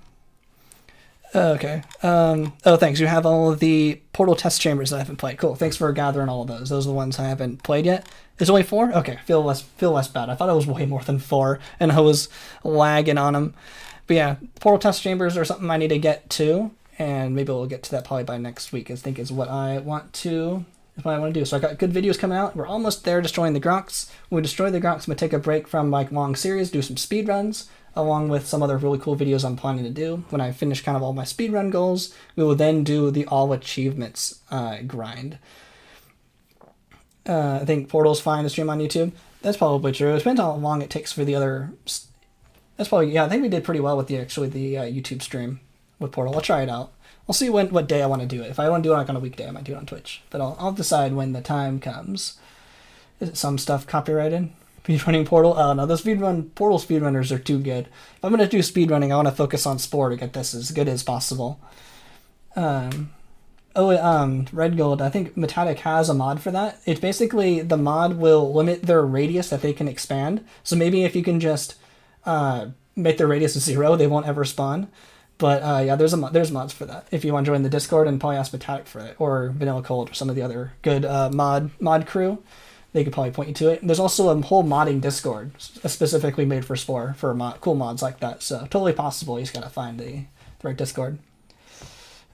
Okay. Oh, thanks. You have all of the Portal test chambers that I haven't played. Cool. Thanks for gathering all of those. Those are the ones I haven't played yet. There's only 4? Okay. Feel less bad. I thought it was way more than 4, and I was lagging on them. But yeah, Portal test chambers are something I need to get to, and maybe we'll get to that probably by next week. I think is what I want to do. So I got good videos coming out. We're almost there destroying the Grox. When we destroy the Grox, I'm going to take a break from like long series, do some speed runs, along with some other really cool videos I'm planning to do. When I finish kind of all my speedrun goals, we will then do the all achievements grind. I think Portal's fine to stream on YouTube. That's probably true. It depends how long it takes for the other... That's probably... Yeah, I think we did pretty well with the YouTube stream with Portal. I'll try it out. I'll see what day I want to do it. If I want to do it like on a weekday, I might do it on Twitch. But I'll decide when the time comes. Is it some stuff copyrighted? Speedrunning Portal? Oh no, those Portal speedrunners are too good. If I'm going to do speedrunning, I want to focus on Spore to get this as good as possible. Red Gold, I think Metallic has a mod for that. It's basically, the mod will limit their radius that they can expand. So maybe if you can just make their radius 0, they won't ever spawn. But yeah, there's mods for that. If you want to join the Discord and probably ask Metallic for it, or Vanilla Cold, or some of the other good mod crew, they could probably point you to it. There's also a whole modding Discord specifically made for Spore for cool mods like that. So totally possible. You just gotta find the right Discord.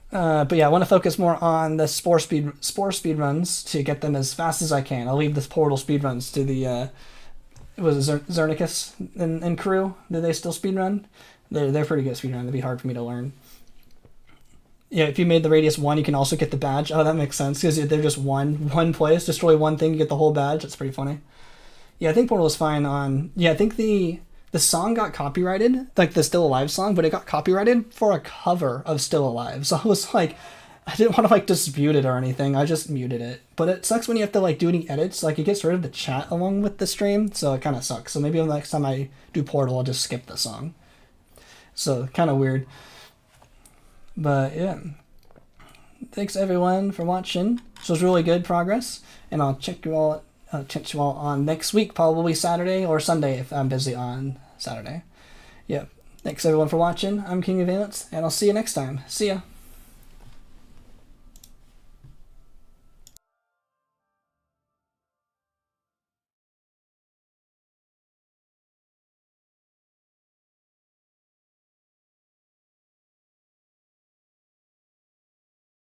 But yeah, I want to focus more on the Spore speed runs to get them as fast as I can. I'll leave the Portal speed runs to the was it Zernicus and crew. Do they still speed run? They're pretty good at speedrun. It'd be hard for me to learn. Yeah, if you made the radius 1, you can also get the badge. Oh, that makes sense, because they're just one place. Destroy one thing, you get the whole badge. That's pretty funny. Yeah, I think Portal is fine on... Yeah, I think the song got copyrighted, like the Still Alive song, but it got copyrighted for a cover of Still Alive. So I was like... I didn't want to like dispute it or anything. I just muted it. But it sucks when you have to like do any edits. Like it gets rid of the chat along with the stream, so it kind of sucks. So maybe the next time I do Portal, I'll just skip the song. So, kind of weird. But, yeah. Thanks, everyone, for watching. This was really good progress. And I'll check you all I'll catch you all on next week, probably Saturday or Sunday if I'm busy on Saturday. Yeah. Thanks everyone for watching. I'm King of Valence, and I'll see you next time. See ya.